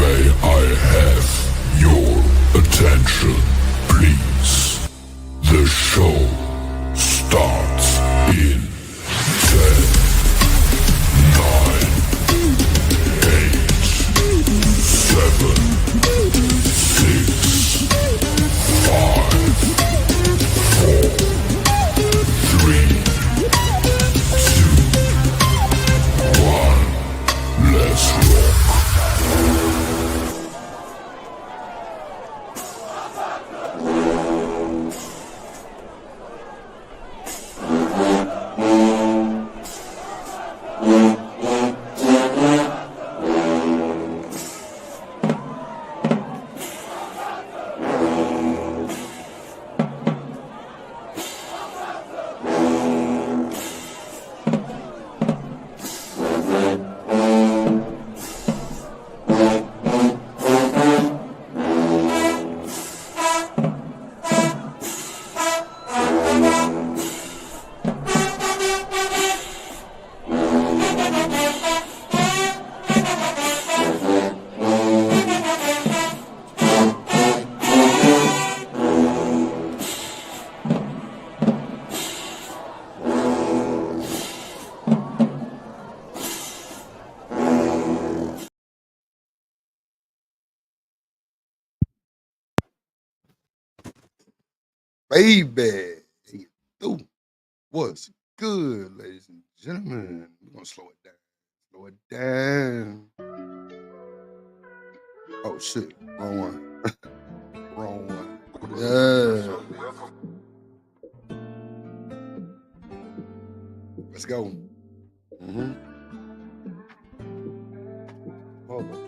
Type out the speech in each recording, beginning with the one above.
May I have your attention, please? The show starts in 10, 9, 8, 7, 6, 5, 4, 3, 2, 1. Let's rock. Baby, do what's good, ladies and gentlemen. We're gonna slow it down. Slow it down. Oh shit, wrong one. Wrong one. Yeah. Let's go. Mm-hmm. Hold on.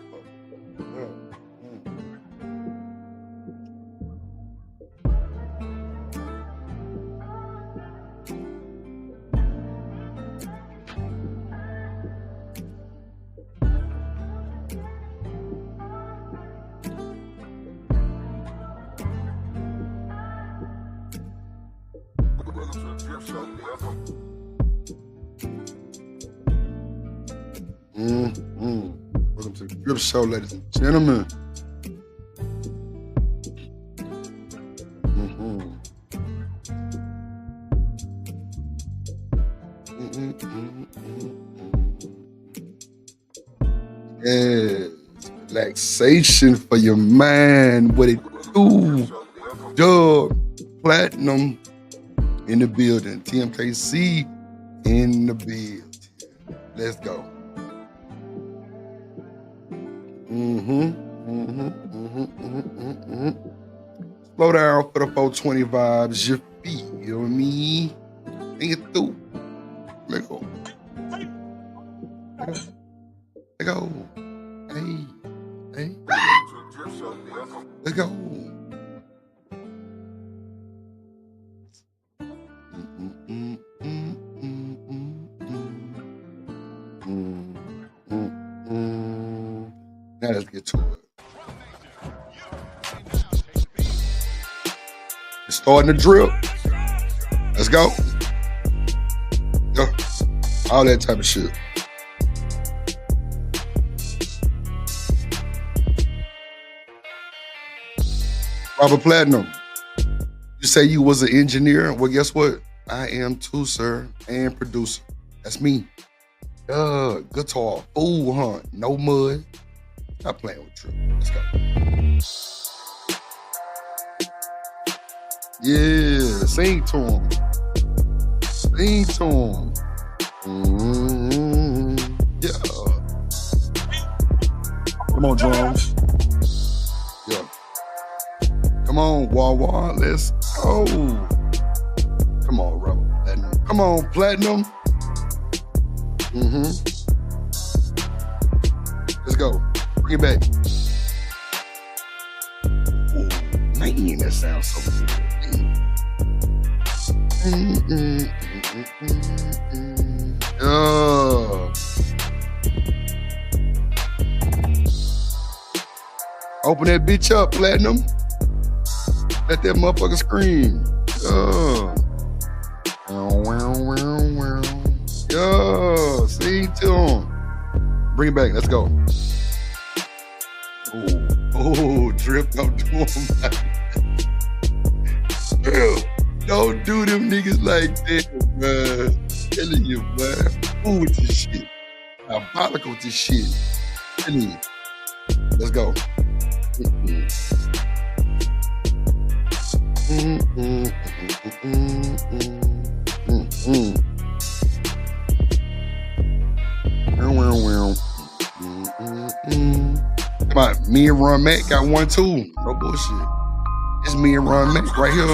Welcome to the Drip Show, ladies and gentlemen. Yes, relaxation for your mind. What it do? Dub Platinum in the building. TMKC in the building. Let's go. Slow down for the 420 vibes. You feel me? Think it through. Let go. Let go. Hey. Let go. Now let's get to it. It's starting to drip. Let's go. Yeah. All that type of shit. Robert Platinum, you say you was an engineer? Well, guess what? I am too, sir, and producer. That's me. Guitar, fool hunt, no mud. Stop playing with Drip. Let's go. Yeah, sing to him. Sing to him. Yeah. Come on, drums. Yeah. Come on, Wah, let's go. Come on, Robert Platinum. Come on, Platinum. Let's go. Bring it back. Ooh, man, that sounds so good. Open that bitch up, Platinum. Let that motherfucker scream. Yo, sing to him. Bring it back. Let's go. Oh, Drip, don't do them like Drip, don't do them niggas like that, man. Telling you, man. Fool with this shit. Diabolical with this shit. Telling you. Let's go. Come on, me and Ron Mac got one too. No bullshit. It's me and Ron Mac right here.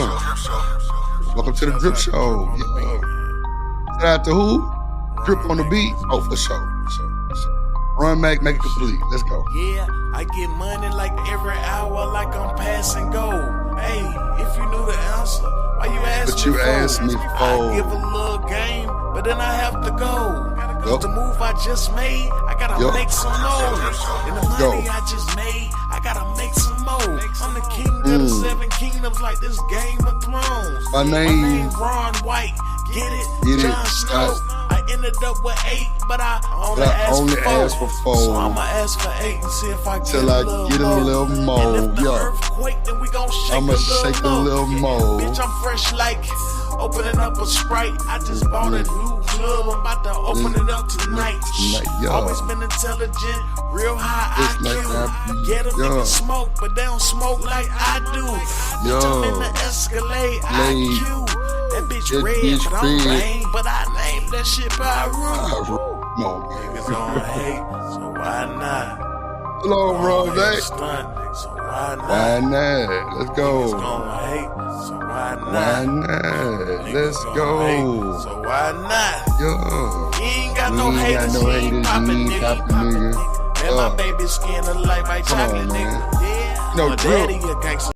Welcome to the Drip Show. Yeah. Shout out to who? Drip on the beat. Oh, for sure. Ron Mac, make it complete. Let's go. Yeah, I get money like every hour, like I'm passing go. Hey, if you knew the answer, why you ask But me you for? asked me I for. give a little game, but then I have to go. Cause the move I just made, I gotta make some more. And the money I just made, I gotta make some more. I'm the king of the 7 kingdoms, like this Game of Thrones. My name Ron White, get it? Get it. Jon Snow. I ended up with 8, but I only asked for 4. So I'ma ask for 8 and see if I get till I get a little more. And if the Yeah. earthquake, then we gon' shake I'ma shake a little more. Bitch, I'm fresh like opening up a Sprite. I just bought a new club. I'm about to open it up tonight. Always been intelligent, real high Just like IQ. that. Get them niggas smoke, but they don't smoke like I do. Bitch, I'm in the Escalade IQ. That bitch red, but I'm rain. But I named that shit Pyru. Niggas gon' hate, so why not? Hello, Ron Mac. So why not? Why not? Let's go. Niggas gon' hate, so why not? Why not? Let's go. So why not? Yo. You ain't got no You ain't haters, got no you ain't haters, poppin', you ain't nigga. poppin', nigga. Man, my baby skin look like my Come on, chocolate, man. nigga. Yeah, No, my Drip. daddy a gangster.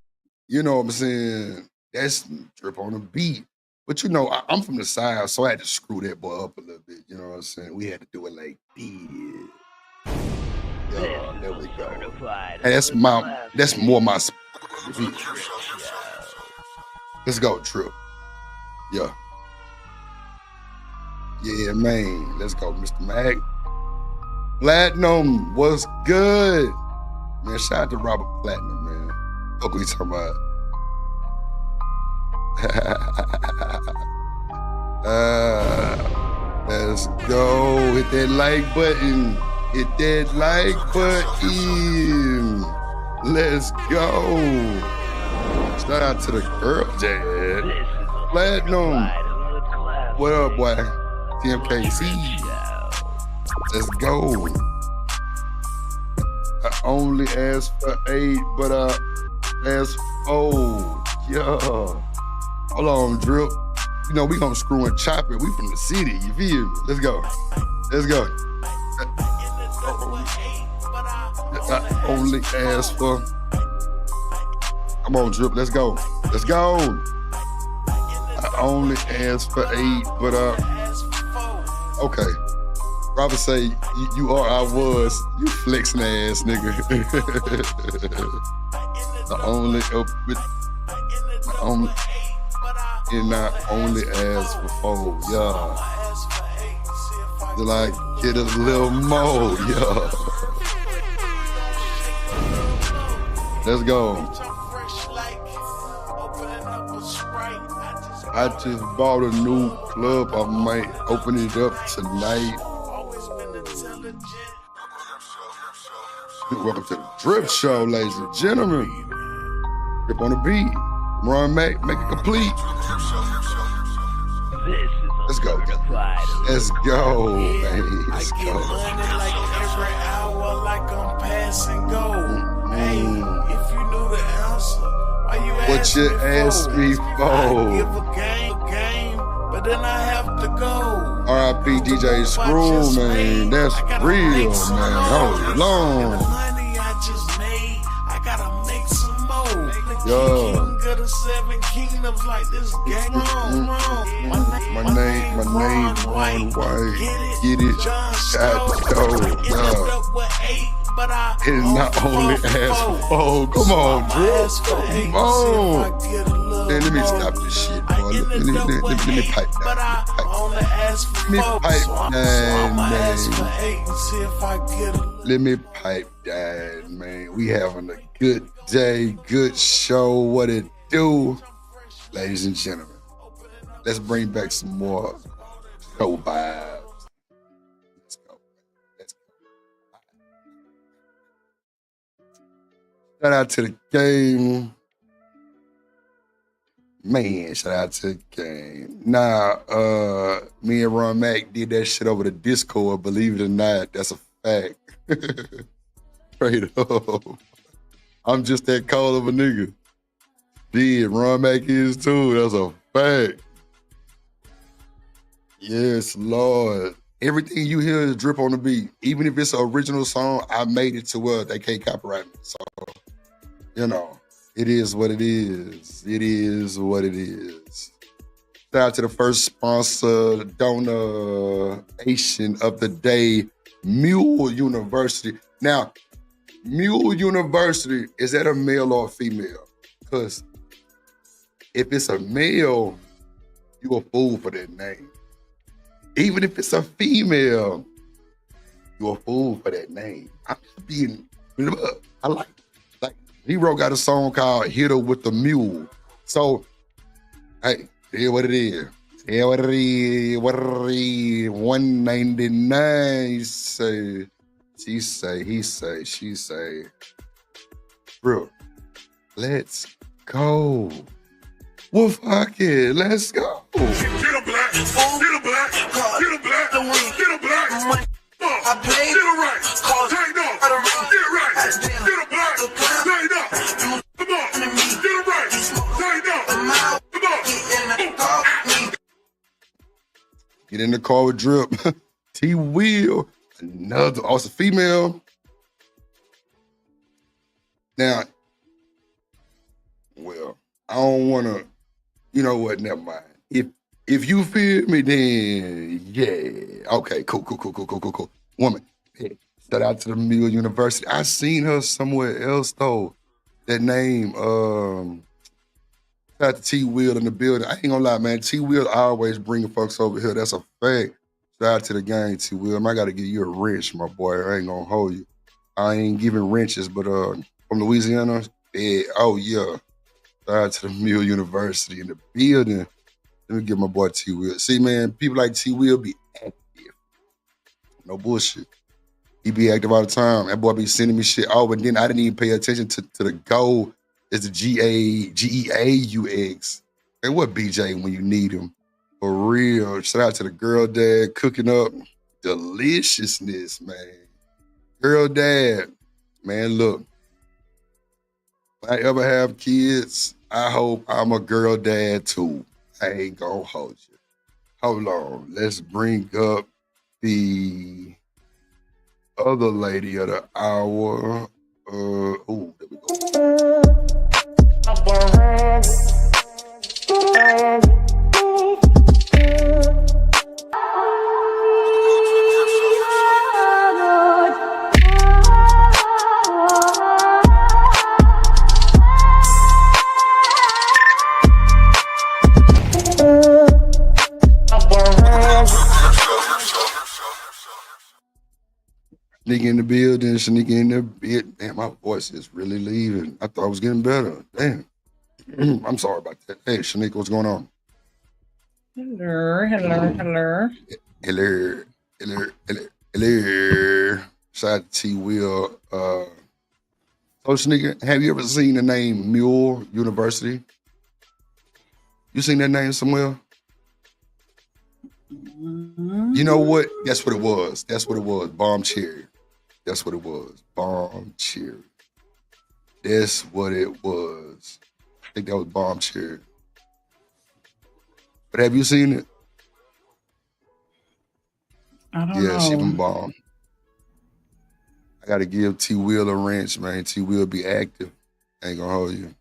You know what I'm saying? That's Drip on the beat. But you know, I'm from the South, so I had to screw that boy up a little bit. You know what I'm saying? We had to do it like this. Yeah, there we go. And that's more my beat. Let's go, Drip. Yeah. Yeah, man. Let's go, Mr. Mac. Platinum was good. Man, shout out to Robert Platinum, man. Look what he's talking about. Let's go. Hit that like button. Hit that like button. Let's go. Shout out to the girl, Jad. Platinum. What up, boy? TMKC. Let's go. I only asked for 8, but I asked for 4. Yeah. Hold on, Drip. You know, we gonna screw and chop it. We from the city, you feel me? Let's go. Let's go. I only asked for. Come on, Drip. Let's go. Let's go. I only asked for 8, but okay. Robert say, you are, I was. You flexing ass nigga. I only and I only ask for 4, yeah. Till I get a little more, yeah. Let's go. I just bought a new club. I might open it up tonight. Welcome to the Drip Show, ladies and gentlemen. Drip on the beat. Ron Mac, make it complete. Let's go. Let's go, baby. Let's I get go. money like every hour, like I'm passing go. Hey, if you knew the answer, why you What you asked me asked me for? for? I give a game, but then I have to go. R.I.P. DJ Screw, man. That's real, man. Hold on. The money I just made, I gotta make some more. Yo. King of the 7 kingdoms, like this game wrong. My name, Ron White. Get it? Jon Got to go. Yeah. But I And not only ask for 4. Come on, Drip. Come on. Man, let me stop this shit, boy. Let me pipe But down. I only ask for Let me 4. pipe So I'ma down, ask for man. 8 and see if I get a little. Let me pipe down, man. We having a good day, good show. What it do, ladies and gentlemen? Let's bring back some more show vibes. Let's go. Let's go. Shout out to the game. Man, shout out to the game. Nah, me and Ron Mac did that shit over the Discord. Believe it or not, that's a fact. Straight up. I'm just that cold of a nigga. Did Ron Mac is too. That's a fact. Yes, Lord. Everything you hear is drip on the beat. Even if it's an original song, I made it to where they can't copyright me. So, you know, it is what it is. It is what it is. Shout out to the first sponsor, donation of the day, Mule University. Now, Mule University, is that a male or a female? Because if it's a male, you a fool for that name. Even if it's a female, you a fool for that name. I'm just being, I like Hero got a song called Hit Her With The Mule. So, hey, hear what it is. Hear what it is. What it is. 199, he say, she say, he say, she say. Bro, let's go. Well, fuck it, let's go. Get a black, get a black, get a black, get a black. I play get it right, take off, get right, get a black, take off. Come on, get it right, take off. Come on. Get in the car with Drip. T-Will, another, oh, it's a female. Now, well, I don't want to, you know what, never mind. If you feel me, then yeah. Okay, cool. Woman, hey, shout out to the Mule University. I seen her somewhere else though. That name, shout out to T-Will in the building. I ain't gonna lie, man. T-Will always bringing folks over here. That's a fact. Shout out to the gang, T-Will. I gotta give you a wrench, my boy. I ain't gonna hold you. I ain't giving wrenches, but from Louisiana, yeah, oh yeah. Shout out to the Mule University in the building. Let me give my boy T-Will. See, man, people like T-Will be active. No bullshit. He be active all the time. That boy be sending me shit. Oh, but then I didn't even pay attention to the goal. It's the GEAUX. And what BJ when you need him? For real. Shout out to the girl dad cooking up deliciousness, man. Girl dad. Man, look. If I ever have kids, I hope I'm a girl dad too. I ain't gonna hold you. Hold on. Let's bring up the other lady of the hour. There we go. Sneaking in the building, sneaking in the bed. Damn, my voice is really leaving. I thought I was getting better. Damn. I'm sorry about that. Hey, Shanique, what's going on? Hello. Shout out to T-Will. So, Shanique, have you ever seen the name Mule University? You seen that name somewhere? You know what? That's what it was. Bomb Cherry. That's what it was. Bomb Cherry. That's what it was. I think that was Bomb Cherry. But have you seen it? I don't know. Yeah, she been bomb. I gotta give T-Will a wrench, man. T-Will be active. Ain't gonna hold you.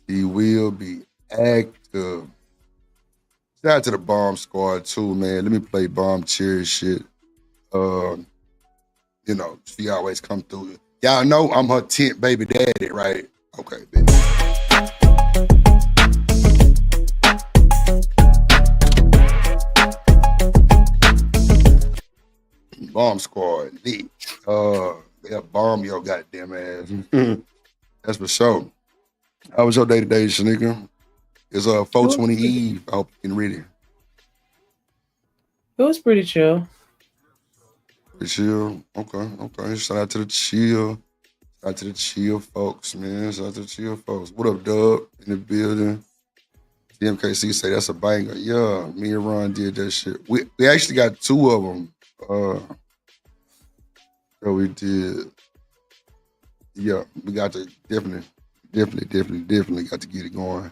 T-Will be active. Shout out to the Bomb Squad too, man. Let me play Bomb Cherry shit. You know, she always come through. Y'all know I'm her 10th baby daddy, right? Okay, baby. Bomb Squad, lit. Yeah, bomb your goddamn ass. That's for sure. How was your day today, Shanika? It's 420 Eve. I hope you can read it. It was pretty chill. Pretty chill. Okay. Shout out to the chill. Shout out to the chill folks, man. Shout out to the chill folks. What up, Dub? In the building. DMKC say that's a banger. Yeah, me and Ron did that shit. We actually got 2 of them. So we did. Yeah, we got to definitely got to get it going.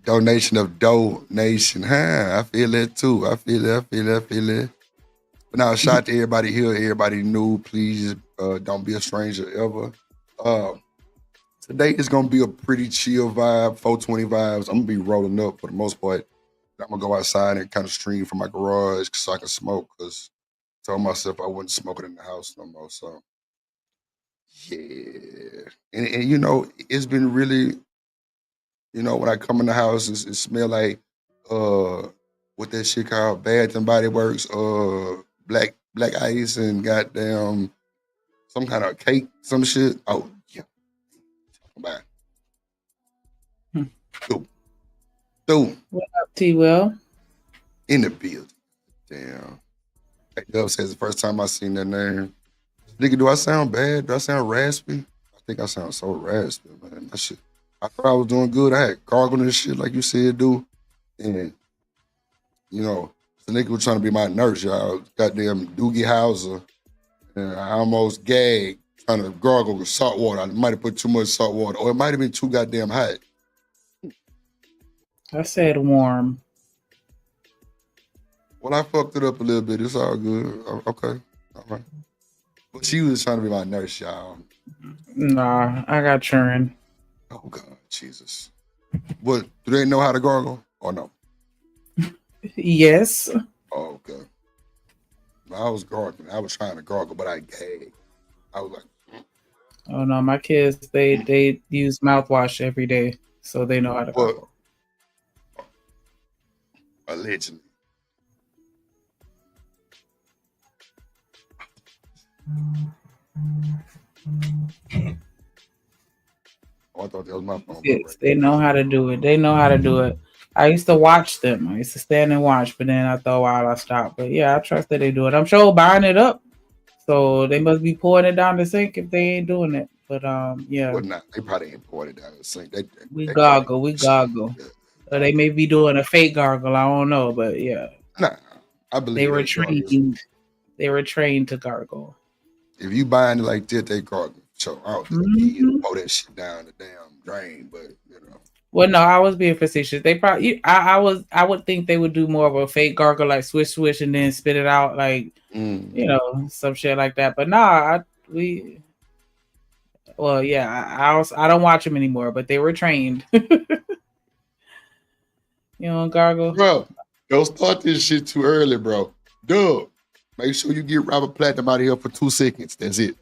Donation of donation. I feel that too. I feel it. But now, shout out to everybody here, everybody new. Please don't be a stranger ever. Today is gonna be a pretty chill vibe, 420 vibes. I'm gonna be rolling up for the most part. I'm gonna go outside and kind of stream from my garage so I can smoke. Cause I told myself I wouldn't smoke it in the house no more. So yeah, and you know it's been really, you know, when I come in the house, it smell like what that shit called Bath and Body Works, black ice and goddamn some kind of cake, some shit. Oh yeah. Bye. Dude. What up, T-Will? In the building. Damn. Hey, Dub says the first time I seen that name. Nigga, do I sound bad? Do I sound raspy? I think I sound so raspy, man. That shit. I thought I was doing good. I had gargling and shit like you said, dude. And, you know, the nigga was trying to be my nurse, y'all. Goddamn Doogie Howser. And I almost gagged trying to gargle with salt water. I might have put too much salt water, or it might have been too goddamn hot. I said warm. Well, I fucked it up a little bit. It's all good. Okay. All right. But she was trying to be my nurse, y'all. Nah, I got churn. Oh, God, Jesus. What, do they know how to gargle or no? Yes. Oh, okay. I was gargling. I was trying to gargle, but I gagged. I was like, Oh no, my kids they use mouthwash every day, so they know how to gargle. Allegedly. Oh, I thought that was my phone. Yes, they know how to do it. They know how to do it. I used to watch them. I used to stand and watch, but then after a while I stopped. But yeah, I trust that they do it. I'm sure buying it up. So they must be pouring it down the sink if they ain't doing it. But yeah. Well, nah, they probably ain't pouring it down the sink. We gargle. So they may be doing a fake gargle. I don't know, but yeah. Nah, I believe they were trained. They were trained to gargle. If you buying it like that, they gargle. So I don't think you pour that shit down the damn drain, but you know. Well, no, I was being facetious. They probably, I would think they would do more of a fake gargle, like swish, and then spit it out, like you know, some shit like that. But nah, I don't watch them anymore, but they were trained. You know, gargle, bro. Don't start this shit too early, bro. Duh. Make sure you get Robert Platinum out of here for 2 seconds. That's it.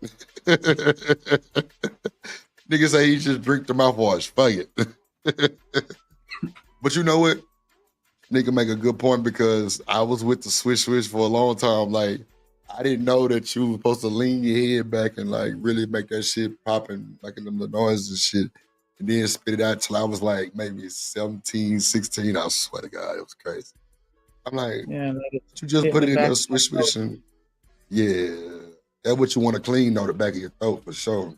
Nigga say he just drink the mouthwash. Fuck it. But you know what? Nigga make a good point because I was with the swish for a long time. Like, I didn't know that you were supposed to lean your head back and like really make that shit pop and like in the noises and shit. And then spit it out till I was like maybe 17, 16. I swear to God, it was crazy. I'm like, yeah, you just put it in there, swish, and yeah, that's what you want to clean though, the back of your throat for sure.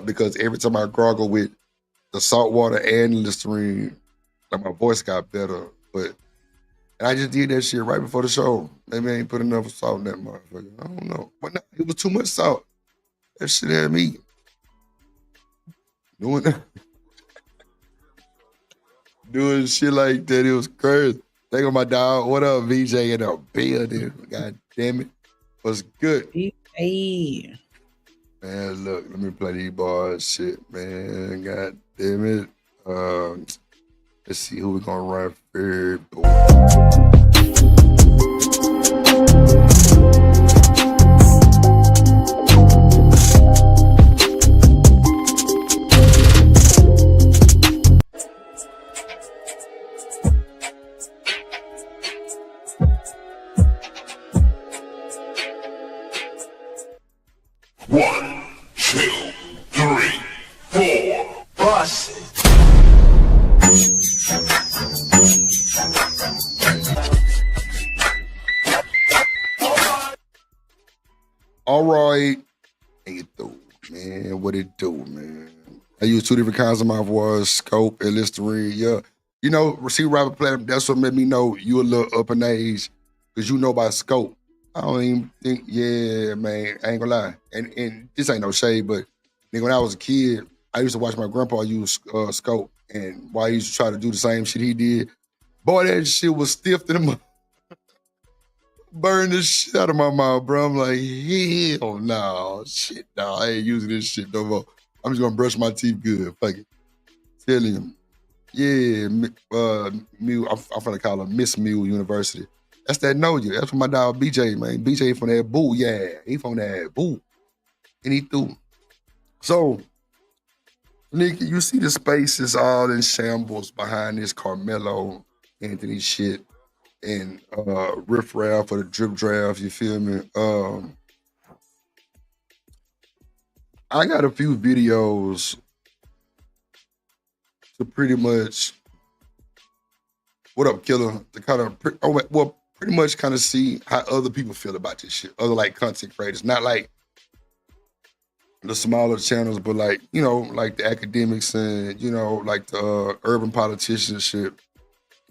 Because every time I gargle with the salt water and Listerine, like my voice got better. And I just did that shit right before the show. Maybe I ain't put enough salt in that motherfucker. I don't know, but no, it was too much salt. That shit had me doing shit like that. It was crazy. Think of my dog. What up, VJ in the building? God damn it. What's good? Hey. Man, look, let me play these bars. Shit, man. God damn it. Let's see who we gonna run first. 1, 2, 3, 4. Bust it. All right. How you do, man? What it do, man? I use 2 different kinds of mouthwash, Scope and Listerine. Yeah. You know, see Robert Platinum, that's what made me know you a little up in age, because you know about Scope. I don't even think, yeah, man, I ain't gonna lie. And this ain't no shade, but nigga, when I was a kid, I used to watch my grandpa use Scope, and while he used to try to do the same shit he did, boy, that shit was stiff to the burn the shit out of my mouth, bro. I'm like, hell no, shit, no, I ain't using this shit no more. I'm just gonna brush my teeth good. Fuck it. Telling him, yeah, Mule, I'm finna call her Miss Mule University. That's that know you. That's from my dog BJ, man. BJ from that boo, yeah. He from that boo. And he threw. So, Nick, you see the space is all in shambles behind this Carmelo Anthony shit and Riff Raff for the drip draft, you feel me? I got a few videos to pretty much, what up, killer? To kind of, pretty much kind of see how other people feel about this shit. Other like content creators, not like the smaller channels, but like, you know, like the academics and, you know, like the urban politicians shit.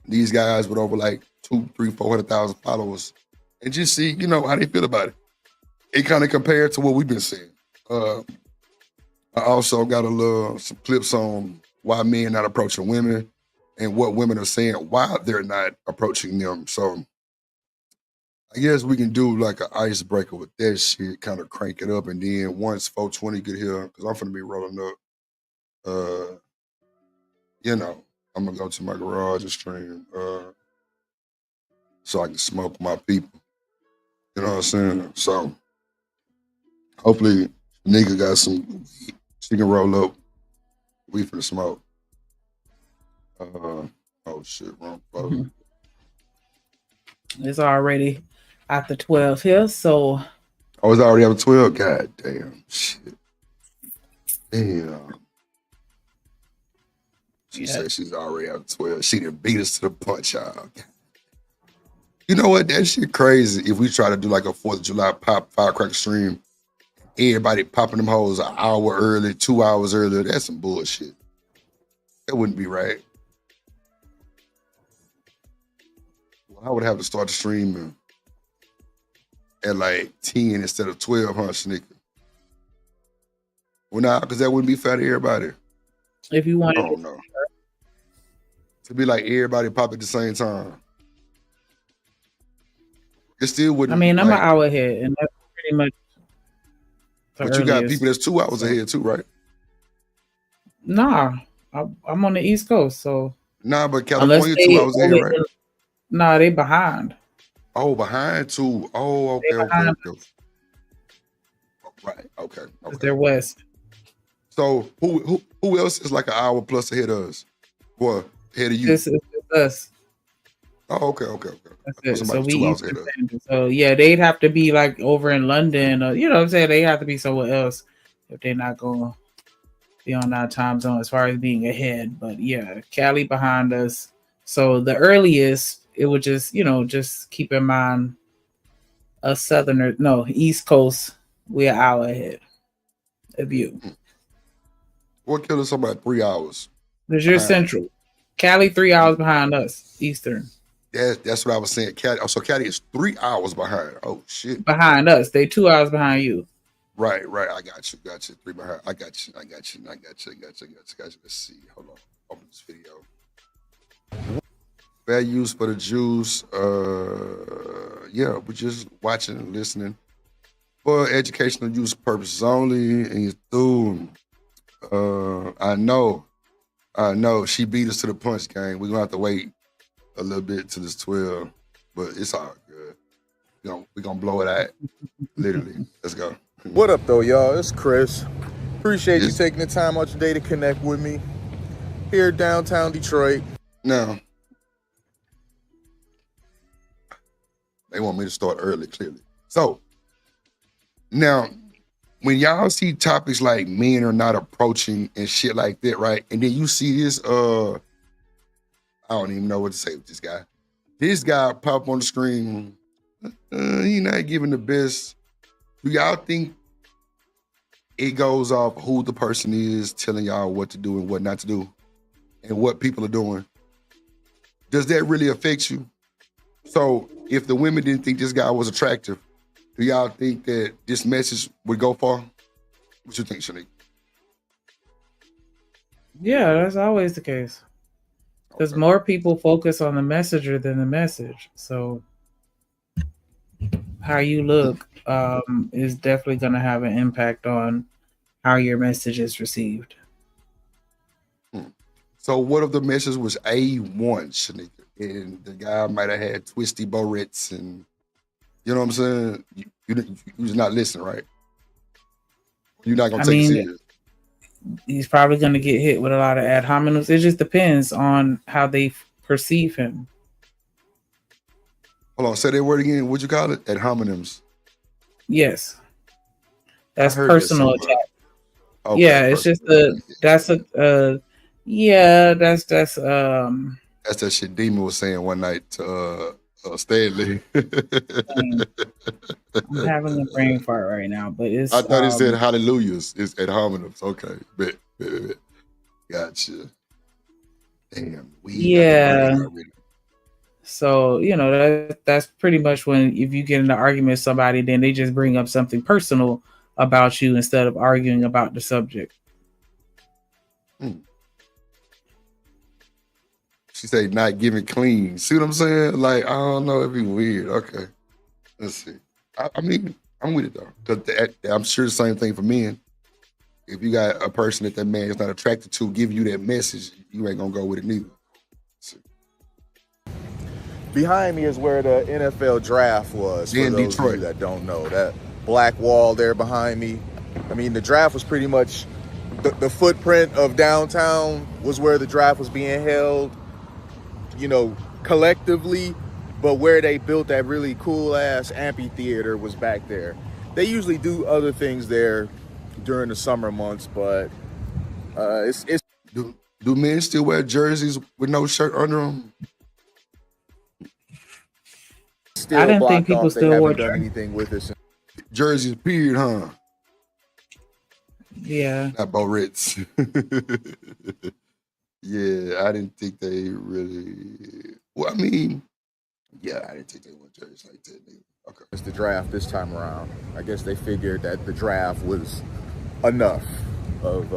These guys with over like 200,000, 300,000, 400,000 followers, and just see, you know, how they feel about it. It kind of compared to what we've been seeing. I also got some clips on why men not approaching women and what women are saying why they're not approaching them. So I guess we can do like an icebreaker with that shit, kind of crank it up, and then once 420 get here, because I'm finna be rolling up, you know, I'm gonna go to my garage and stream so I can smoke my people. You know what I'm saying? So hopefully nigga got some, she can roll up. We finna smoke. Oh shit, wrong phone. It's already after 12 here, so. Oh, it's already after 12? God damn, shit. Damn. She said she's already after 12. She done beat us to the punch, y'all. You know what? That shit crazy. If we try to do like a 4th of July pop firecracker stream, everybody popping them hoes an hour early, 2 hours earlier, that's some bullshit. That wouldn't be right. Well, I would have to start the stream at like 10 instead of 12, huh, Sneaker? Well, nah, because that wouldn't be fair to everybody. If you want to be like everybody pop at the same time. It still wouldn't. I mean, I'm an hour ahead, and that's pretty much. But you got people that's 2 hours ahead too, right? Nah, I'm on the East Coast, so. Nah, but California 2 hours ahead, right? Nah, they behind. Oh, behind too. Oh, okay. Right, okay. They're west. So who else is like an hour plus ahead of us? Well, ahead of you. This is us. Oh, okay. That's it. So we Eastern Standard. So yeah, they'd have to be like over in London, or you know what I'm saying? They have to be somewhere else if they're not going to be on our time zone as far as being ahead. But yeah, Cali behind us. So the earliest, it would just, you know, just keep in mind East Coast, we're an hour ahead of you. What killed us about 3 hours? Because you're Central. Cali 3 hours behind us, Eastern. Yeah, that's what I was saying. Cali, so Cali is 3 hours behind. Oh shit. Behind us. They 2 hours behind you. Right. I got you. 3 behind. I got you. Let's see. Hold on. Open this video. Fair use for the juice. Yeah, we're just watching and listening for educational use purposes only. And you through. I know. She beat us to the punch, gang. We're gonna have to wait a little bit till it's 12, but it's all good. We're gonna blow it out. Literally. Let's go. What up though, y'all? It's Chris. Appreciate you taking the time out your day to connect with me here downtown Detroit. Now, they want me to start early, clearly. So, now, when y'all see topics like men are not approaching and shit like that, right? And then you see this, I don't even know what to say with this guy. This guy pop on the screen, he not giving the best. Do y'all think it goes off who the person is telling y'all what to do and what not to do and what people are doing? Does that really affect you? So if the women didn't think this guy was attractive, do y'all think that this message would go far? What you think, Shanique? Yeah, that's always the case. Because more people focus on the messenger than the message. So how you look is definitely going to have an impact on how your message is received. So what if the message was A1, Shanika, and the guy might have had twisty barrettes and, you know what I'm saying? You're just not listening, right? You're not going to take it serious. He's probably going to get hit with a lot of ad hominems. It just depends on how they perceive him. Hold on, say that word again. What'd you call it? Ad hominems. Yes. That's personal attack. Okay, yeah, it's just that's that shit Demon was saying one night to Stanley. I'm having a brain fart right now, but it's I thought he said hallelujahs. It's ad hominems. Okay. Bet. Gotcha. Damn. Yeah. So, you know, that's pretty much when if you get in an argument with somebody, then they just bring up something personal about you instead of arguing about the subject. She said not giving clean. See what I'm saying? Like, I don't know, it'd be weird. Okay. Let's see. I mean, I'm with it though. Because I'm sure the same thing for men. If you got a person that man is not attracted to give you that message, you ain't gonna go with it neither. Behind me is where the NFL draft was. For those of you that don't know, that black wall there behind me. I mean, the draft was pretty much the footprint of downtown was where the draft was being held, you know, collectively. But where they built that really cool ass amphitheater was back there. They usually do other things there during the summer months, but it's. Do men still wear jerseys with no shirt under them? I didn't think people still wore done anything with this. Jerseys, period, huh? Yeah. Not Bo Ritz. Yeah, I didn't think they really. Well, I mean, yeah, I didn't think they wore jerseys like that. Okay. It's the draft this time around. I guess they figured that the draft was enough of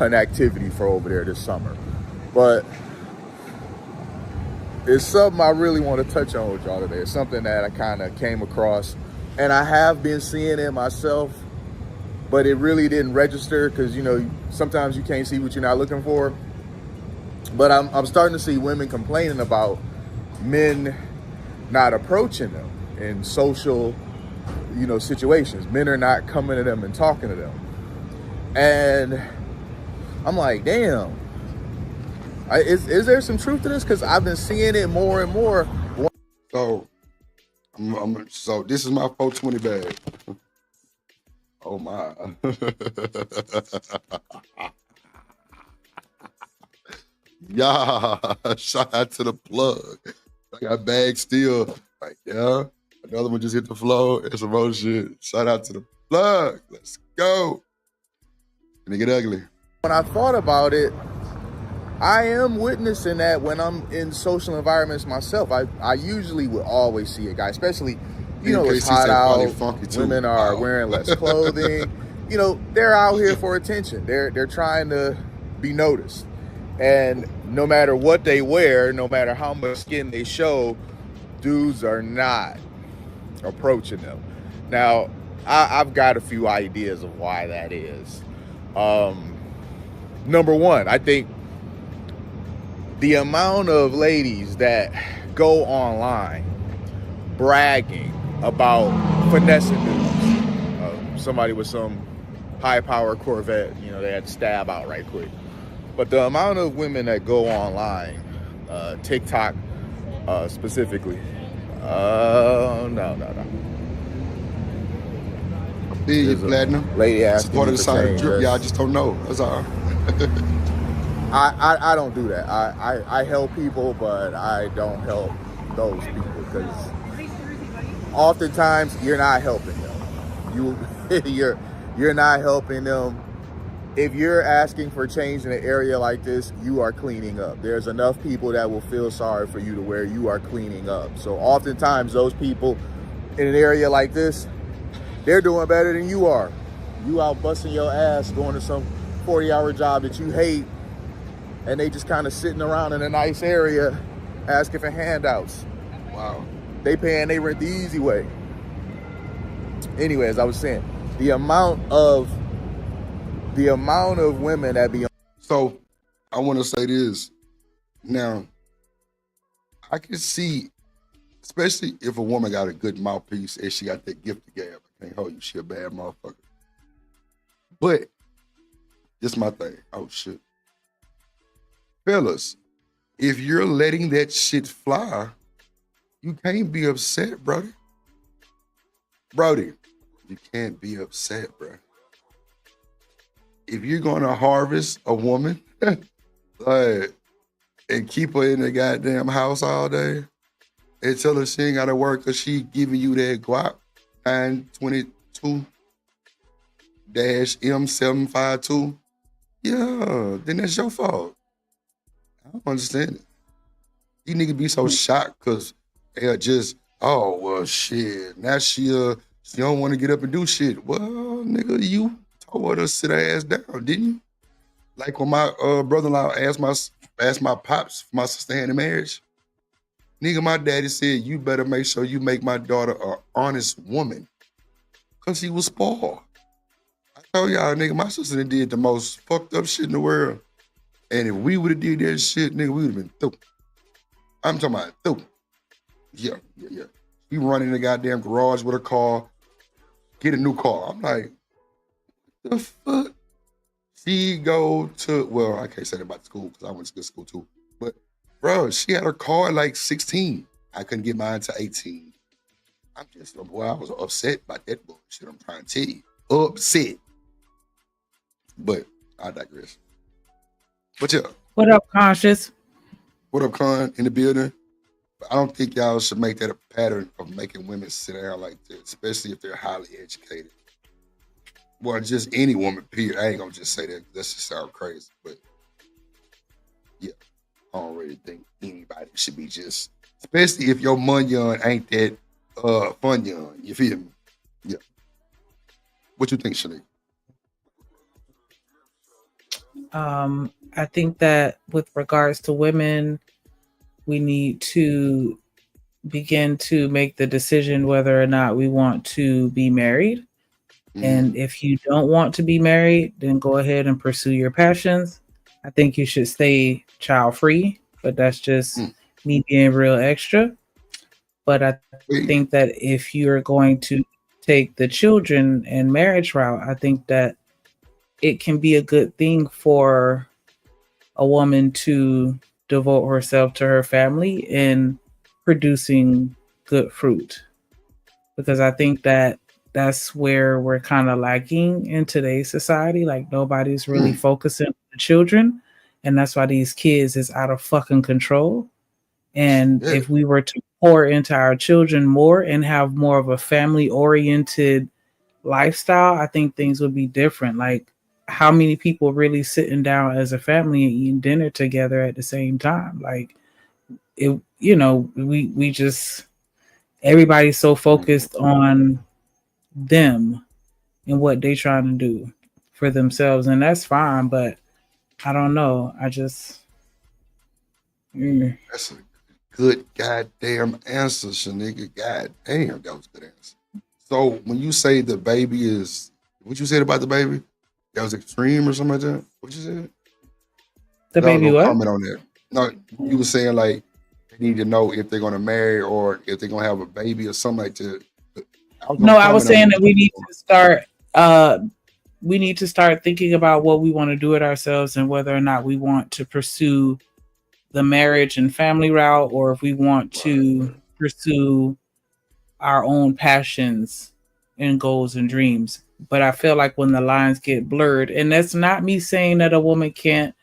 an activity for over there this summer. But it's something I really want to touch on with y'all today. It's something that I kind of came across, and I have been seeing it myself, but it really didn't register because, you know, sometimes you can't see what you're not looking for. But I'm starting to see women complaining about men not approaching them in social, you know, situations. Men are not coming to them and talking to them. And I'm like, damn. Is there some truth to this? Because I've been seeing it more and more. So, so this is my 420 bag. Oh my! Yeah, shout out to the plug. I got bags still. Like, yeah, another one just hit the floor. It's some more shit. Shout out to the plug. Let's go. Gonna get ugly. When I thought about it, I am witnessing that when I'm in social environments myself. I usually would always see a guy, especially, you know, it's hot out. Women are wearing less clothing. You know, they're out here for attention. They're trying to be noticed. And no matter what they wear, no matter how much skin they show, dudes are not approaching them. Now, I've got a few ideas of why that is. Number one, I think the amount of ladies that go online bragging about finessing dudes. Somebody with some high-power Corvette, you know, they had to stab out right quick. But the amount of women that go online, TikTok specifically, no. Feel you, There's a Platinum. lady It's asking part me of the for side of change. drip. Y'all just don't know. That's all. I don't do that. I help people, but I don't help those people because oftentimes you're not helping them. You're not helping them. If you're asking for change in an area like this, you are cleaning up. There's enough people that will feel sorry for you to where you are cleaning up. So oftentimes those people in an area like this, they're doing better than you are. You out busting your ass going to some 40-hour job that you hate, and they just kind of sitting around in a nice area asking for handouts. Wow. They paying they rent the easy way. Anyway, as I was saying, the amount of women that be on. So I want to say this. Now, I can see, especially if a woman got a good mouthpiece and she got that gift of gab. I can't hold you. She a bad motherfucker. But this my thing. Oh shit. Fellas, if you're letting that shit fly, you can't be upset, Brody. Brody, you can't be upset, bro. If you're gonna harvest a woman, like, and keep her in the goddamn house all day, and tell her she ain't gotta work because she giving you that guap 922-M752, yeah, then that's your fault. I don't understand it. These niggas be so shocked because they're just, oh, well, shit. Now she don't want to get up and do shit. Well, nigga, you told her to sit her ass down, didn't you? Like when my brother-in-law asked my pops for my sister hand in marriage, nigga, my daddy said, you better make sure you make my daughter an honest woman because she was spoiled. I told y'all, nigga, my sister did the most fucked up shit in the world. And if we would have did that shit, nigga, we would have been through. I'm talking about through. Yeah. She run in the goddamn garage with a car, get a new car. I'm like, the fuck? She go to, well, I can't say that about school because I went to good school too. But, bro, she had her car at like 16. I couldn't get mine to 18. I'm just, boy, I was upset about that bullshit. I'm trying to tell you. Upset. But I digress. But yeah. What up, Conscious? What up, Con, in the building? I don't think y'all should make that a pattern of making women sit down like that, especially if they're highly educated. Well, just any woman, period. I ain't gonna just say that. That's just sound crazy. But yeah, I don't really think anybody should be just, especially if your munyon ain't that fun yon. You feel me? Yeah. What you think, Shanique? I think that with regards to women, we need to begin to make the decision whether or not we want to be married. And if you don't want to be married, then go ahead and pursue your passions. I think you should stay child free, but that's just me being real extra. But I think that if you're going to take the children and marriage route, I think that it can be a good thing for a woman to devote herself to her family in producing good fruit. Because I think that that's where we're kind of lacking in today's society. Like nobody's really focusing on the children. And that's why these kids is out of fucking control. And if we were to pour into our children more and have more of a family oriented lifestyle, I think things would be different. Like how many people really sitting down as a family and eating dinner together at the same time? Like it, we just, everybody's so focused on them and what they trying to do for themselves, and that's fine, but I don't know. I just That's a good goddamn answer, Shanika. Goddamn, that was a good answer. So when you say the baby is, what you said about the baby? That was extreme or something like that? What you said? The baby what? Comment on that. No, you were saying like they need to know if they're gonna marry or if they're gonna have a baby or something like that. I was saying that we need to start thinking about what we want to do with ourselves and whether or not we want to pursue the marriage and family route or if we want to pursue our own passions and goals and dreams. But I feel like when the lines get blurred, and that's not me saying that a woman can't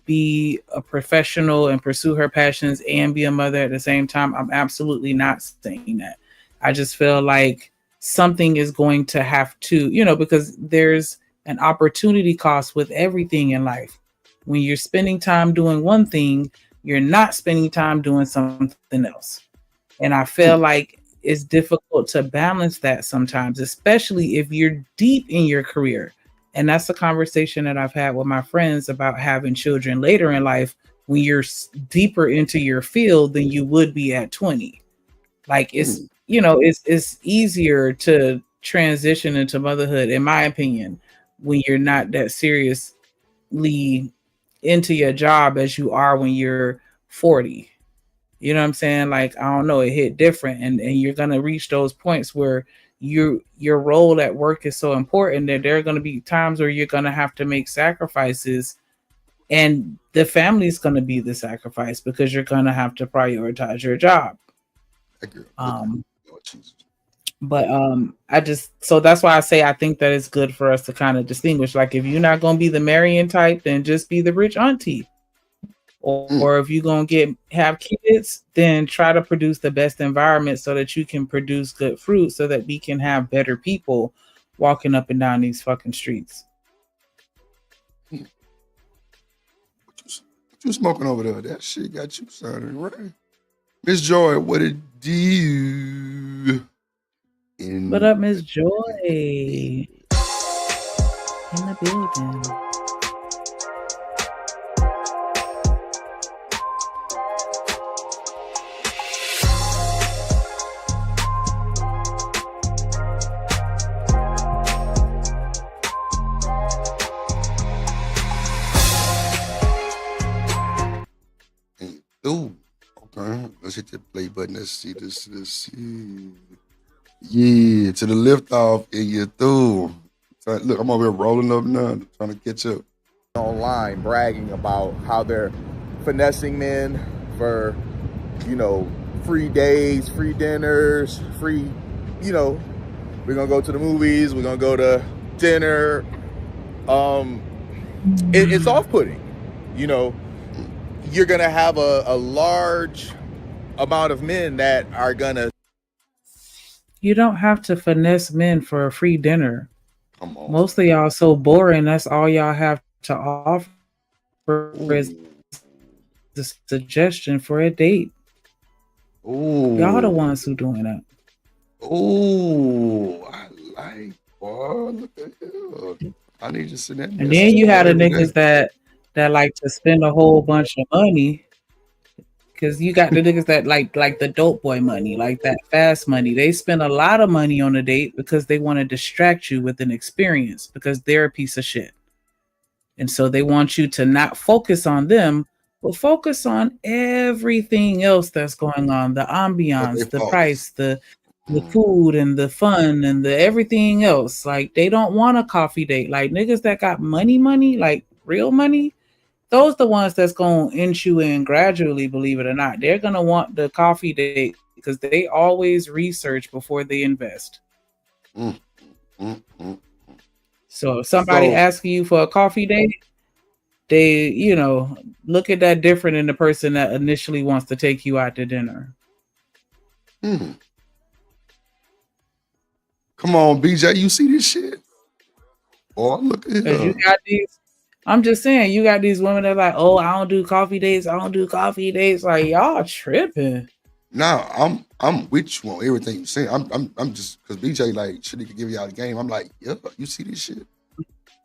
be a professional and pursue her passions and be a mother at the same time. I'm absolutely not saying that. I just feel like something is going to have to, because there's an opportunity cost with everything in life. When you're spending time doing one thing, you're not spending time doing something else. And I feel like it's difficult to balance that sometimes, especially if you're deep in your career. And that's a conversation that I've had with my friends about having children later in life when you're deeper into your field than you would be at 20. Like it's easier to transition into motherhood, in my opinion, when you're not that seriously into your job as you are when you're 40. You know what I'm saying? Like, I don't know, it hit different. And you're going to reach those points where your role at work is so important that there are going to be times where you're going to have to make sacrifices, and the family's going to be the sacrifice because you're going to have to prioritize your job. But so that's why I say I think that it's good for us to kind of distinguish. Like, if you're not going to be the marrying type, then just be the rich auntie. Or if you're going to have kids, then try to produce the best environment so that you can produce good fruit so that we can have better people walking up and down these fucking streets. What you smoking over there? That shit got you sounding right. Miss Joy, what it do? What up, Miss Joy? In the building. Ooh, okay. Let's hit the play button. Let's see this. Yeah, to the lift off and you're through. Look, I'm over here rolling up now, trying to catch up. Online bragging about how they're finessing men for, free days, free dinners, free, we're gonna go to the movies, we're gonna go to dinner. It's off-putting, You're gonna have a large amount of men that are gonna. You don't have to finesse men for a free dinner. Come on. Most of y'all so boring. That's all y'all have to offer is the suggestion for a date. Ooh. Y'all the ones who doing that. Ooh, I like, boy. Look at you. I need to send that. And then you had the niggas that like to spend a whole bunch of money. Because you got the niggas that like the dope boy money, like that fast money. They spend a lot of money on a date because they want to distract you with an experience because they're a piece of shit. And so they want you to not focus on them, but focus on everything else that's going on. The ambiance, the price, the food and the fun and the everything else. Like, they don't want a coffee date. Like, niggas that got money, like real money, those the ones that's going to inch you in gradually, believe it or not. They're going to want the coffee date because they always research before they invest. So if somebody asks you for a coffee date, they, look at that different than the person that initially wants to take you out to dinner. Come on, BJ, you see this shit? Oh, look at her. You got these. I'm just saying, you got these women that are like, oh, I don't do coffee dates. Like, y'all tripping. Nah, I'm with you on everything you're saying. I'm just, because BJ, like, should he could give y'all the game. I'm like, yeah, you see this shit?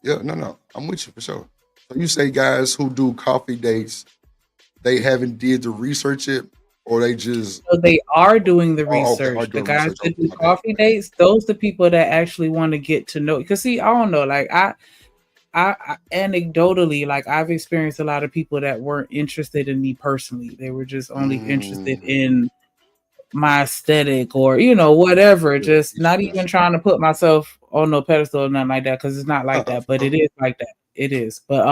Yeah, no, I'm with you for sure. So you say guys who do coffee dates, they haven't did the research yet, or they just... So they are doing the research. Okay, the guys that do coffee dates, those the people that actually want to get to know. Because see, I don't know, like I anecdotally, like, I've experienced a lot of people that weren't interested in me personally. They were just only interested in my aesthetic or, whatever. Just not even trying to put myself on no pedestal or nothing like that, because it's not like that, but it is like that. It is. But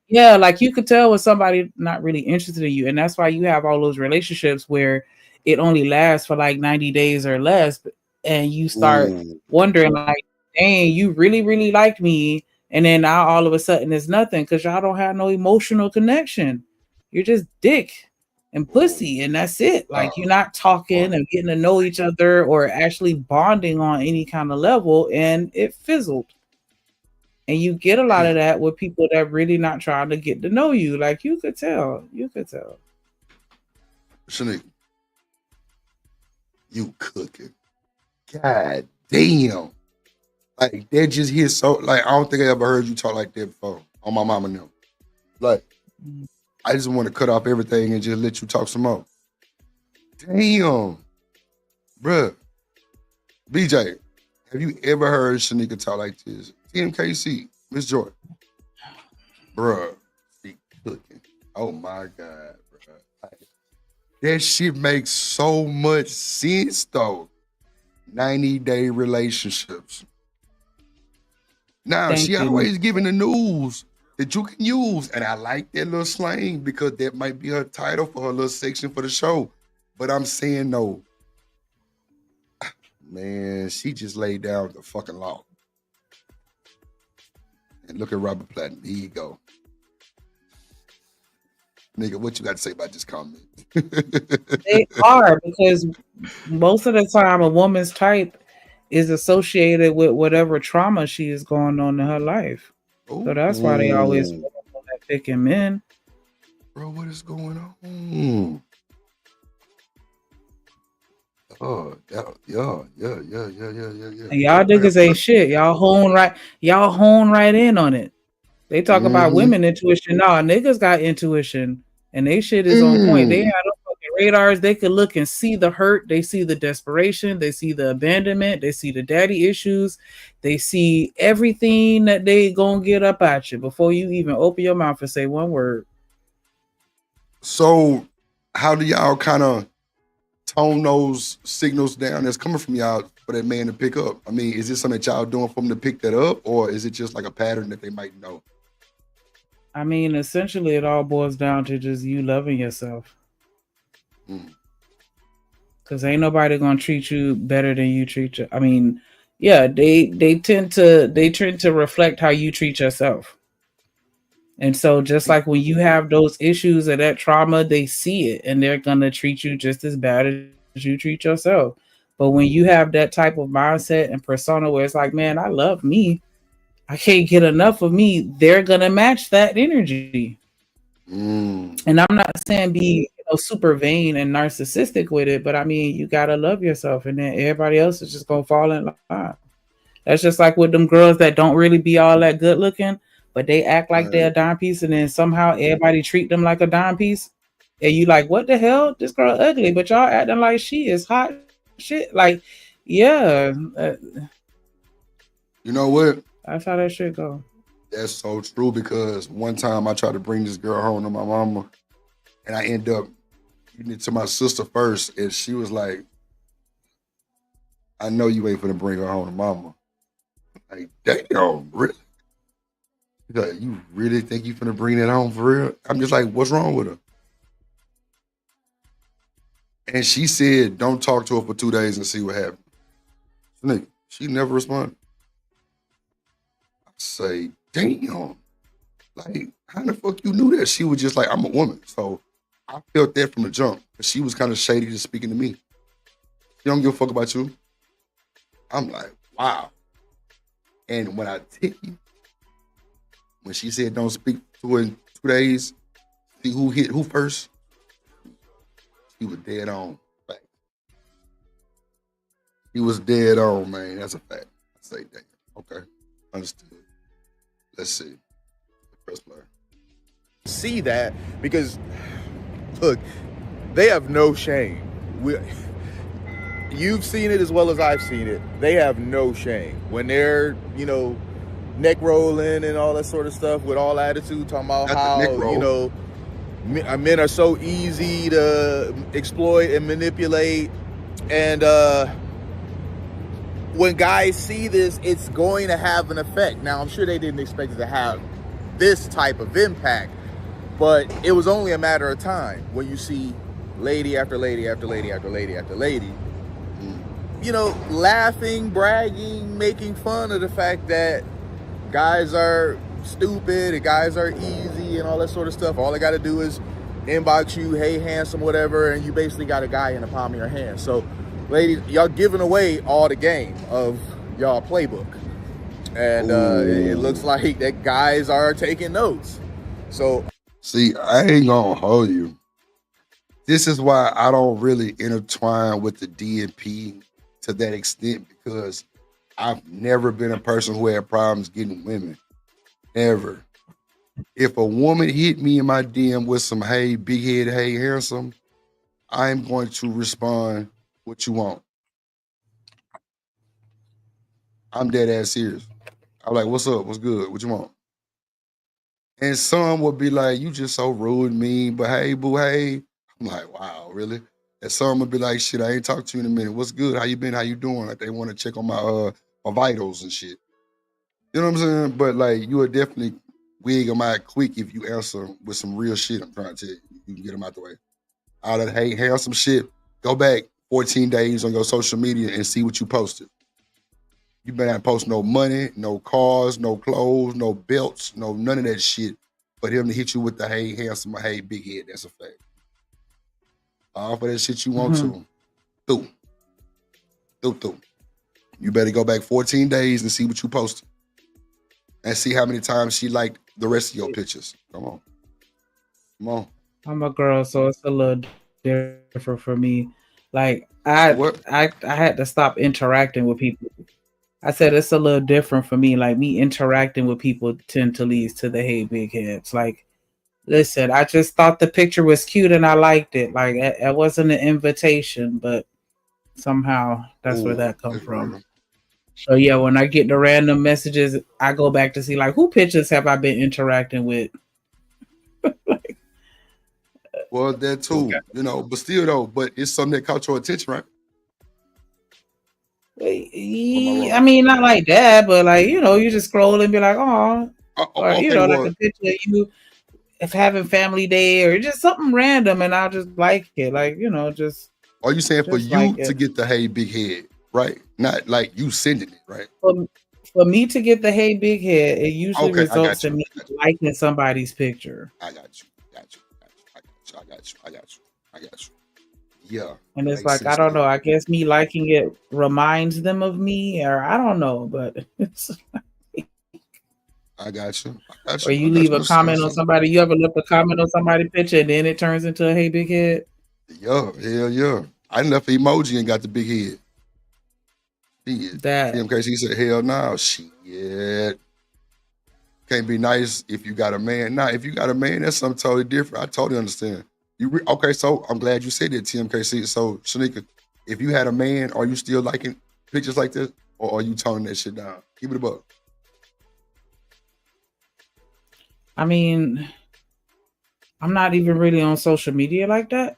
yeah, like, you could tell when somebody not really interested in you, and that's why you have all those relationships where it only lasts for like 90 days or less, and you start wondering, like, dang, you really, really like me. And then now all of a sudden it's nothing because y'all don't have no emotional connection. You're just dick and pussy, and that's it. Like you're not talking and getting to know each other or actually bonding on any kind of level, and it fizzled. And you get a lot of that with people that really not trying to get to know you. Like you could tell. Shanique, you cooking. God damn. Like that just hit so like I don't think I ever heard you talk like that before on my mama now. Like I just want to cut off everything and just let you talk some more. Damn. Bruh. BJ, have you ever heard Shanika talk like this? TMKC, Miss Jordan. Bruh, she cooking. Oh my God, bruh. Like, that shit makes so much sense though. 90-day relationships. Now, she always giving the news that you can use. And I like that little slang because that might be her title for her little section for the show. But I'm saying no. Man, she just laid down the fucking law. And look at Robert Platten. Here you go. Nigga, what you got to say about this comment? They are, because most of the time a woman's type is associated with whatever trauma she is going on in her life. Ooh. So that's why they always picking men. Bro, what is going on? Oh, yeah. And y'all niggas ain't shit. Y'all hone right in on it. They talk about women intuition. Nah, niggas got intuition, and they shit is on point. They have no fucking radars. They can look and see the hurt. They see the desperation. They see the abandonment. They see the daddy issues. They see everything that they gonna get up at you before you even open your mouth and say one word. So, how do y'all kind of tone those signals down that's coming from y'all for that man to pick up? I mean, is this something that y'all doing for him to pick that up, or is it just like a pattern that they might know? I mean, essentially, it all boils down to just you loving yourself. Because ain't nobody gonna treat you better than you treat you. I mean, yeah, they tend to reflect how you treat yourself. And so just like when you have those issues or that trauma, they see it and they're gonna treat you just as bad as you treat yourself. But when you have that type of mindset and persona where it's like, man, I love me, I can't get enough of me, they're gonna match that energy. And I'm not saying be super vain and narcissistic with it, but I mean, you gotta love yourself, and then everybody else is just gonna fall in line. That's just like with them girls that don't really be all that good looking, but they act like they're a dime piece, and then somehow everybody treat them like a dime piece. And you like, what the hell? This girl ugly, but y'all acting like she is hot shit. Like, yeah. You know what? That's how that shit go. That's so true, because one time I tried to bring this girl home to my mama, and I ended up giving it to my sister first, and she was like, I know you ain't finna bring her home to mama. Like, damn, really? Like, you really think you finna bring that home for real? I'm just like, what's wrong with her? And she said, don't talk to her for 2 days and see what happens. Nigga, she never responded. I say, damn. Like, how the fuck you knew that? She was just like, I'm a woman. So I felt that from the jump. She was kind of shady just speaking to me. She don't give a fuck about you. I'm like, wow. And when I tell you, when she said don't speak to her in 2 days, see who hit who first, he was dead on. Fact. He was dead on, man. That's a fact. I say, damn. Okay. Understood. Let's see. First player. See that because, look, they have no shame. You've seen it as well as I've seen it. They have no shame. When they're, neck rolling and all that sort of stuff with all attitude, talking about how, men are so easy to exploit and manipulate. And when guys see this, it's going to have an effect. Now, I'm sure they didn't expect it to have this type of impact, but it was only a matter of time when you see lady after lady after lady after lady after lady. laughing, bragging, making fun of the fact that guys are stupid and guys are easy and all that sort of stuff. All I got to do is inbox you, hey, handsome, whatever, and you basically got a guy in the palm of your hand. So, ladies, y'all giving away all the game of y'all playbook. And it looks like that guys are taking notes. So, see, I ain't gonna hold you. This is why I don't really intertwine with the DNP to that extent, because I've never been a person who had problems getting women. Never. If a woman hit me in my DM with some, hey, big head, hey, handsome, I'm going to respond, what you want? I'm dead ass serious. I'm like, what's up? What's good? What you want? And some would be like, you just so rude and mean, but hey, boo, hey. I'm like, wow, really? And some would be like, shit, I ain't talked to you in a minute. What's good? How you been? How you doing? Like, they want to check on my vitals and shit. You know what I'm saying? But like, you would definitely wig them out quick if you answer with some real shit. I'm trying to tell you. You can get them out the way. All that, hey, handsome shit. Go back 14 days on your social media and see what you posted. You better not post no money, no cars, no clothes, no belts, no none of that shit for him to hit you with the hey, handsome, or hey, big head. That's a fact. All for that shit you want to. Do. You better go back 14 days and see what you posted. And see how many times she liked the rest of your pictures. Come on. I'm a girl, so it's a little different for me. Like I had to stop interacting with people. I said it's a little different for me. Like me interacting with people tend to lead to the hey big heads. Like, listen, I just thought the picture was cute and I liked it. Like it wasn't an invitation, but somehow that's where that comes from. So yeah, when I get the random messages, I go back to see like who pictures have I been interacting with. Well, that too, but still though, but it's something that caught your attention, right? I mean, not like that, but like, you just scroll and be like, oh, or, okay, like a picture of you if having family day or just something random and I'll just like it. Like, just. Are you saying for you like to get the hey big head, right? Not like you sending it, right? For me to get the hey big head, it usually results in me liking somebody's picture. I got you. Yeah. And it's like, I don't know. I guess me liking it reminds them of me, or I don't know, but it's. I got you. Or you leave a comment on somebody. You ever left a comment on somebody's picture and then it turns into a hey big head? Yeah, hell yeah. I left an emoji and got the big head. That. TMKC said, hell no. Shit. Can't be nice if you got a man. Nah, if you got a man, that's something totally different. I totally understand. Okay, so I'm glad you said that, TMKC. So, Shanika, if you had a man, are you still liking pictures like this? Or are you toning that shit down? Keep it a buck. I mean, I'm not even really on social media like that.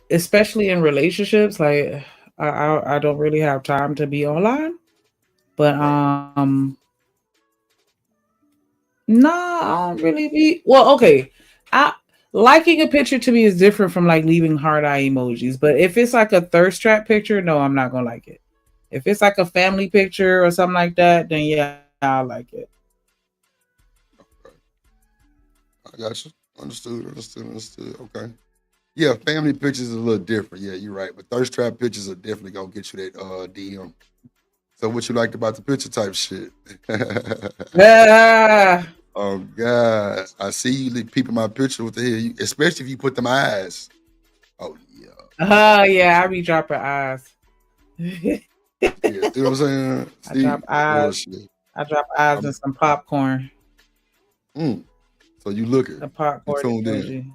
Especially in relationships, like I don't really have time to be online. But no, I don't really be. Well, okay. Liking a picture to me is different from like leaving heart eye emojis. But if it's like a thirst trap picture, no, I'm not gonna like it. If it's like a family picture or something like that, then yeah, I like it. Okay. I got you. Understood. Okay. Yeah, family pictures is a little different. Yeah, you're right. But thirst trap pictures are definitely gonna get you that DM. So what you liked about the picture type shit? Yeah. Oh God, I see you peeping my picture. What the hell? Especially if you put them eyes. Oh yeah. Yeah, I be dropping eyes. Yeah, you know what I'm saying? I drop eyes. I drop eyes and some popcorn. So you looking? The popcorn tuned emoji. In.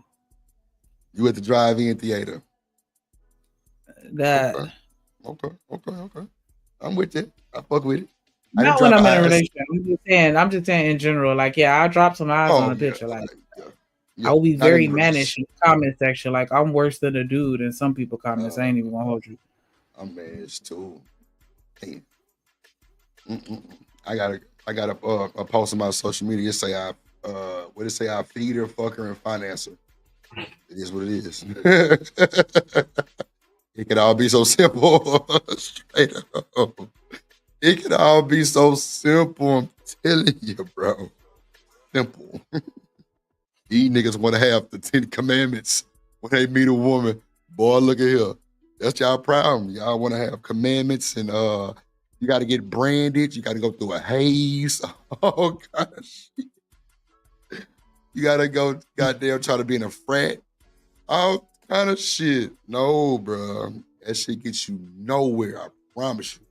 You at the drive-in theater. That. Okay. I'm with it. I fuck with it. Not when I'm in a relationship. I'm just saying in general. Like, yeah, I'll drop some eyes on a picture. Like, I will be very mannish in the comment section. Like, I'm worse than a dude in some people comments. I ain't even gonna hold you. I'm mannish too. I got a post on my social media. It say I feed her, fuck her, and finance her. It is what it is. It could all be so simple. Straight up. It could all be so simple. I'm telling you, bro. Simple. These niggas want to have the 10 commandments when they meet a woman. Boy, look at here. That's y'all problem. Y'all want to have commandments and you got to get branded. You got to go through a haze. Oh, gosh. You got to go goddamn try to be in a frat. All kind of shit. No, bro. That shit gets you nowhere. I promise you.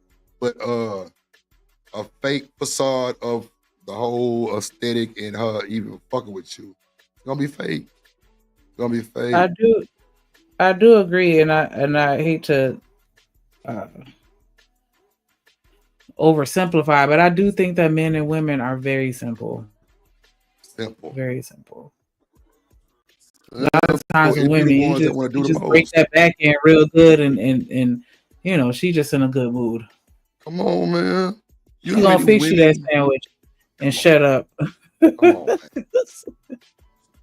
But a fake facade of the whole aesthetic and her even fucking with you. It's gonna be fake. It's gonna be fake. I do agree, and I hate to oversimplify, but I do think that men and women are very simple. Simple. Very simple. A lot of times with women, you just break that back end real good, and you know, she just in a good mood. Come on, man. She gonna fix you that sandwich and shut up. Come on, man.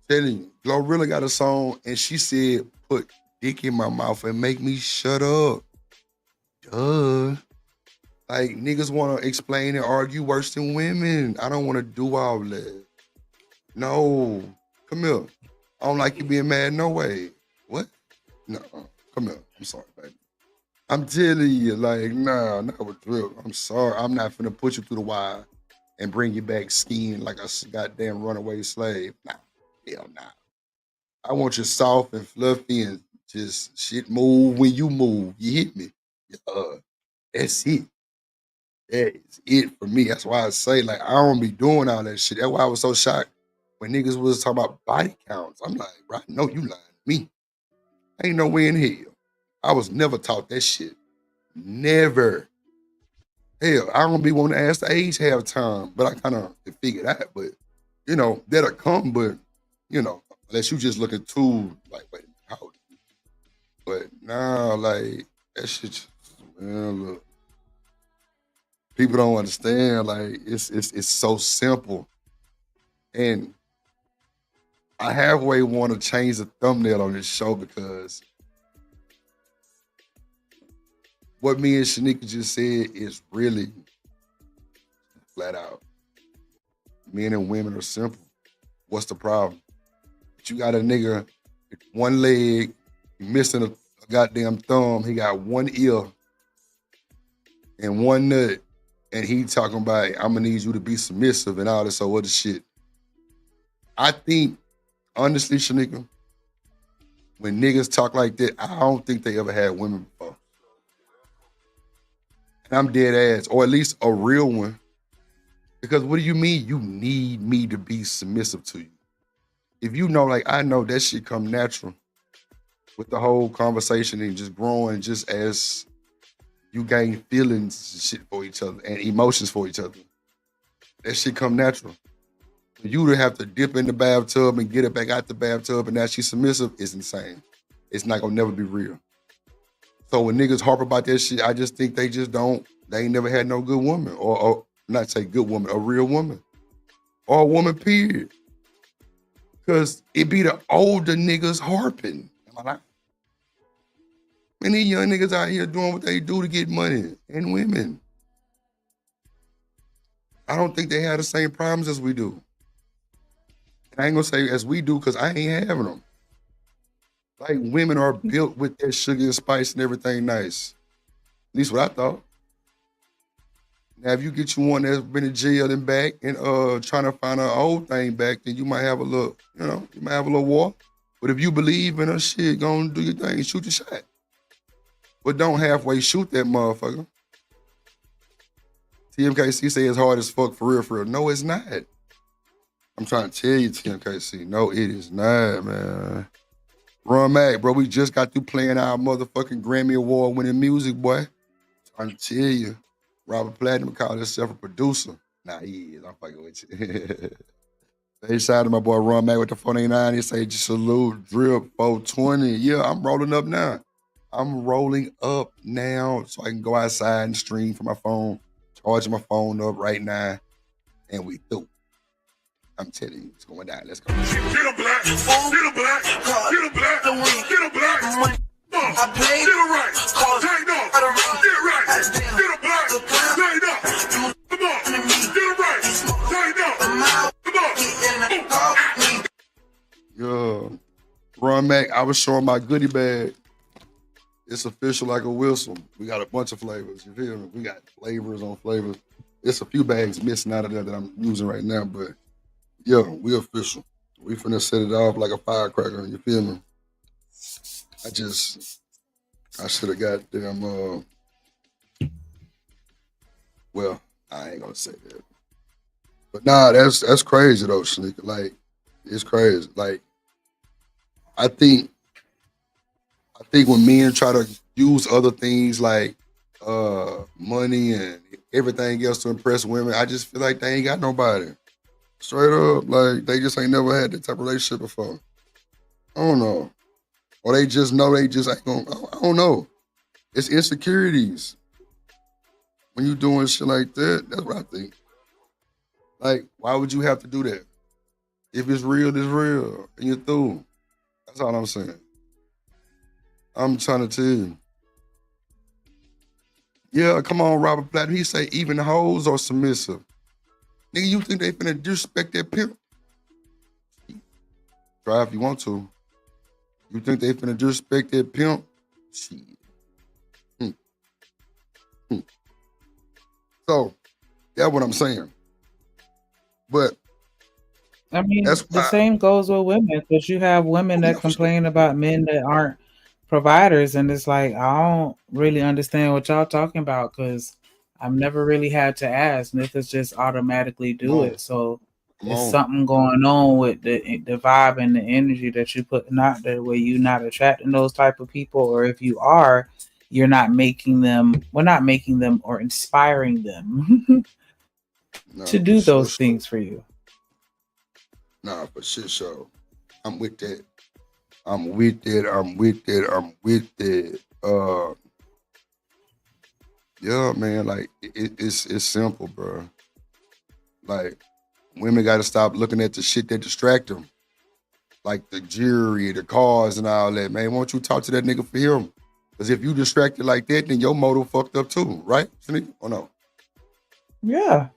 Telling you, Glorilla got a song and she said, "Put dick in my mouth and make me shut up." Duh. Like niggas want to explain and argue worse than women. I don't want to do all that. No, come here. I don't like you being mad. No way. What? No, come here. I'm sorry, baby. I'm telling you, like, nah, not with Drip. I'm sorry. I'm not finna put you through the wire and bring you back skiing like a goddamn runaway slave. Nah, hell nah. I want you soft and fluffy and just shit move when you move. You hit me. That's it. That is it for me. That's why I say, like, I don't be doing all that shit. That's why I was so shocked when niggas was talking about body counts. I'm like, bro, I know you lying to me. Ain't no way in hell. I was never taught that shit. Never. Hell, I don't be wanting to ask the age half time, but I kind of figured out. But, you know, that'll come, but, you know, unless you just looking too, like, wait, how old are you? But, nah, like, that shit just, man, look. People don't understand, like, it's so simple. And I halfway want to change the thumbnail on this show because what me and Shanika just said is really flat out. Men and women are simple. What's the problem? But you got a nigga with one leg, missing a goddamn thumb, he got one ear and one nut, and he talking about, I'm gonna need you to be submissive and all this other shit. I think, honestly, Shanika, when niggas talk like that, I don't think they ever had women before. And I'm dead ass, or at least a real one. Because what do you mean you need me to be submissive to you? If you know, like I know, that shit come natural with the whole conversation and just growing just as you gain feelings and shit for each other and emotions for each other. That shit come natural. For you to have to dip in the bathtub and get it back out the bathtub and now she's submissive is insane. It's not gonna never be real. So when niggas harp about that shit, I just think they ain't never had no good woman or not say good woman, a real woman or a woman period. Cause it be the older niggas harping. Am I lying? Man, these young niggas out here doing what they do to get money and women. I don't think they have the same problems as we do. I ain't gonna say as we do because I ain't having them. Like women are built with that sugar and spice and everything nice. At least what I thought. Now, if you get you one that's been in jail and back and trying to find her old thing back, then you might have a little, you know, you might have a little war. But if you believe in her shit, go and do your thing, shoot your shot. But don't halfway shoot that motherfucker. TMKC say it's hard as fuck for real, for real. No, it's not. I'm trying to tell you, TMKC. No, it is not, man. Run Mac, bro, we just got through playing our motherfucking Grammy Award winning music, boy. I'm trying to tell you. Robert Platinum called himself a producer. Nah, he is. I'm fucking with you. They shouted my boy Run Mac with the 489. He say, just salute, Drip, 420. Yeah, I'm rolling up now. I'm rolling up now so I can go outside and stream from my phone, charging my phone up right now, and we through. I'm telling you, it's going down. Let's go. Get a black, get a black, get a black, get a black. I played it right, cause I know how to run. Get right, get a black, tighten up. Come on, get it right, tighten up. Come on. Yeah. Run Mac, I was showing my goodie bag. It's official like a whistle. We got a bunch of flavors. You feel me? We got flavors on flavors. There's a few bags missing out of there that I'm using right now, but yeah, we official. We finna set it off like a firecracker. You feel me? I should have got them. Well, I ain't gonna say that. But nah, that's crazy though, Sneaker. Like, it's crazy. Like, I think when men try to use other things like money and everything else to impress women, I just feel like they ain't got nobody. Straight up, like they just ain't never had that type of relationship before. I don't know. Or they just know they just ain't gonna, I don't know. It's insecurities. When you doing shit like that, that's what I think. Like, why would you have to do that? If it's real, it's real. And you're through. That's all I'm saying. I'm trying to tell you. Yeah, come on, Robert Platt. He say even hoes are submissive. Nigga, you think they finna disrespect that pimp? Try if you want to. You think they finna disrespect that pimp? Shit. So, that's what I'm saying. But I mean, that's the why. same goes with women, because you have women that complain about men that aren't providers, and it's like, I don't really understand what y'all talking about, because I've never really had to ask. Niggas just automatically do it. So it's something going on with the vibe and the energy that you put out there, where you're not attracting those type of people, or if you are, you're not making them. We're not making them or inspiring them to do those things for you. Nah, for shit show. I'm with that. I'm with it. Yeah, man, like it's simple, bro. Like, women gotta stop looking at the shit that distract them. Like the jewelry, the cars, and all that, man. Why don't you talk to that nigga for him? Because if you distracted like that, then your motive fucked up too, right? Or no? Yeah.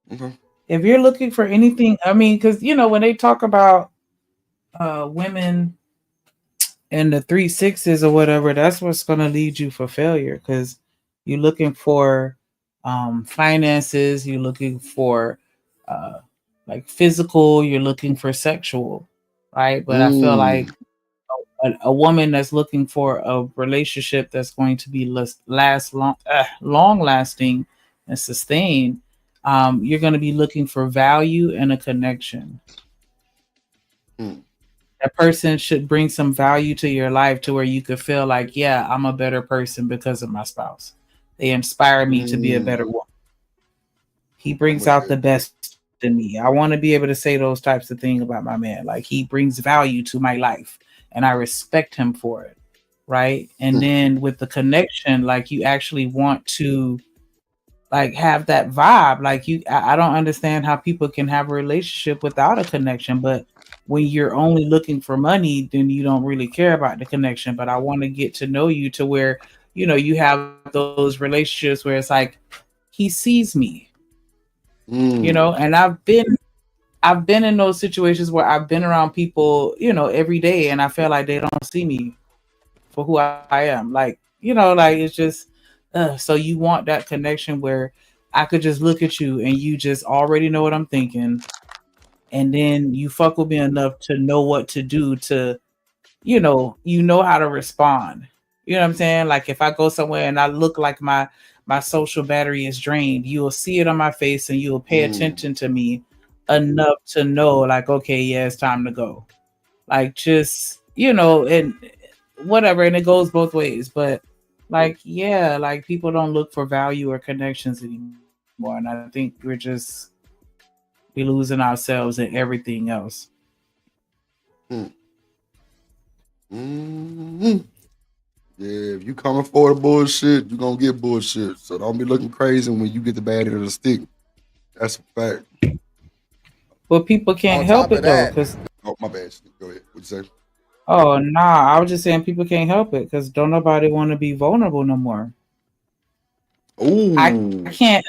Okay. If you're looking for anything, I mean, because when they talk about women and the 3 6s or whatever, that's what's going to lead you for failure, because you're looking for finances, you're looking for like physical, you're looking for sexual, right? But I feel like a woman that's looking for a relationship that's going to be long lasting and sustained, you're going to be looking for value and a connection. That person should bring some value to your life to where you could feel like, yeah, I'm a better person because of my spouse. They inspire me to be a better woman. He brings out the best in me. I want to be able to say those types of things about my man. Like, he brings value to my life and I respect him for it. Right. And then with the connection, like, you actually want to like have that vibe. Like, I don't understand how people can have a relationship without a connection, but when you're only looking for money, then you don't really care about the connection. But I want to get to know you to where, you have those relationships where it's like, he sees me, and I've been in those situations where I've been around people, every day, and I feel like they don't see me for who I am. Like, like, it's just, so you want that connection where I could just look at you and you just already know what I'm thinking. And then you fuck with me enough to know what to do to, how to respond. You know what I'm saying? Like, if I go somewhere and I look like my social battery is drained, you will see it on my face and you will pay attention to me enough to know, like, okay, yeah, it's time to go. Like, just, and whatever. And it goes both ways. But like, yeah, like, people don't look for value or connections anymore. And I think we're losing ourselves in everything else. Yeah, if you coming for the bullshit, you're gonna get bullshit. So don't be looking crazy when you get the bad end of the stick. That's a fact. But people can't help it though, because oh, my bad. Go ahead. What'd you say? Oh nah, I was just saying people can't help it because don't nobody want to be vulnerable no more. I Ooh. can't,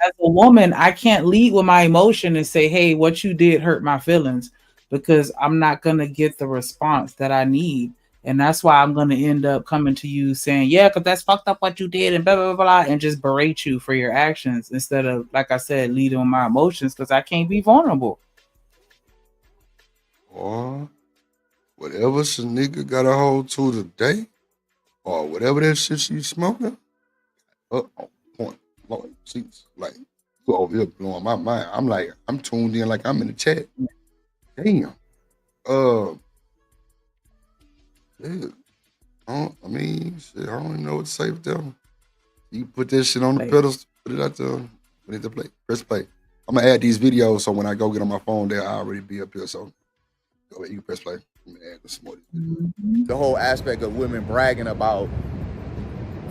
as a woman, I can't lead with my emotion and say, "Hey, what you did hurt my feelings," because I'm not gonna get the response that I need, and that's why I'm gonna end up coming to you saying, "Yeah, because that's fucked up what you did," and blah blah blah blah, and just berate you for your actions instead of, like I said, leading with my emotions because I can't be vulnerable. Or whatever some nigga got a hold to today, or whatever that shit she smoking. On point. Lord, seats. Like, you over here blowing my mind. I'm like, I'm tuned in like I'm in the chat. Damn. Uh, yeah. I mean, shit, I don't even know what to say with them. You put this shit on the Like, pedals, put it out there, put it to play. Press play. I'm gonna add these videos so when I go get on my phone, they'll already be up here. So go ahead, you can press play. Let me add some more. The whole aspect of women bragging about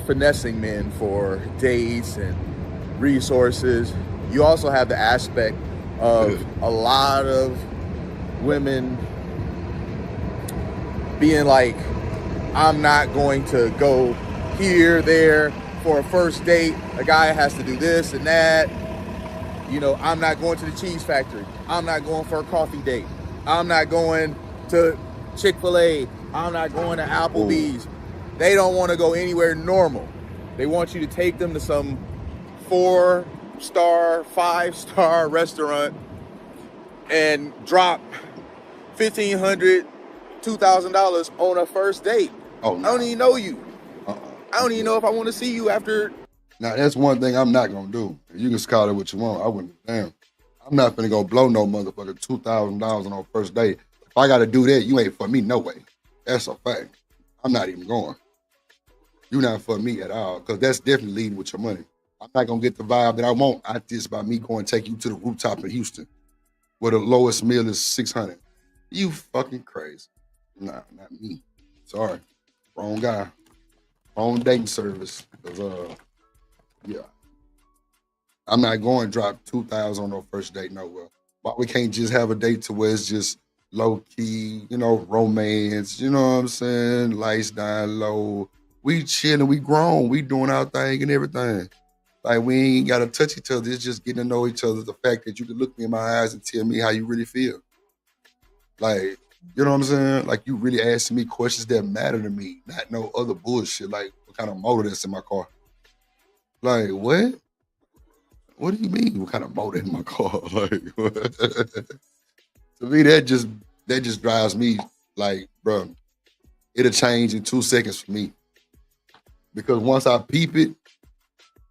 finessing men for dates and resources. You also have the aspect of a lot of women being like, I'm not going to go here, there for a first date. A guy has to do this and that. You know, I'm not going to the cheese factory. I'm not going for a coffee date. I'm not going to Chick-fil-A. I'm not going to Applebee's. They don't want to go anywhere normal. They want you to take them to some 4-star, 5-star restaurant and drop $1,500, $2,000 on a first date. Oh, I don't even know you. Uh-uh. I don't even know if I want to see you after. Now that's one thing I'm not gonna do. You can call it what you want. I wouldn't. Damn, I'm not gonna go blow no motherfucker $2,000 on our first date. If I gotta do that, you ain't for me no way. That's a fact. I'm not even going. You're not for me at all because that's definitely leading with your money. I'm not gonna get the vibe that I want. I just by me going to take you to the rooftop in Houston, where the lowest meal is $600. You fucking crazy. Nah, not me. Sorry, wrong guy. Wrong dating service. Yeah. I'm not going to drop 2,000 on no first date nowhere. But we can't just have a date to where it's just low key, romance, you know what I'm saying? Lights down low. We chilling, we grown, we doing our thing and everything. Like we ain't gotta touch each other. It's just getting to know each other. The fact that you can look me in my eyes and tell me how you really feel. Like, you know what I'm saying? Like you really asking me questions that matter to me, not no other bullshit. Like what kind of motor that's in my car. Like what? What do you mean? What kind of motor in my car? Like, to me, that just drives me like, bro, it'll change in 2 seconds for me. Because once I peep it,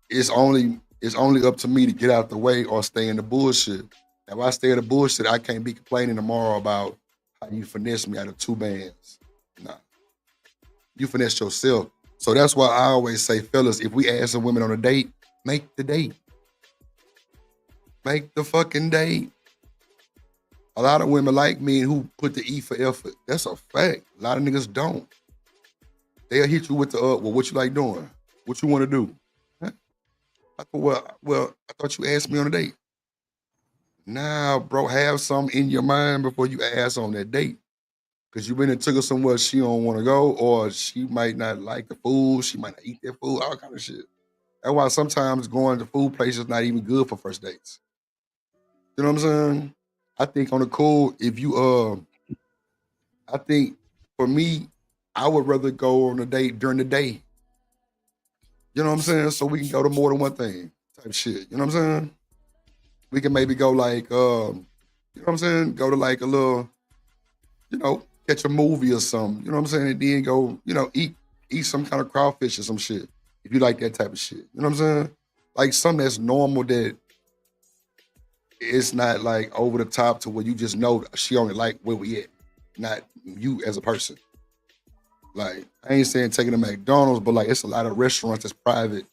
it's only up to me to get out the way or stay in the bullshit. If I stay in the bullshit, I can't be complaining tomorrow about how you finesse me out of 2 bands. Nah, you finesse yourself. So that's why I always say, fellas, if we ask some women on a date, make the date. Make the fucking date. A lot of women like me who put the E for effort. That's a fact. A lot of niggas don't. They'll hit you with the well, what you like doing? What you want to do? Huh? I thought, well, I thought you asked me on a date. Nah, bro, have something in your mind before you ask on that date. Cause you been and took her somewhere she don't want to go, or she might not like the food, she might not eat that food, all kind of shit. That's why sometimes going to food places is not even good for first dates. You know what I'm saying? I think on the cool, if you I think for me, I would rather go on a date during the day. You know what I'm saying? So we can go to more than one thing type shit. You know what I'm saying? We can maybe go like you know what I'm saying? Go to like a little, catch a movie or something. You know what I'm saying? And then go, eat some kind of crawfish or some shit. If you like that type of shit. You know what I'm saying? Like something that's normal that it's not like over the top to where you just know she only like where we at, not you as a person. Like I ain't saying taking to McDonald's, but like it's a lot of restaurants that's private,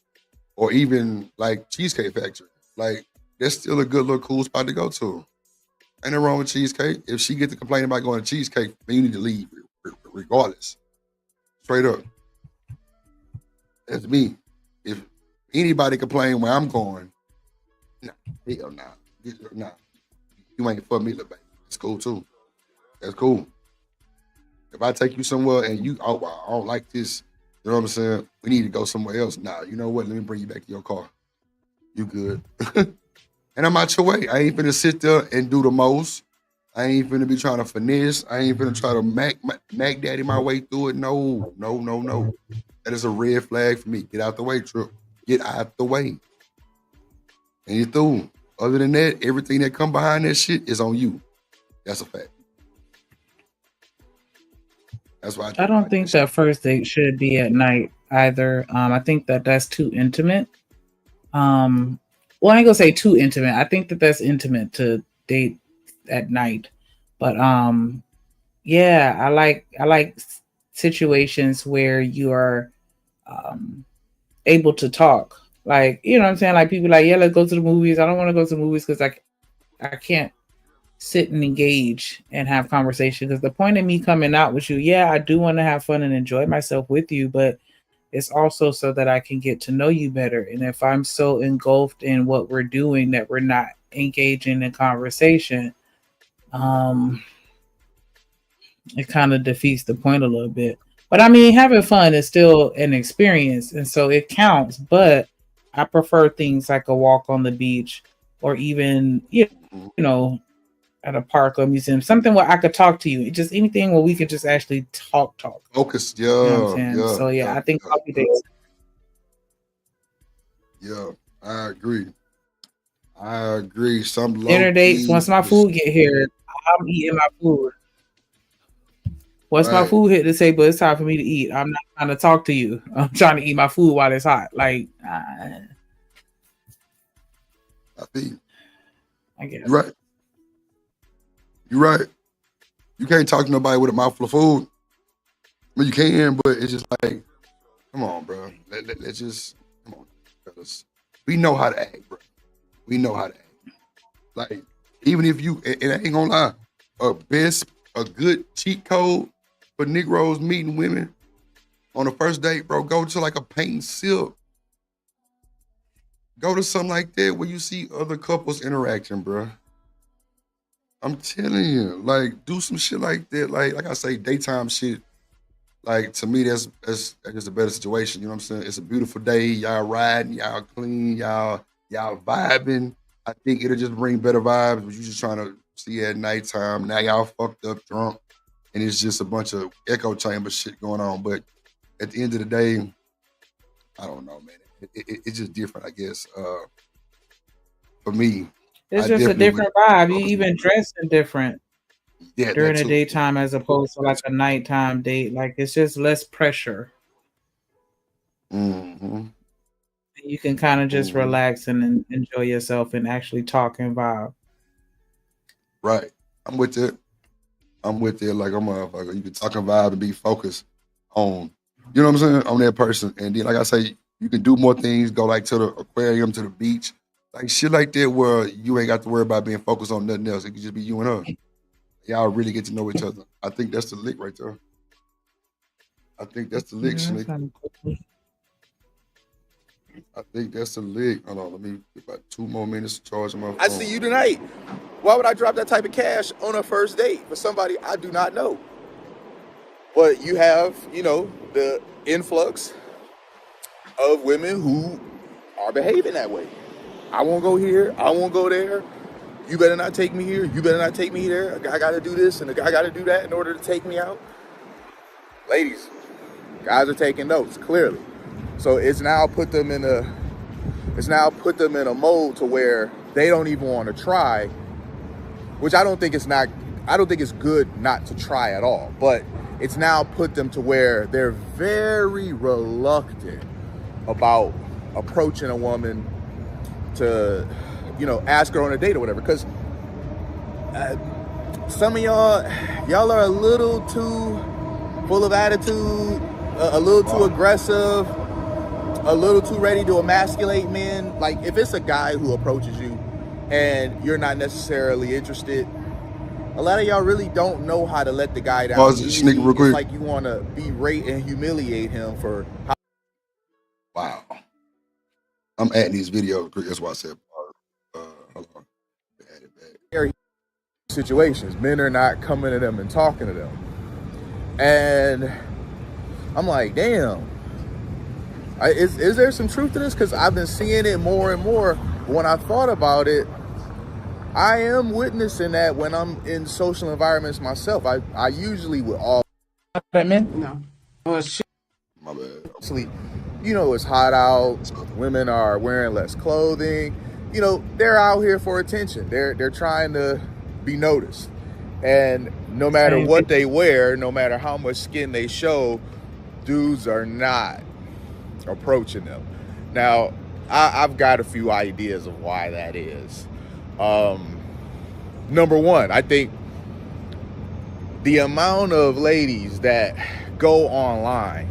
or even like Cheesecake Factory. Like that's still a good little cool spot to go to. Ain't nothing wrong with cheesecake. If she get to complain about going to cheesecake, then you need to leave regardless. Straight up. That's me. If anybody complain where I'm going, nah, hell nah. Nah. You ain't for me, little baby. It's cool too. That's cool. If I take you somewhere and you, oh, wow, I don't like this, you know what I'm saying? We need to go somewhere else. Nah, you know what? Let me bring you back to your car. You good. And I'm out your way. I ain't finna sit there and do the most. I ain't finna be trying to finesse. I ain't finna try to Mac daddy my way through it. No. That is a red flag for me. Get out the way, Trip. Get out the way. And you're through. Other than that, everything that come behind that shit is on you. That's a fact. That's why I don't think that first date should be at night either. I think that that's too intimate. Well, I ain't gonna say too intimate. I think that that's intimate to date at night. But yeah, I like situations where you are able to talk. Like, you know what I'm saying? Like people like, yeah, let's go to the movies. I don't want to go to the movies because I can't sit and engage and have conversation. Because the point of me coming out with you, yeah, I do want to have fun and enjoy myself with you, but it's also so that I can get to know you better. And if I'm so engulfed in what we're doing that we're not engaging in conversation, it kind of defeats the point a little bit. But I mean, having fun is still an experience, and so it counts. But I prefer things like a walk on the beach, or even you know, at a park or museum, something where I could talk to you. Just anything where we could just actually talk. Focus, You know what I'm saying? So yeah, I think coffee dates. Yeah, I agree. Some low Dinner dates. key, Once my food get here, I'm eating my food. Once my right. food hit the table, it's time for me to eat. I'm not trying to talk to you. I'm trying to eat my food while it's hot. Like, I think I guess. you're right. You're right. You can't talk to nobody with a mouthful of food. I mean, you can, but it's just like, come on, bro. Let's just, come on, fellas. We know how to act, bro. We know how to act. Like, even if you, and I ain't gonna lie, a good cheat code for Negroes meeting women on the first date, bro, go to like a paint and sip. Go to something like that where you see other couples interacting, bro. I'm telling you, like, do some shit like that. Like I say, daytime shit. Like, to me, that's a better situation. You know what I'm saying? It's a beautiful day. Y'all riding, y'all clean, y'all vibing. I think it'll just bring better vibes. But you just trying to see at nighttime. Now y'all fucked up, drunk, and it's just a bunch of echo chamber shit going on. But at the end of the day, I don't know, man. It's just different, I guess. For me, it's just a different vibe. You even dressing different during the too. daytime as opposed to like a nighttime date. Like, it's just less pressure. Mm-hmm. You can kind of just relax and enjoy yourself and actually talk and vibe. Right. I'm with it. Like I'm motherfucker. You can talk and vibe and be focused on, you know what I'm saying, on that person. And then, like I say, you can do more things, go like to the aquarium, to the beach, like shit like that where you ain't got to worry about being focused on nothing else. It could just be you and her. Y'all really get to know each other. I think that's the lick right there. I think that's the lick, Snake. I think that's the lick. Hold on, let me get about 2 more minutes to charge my phone. I see you tonight. Why would I drop that type of cash on a first date for somebody I do not know? But you have, the influx of women who are behaving that way. I won't go here. I won't go there. You better not take me here. You better not take me there. A guy got to do this and a guy got to do that in order to take me out. Ladies, guys are taking notes, clearly. So it's now put them in a mode to where they don't even want to try, which I don't think it's good not to try at all. But it's now put them to where they're very reluctant about approaching a woman to, ask her on a date or whatever. Because some of y'all are a little too full of attitude, a little too aggressive, a little too ready to emasculate men. Like, if it's a guy who approaches you and you're not necessarily interested, a lot of y'all really don't know how to let the guy down. It's like you want to berate and humiliate him for how. Wow. I'm adding these videos. That's why I said, hold on. Add it back. Situations. Men are not coming to them and talking to them. And I'm like, damn, is there some truth to this? Because I've been seeing it more and more. When I thought about it, I am witnessing that when I'm in social environments myself. I usually would all No. My bad. sleep. You know, it's hot out. Women are wearing less clothing. You know, they're out here for attention. They're trying to be noticed. And no matter what they wear, no matter how much skin they show, dudes are not approaching them. Now, I've got a few ideas of why that is. Number one, I think the amount of ladies that go online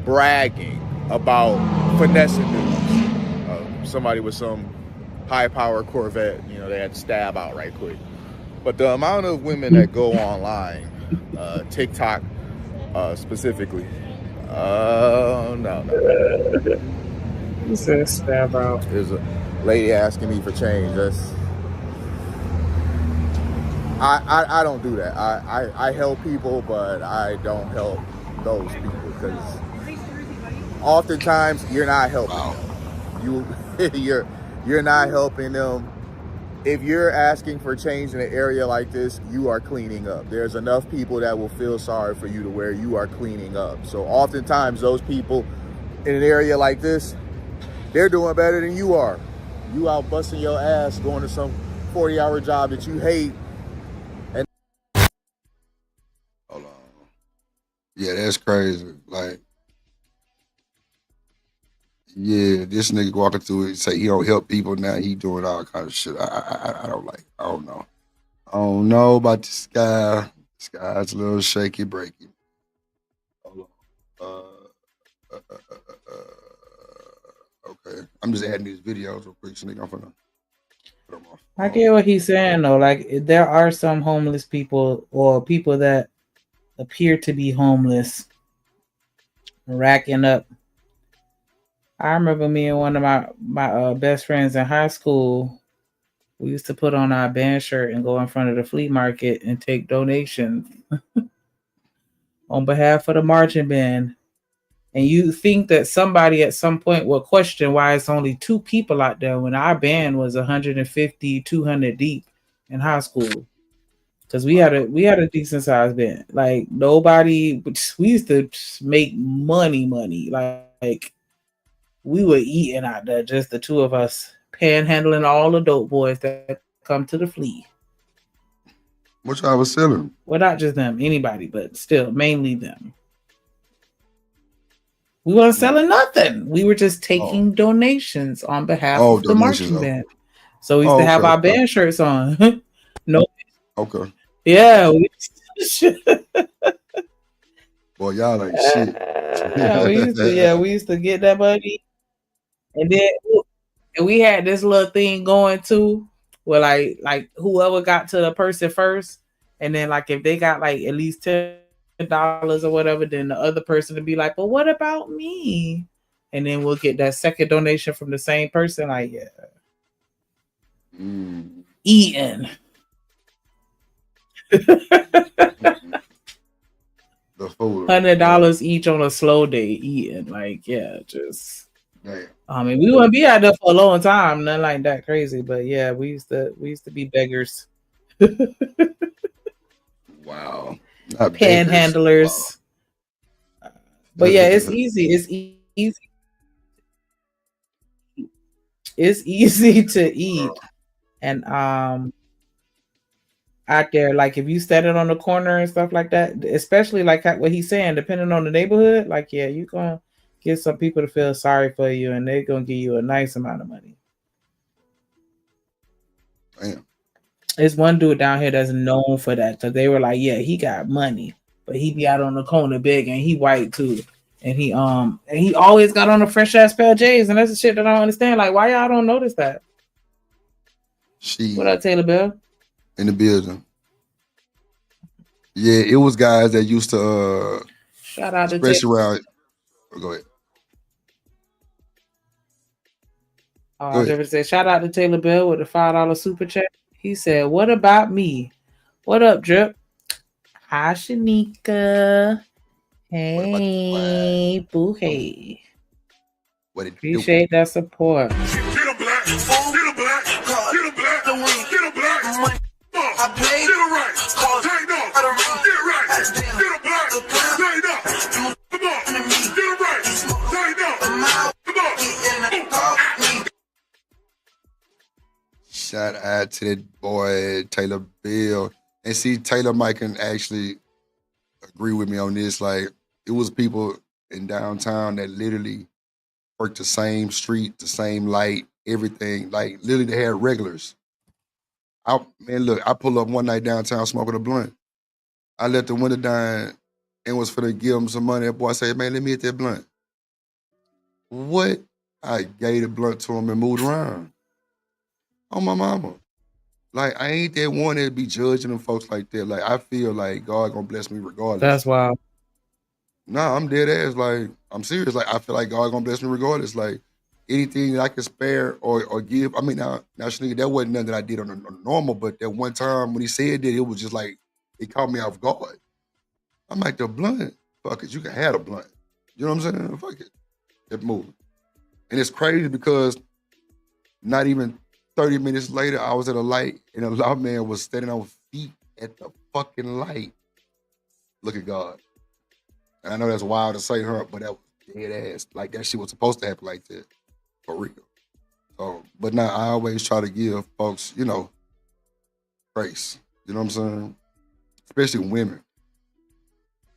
bragging about finessing dudes. Somebody with some high-power Corvette, you know, they had to stab out right quick. But the amount of women that go online, TikTok specifically, no. You said stab out. There's a lady asking me for change. I don't do that. I help people, but I don't help those people because oftentimes you're not helping them. You're not helping them. If you're asking for change in an area like this, you are cleaning up. There's enough people that will feel sorry for you to where you are cleaning up. So oftentimes those people in an area like this, they're doing better than you are. You out busting your ass going to some 40-hour job that you hate. And Hold on. Yeah, that's crazy. Like, yeah, this nigga walking through it say he don't help people now. He doing all kind of shit. I don't like. I don't know. I don't know about this guy. This guy's a little shaky, breaky. Hold on. Okay, I'm just adding these videos real quick. So nigga, I'm finna put them off. I get what he's saying though. Like there are some homeless people or people that appear to be homeless racking up. I remember me and one of my best friends in high school, we used to put on our band shirt and go in front of the flea market and take donations on behalf of the marching band. And you think that somebody at some point will question why it's only 2 people out there when our band was 150, 200 deep in high school. Because we had a decent sized band. Like nobody, we used to make money. Like we were eating out there, just the 2 of us, panhandling all the dope boys that come to the flea. What y'all was selling? Well, not just them, anybody, but still, mainly them. We weren't selling nothing. We were just taking donations on behalf of the marching band. So we used to have our band shirts on. No. Okay. Yeah. Boy, y'all ain't shit. we used to get that money. And then we had this little thing going too, where like whoever got to the person first, and then like if they got like at least $10 or whatever, then the other person would be like, "But what about me?" And then we'll get that second donation from the same person. Like, yeah, eating. The food. $100 each on a slow day eating. Like, yeah, just. Damn. I mean, we wouldn't be out there for a long time, nothing like that crazy. But yeah, we used to be beggars. Wow. Panhandlers. Wow. But yeah, it's easy. It's easy. It's easy to eat. And out there, like if you set it on the corner and stuff like that, especially like what he's saying, depending on the neighborhood, like yeah, you gonna get some people to feel sorry for you, and they're gonna give you a nice amount of money. Damn. There's one dude down here that's known for that, because they were like, yeah, he got money, but he be out on the corner begging. He white too, and he always got on a fresh ass pair of J's, and that's the shit that I don't understand. Like, why y'all don't notice that? What up, Taylor Bell? In the building. Yeah, it was guys that used to shout out to around. Go ahead. I was going to say shout out to Taylor Bell with the $5 super chat. He said, "What about me? What up, Drip? Hi, Shanika. What about the Hey, boo, hey. what it do? Appreciate that support. Get a black, get a black, get a black, get a black. I played get it right, cause take off, get right, get a black, take off. Come on, get it right, take off. Come on. Shout out to that boy Taylor Bill. And see, Taylor Mike can actually agree with me on this. Like, it was people in downtown that literally worked the same street, the same light, everything. Like, literally, they had regulars. Man, look, I pull up one night downtown smoking a blunt. I let the window down and was finna give him some money. That boy said, man, let me hit that blunt. What? I gave the blunt to him and moved around. On my mama. Like, I ain't that one that be judging them folks like that. Like, I feel like God gonna bless me regardless. That's wild. Nah, I'm dead ass. Like, I'm serious. Like, I feel like God gonna bless me regardless. Like, anything that I can spare or give. I mean, now, Shanigga, that wasn't nothing that I did on a normal, but that one time when he said that, it was just like, it caught me off guard. I'm like, the blunt, fuck it, you can have a blunt. You know what I'm saying? Fuck it. Kept moving. And it's crazy because not even 30 minutes later, I was at a light and a loud man was standing on feet at the fucking light. Look at God. And I know that's wild to say, her, but that was dead ass. Like, that shit was supposed to happen like that. For real. So, but now I always try to give folks, you know, grace. You know what I'm saying? Especially women.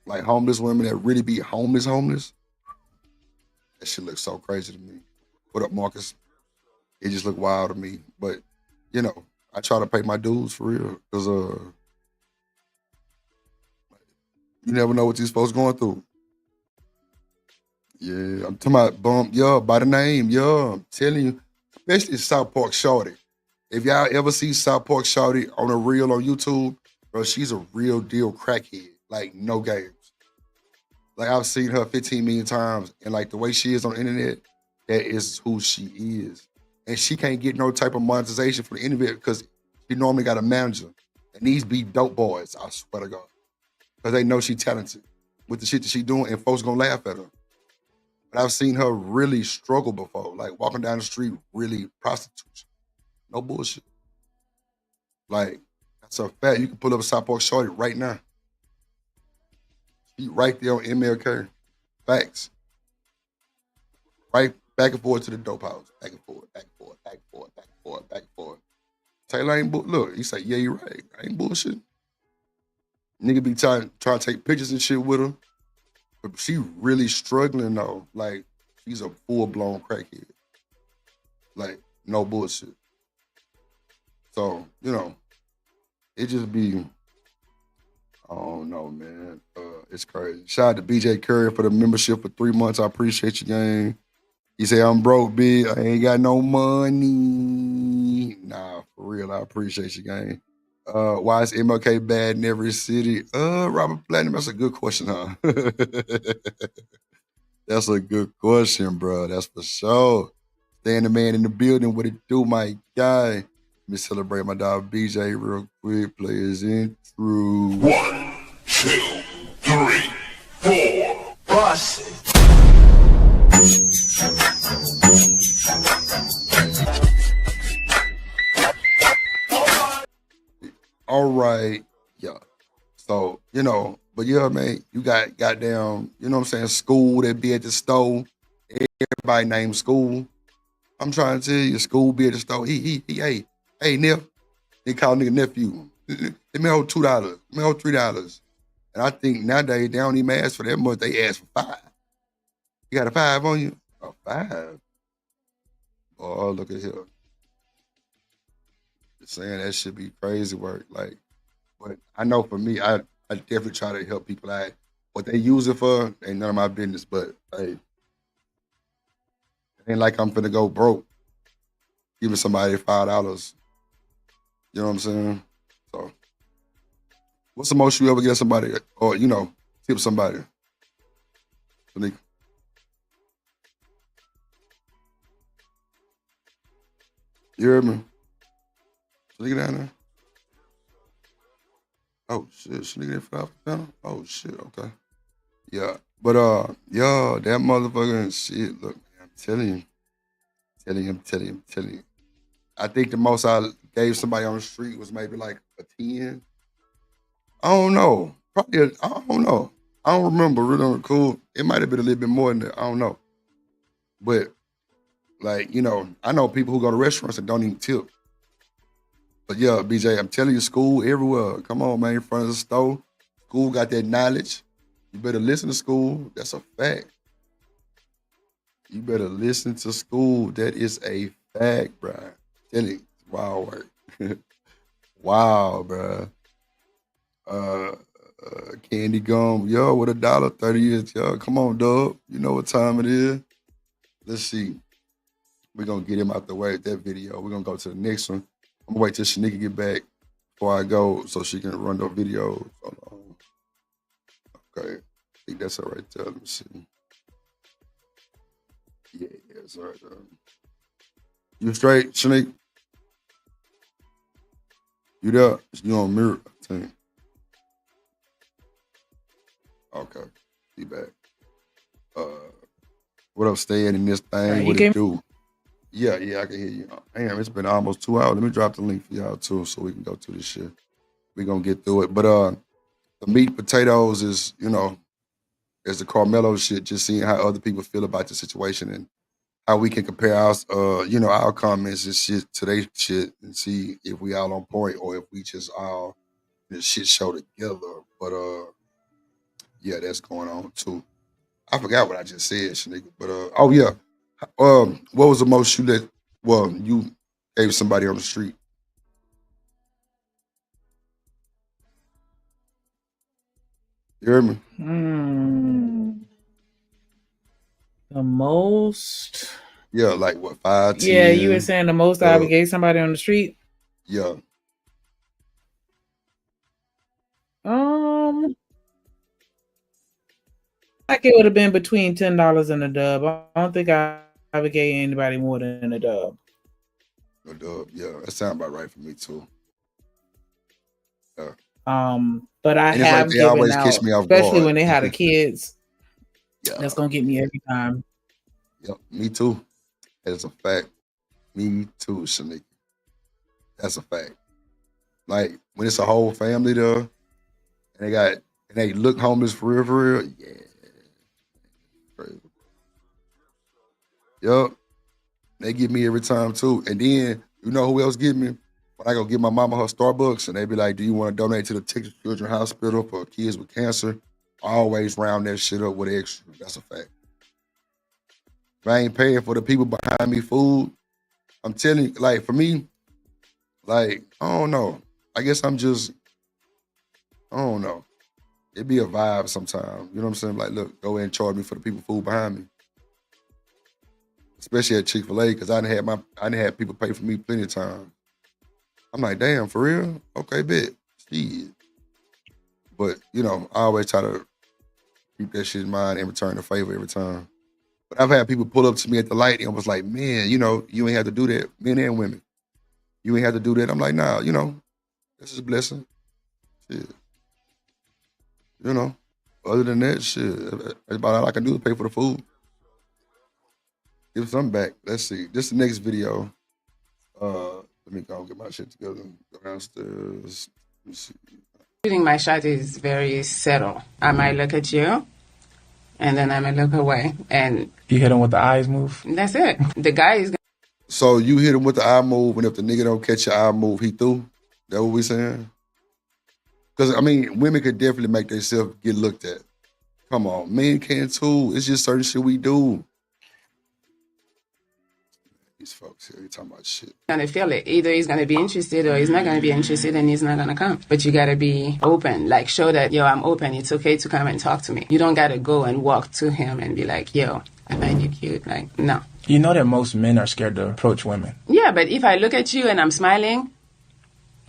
Like homeless women that really be homeless. That shit looks so crazy to me. What up, Marcus? It just look wild to me. But, you know, I try to pay my dues for real. Because you never know what these folks going through. Yeah, I'm talking about bump, yeah, by the name, yeah. I'm telling you, especially South Park Shorty. If y'all ever see South Park Shorty on a reel on YouTube, bro, she's a real deal crackhead. Like, no games. Like, I've seen her 15 million times, and like the way she is on the internet, that is who she is. And she can't get no type of monetization for the internet because she normally got a manager. And these be dope boys, I swear to God. Because they know she talented with the shit that she doing, and folks gonna laugh at her. But I've seen her really struggle before, like walking down the street, really prostitution. No bullshit. Like, that's a fact. You can pull up a South Park Shorty right now. She right there on MLK. Facts. Right back and forth to the dope house. Back and forth, back and forth, back and forth, back and forth, back and forth. Taylor ain't look, he say, yeah, you right. I ain't bullshit. Nigga be trying to take pictures and shit with her. But she really struggling though. Like, she's a full-blown crackhead. Like, no bullshit. So, you know, it just be, I don't know, man. It's crazy. Shout out to BJ Curry for the membership for 3 months. I appreciate you, gang. He said, I'm broke, big. I ain't got no money. Nah, for real, I appreciate you, gang. Why is MLK bad in every city? Robert Platinum, that's a good question, huh? That's a good question, bro. That's for sure. Staying the man in the building, what it do, my guy? Let me celebrate my dog BJ real quick. Players in through 1, 2, 3, 4. Bust it. all right, yeah. So, you know, but yeah, man, you got goddamn, you know what I'm saying, school that be at the store. Everybody named school. I'm trying to tell you, school be at the store. Hey, Nip. They call nigga nephew. Let me hold $2. Let me hold $3. And I think nowadays they don't even ask for that much. They ask for 5. You got a 5 on you? A 5? Oh, look at here. Just saying that should be crazy work. Like, but I know for me, I definitely try to help people out. What they use it for ain't none of my business. But hey, it ain't like I'm finna go broke giving somebody $5. You know what I'm saying? So, what's the most you ever get somebody, or you know, tip somebody? Tanika? You heard me? Tanika down there? Oh shit, she nigga for off the panel. Oh shit, okay. Yeah, but yo, that motherfucking shit. Look, man, I'm telling you. I think the most I gave somebody on the street was maybe like a 10. I don't know. Probably, I don't know. I don't remember. Really cool. It might have been a little bit more than that. I don't know. But like, I know people who go to restaurants and don't even tip. But yeah, BJ, I'm telling you, school everywhere. Come on, man, in front of the store. School got that knowledge. You better listen to school. That's a fact. You better listen to school. That is a fact, bro. Tell you, wow work. Wow, bro. Candy gum, yo, with $1.30 is, yo. Come on, dog. You know what time it is. Let's see. We're gonna get him out the way with that video. We're gonna go to the next one. I'm gonna wait till Shanika get back before I go so she can run those videos. Hold on. Okay. I think that's all right there. Let me see. Yeah, it's all right. You straight, Shanika? You there? You on mirror? Okay. Be back. What up, staying in this thing? What it do? Yeah, I can hear you. Damn, it's been almost 2 hours. Let me drop the link for y'all too so we can go through this shit. We're gonna get through it. But the meat potatoes is, is the Carmelo shit, just seeing how other people feel about the situation and how we can compare our our comments and shit to their shit and see if we all on point or if we just all in a shit show together. But yeah, that's going on too. I forgot what I just said, Shanika. But oh yeah. What was the most you gave somebody on the street? You heard me? The most. Yeah, like what, 5, 10? Yeah, you were saying the most I ever gave somebody on the street. Yeah. Like it would have been between $10 and a dub. I don't think I ever gave anybody more than a dub. A dub, yeah, that sounds about right for me too. Yeah. But I And have they given always out, catch me off especially guard. when they had the kids. Yeah. That's gonna get me every time. Yep, me too. That's a fact. Me too, Shanika. That's a fact. Like when it's a whole family there, and they look homeless for real, yeah. Crazy. Yup. They get me every time too. And then you know who else get me? When I go get my mama her Starbucks and they be like, do you want to donate to the Texas Children's Hospital for kids with cancer? I always round that shit up with extra. That's a fact. If I ain't paying for the people behind me food, I'm telling you, like for me, like, I don't know. I guess I don't know. It be a vibe sometimes. You know what I'm saying? Like, look, go ahead and charge me for the people food behind me. Especially at Chick-fil-A, because I done had people pay for me plenty of times. I'm like, damn, for real? Okay, bet. Shit. But, I always try to keep that shit in mind and return the favor every time. But I've had people pull up to me at the light and was like, man, you ain't have to do that, men and women. You ain't have to do that. I'm like, nah, this is a blessing. Shit. Other than that, shit, that's about all I can do is pay for the food. Give something back. Let's see. This is the next video. Let me go and get my shit together. Go downstairs. Let me see. Shooting my shot is very subtle. I might look at you, and then I might look away, and you hit him with the eyes move. That's it. The guy is. So you hit him with the eye move, and if the nigga don't catch your eye move, he through. That what we saying? Because women could definitely make themselves get looked at. Come on, men can too. It's just certain shit we do. These folks here, you talking about shit. Gonna feel it. Either he's gonna be interested or he's not gonna be interested and he's not gonna come. But you gotta be open. Like show that, yo, I'm open. It's okay to come and talk to me. You don't gotta go and walk to him and be like, yo, I find you cute. Like, no. You know that most men are scared to approach women. Yeah, but if I look at you and I'm smiling,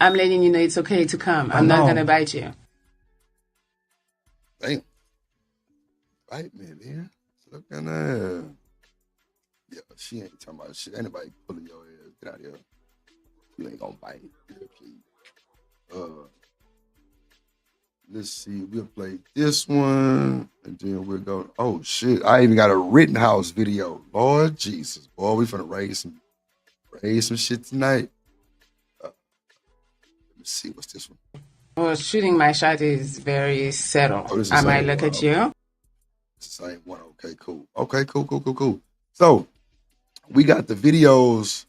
I'm letting you know it's okay to come. I'm not gonna bite you. Damn. Bite me, man. Look at that. Yeah, she ain't talking about shit. Anybody pulling your ass. Get out of here. You ain't gonna bite. Please. Let's see. We'll play this one, and then we'll go. Oh shit! I even got a Rittenhouse video. Lord Jesus, boy, we finna raise some shit tonight. Let me see. What's this one? Well, shooting my shot is very subtle. Oh, this is the I might same look one. at you. It's the same one. Okay, cool. Okay, cool. So we got the videos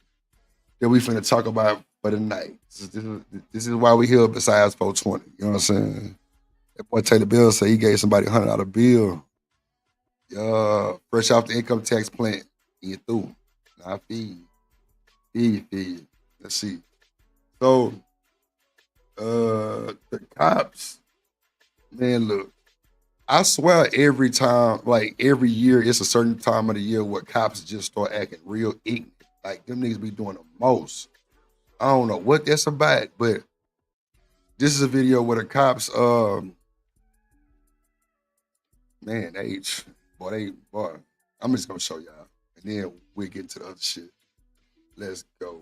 that we finna talk about for the night. This is why we here besides 420. You know what I'm saying? That boy Taylor Bill said he gave somebody $100 bill. Yeah, fresh off the income tax plant. He through. Nah, feed. Let's see. So the cops, man, look, I swear every time, like every year, it's a certain time of the year where cops just start acting real ignorant. Like them niggas be doing the most. I don't know what that's about, but this is a video where the cops, man, boy, I'm just gonna show y'all, and then we'll get to the other shit. Let's go.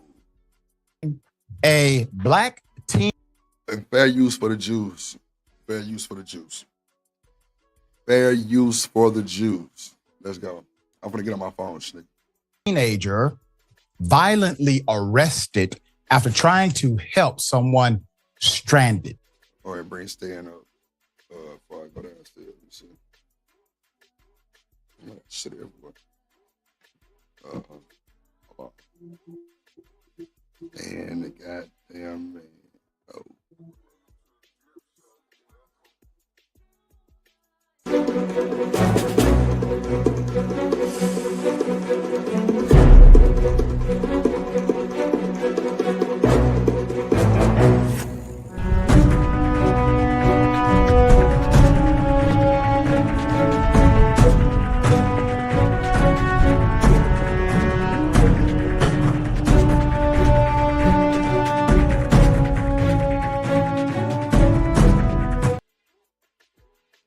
A black teen. And fair use for the Jews. Fair use for the Jews. Fair use for the Jews. Let's go. I'm gonna get on my phone, Snick. Teenager violently arrested after trying to help someone stranded. All right, bring Stan up before I go downstairs. Let me see. Shit everywhere. Hold on. And the goddamn man. Oh.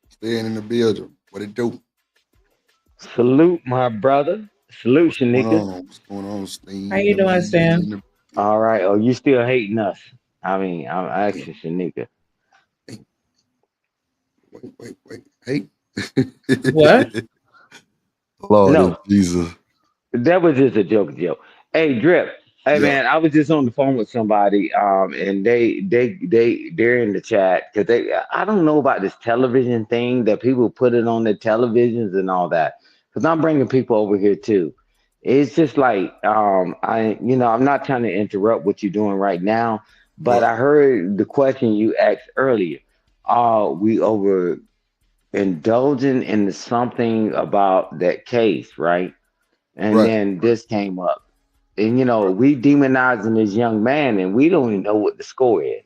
Staying in the building. What it do? Salute, my brother. Salute, Shanika. What's going on, Steve? How you doing, Stan? All right. Oh, you still hating us? I mean, I'm asking Shanika. Wait. Hey. What? Lord No. Jesus. That was just a joke. Hey, Drip. Hey, Yeah. man, I was just on the phone with somebody, and they're in the chat because I don't know about this television thing that people put it on their televisions and all that. Because I'm bringing people over here too. It's just like I'm not trying to interrupt what you're doing right now, but What? I heard the question you asked earlier. We over indulging in something about that case, right? And Right. then this came up. And we demonizing this young man and we don't even know what the score is.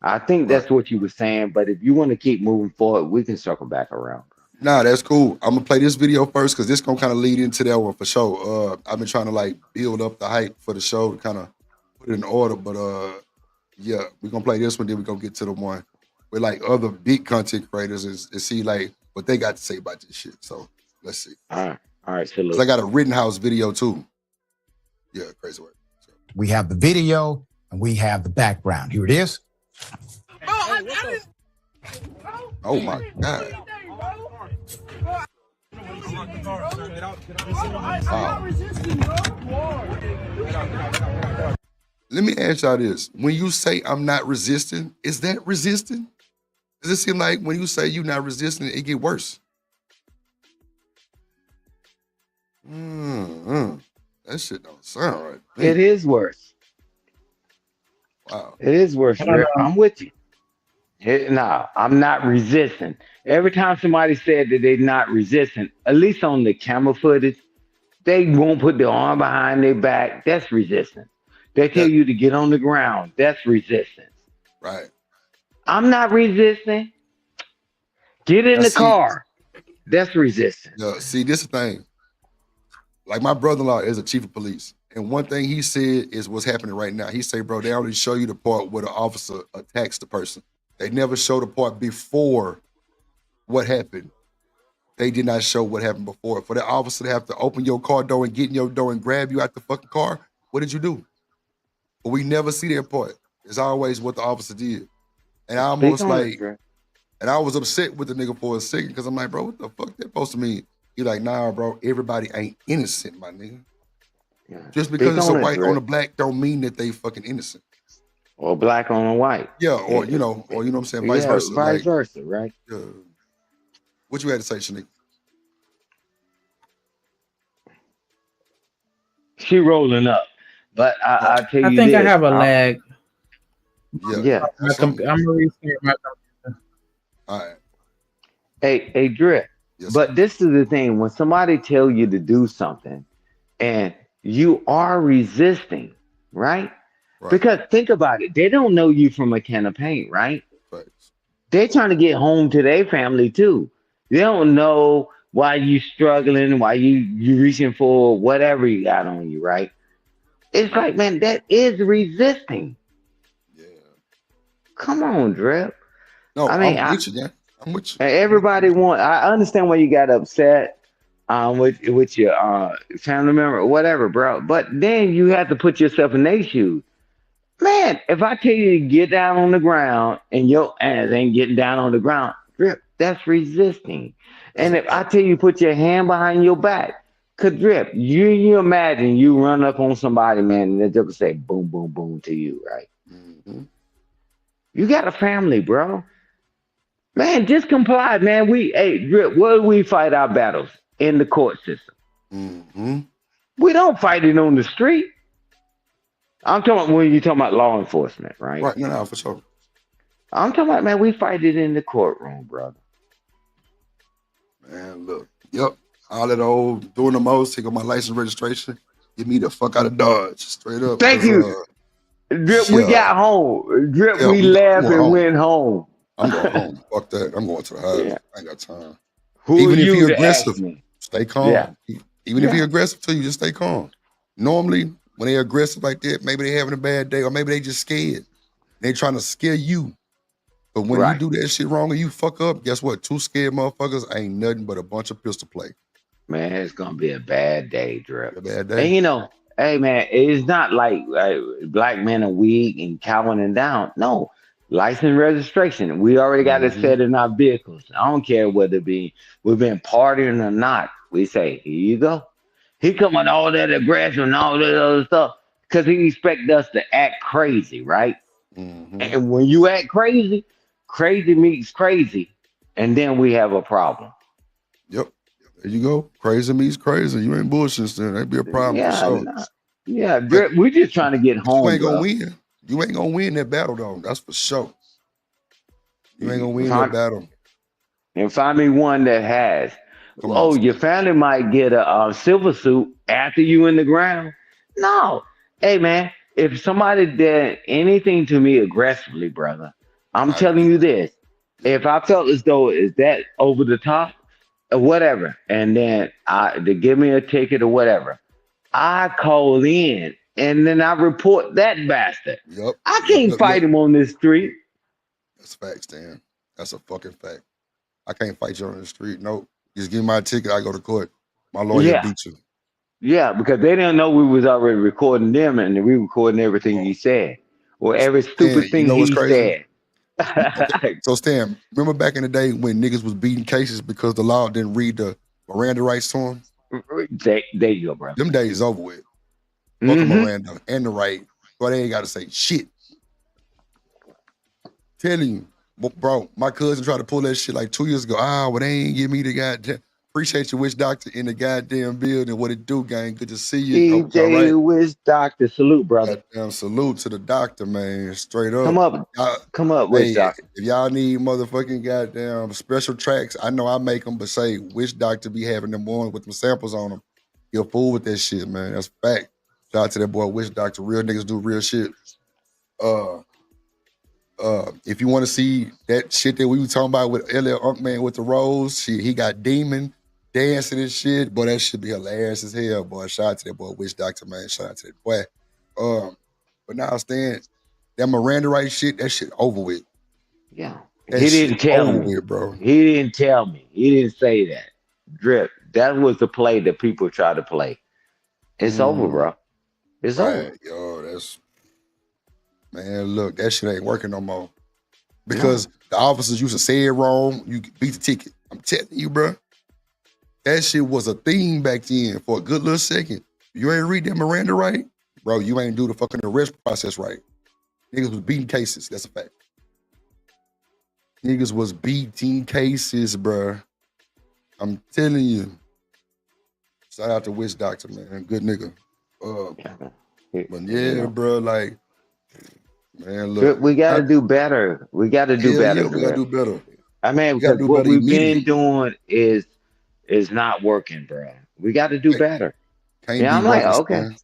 I think that's what you were saying, but if you want to keep moving forward, we can circle back around. Nah, that's cool. I'm gonna play this video first because this gonna kind of lead into that one for sure. I've been trying to like build up the hype for the show to kind of put it in order, but yeah, we're gonna play this one, then we're gonna get to the one with like other big content creators and see like what they got to say about this shit. So let's see. All right, so 'Cause I got a Rittenhouse video too. Yeah, crazy work. So. We have the video and we have the background. Here it is. Oh my God. Wow. Let me ask y'all this. When you say I'm not resisting, is that resisting? Does it seem like when you say you're not resisting, it get worse? That shit don't sound right. It is worse. Wow. It is worse, Rick. I'm with you. Nah, I'm not resisting. Every time somebody said that they're not resisting, at least on the camera footage, they won't put their arm behind their back. That's resistance. They tell you to get on the ground. That's resistance. Right. I'm not resisting. Get in the car. That's resistance. Yeah, see, this is the thing. Like my brother-in-law is a chief of police. And one thing he said is what's happening right now. He say, bro, they only show you the part where the officer attacks the person. They never show the part before what happened. They did not show what happened before. For the officer to have to open your car door and get in your door and grab you out the fucking car, what did you do? But we never see that part. It's always what the officer did. And I almost like, And I was upset with the nigga for a second because I'm like, bro, what the fuck that supposed to mean? He like, nah, bro, everybody ain't innocent, my nigga. Yeah. Just because it's a white Drip. on a black don't mean that they fucking innocent. Or black on a white. Yeah, or you know what I'm saying, vice versa. Vice versa, right? Yeah. What you had to say, Shanique? She rolling up. But I tell you I think this, I have a lag. Yeah. I'm gonna restart my computer. All right. Hey, Drip. Yes, but this is the thing. When somebody tell you to do something and you are resisting, right? Because think about it. They don't know you from a can of paint, right? They're trying to get home to their family too. They don't know why you struggling, why you reaching for whatever you got on you, right? It's like, man, that is resisting. Yeah. Come on, Drip. No, I mean, I'm with you, man. I'm with you. Everybody I understand why you got upset with your family member or whatever, bro. But then you have to put yourself in their shoes. Man, if I tell you to get down on the ground and your ass ain't getting down on the ground, Drip, that's resisting. And if I tell you put your hand behind your back, cause Drip, you imagine you run up on somebody, man, and they just say boom, boom, boom to you, right? Mm-hmm. You got a family, bro. Man, just comply, man. Drip, where do we fight our battles? In the court system. Mm-hmm. We don't fight it on the street. I'm talking when you're talking about law enforcement, right? Right, no, for sure. I'm talking about, man, we fight it in the courtroom, brother. Man, look. Yep. All that old doing the most, take on my license registration, get me the fuck out of Dodge. Straight up. Thank you. Drip, we got home. Drip, we laughed and went home. I'm going home. Fuck that. I'm going to the house. Yeah. I ain't got time. Who Even are if you he to ask aggressive, me? stay calm. Yeah. Even if he aggressive to you, just stay calm. Normally, when they aggressive like that, maybe they having a bad day or maybe they just scared. They trying to scare you. But when you do that shit wrong and you fuck up, guess what? Two scared motherfuckers ain't nothing but a bunch of pistol play. Man, it's gonna be a bad day, Drip. A bad day. And you know, hey man, it's not like black men are weak and cowering down. No, license registration. We already got it set in our vehicles. I don't care whether we've been partying or not. We say, here you go. He coming all that aggression and all that other stuff because he expect us to act crazy, right? Mm-hmm. And when you act crazy, crazy meets crazy, and then we have a problem. Yep. There you go. Crazy meets crazy. You ain't bullshitting, then that'd be a problem for sure. Yeah, we're just trying to get home. You ain't gonna win. You ain't gonna win that battle though. That's for sure. You ain't gonna win that battle. And find me one that has. Your family might get a silver suit after you in the ground. No. Hey man, if somebody did anything to me aggressively, brother, I'm telling you this. If I felt as though is that over the top or whatever, and then they give me a ticket or whatever, I call in and then I report that bastard. Yep. I can't fight him on this street. That's facts, Dan. That's a fucking fact. I can't fight you on the street. Nope. Just give me my ticket. I go to court. My lawyer beat you. Yeah, because they didn't know we was already recording them and we recording everything he said or every stupid thing he said. So Stan, remember back in the day when niggas was beating cases because the law didn't read the Miranda rights to them? There you go, bro. Them days over with. Fuck Miranda and the right. But they ain't got to say shit. Telling you, bro, my cousin tried to pull that shit like 2 years ago. Well, they ain't give me the goddamn. Appreciate you, Witch Doctor, in the goddamn building. What it do, gang? Good to see you. DJ Witch Doctor, salute, brother. Goddamn salute to the doctor, man. Straight up. Come up, Witch Doctor. If y'all need motherfucking goddamn special tracks, I know I make them, but say Witch Doctor be having them on with them samples on them. He'll fool with that shit, man. That's fact. Shout out to that boy, Witch Doctor. Real niggas do real shit. If you want to see that shit that we were talking about with Elliot Unkman with the rose, he got Demon dancing and shit. Boy, that should be hilarious as hell, boy. Shout out to that boy, Witch Doctor, man. Shout out to that boy. But now Stan, that Miranda right shit, that shit over with. Yeah. He didn't tell me, bro. He didn't tell me. He didn't say that. Drip. That was the play that people try to play. It's over, bro. It's over. Yo, man, look, that shit ain't working no more. because the officers used to say it wrong. You beat the ticket. I'm telling you, bro. That shit was a thing back then for a good little second. You ain't read that Miranda right, bro. You ain't do the fucking arrest process right. Niggas was beating cases. That's a fact. Niggas was beating cases, bro. I'm telling you. Shout out to Witch Doctor, man. Good nigga. But yeah, bro, like, man, look. We got to do better. We got to do better. Yeah, we got to do better. I mean, because what we've been doing is not working, bro. We got to do better. Can't be I'm like, okay. Man.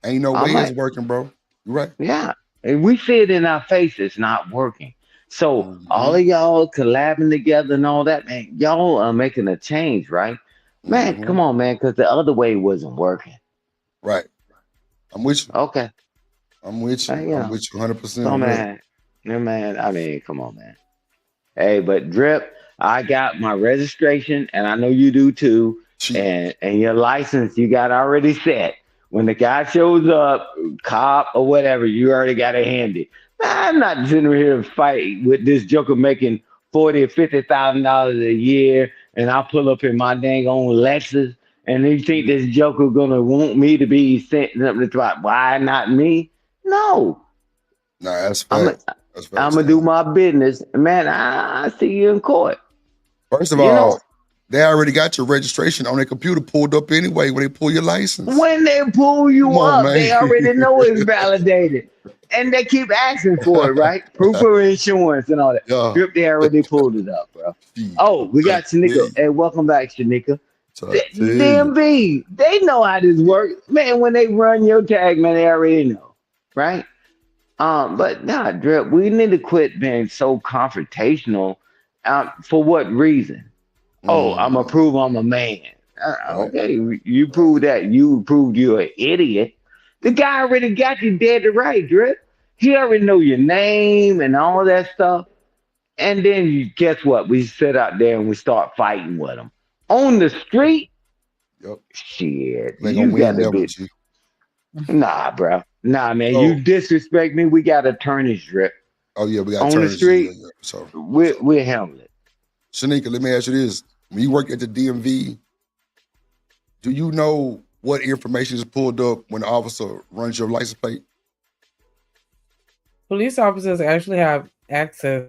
Ain't no way it's working, bro. You right. Yeah. And we see it in our face. It's not working. So all of y'all collabing together and all that, man, y'all are making a change, right? Man, come on, man, because the other way wasn't working. Right. I'm with you. Okay. I'm with you. I'm with you 100%. Oh, man. Man, I mean, come on, man. Hey, but Drip, I got my registration, and I know you do too. And your license, you got already set. When the guy shows up, cop or whatever, you already got it handy. I'm not sitting here to fight with this joker making $40,000 or $50,000 a year, and I pull up in my dang own Lexus, and you think this joker gonna want me to be sitting up the spot? Why not me? No. Nah, that's fact. I'm gonna do my business, man. I see you in court. First of all, they already got your registration on their computer pulled up anyway when they pull your license. When they pull you up, they already know it's validated. And they keep asking for it, right? Proof of insurance and all that. Drip, they already pulled it up, bro. Oh, we got Shanika. Hey, welcome back, Shanika. DMV, they know how this works. Man, when they run your tag, man, they already know, right? But nah, Drip, we need to quit being so confrontational. For what reason? Oh, I'm gonna prove I'm a man. Okay, you prove that. You proved you're an idiot. The guy already got you dead to right, Drip. He already know your name and all that stuff. And then guess what? We sit out there and we start fighting with him on the street. Yep. Shit, you gotta be. Nah, bro. Nah, man. You disrespect me. We got attorneys, Drip. Oh yeah, we got on attorneys. The street. Yeah. So we're handling it. Shanika, let me ask you this: when you work at the DMV, do you know what information is pulled up when the officer runs your license plate? Police officers actually have access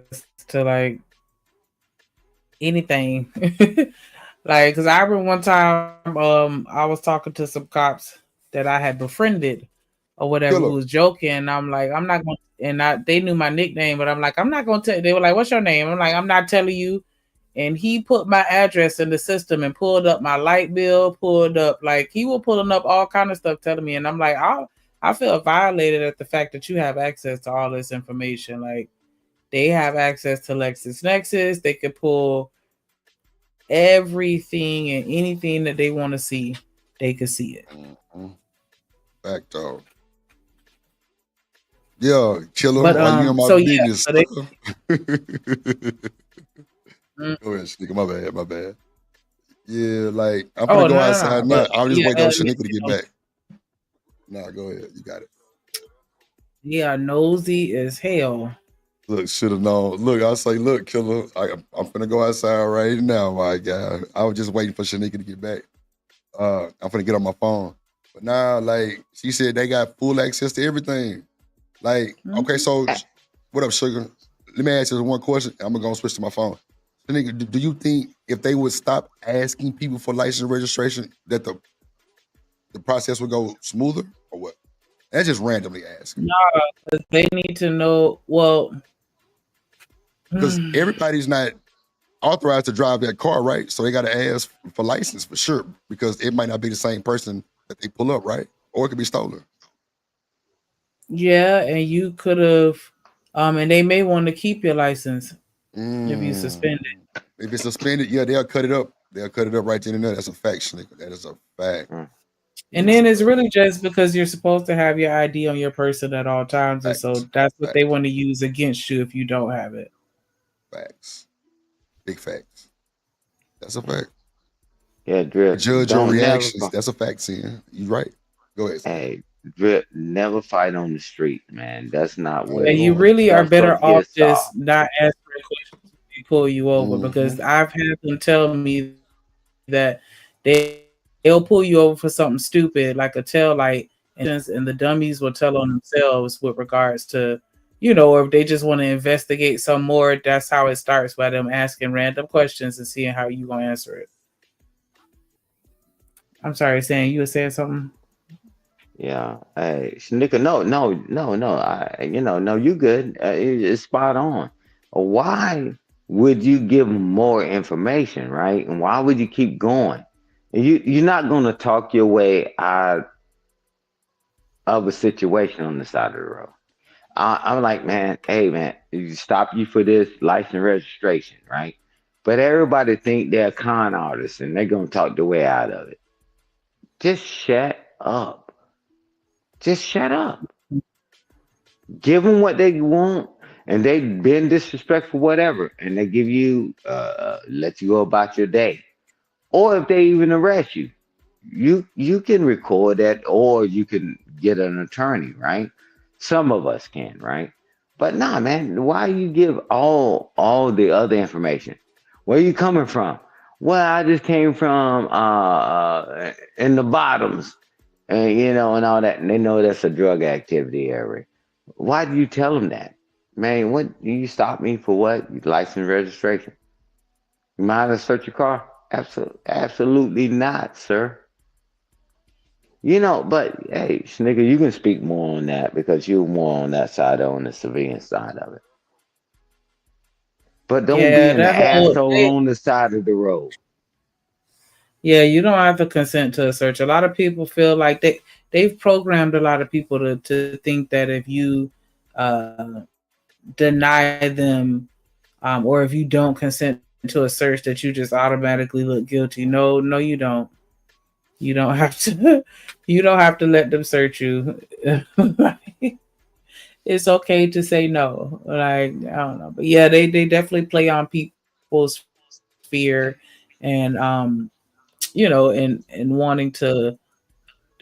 to like anything. Like, because I remember one time I was talking to some cops that I had befriended or whatever who was joking. And I'm like, I'm not going to, and they knew my nickname, but I'm like, I'm not going to tell. They were like, what's your name? I'm like, I'm not telling you. And he put my address in the system and pulled up my light bill, pulled up, like, he was pulling up all kind of stuff telling me. And I'm like, I feel violated at the fact that you have access to all this information. Like, they have access to LexisNexis. They could pull everything and anything that they want to see. They could see it. Fact, dog. Yeah, killer. Why you in my business? Go ahead, Shanika. My bad. Yeah, like I'm gonna go outside now. I'm just waiting on Shanika to get back. Nah, go ahead. You got it. Yeah, nosy as hell. Look, should have known. Look, I was like, look, killer. I'm gonna go outside right now, my guy. I was just waiting for Shanika to get back. I'm gonna get on my phone. But now, like, she said they got full access to everything. Like, okay, so what up, sugar? Let me ask you one question. I'm gonna switch to my phone. Nigga, do you think if they would stop asking people for license registration, that the process would go smoother or what? That's just randomly asking. No, they need to know. Well, because everybody's not authorized to drive that car, right? So they got to ask for license for sure, because it might not be the same person that they pull up, right? Or it could be stolen. Yeah, and you could have, and they may want to keep your license if you suspended. If it's suspended, yeah, they'll cut it up. They'll cut it up right then and there. That's a fact, Shanika. That is a fact. And then it's really just because you're supposed to have your ID on your person at all times, and so that's what they want to use against you if you don't have it. Facts. Big facts. That's a fact. Yeah, Drip. Judge your reactions. That's a fact, Sin. You right. Go ahead. Hey, Drip, never fight on the street, man. That's not Yeah, what you really are stuff's better supposed to off get solved. just not answering questions when they pull you over Mm-hmm. because I've had them tell me that they'll pull you over for something stupid like a tail light and the dummies will tell on themselves with regards to, or if they just want to investigate some more, that's how it starts by them asking random questions and seeing how you gonna answer it. I'm sorry, saying you were saying something. Yeah. Hey, Snicker, no. No, you good. It's spot on. Why would you give 'em more information, right? And why would you keep going? And you're not gonna talk your way out of a situation on the side of the road. I'm like, man, hey, man, you stop you for this license registration, right? But everybody think they're con artists and they're gonna talk their way out of it. Just shut up. Just shut up. Give them what they want, and they've been disrespectful, whatever, and they give you, let you go about your day. Or if they even arrest you, you can record that, or you can get an attorney, right? Some of us can, right? But nah, man, why you give all the other information? Where you coming from? Well, I just came from in the bottoms, and and all that, and they know that's a drug activity area. Why do you tell them that? Man, what you stop me for what? License registration. You mind to search your car? Absolutely not, sir. But hey, nigga, you can speak more on that because you're more on that side, on the civilian side of it. But don't be Yeah, an that whole asshole on the side of the road. yeah, you don't have to consent to a search. A lot of people feel like they've programmed a lot of people to think that if you deny them or if you don't consent to a search that you just automatically look guilty. No, you don't. You don't have to. You don't have to let them search you. It's okay to say no. Like I don't know, but yeah, they definitely play on people's fear and and wanting to.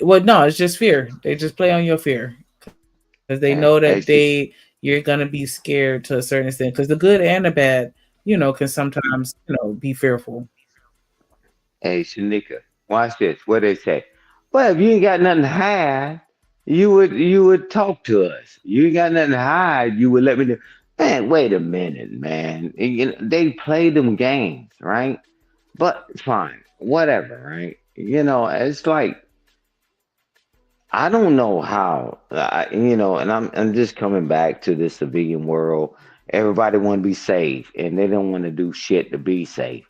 Well, no, it's just fear. They just play on your fear because they know that Hey, hey, you're gonna be scared to a certain extent. Because the good and the bad, can sometimes be fearful. hey, Shanika, watch this. What they say? Well, if you ain't got nothing to hide, you would talk to us. You ain't got nothing to hide. You would let me know. Man, wait a minute, man. They play them games, right? But fine, whatever, right? It's like I don't know how, and I'm just coming back to this civilian world. Everybody want to be safe, and they don't want to do shit to be safe.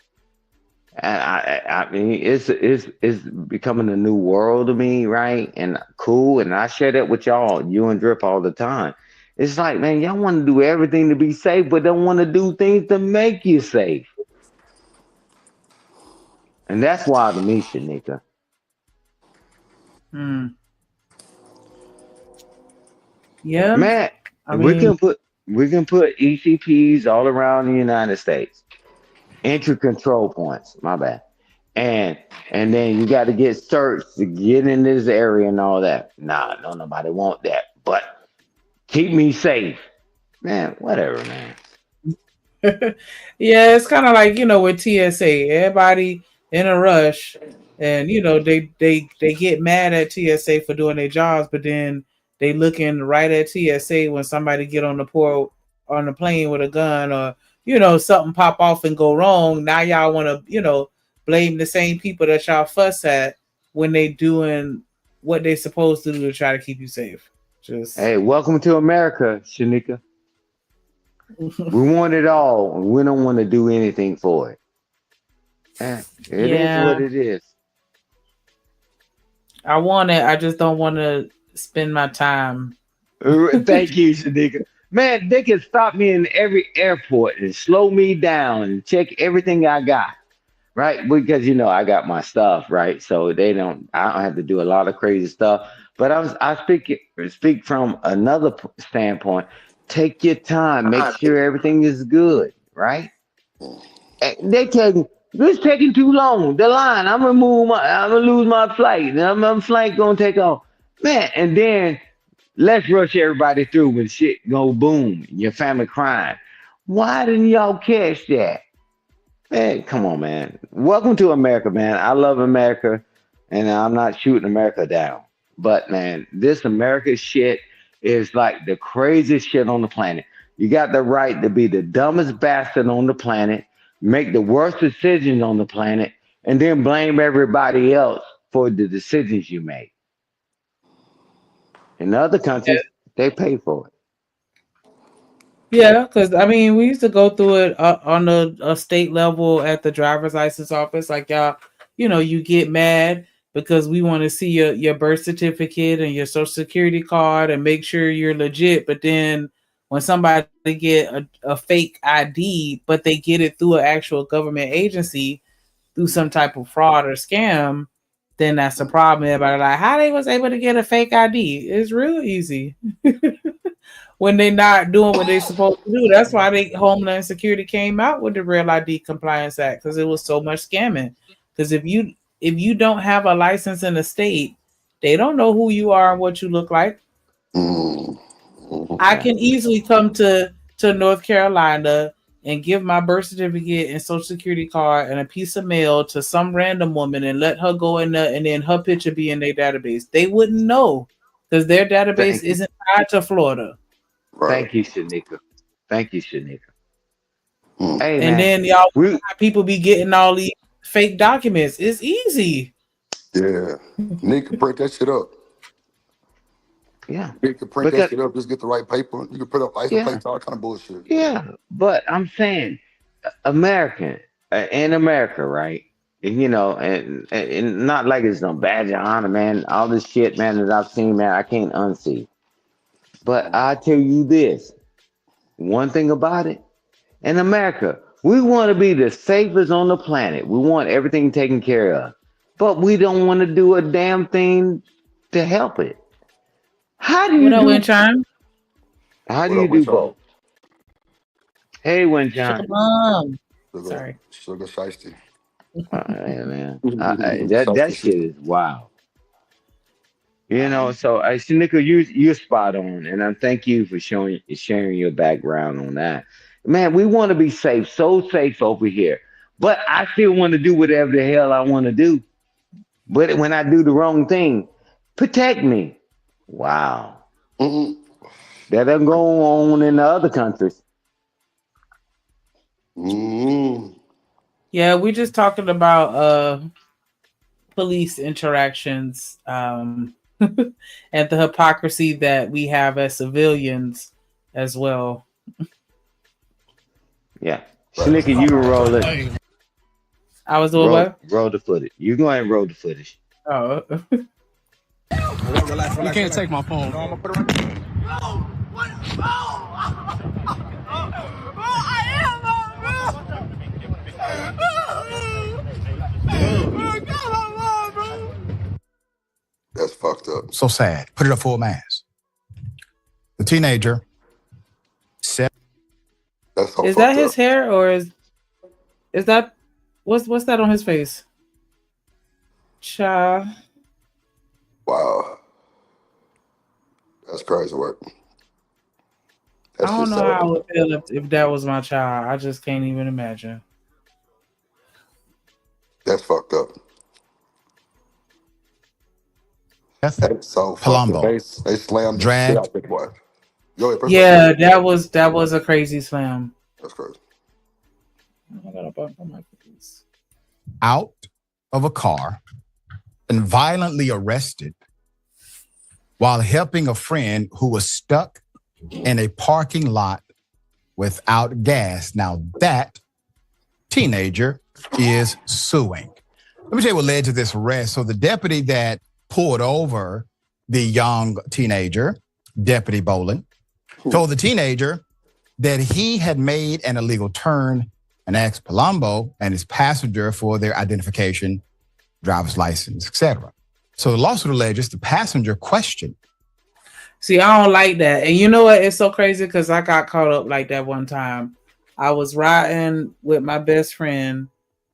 And I mean, it's becoming a new world to me, right? And cool, and I share that with y'all, you and Drip all the time. It's like, man, y'all want to do everything to be safe, but don't want to do things to make you safe. And that's wild to me, Shanika. Hmm. Yeah, Man, I we mean, can put we can put ECPs all around the United States. Entry control points, my bad. And and then you got to get searched to get in this area and all that. Nah, no, nobody want that. But keep me safe. Man, whatever, man. yeah, it's kind of like with TSA. Everybody in a rush, and they get mad at TSA for doing their jobs, but then they looking right at TSA when somebody get on the on the plane with a gun or something pop off and go wrong. Now y'all want to blame the same people that y'all fuss at when they doing what they supposed to do to try to keep you safe. Just Hey, welcome to America, Shanika. We want it all, and we don't want to do anything for it. It is what yeah, it is. I want it. I just don't want to spend my time. Thank you, Shanika. Man, they can stop me in every airport and slow me down and check everything I got, right? Because I got my stuff, right? So I don't have to do a lot of crazy stuff. But I speak from another standpoint. Take your time, make sure everything is good, right? They taking this taking too long. The line, I'm gonna lose my flight. And my flight gonna take off. Man, and then let's rush everybody through when shit go boom and your family crying. Why didn't y'all catch that? Man, come on, man. Welcome to America, man. I love America, and I'm not shooting America down. But man, this America shit is like the craziest shit on the planet. You got the right to be the dumbest bastard on the planet, make the worst decisions on the planet, and then blame everybody else for the decisions you make. In other countries, they pay for it. Yeah, because I mean, we used to go through it on a state level at the driver's license office. Like y'all, you get mad because we want to see your birth certificate and your social security card and make sure you're legit. But then when somebody get a fake ID, but they get it through an actual government agency through some type of fraud or scam, then that's a problem. Everybody like, how they was able to get a fake ID? It's real easy. When they're not doing what they're supposed to do. That's why Homeland Security came out with the Real ID Compliance Act, because it was so much scamming. Because if you don't have a license in the state, they don't know who you are and what you look like. I can easily come to North Carolina and give my birth certificate and social security card and a piece of mail to some random woman and let her go in there, and then her picture be in their database. They wouldn't know because their database isn't tied to Florida. Thank you, Shanika. Thank you, Shanika. Hey, And man, then y'all people be getting all these fake documents. It's easy. Yeah. Nick can print that shit up. Yeah. Nick can print that shit up, just get the right paper. You can print up license plates, all kind of bullshit. Yeah, but I'm saying American in America, right? And not like it's no badge of honor, man. All this shit, man, that I've seen, man, I can't unsee. But I tell you this, one thing about it, in America, we want to be the safest on the planet. We want everything taken care of. But we don't want to do a damn thing to help it. How do you do Winchime? How do you do both? Hey, Winchime. Sorry. Sugar shiesty. Yeah, man. That shit is wild. So Shanika, you're spot on, and I thank you for sharing your background on that. Man, we want to be safe, so safe over here, but I still want to do whatever the hell I want to do. But when I do the wrong thing, protect me. Wow, that doesn't go on in the other countries. Yeah, we're just talking about police interactions. And the hypocrisy that we have as civilians as well. Yeah. Shanika, you can roll it. I was doing what? Roll the footage. You go ahead and roll the footage. Oh. You can't take my phone. No, I'm gonna put it right. That's fucked up. So sad. Put it up full mass. The teenager said, That's so is that his hair, or is that what's that on his face? Child. Wow. That's crazy work. I don't know how I would feel if that was my child. I just can't even imagine. That's fucked up. That's so Palumbo. They slammed the shit out that boy. Yeah, that was a crazy slam. That's crazy. I got a bump on my face. Out of a car and violently arrested while helping a friend who was stuck in a parking lot without gas. Now that teenager is suing. Let me tell you what led to this arrest. So the deputy that pulled over the young teenager, Deputy Bolin, told the teenager that he had made an illegal turn and asked Palumbo and his passenger for their identification, driver's license, etc. So the lawsuit alleges the passenger questioned. See, I don't like that. And you know what? It's so crazy because I got caught up like that one time. I was riding with my best friend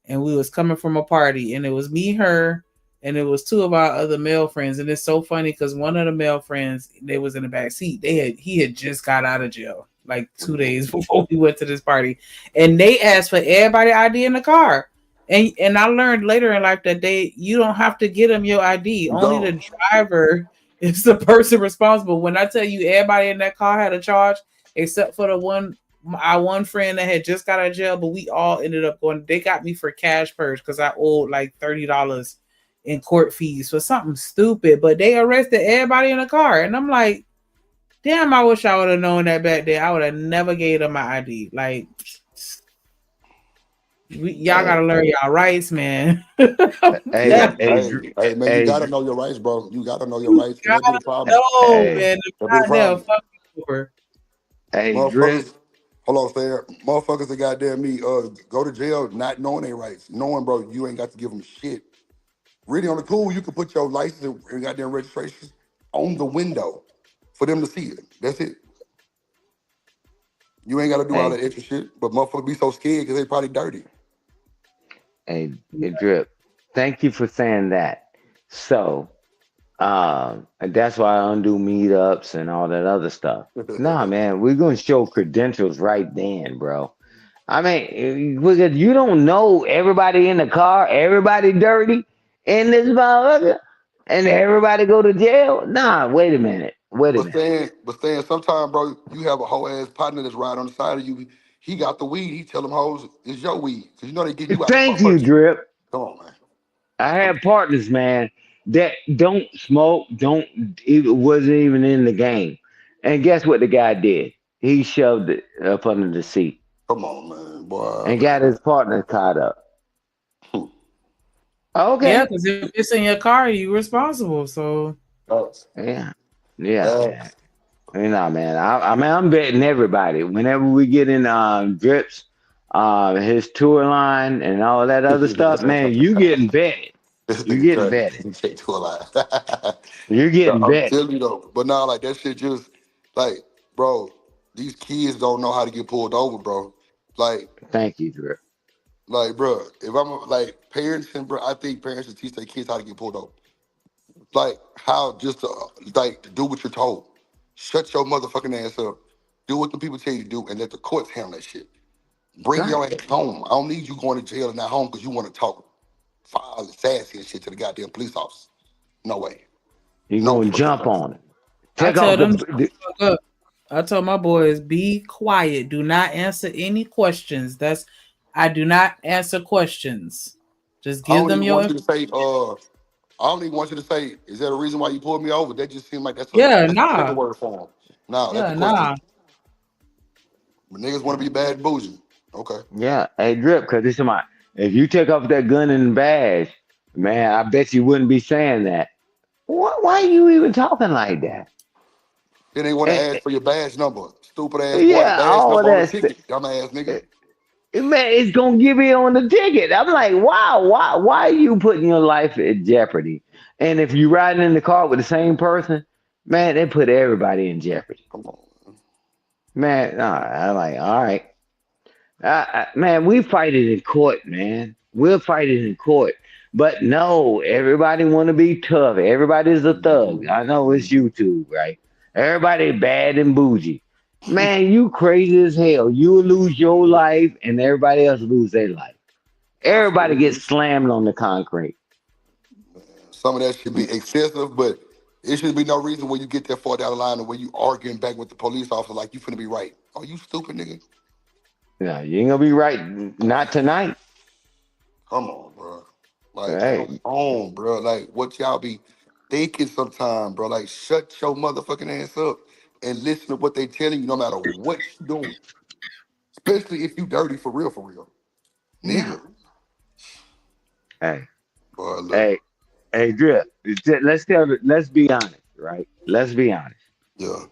and we was coming from a party, and it was me, her, and it was two of our other male friends. And it's so funny because one of the male friends, they was in the back seat. He had just got out of jail like 2 days before we went to this party, and they asked for everybody ID in the car. And I learned later in life that you don't have to get them your ID. Only the driver is the person responsible. When I tell you everybody in that car had a charge, except for our one friend that had just got out of jail, but we all ended up going. They got me for cash purge because I owed like $30 in court fees for something stupid. But they arrested everybody in the car, and I'm like, damn! I wish I would have known that back then. I would have never gave them my ID. Like, y'all gotta learn y'all rights, man. Hey, man, you gotta know your rights, bro. You gotta know your rights. That'd be the problem. No, man, motherfuckers. Hold on, Stan. Motherfuckers that goddamn me go to jail not knowing their rights, knowing, bro, you ain't got to give them shit. Really on the cool, you can put your license and goddamn registration on the window for them to see it. That's it. You ain't got to do all that extra shit, but motherfuckers be so scared because they probably dirty. Hey, Drip, thank you for saying that. So, that's why I undo meetups and all that other stuff. Nah, man, we're gonna show credentials right then, bro. I mean, you don't know everybody in the car, everybody dirty in this motherfucker, and everybody go to jail. Nah, wait a minute. But Stan, sometimes, bro, you have a whole ass partner that's right on the side of you. He got the weed. He tell them hoes it's your weed because you know they get you out. Thank you, Drip. Come on, man. I have partners, man, that don't smoke, wasn't even in the game. And guess what the guy did? He shoved it up under the seat. Come on, man, boy. And got his partner caught up. Okay. Yeah, because if it's in your car, you're responsible. So yeah. You know, man. I mean, I'm betting everybody. Whenever we get in Drips, his tour line and all that other stuff, man, you getting betted. You're getting betted. You're getting betted. I'm telling you though, but now like that shit just like, bro, these kids don't know how to get pulled over, bro. Like, thank you, Drip. Like, bro, if I'm like parents and bro, I think parents should teach their kids how to get pulled over. Like how just to do what you're told. Shut your motherfucking ass up. Do what the people tell you to do, and let the courts handle that shit. Bring your ass home. I don't need you going to jail and not home because you want to talk foul and sassy and shit to the goddamn police officer. No way. You're going to jump on it. I tell my boys, be quiet. Do not answer any questions. I do not answer questions. Just give them your. I don't even want you to say, is that a reason why you pulled me over? That just seemed like that's a word for him. Nah, that's a question. But niggas want to be bad and bougie. Okay. Yeah. Hey, Drip, because if you take off that gun and badge, man, I bet you wouldn't be saying that. Why are you even talking like that? Then they want to ask for your badge number. Stupid ass badge number on the ticket. Dumbass nigga. Man, it's gonna give you on the ticket. I'm like, wow, why are you putting your life at jeopardy? And if you're riding in the car with the same person, man, they put everybody in jeopardy. Come on, man. I'm like, all right, man, we fight it in court, man. We'll fight it in court. But no, everybody want to be tough. Everybody's a thug. I know it's YouTube, right? Everybody bad and bougie. Man, you crazy as hell. You will lose your life and everybody else lose their life. Everybody gets slammed on the concrete. Some of that should be excessive, but it should be no reason when you get that far down the line and when you arguing back with the police officer like you finna be right. Are you stupid, nigga? Yeah, you ain't gonna be right. Not tonight. Come on, bro. Like, come on, bro. Like, what y'all be thinking sometime, bro? Like, shut your motherfucking ass up and listen to what they telling you no matter what you doing. Especially if you dirty for real. Nigga. Hey, Drip. Let's be honest, right? Let's be honest. Yeah.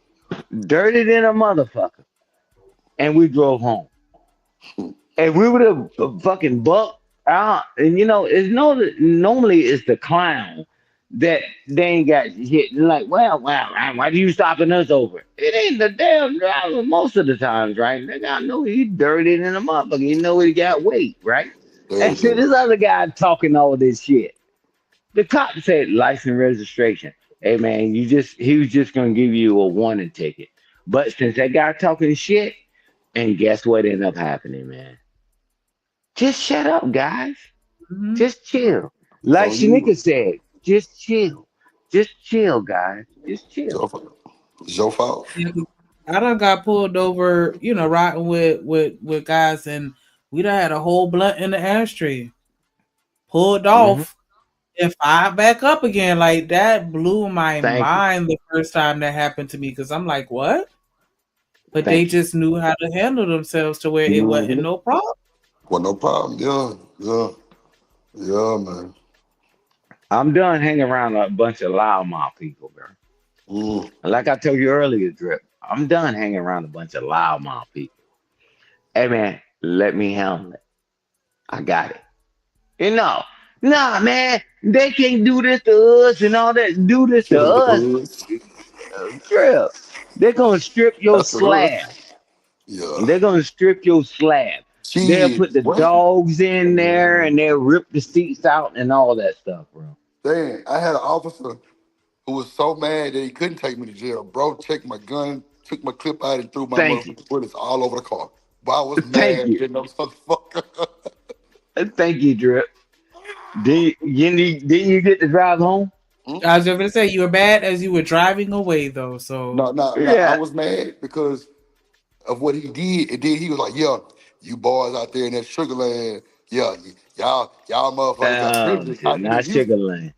Dirty than a motherfucker. And we drove home. And we would have fucking bucked out. And normally it's the clown that they ain't got hit. Like, well, why do you stopping us over? It ain't the damn driver most of the times, right? Nigga, I know he's dirty than a motherfucker. You know he got weight, right? And so this other guy talking all this shit. The cop said license registration. Hey man, he was just gonna give you a warning ticket. But since that guy talking shit, and guess what ended up happening, man? Just shut up, guys. Mhm. Just chill. It's Like on you. Shanika said, just chill. Just chill, guys. Just It's chill. your fault. It's your fault. Yeah, 'cause I done got pulled over, riding with guys, and we done had a whole blunt in the ashtray, pulled Hmm. off, and fired back up again. Like that blew my Thank you. mind the first time that happened to me because I'm like, what? But they Thank you. just knew how to handle themselves to where it wasn't Hmm. no problem. Well, no problem. Yeah, man. I'm done hanging around a bunch of loudmouth people, bro. Mm. Like I told you earlier, Drip, I'm done hanging around a bunch of loudmouth people. Hey man, let me handle it. I got it. Nah, man, they can't do this to us and all that. Do this to us, Drip. They're gonna strip your That's the hood. slab. Yeah. They're gonna strip your slab. They'll Shit. put the What? dogs in there and they'll rip the seats out and all that stuff, bro. Dang, I had an officer who was so mad that he couldn't take me to jail. Bro, checked my gun, took my clip out, and threw my Thank you. motherfucking bullets all over the car. But I was Thank mad, you. you know, motherfucker. Thank you, Drip. Didn't you get to drive home? I was just gonna say you were bad as you were driving away though. So No. I Yeah. was mad because of what he did. And then he was like, yeah, you boys out there in that sugar land, yeah, y'all motherfuckers got Oh privilege. I shit, said, in not Sugar Houston, Land.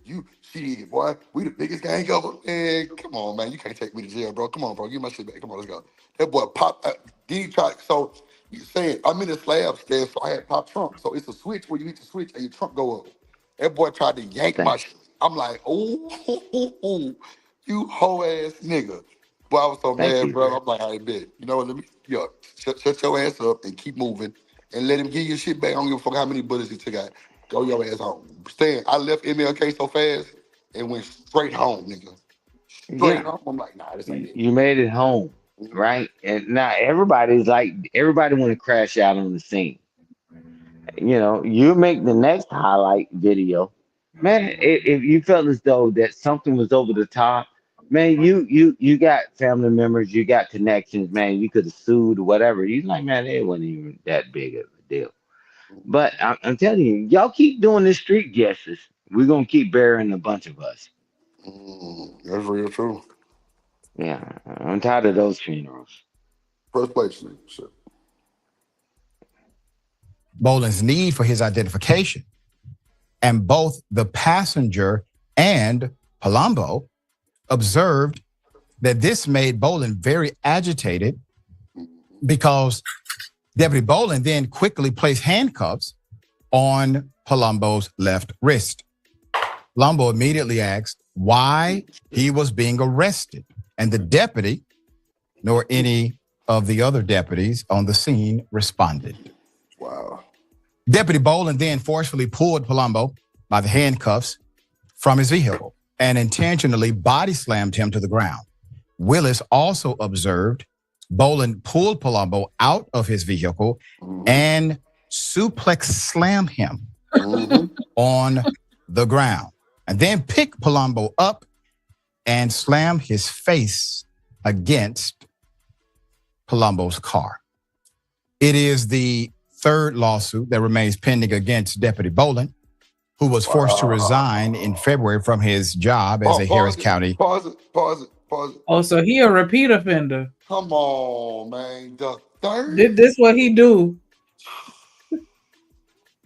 you shit, boy, we the biggest gang ever. Man, come on, man. You can't take me to jail, bro. Come on, bro. Give my shit back. Come on, let's go. That boy pop then he tried, so you saying I'm in the slab stand, so I had pop trunk. So it's a switch where you hit the switch and your trunk go up. That boy tried to yank my Thank shit. I'm like, oh, you hoe ass nigga. Boy, I was so thank mad, you. bro. I'm like, I bet. You know what? Let me, shut your ass up and keep moving and let him give your shit back. I don't give a fuck how many bullets he took out. Go your ass home. Stan, I left MLK so fast and went straight home, nigga. Straight Yeah. home. I'm like, nah, this ain't it. You made it home, Mhm. right? And now everybody want to crash out on the scene. You make the next highlight video, man. If you felt as though that something was over the top, man, you got family members, you got connections, man. You could have sued or whatever. You like, man, it wasn't even that big of a deal. But I'm telling you, y'all keep doing this street justice. We're gonna keep burying a bunch of us. That's real true. Yeah, I'm tired of those funerals. First place, nigga. Shit. Boland's need for his identification. And both the passenger and Palumbo observed that this made Boland very agitated because Deputy Boland then quickly placed handcuffs on Palumbo's left wrist. Palumbo immediately asked why he was being arrested, and the deputy, nor any of the other deputies on the scene, responded. Wow. Deputy Boland then forcefully pulled Palumbo by the handcuffs from his vehicle and intentionally body slammed him to the ground. Willis also observed Boland pulled Palumbo out of his vehicle and suplex slam him on the ground, and then pick Palumbo up and slam his face against Palumbo's car. It is the third lawsuit that remains pending against Deputy Boland, who was forced to resign in February from his job as a Harris County. Pause it. oh, so he a repeat offender. Come on, man. The third? This what he do.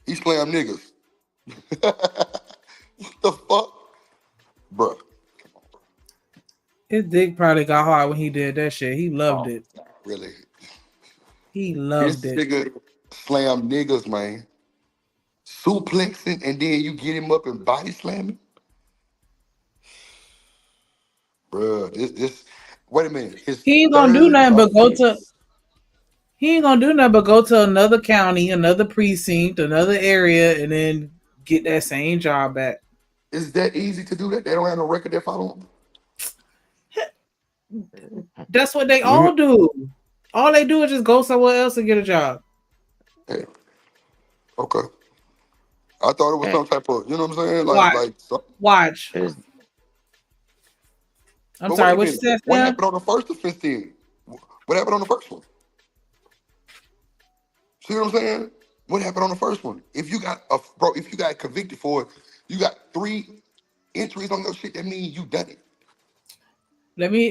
He slam niggas. What the fuck? Bruh. His dick probably got hard when he did that shit. He loved it. Really? He This loved it. nigga slam niggas, man. Suplexing and then you get him up and body slamming? Bruh, this wait a minute. His He ain't gonna do third nothing but go to. offense. He ain't gonna do nothing but go to another county, another precinct, another area, and then get that same job back. Is that easy to do that? They don't have no record that follow him? That's what they all do. All they do is just go somewhere else and get a job. Hey. Okay. I thought it was Hey, some type of, you know what I'm saying? Watch. Watch. it's, I'm But sorry, wait a what you minute. said, What Sam? happened on the first offense then? What happened on the first one? See what I'm saying? What happened on the first one? If you got if you got convicted for it, you got 3 entries on your shit. That means you done it. Let me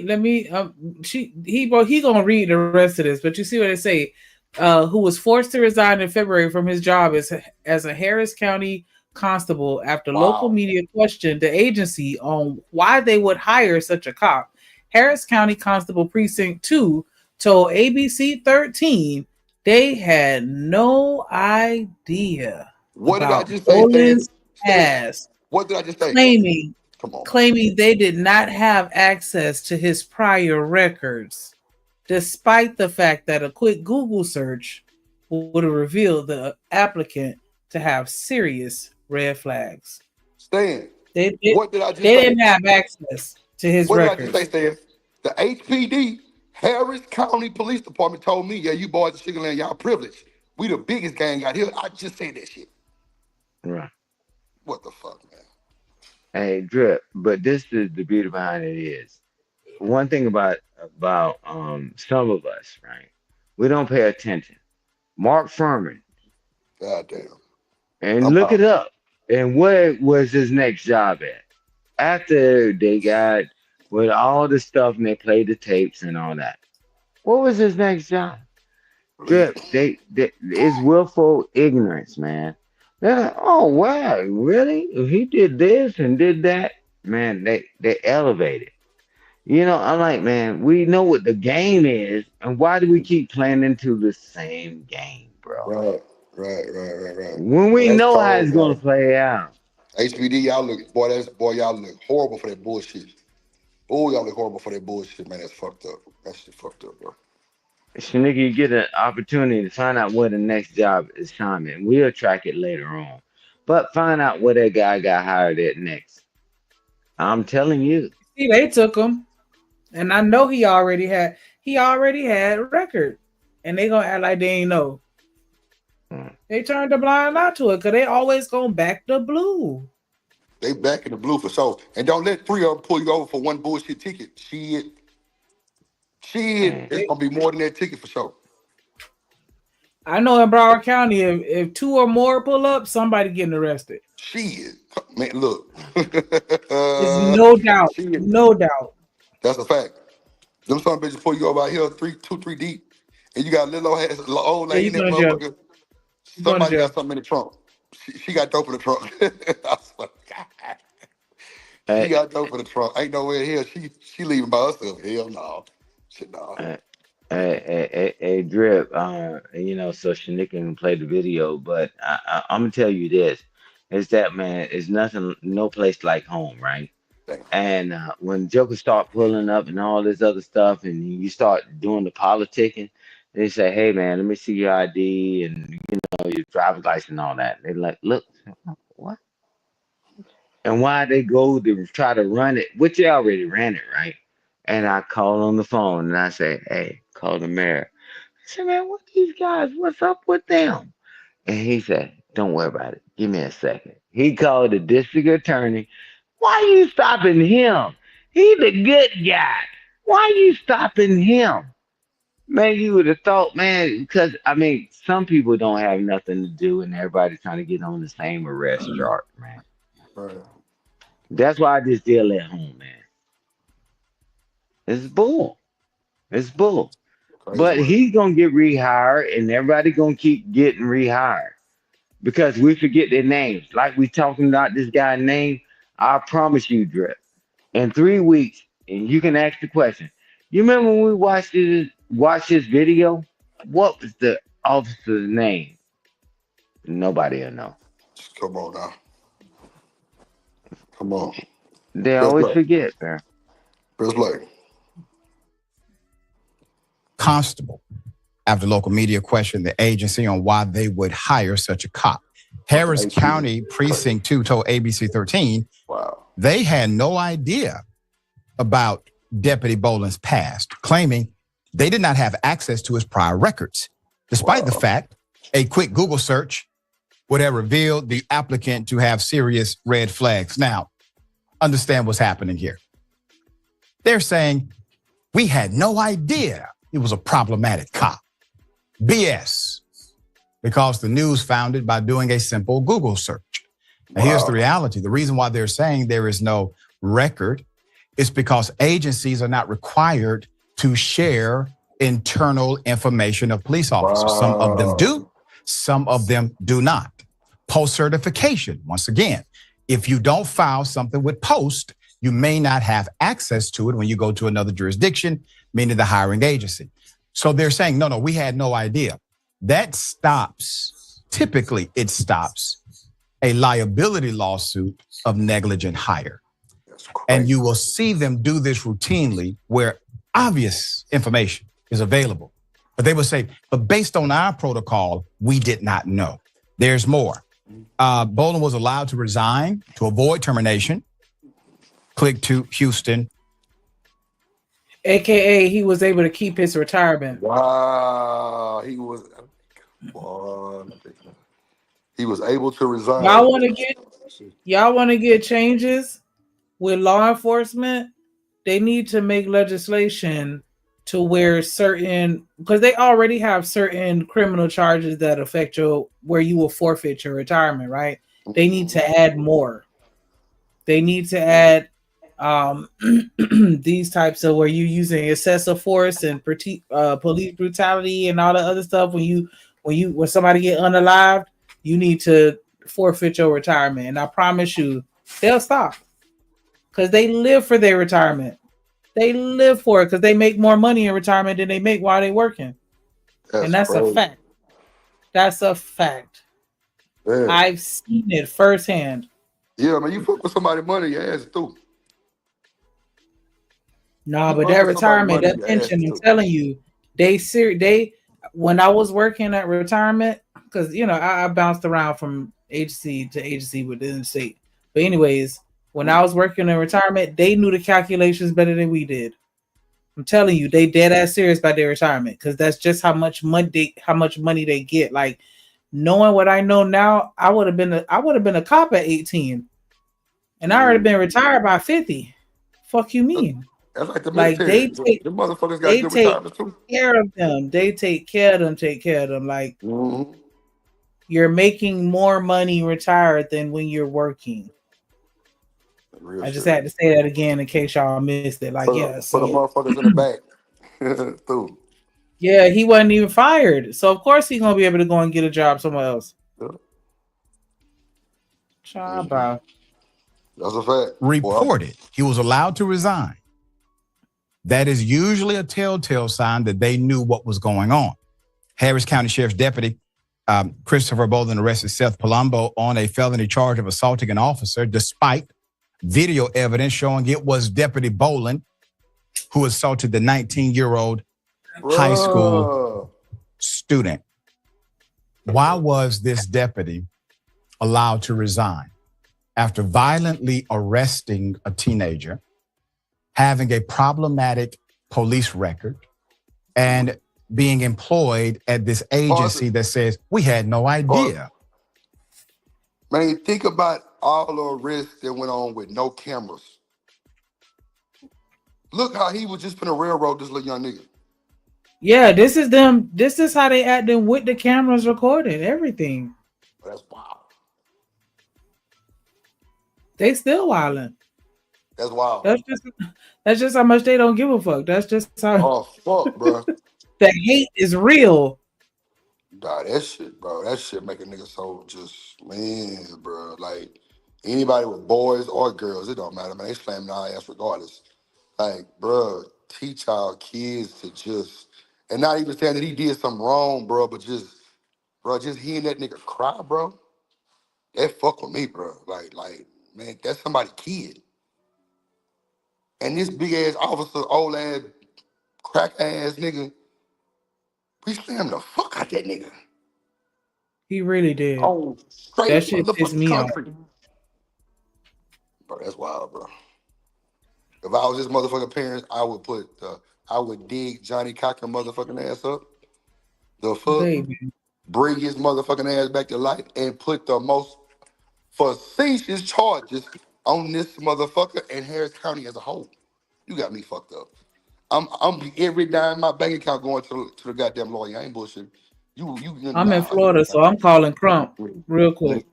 he gonna read the rest of this, but you see what they say. Who was forced to resign in February from his job as a Harris County constable after local Wow. media questioned the agency on why they would hire such a cop. Harris County Constable Precinct 2 told ABC 13 they had no idea What did I about just say, Stan? Boland's Stan, past, what did I just say? claiming Come on. claiming they did not have access to his prior records, despite the fact that a quick Google search would have revealed the applicant to have serious red flags. Stan, They what did I just say? didn't have access to his What did I just say, records. Stan? The HPD, Harris County Police Department, told me, yeah, you boys in Sugar Land, y'all privileged. We the biggest gang out here. I just said that shit. right. What the fuck, man? Hey, Drip, but this is the beauty behind it is one thing about some of us, right? We don't pay attention. Mark Furman, God damn. and I'm look it out. up. And where was his next job at? After they got with all the stuff and they played the tapes and all that. What was his next job? Leave. Drip, they it's willful ignorance, man. They're like, oh wow, really? If he did this and did that, man, they elevated. You know, I'm like, man, we know what the game is, and why do we keep playing into the same game, bro? Right. When Well, we that's know how cold, it's gonna bro. play out. HBD, y'all look horrible for that bullshit. Oh, y'all look horrible for that bullshit, man. That's fucked up. That shit fucked up, bro. Shanika, you get an opportunity to find out where the next job is coming. We'll track it later on. But find out where that guy got hired at next. I'm telling you. See, they took him, and I know he already had a record, and they gonna act like they ain't know. They turned a blind eye to it because they always gonna back the blue. They back in the blue for sure. And don't let 3 of them pull you over for one bullshit ticket. Shit. Man, It's gonna be more than that ticket for sure. I know in Broward County, if 2 or more pull up, somebody getting arrested. Shit. Man, look. There's no doubt. Shit. No doubt. That's a fact. Them some bitches pull you over out here 3 deep, and you got a little old Yeah, lady you in that going to jail. motherfucker. You going to Somebody got jail. something in the trunk. She got dope in the trunk. I swear to God. She hey, got dope in the trunk. Ain't nowhere here. She leaving by herself. Hell no. Shit no. hey, hey, Drip, you know, so Shanika can play the video, but I'm gonna tell you this, is that man, is nothing, no place like home, right? Damn. And when jokers start pulling up and all this other stuff, and you start doing the politicking, they say, "Hey, man, let me see your ID and you know your driver's license and all that." They're like, "Look, what?" And why they go to try to run it, which they already ran it, right? And I call on the phone and I say, "Hey, call the mayor." I said, "Man, what these guys? What's up with them?" And he said, "Don't worry about it. Give me a second." He called the district attorney. Why you stopping him? He the good guy. Why you stopping him? Man, you would have thought, man, because I mean, some people don't have nothing to do and everybody's trying to get on the same arrest chart, man. Right. That's why I just deal at home, man. It's bull. It's bull. Crazy But word. he's gonna get rehired and everybody gonna keep getting rehired because we forget their names. Like we talking about this guy's name, I promise you, Drip. In 3 weeks, and you can ask the question. You remember when we watched this video? What was the officer's name? Nobody will know. Just come on now. Come on. They Press always play. forget, man. Press play. Constable, after local media questioned the agency on why they would hire such a cop. Harris County Precinct 2 told ABC 13 Wow. they had no idea about Deputy Boland's past, claiming they did not have access to his prior records, despite the fact a quick Google search would have revealed the applicant to have serious red flags. Now, understand what's happening here. They're saying, we had no idea he was a problematic cop. BS. Because the news found it by doing a simple Google search. Now, here's the reality. The reason why they're saying there is no record is because agencies are not required to share internal information of police officers. Some of them do, some of them do not. Post certification, once again, if you don't file something with Post, you may not have access to it when you go to another jurisdiction, meaning the hiring agency. So they're saying, no, we had no idea. That stops, typically it stops a liability lawsuit of negligent hire. And you will see them do this routinely where obvious information is available. But they will say, but based on our protocol, we did not know. There's more. Bolin was allowed to resign to avoid termination. Click to Houston. AKA, he was able to keep his retirement. Wow, he was able to resign. Y'all want to get changes with law enforcement? They need to make legislation to where because they already have certain criminal charges that affect where you will forfeit your retirement, right? They need to add more. They need to add these types of where you're using excessive force and police brutality and all the other stuff. When somebody get unalived, you need to forfeit your retirement. And I promise you, they'll stop because they live for their retirement. They live for it because they make more money in retirement than they make while they're working. That's a fact. That's a fact. Man. I've seen it firsthand. Yeah, man, you fuck with somebody's money, your ass through. No, but that retirement, that pension, I'm telling you, they when I was working at retirement, because I bounced around from agency to agency within the state. But anyways, when I was working in retirement, they knew the calculations better than we did. I'm telling you, they dead ass serious about their retirement because that's just how much money they get. Like knowing what I know now, I would have been a cop at 18, and I already been retired by 50. Fuck you mean? That's like the military. The motherfuckers got good retirement too. Care of them. They take care of them. Take care of them. Like you're making more money retired than when you're working. I just had to say that again in case y'all missed it. Like, for the motherfuckers in the back. Too. Yeah, he wasn't even fired. So, of course, he's going to be able to go and get a job somewhere else. Yeah. That's a fact. Reported he was allowed to resign. That is usually a telltale sign that they knew what was going on. Harris County Sheriff's Deputy Christopher Bolin arrested Seth Palumbo on a felony charge of assaulting an officer, despite video evidence showing it was Deputy Bolin who assaulted the 19-year-old high school student. Why was this deputy allowed to resign after violently arresting a teenager, having a problematic police record, and being employed at this agency that says, we had no idea? Man, think about all the risks that went on with no cameras. Look how he was just finna railroad this little young nigga. Yeah, this is them. This is how they acting with the cameras recording everything. That's wild. They still wilding. That's wild. That's just how much they don't give a fuck. That's just how. Oh fuck, bro. The hate is real. Nah, that shit, bro. That shit make a nigga so just, man, bro. Like, anybody with boys or girls, it don't matter, man. They slamming our ass regardless. Like, bro, teach our kids to just, and not even saying that he did something wrong, bro, but just hearing that nigga cry, bro, that fuck with me, bro. Like, man, that's somebody's kid. And this big ass officer, old ass, crack ass nigga, we slammed the fuck out that nigga. He really did. Oh, that shit pissed me off. Bro, that's wild, bro. If I was his motherfucking parents, I would dig Johnny Cochran motherfucking ass up. The fuck? Baby. bring his motherfucking ass back to life, and put the most facetious charges on this motherfucker and Harris County as a whole. You got me fucked up. I'm every dime in my bank account going to the goddamn lawyer. I ain't bullshit. You I'm in nah. Florida, so I'm calling Crump real quick.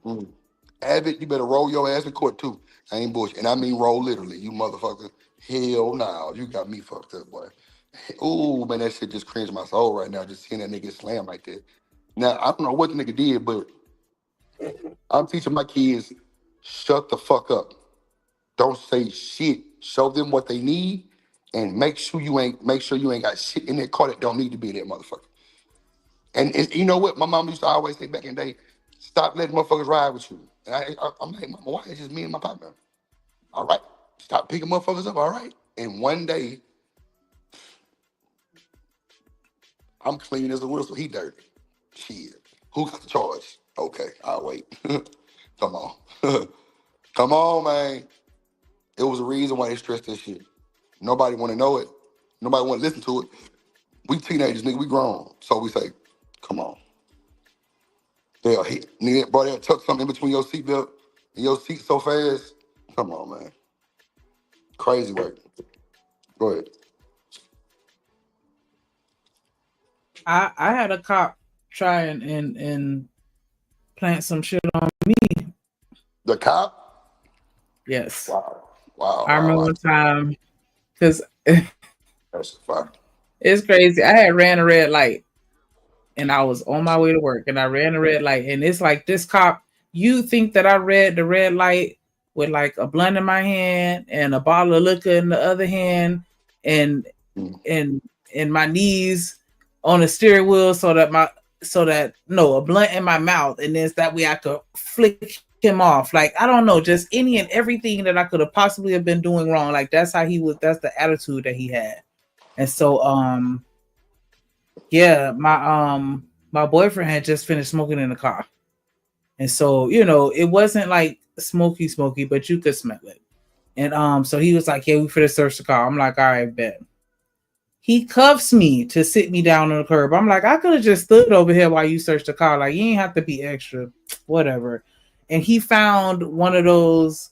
Abbott, you better roll your ass in court too. I ain't bullshit. And I mean roll literally, you motherfucker. Hell no. You got me fucked up, boy. Ooh, man, that shit just cringed my soul right now, just seeing that nigga slam like that. Now, I don't know what the nigga did, but I'm teaching my kids, shut the fuck up. Don't say shit. Show them what they need, and make sure you ain't got shit in that car that don't need to be there, motherfucker. And you know what? My mom used to always say back in the day, stop letting motherfuckers ride with you. And I'm like, Mama, why? It's just me and my partner. All right. Stop picking motherfuckers up, all right? And one day, I'm clean as a whistle. He dirty. Shit. Who got the charge? Okay, I'll wait. Come on. Come on, man. It was a reason why they stressed this shit. Nobody want to know it. Nobody want to listen to it. We teenagers, nigga, we grown. So we say, come on. They'll hit. Nigga, bro, they'll tuck something in between your seatbelt and your seat so fast. Come on, man. Crazy work. Go ahead. I had a cop try and plant some shit on me. The cop? Yes. Wow. I remember one time, because that's fine. It's crazy. I had ran a red light and I was on my way to work and I ran a red light, and it's like this cop, you think that I read the red light with like a blunt in my hand and a bottle of liquor in the other hand and my knees on the steering wheel a blunt in my mouth, and then that way I could flick him off. Like, I don't know, just any and everything that I could have possibly have been doing wrong. Like, that's how he was, that's the attitude that he had. And so my boyfriend had just finished smoking in the car. And so, it wasn't like smoky, but you could smell it. And so he was like, yeah, we finna search the car. I'm like, all right, bet. He cuffs me to sit me down on the curb. I'm like, I could have just stood over here while you searched the car. Like, you ain't have to be extra, whatever. And he found one of those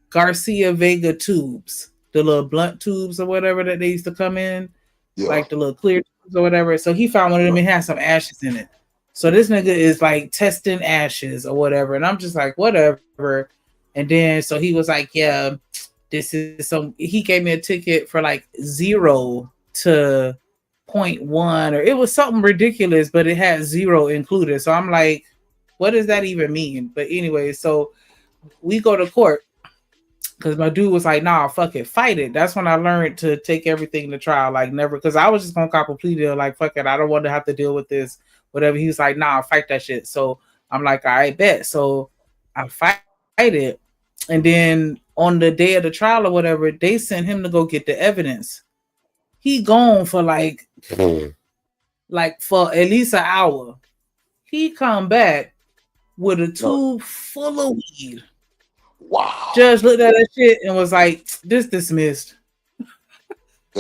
Garcia Vega tubes, the little blunt tubes or whatever that they used to come in, like the little clear tubes or whatever. So he found one of them and had some ashes in it. So this nigga is like testing ashes or whatever. And I'm just like, whatever. And then, so he was like, yeah, this is he gave me a ticket for like 0 to 0.1, or it was something ridiculous, but it had 0 included. So I'm like, what does that even mean? But anyway, so we go to court because my dude was like, nah, fuck it, fight it. That's when I learned to take everything to trial, like never, because I was just gonna cop a plea deal, like fuck it, I don't want to have to deal with this, whatever. He was like, nah, fight that shit. So I'm like, all right, bet. So I fight it, and then on the day of the trial or whatever, they sent him to go get the evidence. He gone for like for at least an hour. He come back with a tube full of weed. Wow. Judge looked at that shit and was like, this dismissed.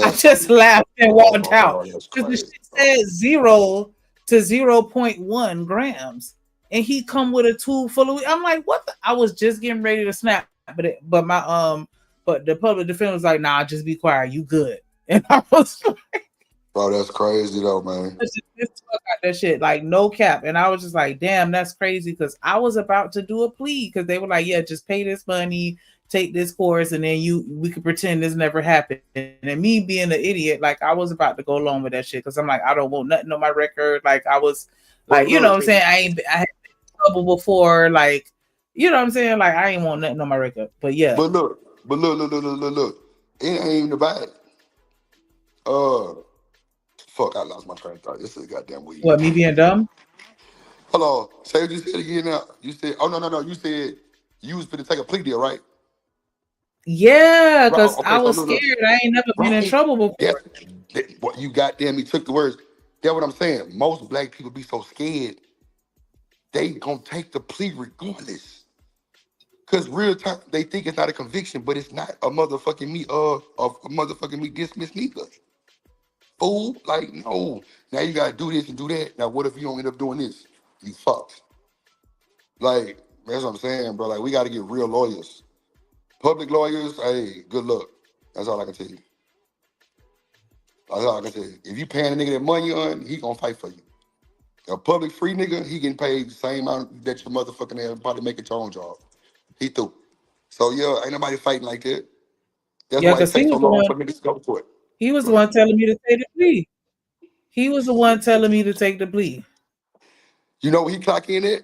I just laughed and walked out. Because the shit said 0 to 0.1 grams. And he come with a tube full of weed. I'm like, what the? I was just getting ready to snap. But the public defender was like, nah, just be quiet. You good. And I was like, bro, that's crazy though, man. Just fuck out that shit, like no cap. And I was just like, damn, that's crazy, because I was about to do a plea because they were like, yeah, just pay this money, take this course, and then we could pretend this never happened. And me being an idiot, like I was about to go along with that shit because I'm like, I don't want nothing on my record. Like I was like, you know what I'm saying? I had been in trouble before, like, you know what I'm saying? Like I ain't want nothing on my record. But yeah. But look. It ain't even about it. Fuck, I lost my train of thought. This is goddamn weed. What, me being dumb? Hold on. Say what you said again now. You said, oh, no. You said you was finna take a plea deal, right? Yeah, because I was scared. I ain't never been in trouble before. What you goddamn me took the words. That's what I'm saying. Most black people be so scared. They gonna take the plea regardless. Cause real time they think it's not a conviction, but it's not a motherfucking me dismissed neither. Fool, like no. Now you gotta do this and do that. Now what if you don't end up doing this? you fucked. Like, that's what I'm saying, bro. Like, we got to get real lawyers. Public lawyers, hey, good luck. That's all I can tell you. That's all I can tell you. If you paying a nigga that money on, he gonna fight for you. A public free nigga, he getting paid the same amount that your motherfucking ass probably make it your own job. He through. So yeah, ain't nobody fighting like that. That's Yeah, why it because he takes so was the long one. for niggas to go for it. He was the one telling me to take the plea. He was the one telling me to take the plea. You know where he clock in at?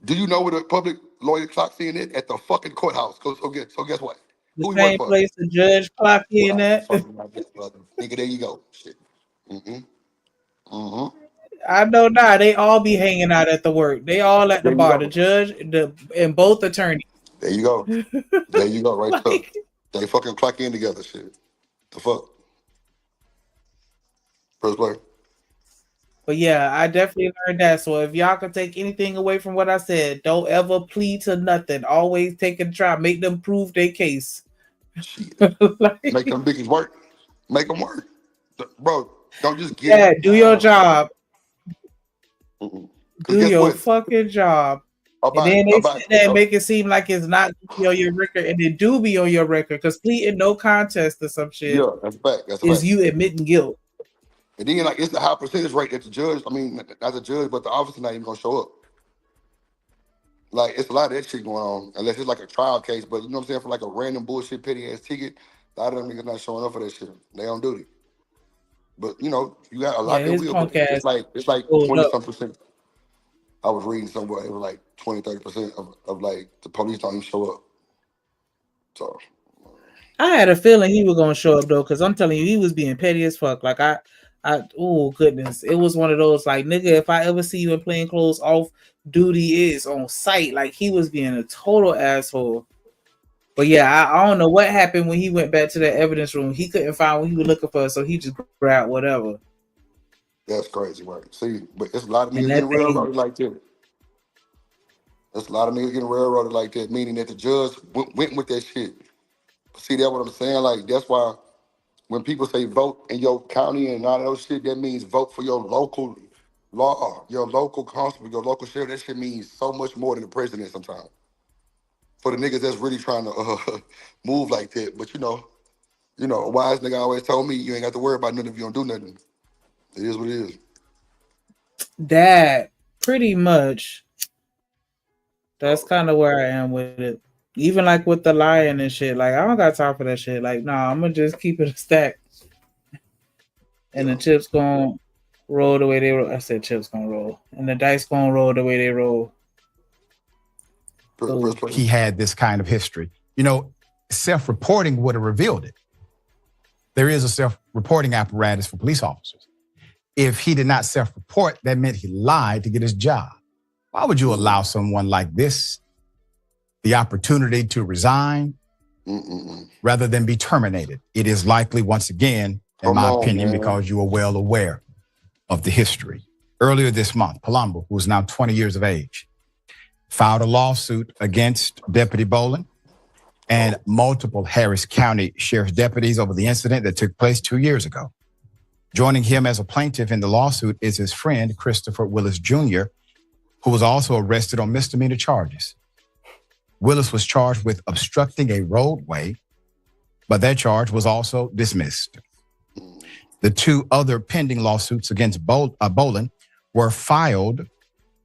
Do you know where the public lawyer clocks in at the fucking courthouse? So guess what? The Who he work same for? place the judge clock in Well, at. fucking like that, brother. Nigga, there you go. Shit. Mm-hmm. I know now. They all be hanging out at the work. They all at the There you bar. The go. judge, and both attorneys. There you go. There you go, right there. Like, They fucking clock in together, shit. The fuck? First play. but yeah, I definitely learned that. So if y'all can take anything away from what I said, don't ever plead to nothing. Always take a try. Make them prove their case. Shit. Like, Make them bitches work. Make them work. Bro, don't just get yeah, it. do your job. Because Do guess your what? fucking job. And then they sit there and make it seem like it's not be on your record, and it do be on your record. Because pleading no contest or some shit Yeah, that's a fact. That's a is fact. you admitting guilt. And then, like, it's the high percentage rate that the judge, I mean, not the judge, but the officer not even going to show up. Like, it's a lot of that shit going on, unless it's like a trial case. But you know what I'm saying? For like a random bullshit petty ass ticket, a lot of them niggas not showing up for that shit. They on duty. But, you know, you got a Yeah, lot that his will, but punk ass it's like pulled 20 up. some percent. I was reading somewhere, it was like 20-30% of like the police don't even show up. So I had a feeling he was gonna show up though, because I'm telling you, he was being petty as fuck. Like oh goodness, it was one of those like, nigga, if I ever see you in plain clothes, off duty is on site. Like, he was being a total asshole. But yeah, I don't know what happened when he went back to that evidence room. He couldn't find what he was looking for, so he just grabbed whatever. that's crazy, right? See, but it's a lot of And niggas that getting thing, railroaded like that. There's a lot of niggas getting railroaded like that, meaning that the judge went with that shit. See, that's what I'm saying? Like, that's why when people say vote in your county and all of those shit, that means vote for your local law, your local constable, your local sheriff. That shit means so much more than the president sometimes. For the niggas that's really trying to move like that. But you know, a wise nigga always told me, you ain't got to worry about nothing if you don't do nothing. It is what it is. that pretty much, that's kind of where I am with it. Even like with the lion and shit, like, I don't got time for that shit. Like, nah, I'm gonna just keep it a stack. And the chips gonna roll the way they roll. I said chips gonna roll. And the dice gonna roll the way they roll. So, he had this kind of history. You know, self-reporting would have revealed it. There is a self-reporting apparatus for police officers. If he did not self-report, that meant he lied to get his job. Why would you allow someone like this the opportunity to resign rather than be terminated? It is likely, once again, in my opinion, because you are well aware of the history. Earlier this month, Palumbo, who is now 20 years of age, filed a lawsuit against Deputy Bolin and multiple Harris County Sheriff's deputies over the incident that took place 2 years ago. Joining him as a plaintiff in the lawsuit is his friend, Christopher Willis Jr., who was also arrested on misdemeanor charges. Willis was charged with obstructing a roadway, but that charge was also dismissed. The two other pending lawsuits against Bolin were filed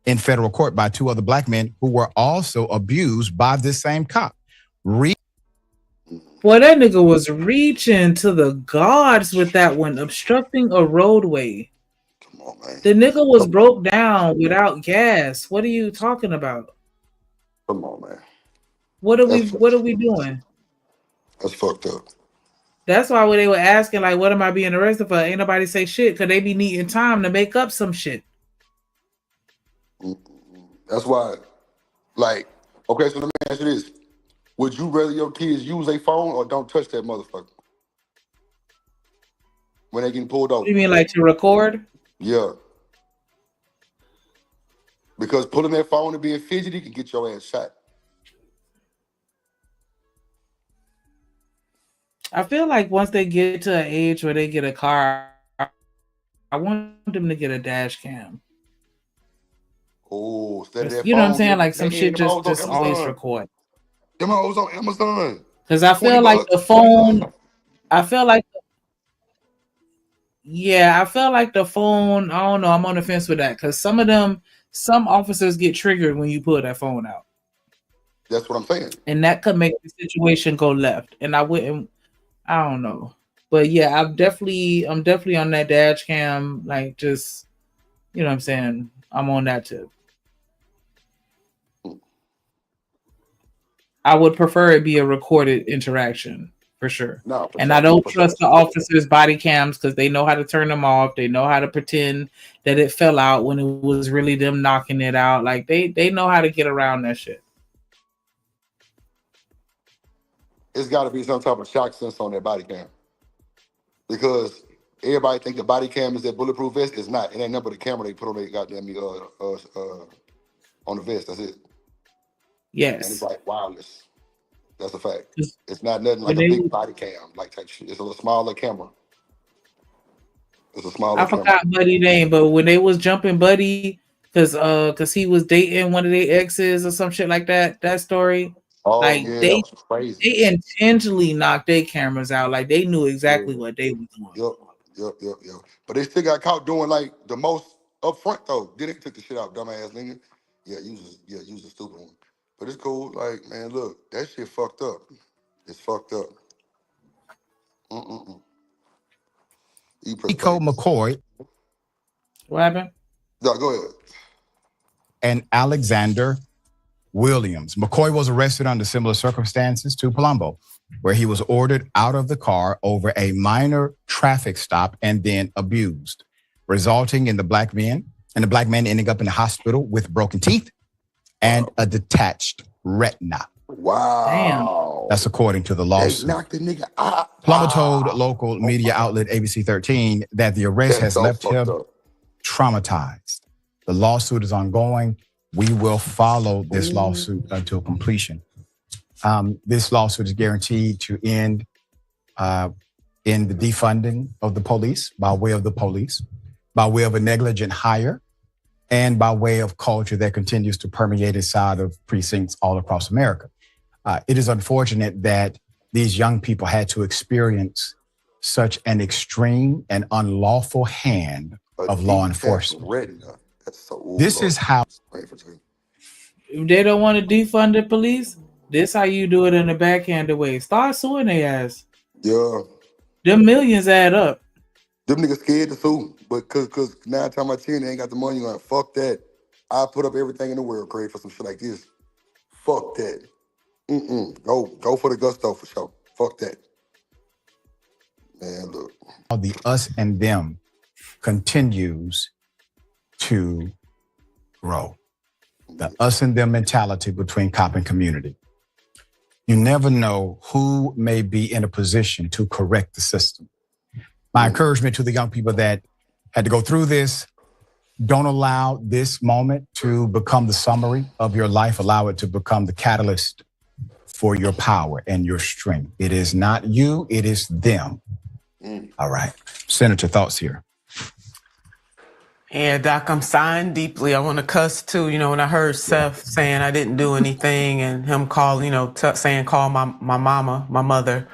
in federal court by two other black men who were also abused by this same cop. Boy, that nigga was reaching to the gods with that one, obstructing a roadway. Come on, man. The nigga was broke down without gas. What are you talking about? Come on, man. What are we doing? That's fucked up. That's why when they were asking, like, what am I being arrested for? Ain't nobody say shit, because they be needing time to make up some shit. That's why, like, okay, so let me ask you this. Would you rather your kids use a phone or don't touch that motherfucker when they getting pulled over? You mean like to record? Yeah. Because pulling that phone and being fidgety can get your ass shot. I feel like once they get to an age where they get a car, I want them to get a dash cam. Oh, instead of that You know what I'm phone, saying? man, Like some shit them hoes on just always Amazon. record. Them hoes on Amazon. Because I 20 feel like the bucks, phone, $20. I feel like, yeah, I feel like the phone, I don't know, I'm on the fence with that. Because some officers get triggered when you pull that phone out. That's what I'm saying. And that could make the situation go left. And I don't know. But yeah, I'm definitely on that dash cam, like just, you know what I'm saying? I'm on that too. I would prefer it be a recorded interaction for sure. No, for And sure. I don't For trust the sure. officers' body cams because they know how to turn them off. They know how to pretend that it fell out when it was really them knocking it out. Like they know how to get around that shit. It's got to be some type of shock sensor on that body cam. Because everybody think the body cam is that bulletproof vest. It's not. It ain't nothing but the camera they put on their goddamn on the vest. That's it. And Yes. it's like wireless. That's a fact. Just- It's not nothing like a big body cam, like type shit. It's a little smaller camera. It's a smaller I camera. forgot Buddy name, but when they was jumping Buddy, because he was dating one of their exes or some shit like that. That story. Oh Like yeah, they that was crazy. they intentionally knocked their cameras out. Like they knew exactly Yeah. what they were doing. Yep. But they still got caught doing like the most up front though. Then they took the shit out, dumbass nigga. Use a stupid one. But it's cool. Like, man, look, that shit fucked up. It's fucked up. Nico McCoy. What happened? No, go ahead. And Alexander Williams. McCoy was arrested under similar circumstances to Palumbo, where he was ordered out of the car over a minor traffic stop and then abused, resulting in the black man ending up in the hospital with broken teeth and a detached retina. Wow. Damn. That's according to the lawsuit. They knocked the nigga out. Palumbo told local media outlet ABC 13 that the arrest has left him traumatized. The lawsuit is ongoing. We will follow this lawsuit until completion. This lawsuit is guaranteed to end in the defunding of the police, by way of a negligent hire, and by way of culture that continues to permeate inside of precincts all across America. It is unfortunate that these young people had to experience such an extreme and unlawful hand of law enforcement. This is how. If they don't want to defund the police, this how you do it in a backhanded way. Start suing their ass. Yeah. Them millions add up. Them niggas scared to sue, but cause 9 times out of 10 they ain't got the money on it. Fuck that. I put up everything in the world, Craig, for some shit like this. Fuck that. Go for the gusto for sure. Fuck that. Man, look. The us and them continues to grow. The us and them mentality between cop and community. You never know who may be in a position to correct the system. My encouragement to the young people that had to go through this, don't allow this moment to become the summary of your life. Allow it to become the catalyst for your power and your strength. It is not you, it is them. All right. Senator, thoughts here. Yeah, Doc, I'm sighing deeply. I want to cuss too. You know, when I heard Seth saying I didn't do anything and him call, saying call my mama, my mother.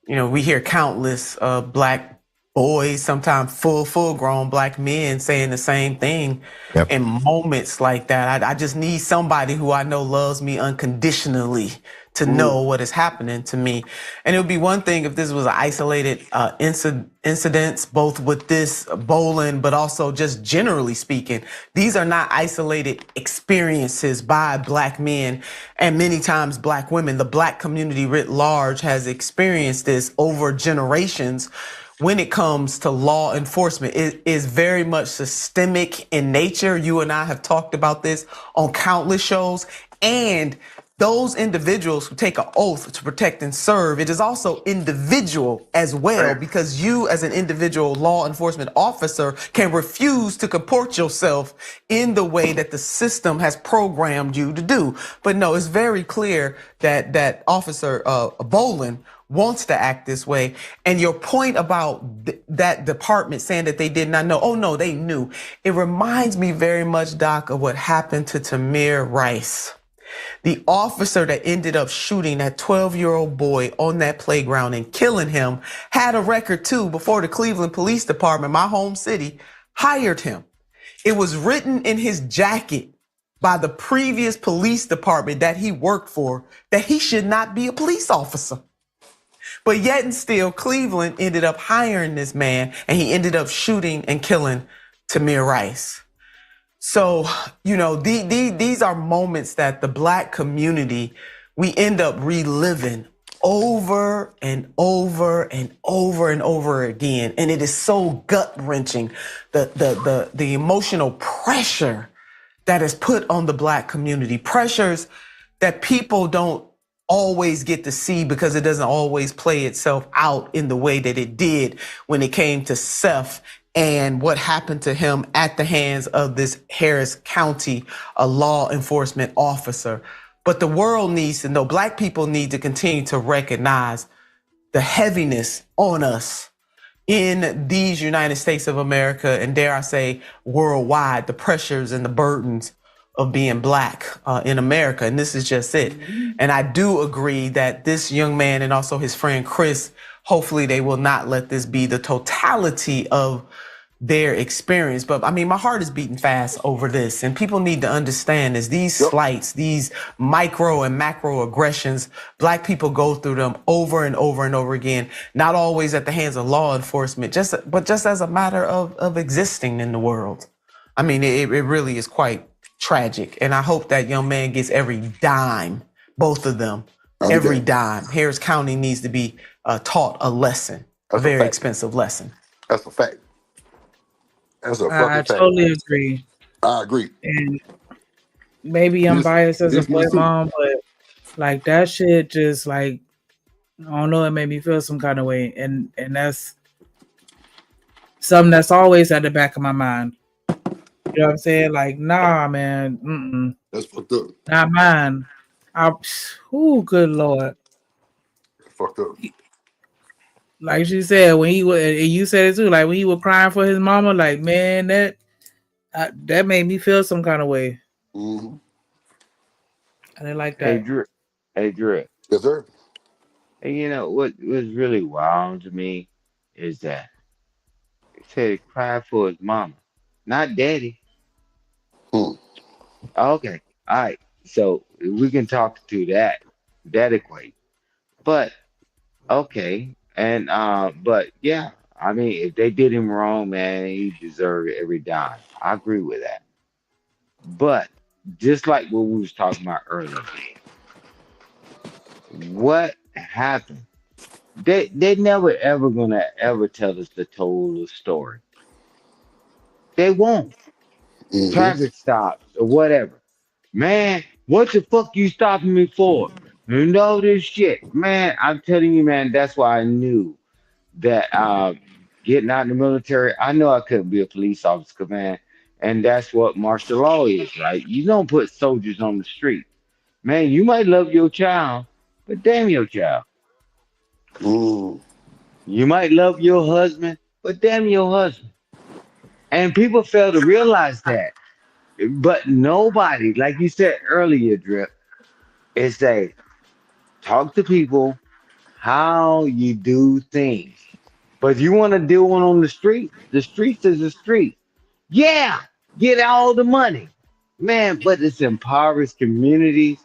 You know, we hear countless black boys, sometimes full grown black men saying the same thing. In moments like that. I just need somebody who I know loves me unconditionally to know what is happening to me. And it would be one thing if this was an isolated incidents, both with this bowling, but also just generally speaking. These are not isolated experiences by black men and many times black women. The black community writ large has experienced this over generations. When it comes to law enforcement, it is very much systemic in nature. You and I have talked about this on countless shows. And those individuals who take an oath to protect and serve, it is also individual as well, because you as an individual law enforcement officer can refuse to comport yourself in the way that the system has programmed you to do. But no, it's very clear that Officer Bolin wants to act this way. And your point about that department saying that they did not know. Oh, no, they knew. It reminds me very much, Doc, of what happened to Tamir Rice. The officer that ended up shooting that 12-year-old boy on that playground and killing him had a record too before the Cleveland Police Department, my home city, hired him. It was written in his jacket by the previous police department that he worked for that he should not be a police officer. But yet and still, Cleveland ended up hiring this man, and he ended up shooting and killing Tamir Rice. So, you know, these are moments that the Black community, we end up reliving over and over and over and over again. And it is so gut-wrenching, the emotional pressure that is put on the Black community, pressures that people don't always get to see because it doesn't always play itself out in the way that it did when it came to Seth and what happened to him at the hands of this Harris County, a law enforcement officer. But the world needs to know, Black people need to continue to recognize the heaviness on us in these United States of America, and dare I say worldwide, the pressures and the burdens of being Black in America. And this is just it. And I do agree that this young man and also his friend Chris, hopefully they will not let this be the totality of their experience. But I mean, my heart is beating fast over this, and people need to understand is these slights, these micro and macro aggressions, Black people go through them over and over and over again, not always at the hands of law enforcement, but just as a matter of existing in the world. I mean, it really is quite tragic. And I hope that young man gets every dime, both of them, every dime. Harris County needs to be taught a lesson, a very expensive lesson. That's a fact. That's a fucking fact. I totally agree. I agree. And maybe I'm biased as a boy mom, but like that shit just like, I don't know, it made me feel some kind of way. And that's something that's always at the back of my mind. You know what I'm saying? Like, nah, man. That's fucked up. Not mine. Good Lord. Fucked up. Like she said, when he was, and you said it too, like when he was crying for his mama, like, man, that made me feel some kind of way. Mm-hmm. I didn't like that. Hey, Drip. Yes, sir. And you know what was really wild to me is that he said he cried for his mama, not daddy. Okay, all right. So we can talk to that equate. But okay, and but yeah, I mean, if they did him wrong, man, he deserved every dime. I agree with that. But just like what we was talking about earlier, what happened? They never ever gonna ever tell us the total story. They won't. Traffic stops or whatever. Man, what the fuck you stopping me for? You know this shit. Man, I'm telling you, man, that's why I knew that getting out in the military, I know I couldn't be a police officer, man. And that's what martial law is, right? You don't put soldiers on the street. Man, you might love your child, but damn your child. You might love your husband, but damn your husband. And people fail to realize that. But nobody, like you said earlier, Drip, is say, talk to people how you do things. But if you want to do one on the streets is the street. Yeah, get all the money. Man, but it's impoverished communities.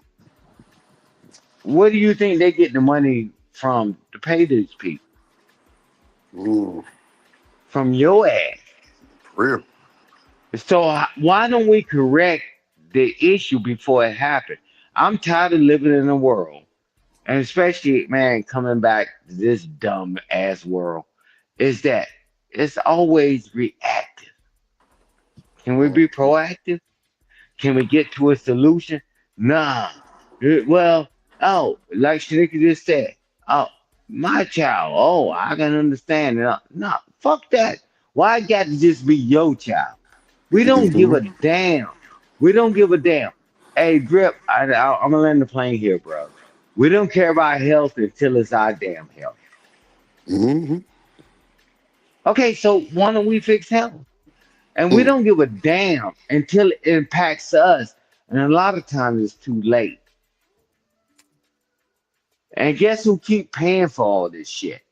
What do you think they get the money from to pay these people? From your ass. For real. So why don't we correct the issue before it happened? I'm tired of living in a world, and especially, man, coming back to this dumb ass world, is that it's always reactive. Can we be proactive? Can we get to a solution? Nah. Well, oh, like Shanika just said, oh, my child, oh, I can understand it. No, fuck that. Why it got to just be your child? We don't give a damn. We don't give a damn. Hey, Drip, I'm gonna land the plane here, bro. We don't care about health until it's our damn health. Mm-hmm. Okay, so why don't we fix health? And we don't give a damn until it impacts us. And a lot of times it's too late. And guess who keep paying for all this shit?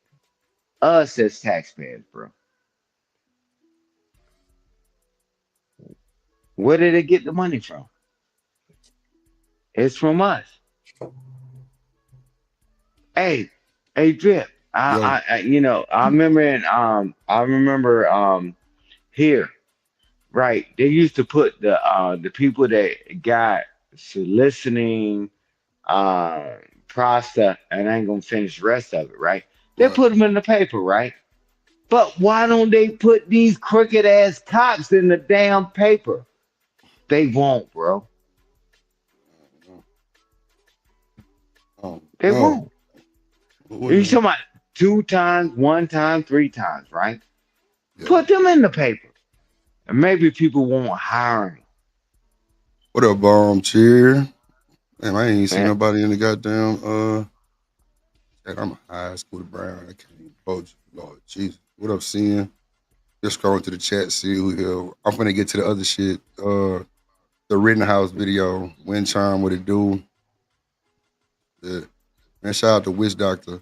Us as taxpayers, bro. Where did they get the money from? It's from us. Hey, Drip. I remember here, right? They used to put the people that got soliciting, process, and I ain't gonna finish the rest of it, right? They put them in the paper, right? But why don't they put these crooked ass cops in the damn paper? They won't, bro. They won't. You talking about 2 times, 1 time, 3 times, right? Yeah. Put them in the paper. And maybe people won't hire him. What up, Cheer? Man, I ain't seen nobody in the goddamn I'm a high school Brown. I can't even hold you. Lord Jesus. What up, seeing? Just scrolling to the chat, see who here. I'm gonna get to the other shit. The Rittenhouse video, wind chime, what it do. Yeah. Man, shout out to Witch Doctor.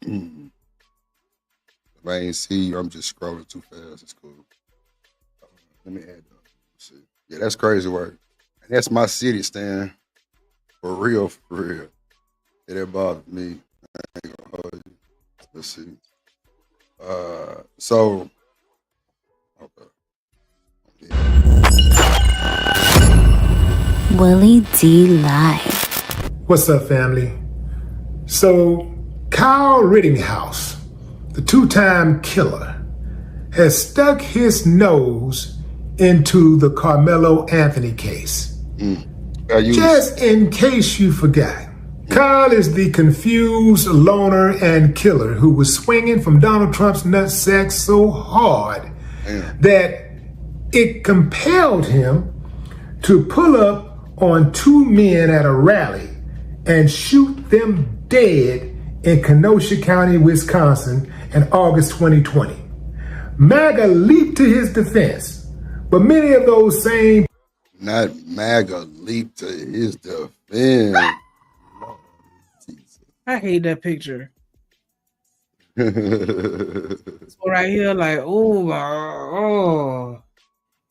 If I ain't see you, I'm just scrolling too fast. It's cool. Let me add that. Shit. Yeah, that's crazy work. And that's my city, Stan. For real. Yeah, that bothered me. I ain't gonna hold you. Let's see. Okay. Willie D Live. What's up, family? So, Kyle Rittenhouse, the 2-time killer, has stuck his nose into the Carmelo Anthony case. Just in case you forgot, Kyle is the confused loner and killer who was swinging from Donald Trump's nutsack so hard that it compelled him to pull up on 2 men at a rally and shoot them dead in Kenosha County, Wisconsin in August 2020. MAGA leaped to his defense, but many of those same... Not MAGA leaped to his defense. I hate that picture. So right here, like, oh.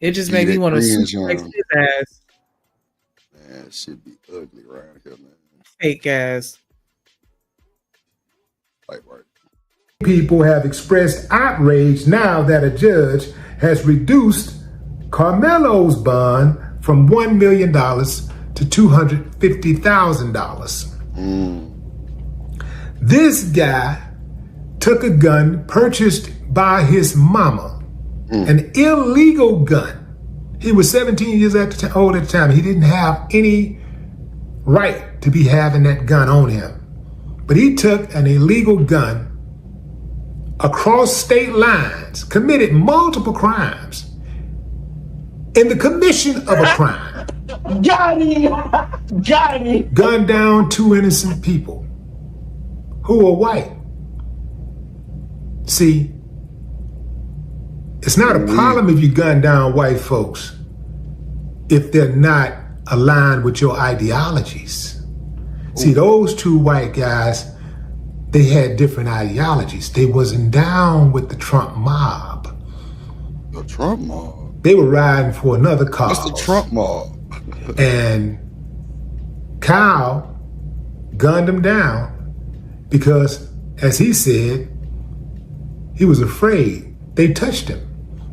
It just made me want to fix his ass. Man, it should be ugly around here, man. Fake ass. People have expressed outrage now that a judge has reduced Carmelo's bond from $1 million to $250,000. This guy took a gun purchased by his mama, an illegal gun. He was 17 years old at the time. He didn't have any right to be having that gun on him. But he took an illegal gun across state lines, committed multiple crimes. In the commission of a crime, gunned down 2 innocent people who were white. See, it's not a problem if you gun down white folks if they're not aligned with your ideologies. See, those 2 white guys, they had different ideologies. They wasn't down with the Trump mob. The Trump mob? They were riding for another cause. What's the Trump mob? And Kyle gunned them down because, as he said, he was afraid. They touched him.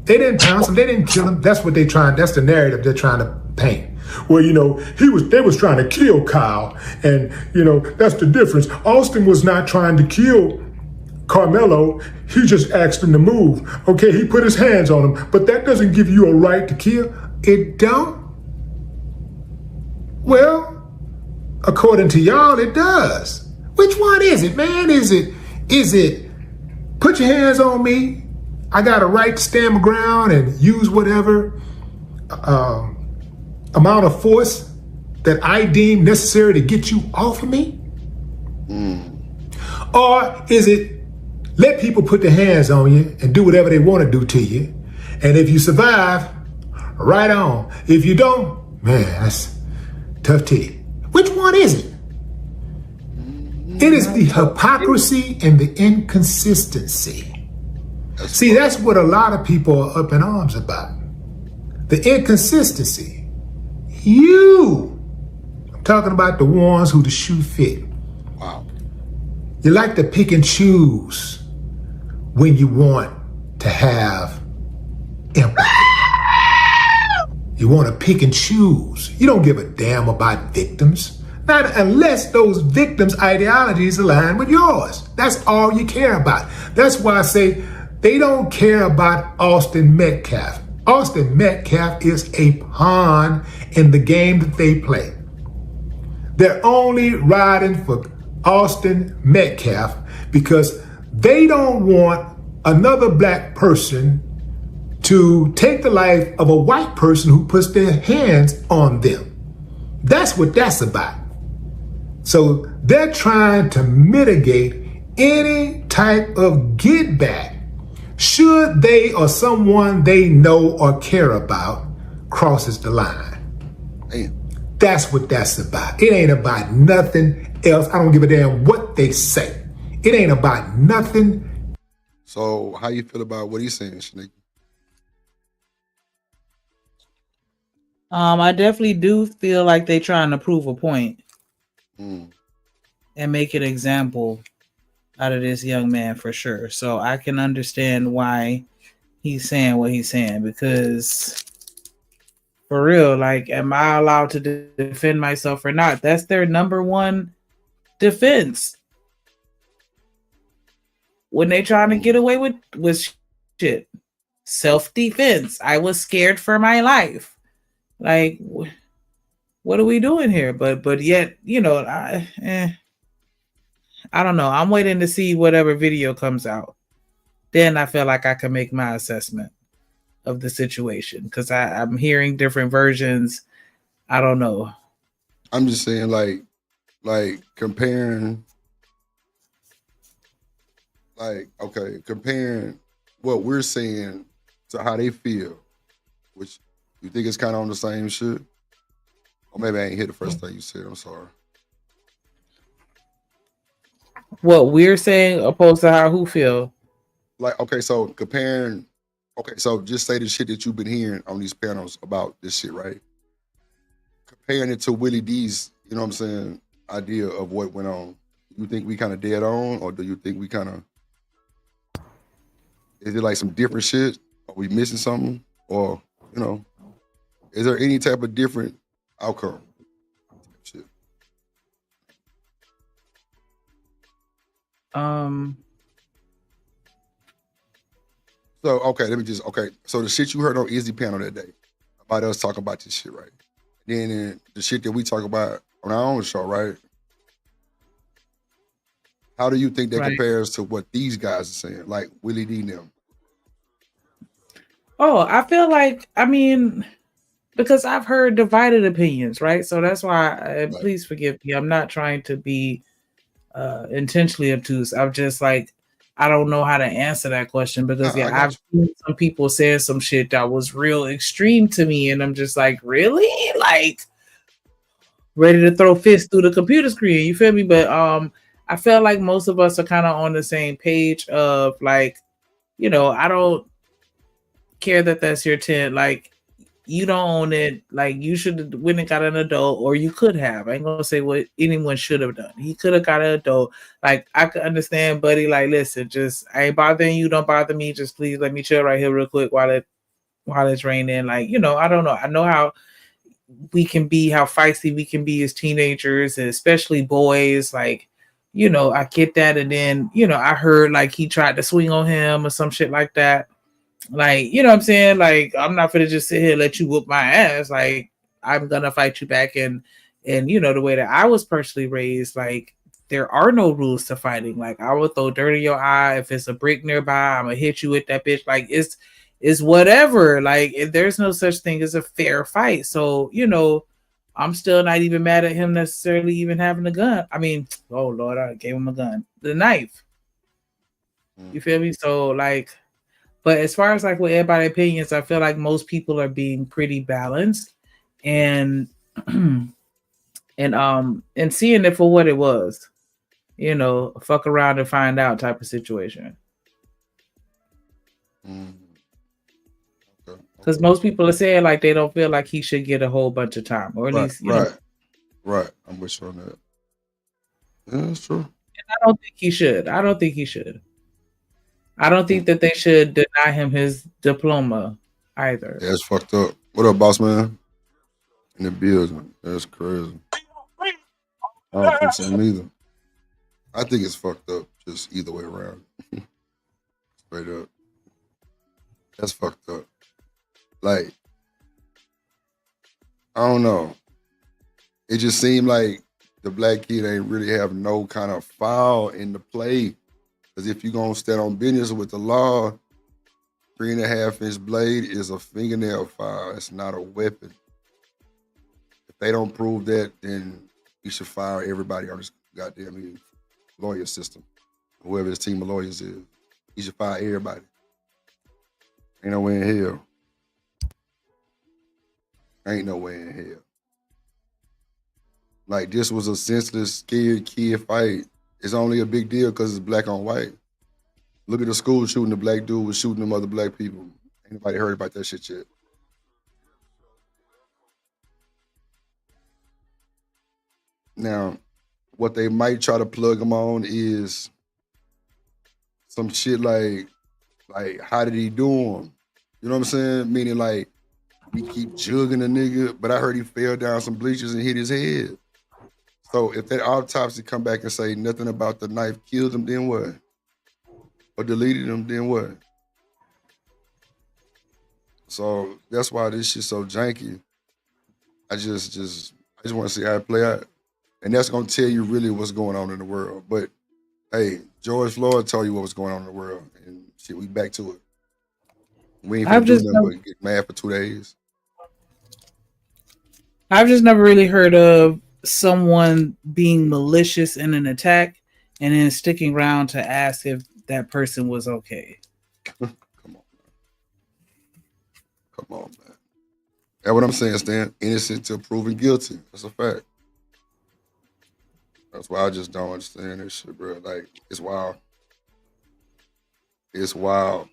They didn't pounce him. They didn't kill him. That's what they trying. That's the narrative they're trying to paint. Well, you know, they was trying to kill Kyle, and you know that's the difference. Austin was not trying to kill Carmelo. He just asked him to move. Okay, he put his hands on him, but that doesn't give you a right to kill. It don't. Well, according to y'all, it does. Which one is it, man? Is it put your hands on me? I got a right to stand my ground and use whatever amount of force that I deem necessary to get you off of me? Or is it let people put their hands on you and do whatever they want to do to you? And if you survive, right on. If you don't, man, that's tough titty. Which one is it? It is the hypocrisy and the inconsistency. See, that's what a lot of people are up in arms about. The inconsistency. I'm talking about the ones who the shoe fit. Wow. You like to pick and choose when you want to have empathy. You want to pick and choose. You don't give a damn about victims. Not unless those victims' ideologies align with yours. That's all you care about. That's why I say they don't care about Austin Metcalf. Austin Metcalf is a pawn in the game that they play. They're only riding for Austin Metcalf because they don't want another black person to take the life of a white person who puts their hands on them. That's what that's about. So they're trying to mitigate any type of get back should they or someone they know or care about crosses the line. Damn. That's what that's about. It ain't about nothing else. I don't give a damn what they say. It ain't about nothing. So how you feel about what he's saying, Shanique? I definitely do feel like they trying to prove a point and make an example out of this young man for sure. So I can understand why he's saying what he's saying, because for real, like, am I allowed to defend myself or not? That's their number one defense. When they trying to get away with shit. Self-defense. I was scared for my life. Like, what are we doing here? But yet, you know, I don't know. I'm waiting to see whatever video comes out. Then I feel like I can make my assessment of the situation, because I'm hearing different versions. I don't know. I'm just saying, like comparing, comparing what we're saying to how they feel, which you think it's kind of on the same shit? Or maybe I ain't hear the first thing you said. I'm sorry. What we're saying opposed to how who feel? Like, okay, so comparing, so just say the shit that you've been hearing on these panels about this shit, right? Comparing it to Willie D's, you know what I'm saying, idea of what went on. You think we kind of dead on, or do you think we kind of, is it like some different shit? Are we missing something? Or, you know, is there any type of different outcome? Shit. So, so the shit you heard on Izzy panel that day about us talking about this shit, right? Then the shit that we talk about on our own show, right? How do you think that compares to what these guys are saying, like Willie D and them? Oh, I feel like, I mean, because I've heard divided opinions, right? So that's why, please forgive me. I'm not trying to be intentionally obtuse. I'm just like, I don't know how to answer that question, because I've seen some people saying some shit that was real extreme to me, and I'm just like, really? Like, ready to throw fists through the computer screen, you feel me? But I feel like most of us are kind of on the same page of, like, you know, I don't care that that's your tent. Like, you don't own it. Like, you should have went and got an adult, or you could have. I ain't gonna say what anyone should have done. He could have got an adult. Like, I could understand, buddy. Like, listen, just, I ain't bothering you. Don't bother me. Just please let me chill right here real quick while it's raining. Like, you know, I don't know. I know how we can be, how feisty we can be as teenagers, and especially boys. Like, you know, I get that. And then, you know, I heard like he tried to swing on him or some shit like that. Like, you know what I'm saying? Like, I'm not gonna just sit here and let you whoop my ass. Like, I'm gonna fight you back. And you know, the way that I was personally raised, like, there are no rules to fighting. Like, I will throw dirt in your eye. If it's a brick nearby, I'm gonna hit you with that bitch. Like, it's whatever. Like, there's no such thing as a fair fight. So, you know, I'm still not even mad at him necessarily even having a gun. I mean, oh Lord, I gave him a gun, the knife. You feel me? So like, but as far as like with everybody's opinions, I feel like most people are being pretty balanced and and seeing it for what it was. You know, fuck around and find out type of situation. Because most people are saying like they don't feel like he should get a whole bunch of time, or at least you know. Right. I'm with you on that. Yeah, that's true. And I don't think he should. I don't think he should. I don't think that they should deny him his diploma either. Yeah, it's fucked up. What up, boss man? In the building. That's crazy. I don't think so neither. I think it's fucked up, just either way around. Straight up. That's fucked up. Like, I don't know. It just seemed like the black kid ain't really have no kind of file in the play. Because if you're going to stand on business with the law, 3.5-inch blade is a fingernail file. It's not a weapon. If they don't prove that, then you should fire everybody on this goddamn lawyer system. Whoever this team of lawyers is. You should fire everybody. Ain't no way in hell. Ain't no way in hell. Like, this was a senseless, scared kid fight. It's only a big deal because it's black on white. Look at the school shooting. The black dude was shooting them other black people. Ain't nobody heard about that shit yet. Now, what they might try to plug him on is some shit like how did he do him? You know what I'm saying? Meaning like, we keep jugging the nigga, but I heard he fell down some bleachers and hit his head. So if that autopsy come back and say nothing about the knife killed him, then what? Or deleted him, then what? So that's why this shit's so janky. I just want to see how it play out. And that's gonna tell you really what's going on in the world. But hey, George Floyd told you what was going on in the world. And shit, we back to it. We ain't gonna do nothing but get mad for 2 days. I've just never really heard of someone being malicious in an attack and then sticking around to ask if that person was okay. Come on, man. That's what I'm saying, Stan. Innocent till proven guilty. That's a fact. That's why I just don't understand this shit, bro. Like, it's wild. It's wild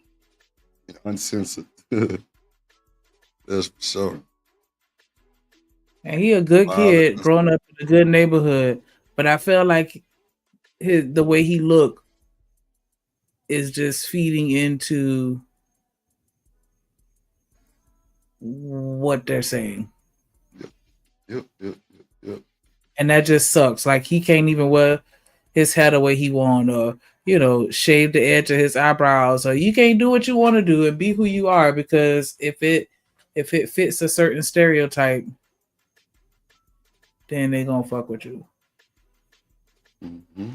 and uncensored. That's for sure. And he a good kid growing up in a good neighborhood, but I feel like the way he look is just feeding into what they're saying. Yep. And that just sucks. Like, he can't even wear his hair the way he want, or shave the edge of his eyebrows, or you can't do what you want to do and be who you are, because if it fits a certain stereotype, then they gonna fuck with you. Mm-hmm.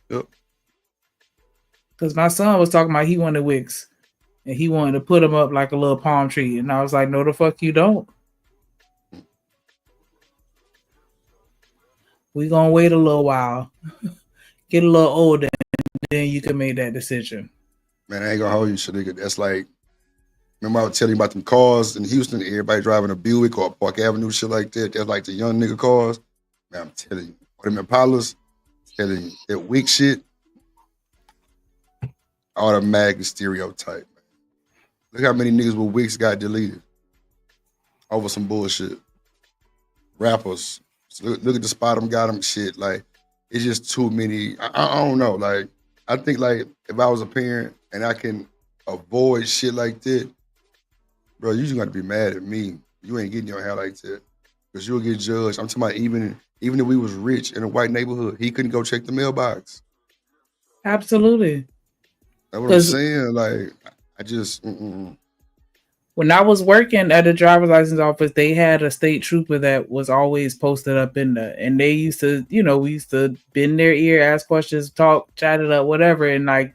Yep. Because my son was talking about he wanted wigs, and he wanted to put them up like a little palm tree, and I was like, no, the fuck you don't. We gonna wait a little while, get a little older, and then you can make that decision. Man, I ain't gonna hold you, nigga. That's like, remember I was telling you about them cars in Houston, everybody driving a Buick or a Park Avenue, shit like that. That's like the young nigga cars. Man, I'm telling you. Or them Impalas, telling you. That wig shit, automatic stereotype, man. Look how many niggas with wigs got deleted over some bullshit. Rappers. So look at the spot them got them shit. Like, it's just too many. I don't know. Like, I think like if I was a parent and I can avoid shit like that, bro, you just got to be mad at me. You ain't getting your hair like that because you'll get judged. I'm talking about even if we was rich in a white neighborhood, he couldn't go check the mailbox. Absolutely. That's what I'm saying. Like, I just. When I was working at a driver's license office, they had a state trooper that was always posted up in there. And they used to, we used to bend their ear, ask questions, talk, chat it up, whatever. And like,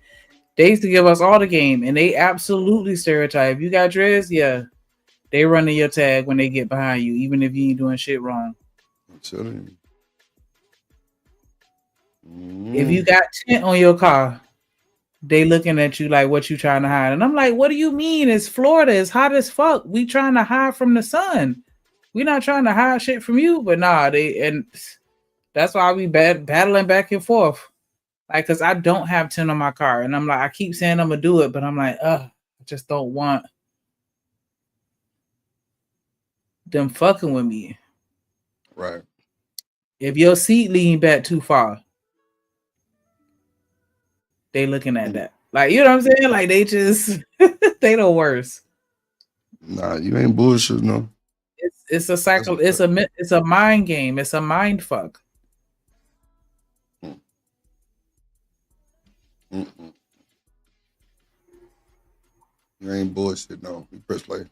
they used to give us all the game. And they absolutely stereotype. You got dreads? Yeah. They running your tag when they get behind you, even if you ain't doing shit wrong. I'm telling you. If you got tint on your car, they looking at you like, what you trying to hide? And I'm like, what do you mean? It's Florida. It's hot as fuck. We trying to hide from the sun. We not trying to hide shit from you. But nah, and that's why we battling back and forth. Like, because I don't have tint on my car. And I'm like, I keep saying I'm going to do it, but I'm like, I just don't want them fucking with me. Right. If your seat lean back too far, they looking at that. Like, you know what I'm saying? Like, they just, they the worst. Nah, you ain't bullshit, no. It's a cycle. It's a mind game. It's a mind fuck. Mm-mm. You ain't bullshit, no. You press play.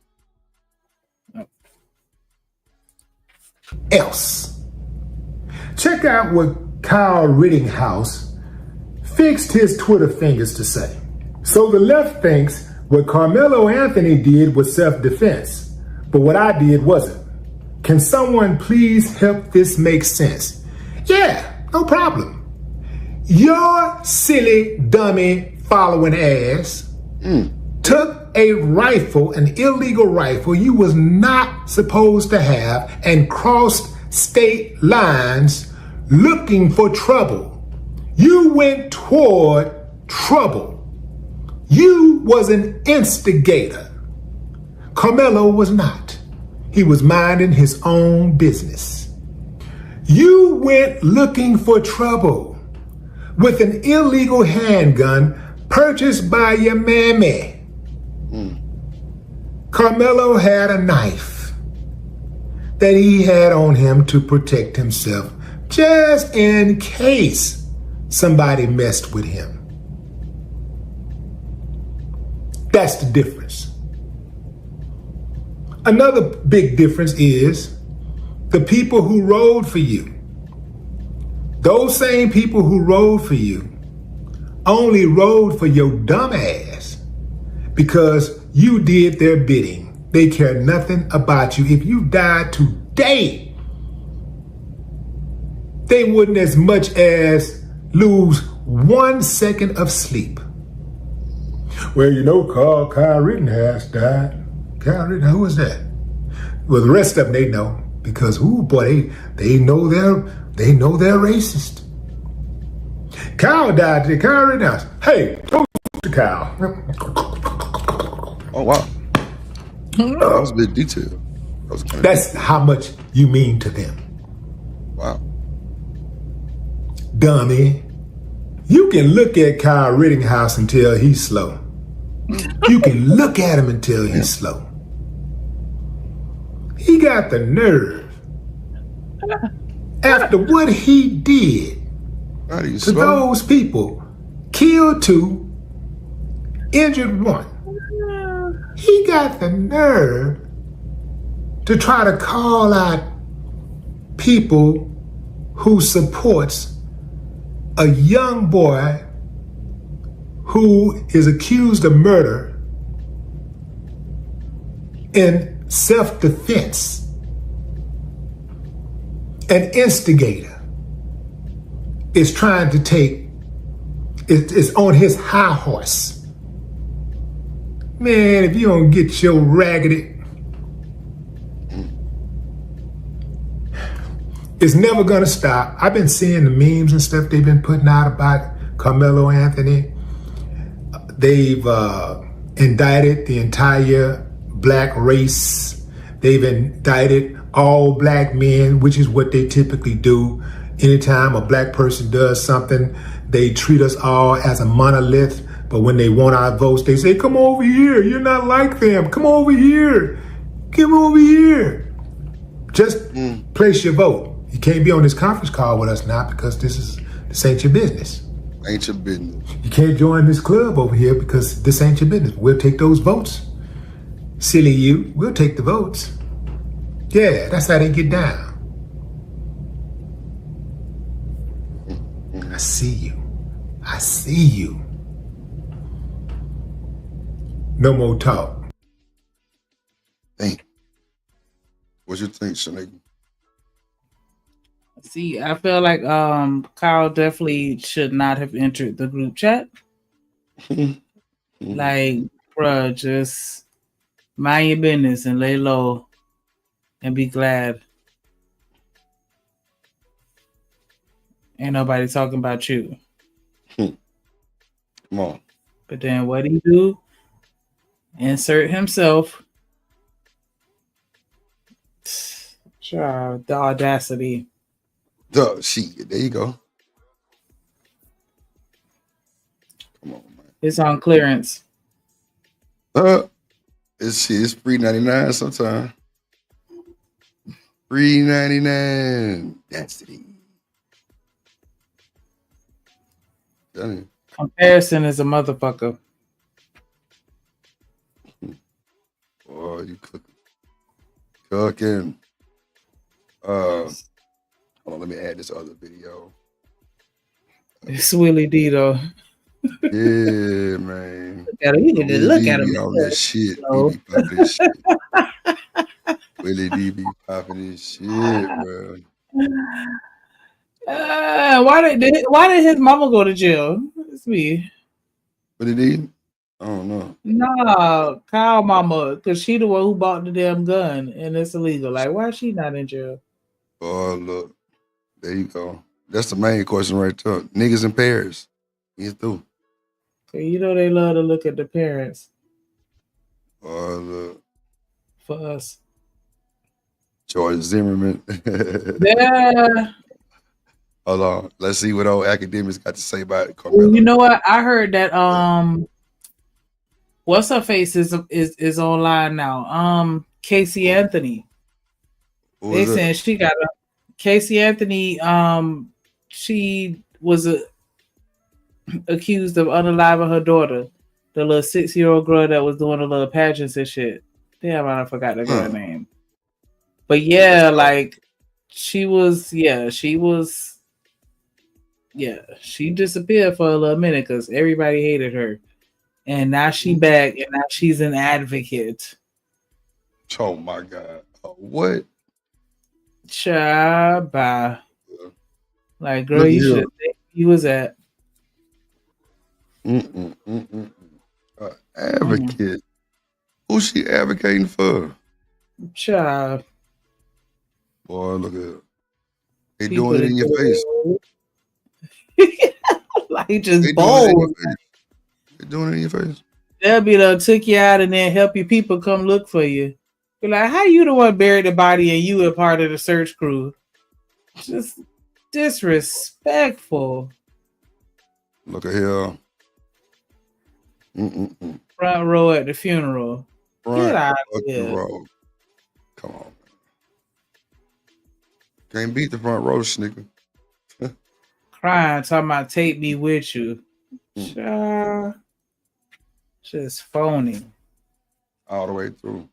Else. Check out what Kyle Rittinghouse fixed his Twitter fingers to say. So the left thinks what Carmelo Anthony did was self-defense, but what I did wasn't. Can someone please help this make sense? Yeah, no problem. Your silly, dummy, following ass took a rifle, an illegal rifle you was not supposed to have, and crossed state lines looking for trouble. You went toward trouble. You was an instigator. Carmelo was not. He was minding his own business. You went looking for trouble with an illegal handgun purchased by your mammy. Carmelo had a knife that he had on him to protect himself, just in case somebody messed with him. That's the difference. Another big difference is the people who rode for you. Those same people who rode for you only rode for your dumb ass because you did their bidding. They care nothing about you. If you died today, they wouldn't as much as lose 1 second of sleep. Well, you know, Kyle Rittenhouse died. Kyle Rittenhouse, who was that? Well, the rest of them, they know. Because, they know they're racist. Kyle died today. Kyle Rittenhouse. Hey, go to Kyle. Oh, wow. That was a bit detailed. That's how much you mean to them. Wow. Dummy. You can look at Kyle Rittenhouse and tell he's slow. You can look at him and tell he's slow. He got the nerve. After what he did to those people, killed 2, injured 1. He got the nerve to try to call out people who supports a young boy who is accused of murder in self-defense. An instigator is trying to is on his high horse. Man, if you don't get your raggedy, it's never gonna stop. I've been seeing the memes and stuff they've been putting out about Carmelo Anthony. They've indicted the entire black race. They've indicted all black men, which is what they typically do. Anytime a black person does something, they treat us all as a monolith. But when they want our votes, they say, come over here. You're not like them. Come over here. Come over here. Just place your vote. You can't be on this conference call with us now because this ain't your business. Ain't your business. You can't join this club over here because this ain't your business. We'll take those votes. Silly you. We'll take the votes. Yeah, that's how they get down. I see you. I see you. No more talk. Thank What you think, Shanique? See, I feel like Kyle definitely should not have entered the group chat. Like, bruh, just mind your business and lay low and be glad. Ain't nobody talking about you. Come on. But then what he do? Insert himself. Child, the audacity. Duh, shit. There you go. Come on, man. It's on clearance. It's $3.99 sometimes. $3.99. That's it. Comparison is a motherfucker. Oh, you cooking. Hold on, let me add this other video. It's Willie D though. Yeah, man. You need to look at him. On that shit. He be popping this shit. Willie D be popping this shit, bro. Why did his mama go to jail? It's me. What did he? I don't know. Nah, Kyle mama, because she the one who bought the damn gun and it's illegal. Like, why is she not in jail? Oh, look. There you go. That's the main question right there. Niggas in Paris. He's through. You know they love to look at the parents. Oh, look. For us. George Zimmerman. Yeah. Hold on. Let's see what old academics got to say about it. You know what? I heard that what's her face is online now. Casey Anthony. They saying she got a Casey Anthony. She was accused of unaliving her daughter, the little 6-year-old girl that was doing a little pageants and shit. Damn, I forgot the girl name. But yeah, like she disappeared for a little minute because everybody hated her. And now she back and now she's an advocate. Oh my God. What? Bye. Like, girl, you should think you was at. Advocate. Who's she advocating for? Child. Boy, look at her. They doing it in your face. Like, just bold. They doing it in your face. They'll be done took you out and then help your people come look for you. Be like, how you the one buried the body and you a part of the search crew? Just disrespectful. Look at here. Front row at the funeral. Get out of here. Row. Come on, man. Can't beat the front row, sneaker. Crying, talking about take me with you. Just phony. All the way through.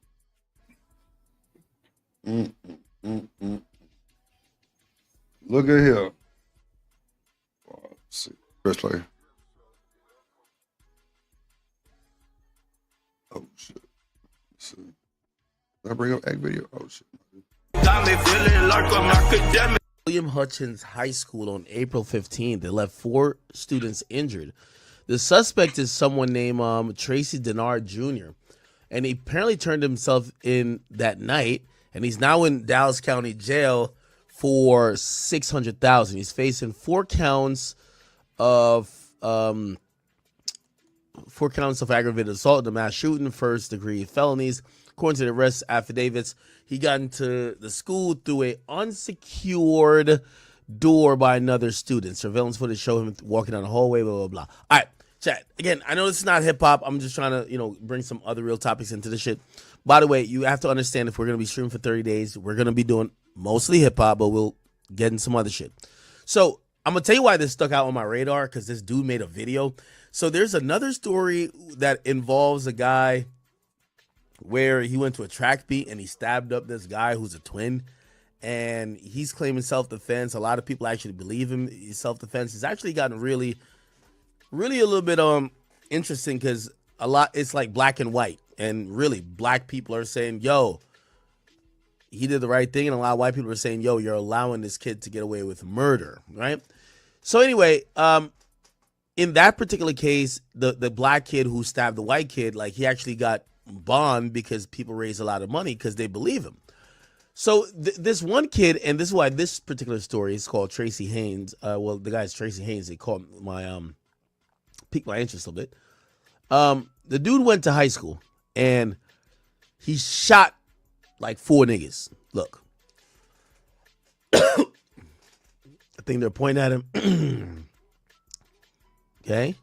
Look at here. Oh, let's see. Press play. Oh shit. Let's see. Did I bring up act video? Oh shit. William Hutchins High School on April 15th. They left 4 students injured. The suspect is someone named Tracy Denard Jr. And he apparently turned himself in that night, and he's now in Dallas County Jail for $600,000. He's facing 4 counts of aggravated assault, the mass shooting, first-degree felonies. According to the arrest affidavits, he got into the school through a unsecured door by another student. Surveillance footage showed him walking down the hallway, blah, blah, blah. All right, chat. Again, I know this is not hip-hop. I'm just trying to, bring some other real topics into this shit. By the way, you have to understand, if we're going to be streaming for 30 days, we're going to be doing mostly hip-hop, but we'll get in some other shit. So I'm going to tell you why this stuck out on my radar, because this dude made a video. So there's another story that involves a guy where he went to a track meet and he stabbed up this guy who's a twin, and he's claiming self-defense. A lot of people actually believe him. He's self-defense. He's actually gotten really a little bit interesting, because it's like black and white, and really black people are saying, yo, he did the right thing, and a lot of white people are saying, yo, you're allowing this kid to get away with murder, right? So anyway, in that particular case, the black kid who stabbed the white kid, like, he actually got bond because people raised a lot of money because they believe him. So this one kid, and this is why this particular story is called Tracy Haynes. Well, the guy's Tracy Haynes. They called my piqued my interest a bit. The dude went to high school and he shot like 4 niggas. Look, I think they're pointing at him. Okay.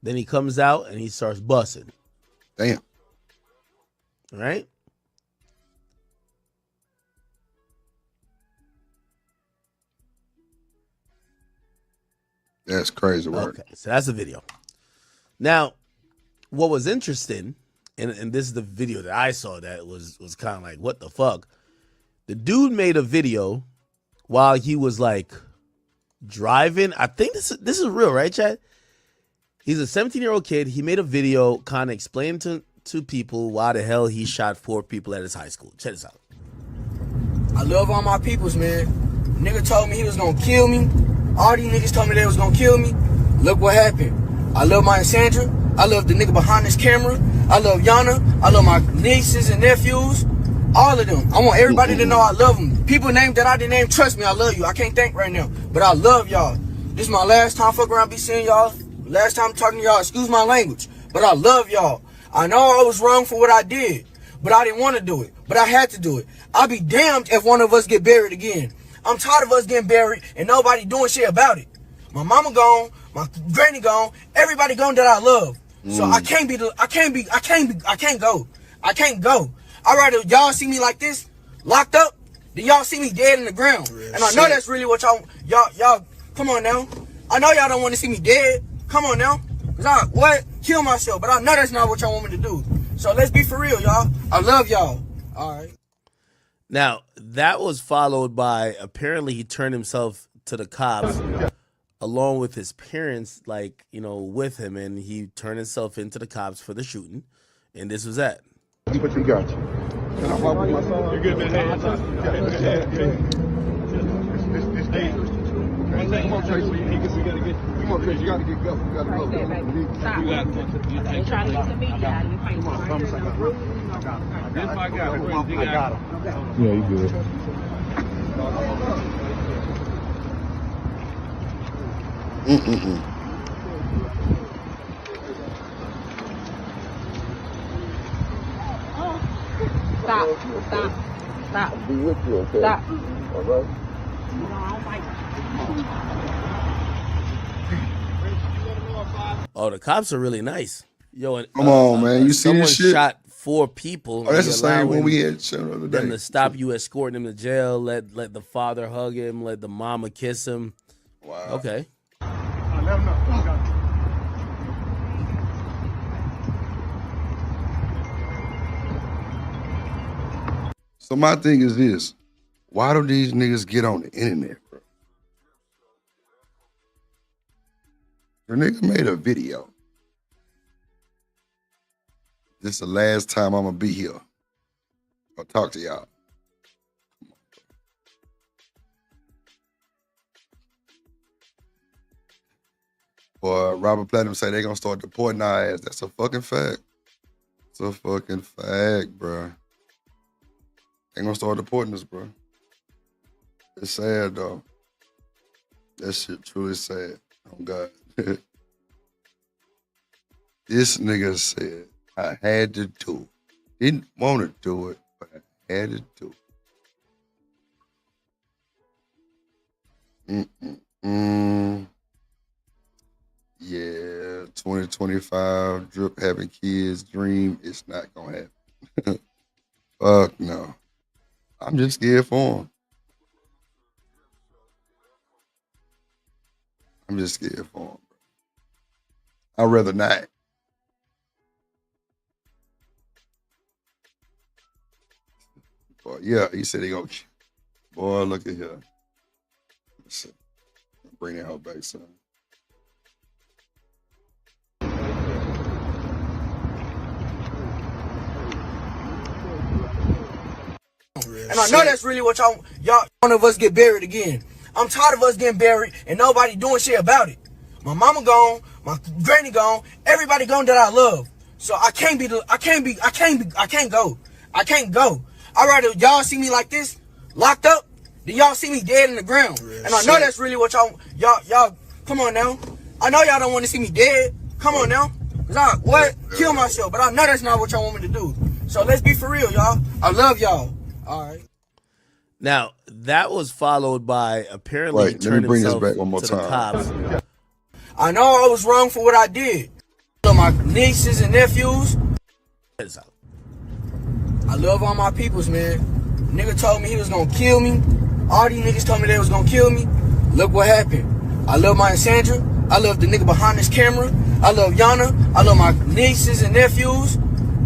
Then he comes out and he starts busting. Damn. All right. That's crazy work. Okay, so that's the video. Now, what was interesting, and this is the video that I saw that was kind of like, what the fuck? The dude made a video while he was like driving. I think this is real, right, Chad? He's a 17-year-old kid. He made a video kind of explaining to people why the hell he shot 4 people at his high school. Check this out. I love all my peoples, man. Nigga told me he was gonna kill me. All these niggas told me they was gonna kill me. Look what happened. I love my Sandra. I love the nigga behind this camera. I love Yana. I love my nieces and nephews. All of them. I want everybody to know I love them. People named that I didn't name, trust me, I love you. I can't think right now, but I love y'all. This is my last time fuck around be seeing y'all. Last time talking to y'all, excuse my language, but I love y'all. I know I was wrong for what I did, but I didn't want to do it, but I had to do it. I'll be damned if one of us get buried again. I'm tired of us getting buried and nobody doing shit about it. My mama gone, my granny gone, everybody gone that I love. So I can't go. I'd rather y'all see me like this, locked up, than y'all see me dead in the ground. And I know that's really what y'all, come on now. I know y'all don't want to see me dead. Come on now. Cause kill myself, but I know that's not what y'all want me to do. So let's be for real, y'all. I love y'all. All right. Now, that was followed by, apparently he turned himself to the cops along with his parents, like, you know, with him, and he turned himself into the cops for the shooting, and this was that. What you got? Can I walk with my son? You're good, man. It's dangerous. Come on, Tracy. Come on, Tracy. You gotta get go. You gotta go. Stop. You got it. You're trying to get the media out of your face. Come on, promise I got it. This I got it. I got it. Yeah, you good. Stop. I'll be with you, okay? Stop. All right? Oh, the cops are really nice. Yo, and, Come on, man. You see someone this shit? shot 4 people. Oh, that's the You're same one allowing we had shown the other day. them to stop you, escorting him to jail, let the father hug him, let the mama kiss him. Wow. Okay. Let him know. So my thing is this. Why do these niggas get on the internet, bro? The nigga made a video. This is the last time I'm gonna be here. I'll talk to y'all. Boy, Robert Platinum say they gonna start deporting our ass. That's a fucking fact. It's a fucking fact, bro. They gonna start deporting us, bro. It's sad though. That shit truly sad. Oh God. This nigga said I had to do it. Didn't want to do it, but I had to do it. Yeah, 2025 Drip having kids dream. It's not gonna happen. Fuck no. I'm just scared for him. I'm just scared for him. I'd rather not. Boy, yeah, he said he gonna. Boy, look at here. Let's see. Bring that hoe back, son. And I know that's really what y'all one of us get buried again. I'm tired of us getting buried and nobody doing shit about it. My mama gone, my granny gone, everybody gone that I love. So I can't go. I can't go. I'd rather y'all see me like this, locked up, than y'all see me dead in the ground. And I know that's really what y'all, come on now. I know y'all don't want to see me dead. Come on now. Cause I kill myself, but I know that's not what y'all want me to do. So let's be for real, y'all. I love y'all. All right. Now, that was followed by apparently Right, let me bring this back one more to the time. cops. I know I was wrong for what I did. So my nieces and nephews. I love all my peoples, man. Nigga told me he was gonna kill me. All these niggas told me they was gonna kill me. Look what happened. I love my Sandra. I love the nigga behind this camera. I love Yana. I love my nieces and nephews.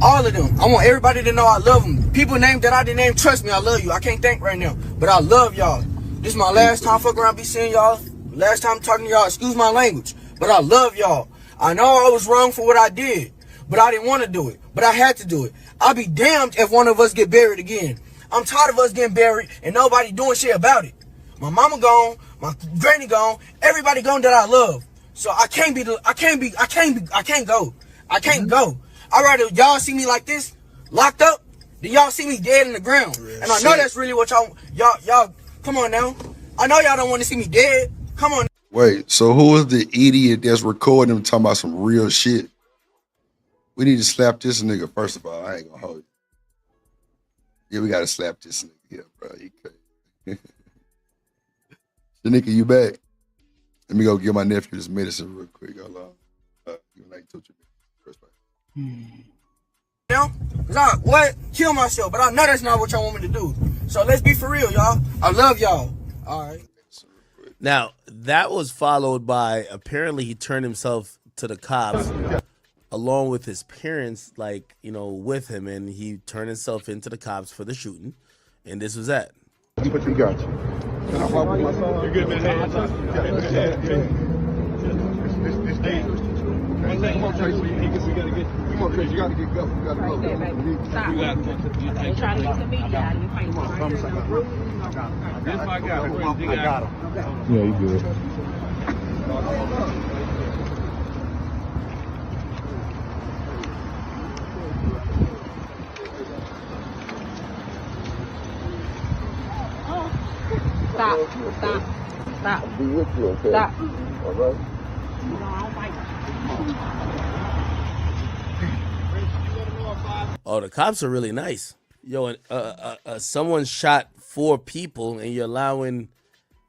All of them. I want everybody to know I love them. People named that I didn't name, trust me, I love you. I can't think right now. But I love y'all. This is my last time fucking around be seeing y'all. Last time talking to y'all. Excuse my language. But I love y'all. I know I was wrong for what I did. But I didn't want to do it. But I had to do it. I'll be damned if one of us get buried again. I'm tired of us getting buried and nobody doing shit about it. My mama gone, my granny gone, everybody gone that I love. So I can't go. I can't go. I'd rather y'all see me like this, locked up, than y'all see me dead in the ground. And I know that's really what y'all, come on now. I know y'all don't want to see me dead. Come on. Wait, so who is the idiot that's recording him talking about some real shit? We need to slap this nigga, first of all. I ain't gonna hold you. Yeah, we gotta slap this nigga. Yeah, bro. Shanika, you back? Let me go give my nephew this medicine real quick. Hold on. Now, kill myself, but I know that's not what y'all want me to do. So let's be for real, y'all. I love y'all. All right. Now, that was followed by apparently he turned himself to the cops along with his parents, with him, and he turned himself into the cops for the shooting. And this was that. What you got? You're good, man. It's dangerous. Come on, Tracy. We gotta get. Come on, Tracy. You gotta get go. You gotta go. Stop. They trying to get the media out of you. Come on, promise I got him. This I got him. I got him. Yeah, you good. Stop. I'll be with you, okay? Stop. All right. Oh, the cops are really nice. Yo, someone shot 4 people and you're allowing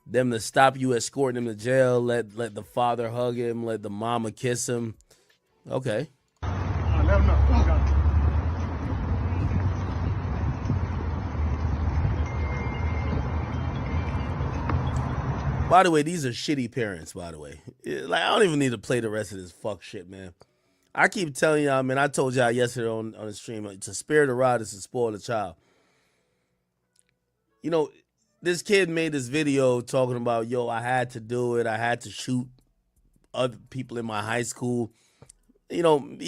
them to stop you, escorting him to jail, let the father hug him, let the mama kiss him. Okay. Let him know. By the way, these are shitty parents, by the way. I don't even need to play the rest of this fuck shit, man. I keep telling y'all, man, I told y'all yesterday on the stream, to spare the rod is to spoil the child. You know, this kid made this video talking about, I had to do it. I had to shoot other people in my high school. He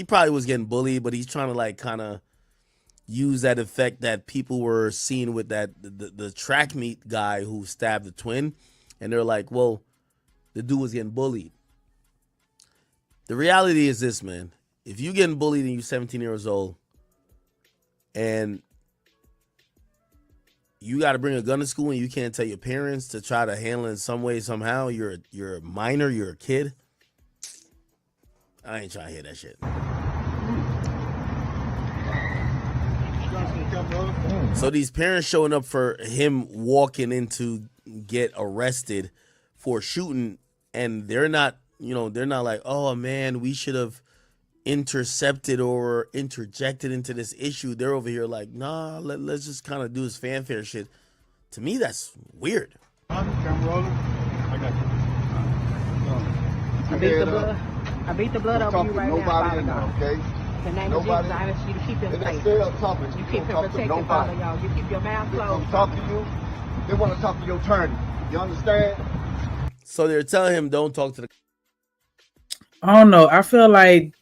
probably was getting bullied, but he's trying to kind of use that effect that people were seeing with the track meet guy who stabbed the twin. And they're like, well, the dude was getting bullied. The reality is this, man. If you getting bullied and you're 17 years old and you got to bring a gun to school and you can't tell your parents to try to handle it in some way, somehow, you're a minor, you're a kid. I ain't trying to hear that shit. So these parents showing up for him walking in to get arrested for shooting, and they're not like, oh man, we should have intercepted or interjected into this issue. They're over here like, nah, let's just kind of do this fanfare shit. To me, that's weird. I beat the blood over you right now, okay? The name of Jesus, I ask you to keep him safe. You keep him protected, Father, y'all. You keep your mouth closed. They talk to you. They want to talk to your attorney. You understand? So they're telling him don't talk to the. I don't know. I feel like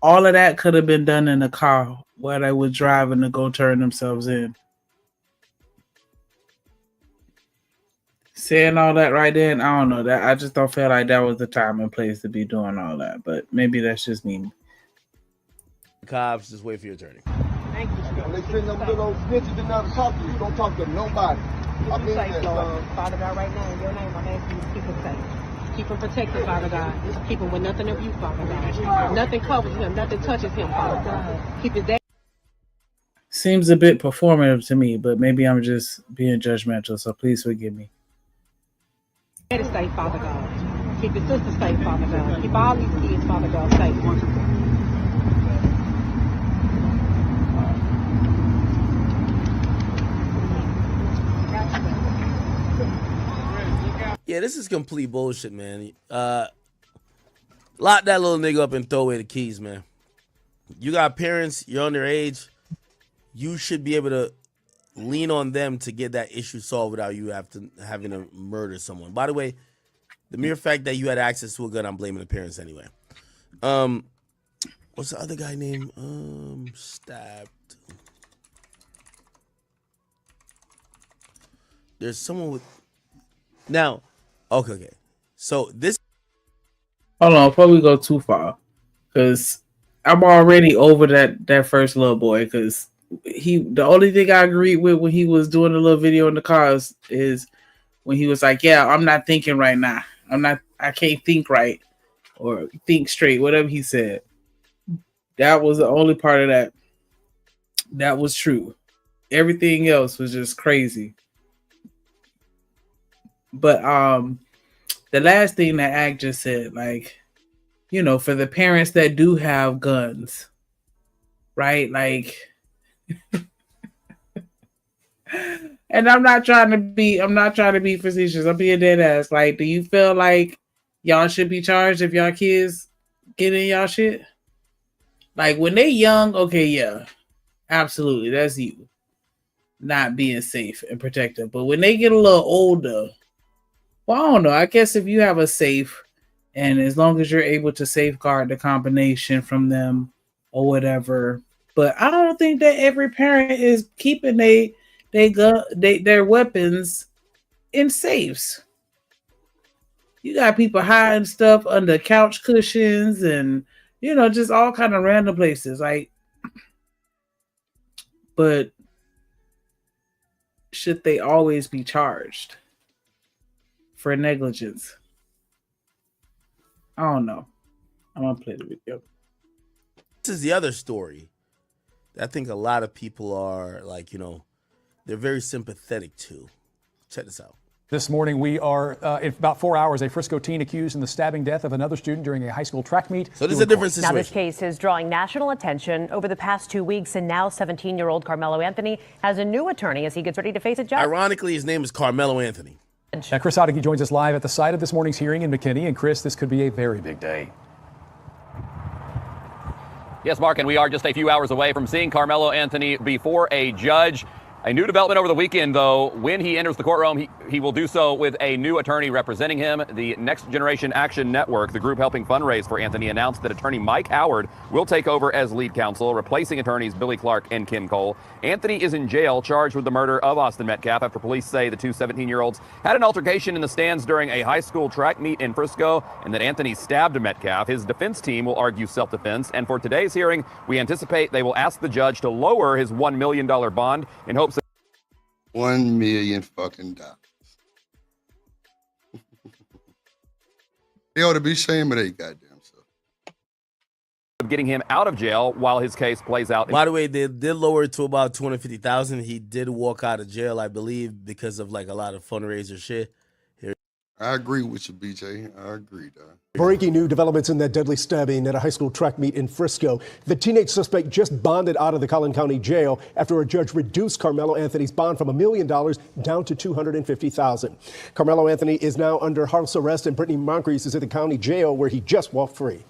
all of that could have been done in the car while they were driving to go turn themselves in. saying all that right then, I don't know. That I just don't feel like that was the time and place to be doing all that. But maybe that's just me. Cops, just wait for your attorney. Thank you. When they send them little snitches in there to talk to you, don't talk to nobody. I've been there, Father God, right now in your name, I'm asking you to keep him safe. Keep him protected, Father God. Keep him with nothing of you, Father God. Nothing covers him. Nothing touches him, Father God. Keep his day. Seems a bit performative to me, but maybe I'm just being judgmental. So please forgive me. Daddy safe, Father God. Keep his sister safe, Father God. Keep all these kids, Father God, safe. Yeah, this is complete bullshit, man. Lock that little nigga up and throw away the keys, man. You got parents, you're underage. You should be able to lean on them to get that issue solved without you having to murder someone. By the way, the mere fact that you had access to a gun, I'm blaming the parents anyway. What's the other guy name? Stabbed. There's someone with... Now, okay. So this... Hold on, before we go too far, because I'm already over that first little boy, because the only thing I agreed with when he was doing the little video in the cars is when he was like, yeah, I'm not thinking right now. I can't think right or think straight, whatever he said. That was the only part of that was true. Everything else was just crazy. But the last thing that Act just said, like, you know, for the parents that do have guns, right? Like, and I'm not trying to be facetious. I'm being dead ass. Like, do you feel like y'all should be charged if y'all kids get in y'all shit? Like, when they young, okay, yeah, absolutely, that's you not being safe and protected. But when they get a little older, well, I don't know. I guess if you have a safe, and as long as you're able to safeguard the combination from them or whatever, but I don't think that every parent is keeping their weapons in safes. You got people hiding stuff under couch cushions and, you know, just all kind of random places. Like, but should they always be charged for negligence? I don't know. I'm gonna play the video. This is the other story that I think a lot of people are like, you know, they're very sympathetic to. Check this out. This morning, we are, in about 4 hours, a Frisco teen accused in the stabbing death of another student during a high school track meet. So this is a different situation. Now, this case is drawing national attention over the past 2 weeks, and now 17-year-old Carmelo Anthony has a new attorney as he gets ready to face a judge. Ironically, his name is Carmelo Anthony. Now, Chris Oddie joins us live at the site of this morning's hearing in McKinney. And Chris, this could be a very big day. Yes, Mark, and we are just a few hours away from seeing Carmelo Anthony before a judge. A new development over the weekend, though, when he enters the courtroom, he will do so with a new attorney representing him. The Next Generation Action Network, the group helping fundraise for Anthony, announced that attorney Mike Howard will take over as lead counsel, replacing attorneys Billy Clark and Kim Cole. Anthony is in jail, charged with the murder of Austin Metcalf after police say the two 17-year-olds had an altercation in the stands during a high school track meet in Frisco, and that Anthony stabbed Metcalf. His defense team will argue self-defense, and for today's hearing, we anticipate they will ask the judge to lower his $1 million bond in hopes that $1 million fucking dollars. They ought to be ashamed of their goddamn self. of getting him out of jail while his case plays out. By the way, they did lower it to about $250,000. He did walk out of jail, I believe, because of like a lot of fundraiser shit. I agree with you, BJ. I agree, dog. Breaking new developments in that deadly stabbing at a high school track meet in Frisco. The teenage suspect just bonded out of the Collin County Jail after a judge reduced Carmelo Anthony's bond from $1 million down to $250,000. Carmelo Anthony is now under house arrest, and Brittany Moncrief is at the county jail where he just walked free.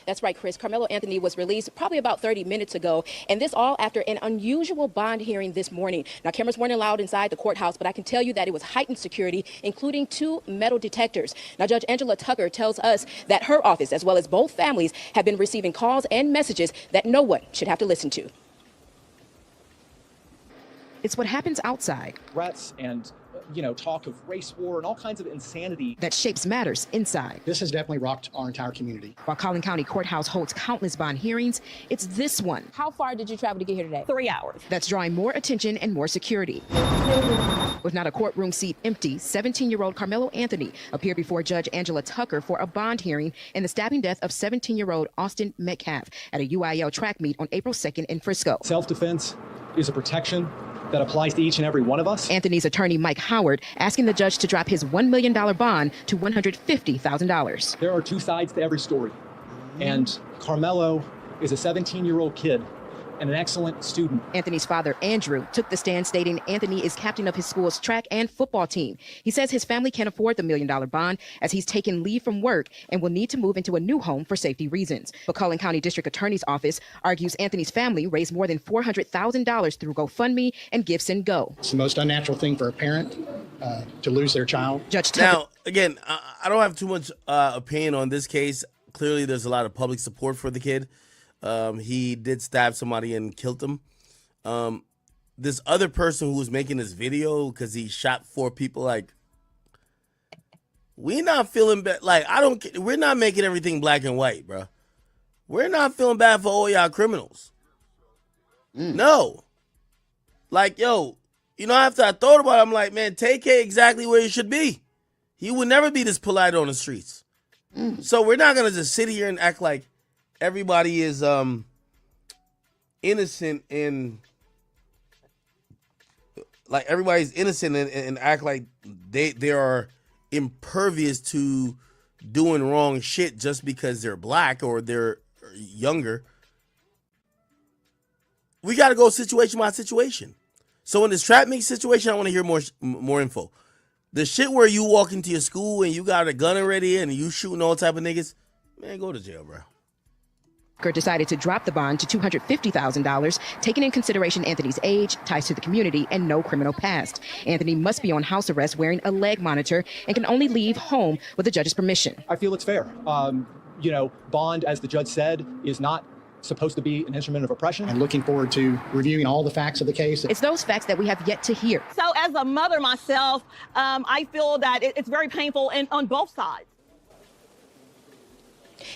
That's right, Chris. Carmelo Anthony was released probably about 30 minutes ago, and this all after an unusual bond hearing this morning. Now, cameras weren't allowed inside the courthouse, but I can tell you that it was heightened security, including 2 metal detectors. Now, Judge Angela Tucker tells us that her office, as well as both families, have been receiving calls and messages that no one should have to listen to. It's what happens outside. Threats and talk of race war and all kinds of insanity that shapes matters inside. This has definitely rocked our entire community. While Collin County Courthouse holds countless bond hearings, it's this one. How far did you travel to get here today? 3 hours. That's drawing more attention and more security. With not a courtroom seat empty, 17-year-old Carmelo Anthony appeared before Judge Angela Tucker for a bond hearing in the stabbing death of 17-year-old Austin Metcalf at a UIL track meet on April 2nd in Frisco. Self-defense is a protection that applies to each and every one of us. Anthony's attorney, Mike Howard, asking the judge to drop his $1 million bond to $150,000. There are two sides to every story. And Carmelo is a 17-year-old kid and an excellent student. Anthony's father, Andrew, took the stand stating Anthony is captain of his school's track and football team. He says his family can't afford the $1 million bond as he's taken leave from work and will need to move into a new home for safety reasons. But Collin County District Attorney's Office argues Anthony's family raised more than $400,000 through GoFundMe and Gifts and Go. It's the most unnatural thing for a parent to lose their child. Judge Now, again, I don't have too much opinion on this case. Clearly, there's a lot of public support for the kid. He did stab somebody and killed him. This other person who was making this video because he shot 4 people, like, we not feeling bad. Like, we're not making everything black and white, bro. We're not feeling bad for all y'all criminals. No. Like, yo, after I thought about it, I'm like, man, take it exactly where you should be. He would never be this polite on the streets. So we're not going to just sit here and act like everybody is innocent and like everybody's innocent and act like they are impervious to doing wrong shit just because they're black or they're younger. We got to go situation by situation. So in this trap meet situation, I want to hear more info. The shit where you walk into your school and you got a gun already and you shooting all type of niggas, man, go to jail, bro. Decided to drop the bond to $250,000, taking in consideration Anthony's age, ties to the community, and no criminal past. Anthony must be on house arrest wearing a leg monitor and can only leave home with the judge's permission. I feel it's fair. Bond, as the judge said, is not supposed to be an instrument of oppression. And looking forward to reviewing all the facts of the case. It's those facts that we have yet to hear. So as a mother myself, I feel that it's very painful on both sides.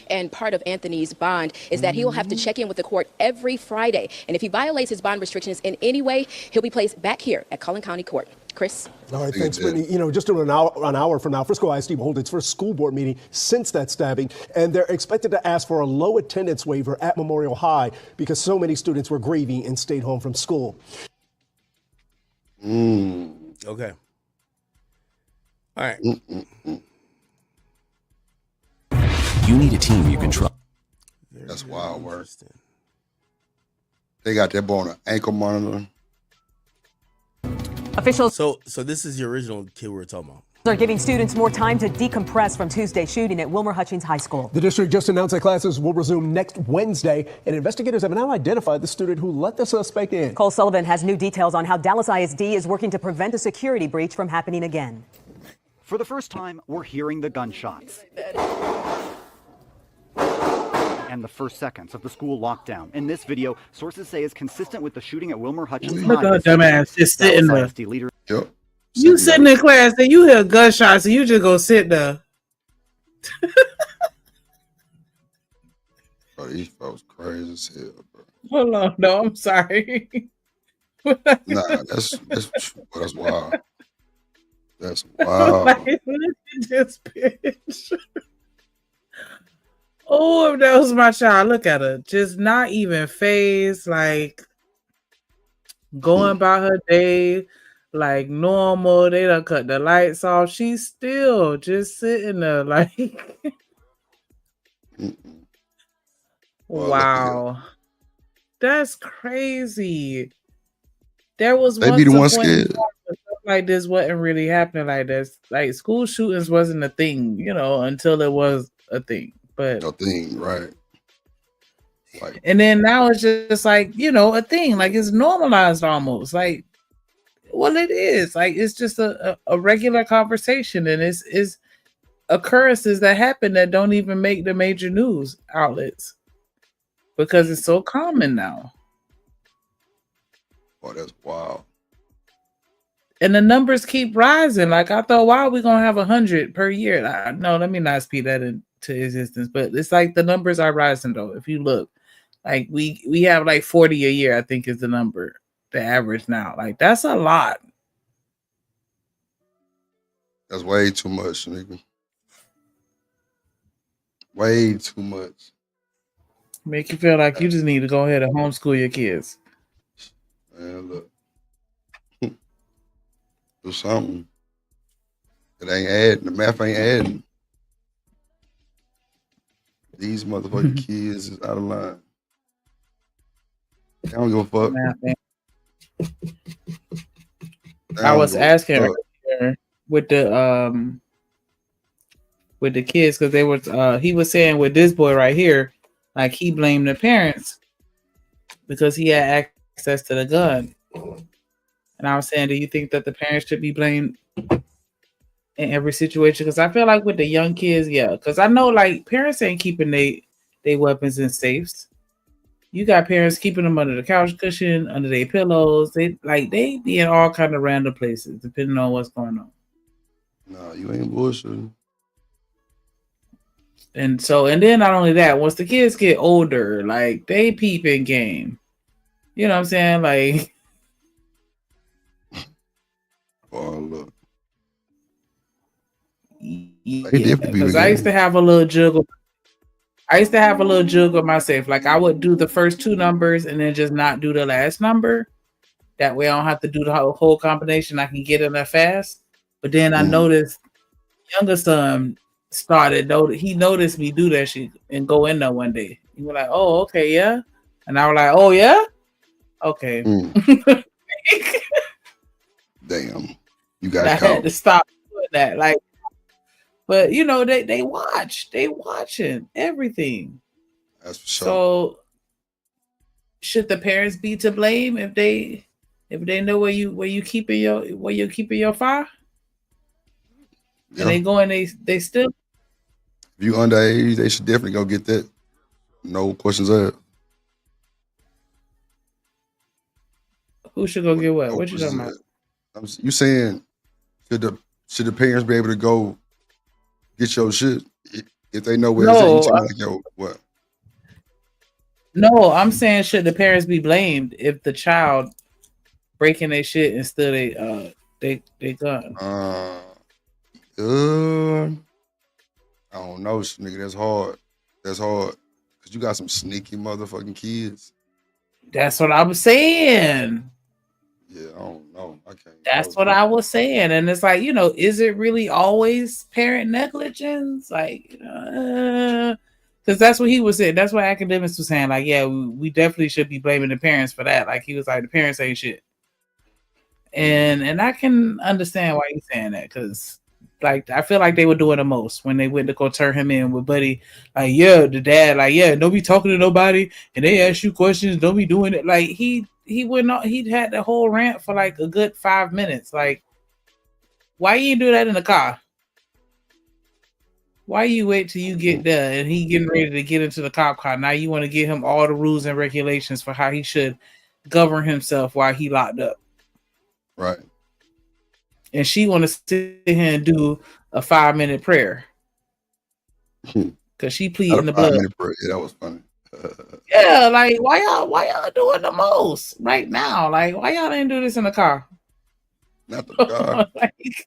And part of Anthony's bond is that he will have to check in with the court every Friday. And if he violates his bond restrictions in any way, he'll be placed back here at Collin County Court. Chris? All right, thanks, Brittany. Just an hour from now, Frisco ISD will hold its first school board meeting since that stabbing, and they're expected to ask for a low attendance waiver at Memorial High because so many students were grieving and stayed home from school. Okay. All right. You need a team you can trust. That's wild work. They got that boy on an ankle monitor. Officials. So this is the original kid we were talking about. Are giving students more time to decompress from Tuesday's shooting at Wilmer Hutchins High School. The district just announced that classes will resume next Wednesday, and investigators have now identified the student who let the suspect in. Cole Sullivan has new details on how Dallas ISD is working to prevent a security breach from happening again. For the first time, we're hearing the gunshots and the first seconds of the school lockdown. In this video, sources say is consistent with the shooting at Wilmer Hutchins Look High. at that dumbass just sitting there. ISD leader. Yep. You sitting in class and you hear gunshots and you just go sit there. Bro, these folks crazy as hell, bro. Hold on, no, I'm sorry. Nah, that's wild. That's wild. Like, look at this bitch. Oh, if that was my child, look at her. Just not even phased, like going about her day like normal. They done cut the lights off. She's still just sitting there like wow. That's crazy. There was They be the once one a point in scared. time where stuff like this wasn't really happening like this. Like school shootings wasn't a thing, until it was a thing. But A thing, right? Like, and then now it's just like, a thing. Like it's normalized almost. Like, well, it is. Like it's just a regular conversation, and it's occurrences that happen that don't even make the major news outlets because it's so common now. boy, that's wild. And the numbers keep rising. Like I thought, why are we gonna have 100 per year? No, let me not speak that into existence. But it's like the numbers are rising though. If you look, like we have like 40 a year, I think is the number, the average now. Like that's a lot. That's way too much, nigga. Way too much. Make you feel like you just need to go ahead and homeschool your kids. Man, look. Do something. It ain't adding. The math ain't adding. These motherfucking kids is out of line. I don't give a fuck. I was asking earlier with the kids because they was he was saying with this boy right here, like he blamed the parents because he had access to the gun. And I was saying, do you think that the parents should be blamed in every situation? Because I feel like with the young kids, yeah. Because I know like parents ain't keeping they weapons in safes. You got parents keeping them under the couch cushion, under their pillows. They be in all kind of random places depending on what's going on. No, you ain't bullshitting. And then not only that, once the kids get older, like they peep in game. You know what I'm saying? Like, oh look. Yeah, because I used to have a little juggle. I used to have a little juggle myself. Like I would do the first two numbers and then just not do the last number. That way I don't have to do the whole combination. I can get in there fast. But then I noticed younger son he noticed me do that shit and go in there one day. He was like, oh, okay, yeah. And I was like, oh yeah? Okay. Damn. You got I caught. had to stop doing that. Like, but you know, they watching everything. That's for sure. So should the parents be to blame if they know where you keeping your fire? Yeah. And they go and they still. If you underage, they should definitely go get that. No questions asked. Who should go get what? What you talking about? You saying should the parents be able to go get your shit if they know where it's at? You talking like, yo, what? No, I'm saying should the parents be blamed if the child breaking their shit and still they gun? I don't know, nigga. That's hard. That's hard. Cause you got some sneaky motherfucking kids. That's what I was saying. Yeah, I don't know. I can't. That's what I was saying. And it's like, you know, is it really always parent negligence? Like, because that's what he was saying. That's what academics was saying. Like, yeah, we definitely should be blaming the parents for that. Like, he was like, the parents ain't shit. And I can understand why he's saying that, because like I feel like they were doing the most when they went to go turn him in with Buddy. Like, yeah, the dad, like, yeah, don't be talking to nobody, and they ask you questions, don't be doing it. Like he went on, he'd had the whole rant for like a good 5 minutes. Like, why you do that in the car? Why you wait till you get there and he getting ready to get into the cop car? Now you want to give him all the rules and regulations for how he should govern himself while he locked up. Right. And she want to sit here and do a 5-minute prayer because she pleading the blood. 5-minute prayer. Yeah, that was funny. Yeah, like why y'all doing the most right now? Like why y'all didn't do this in the car? Not the car. Like,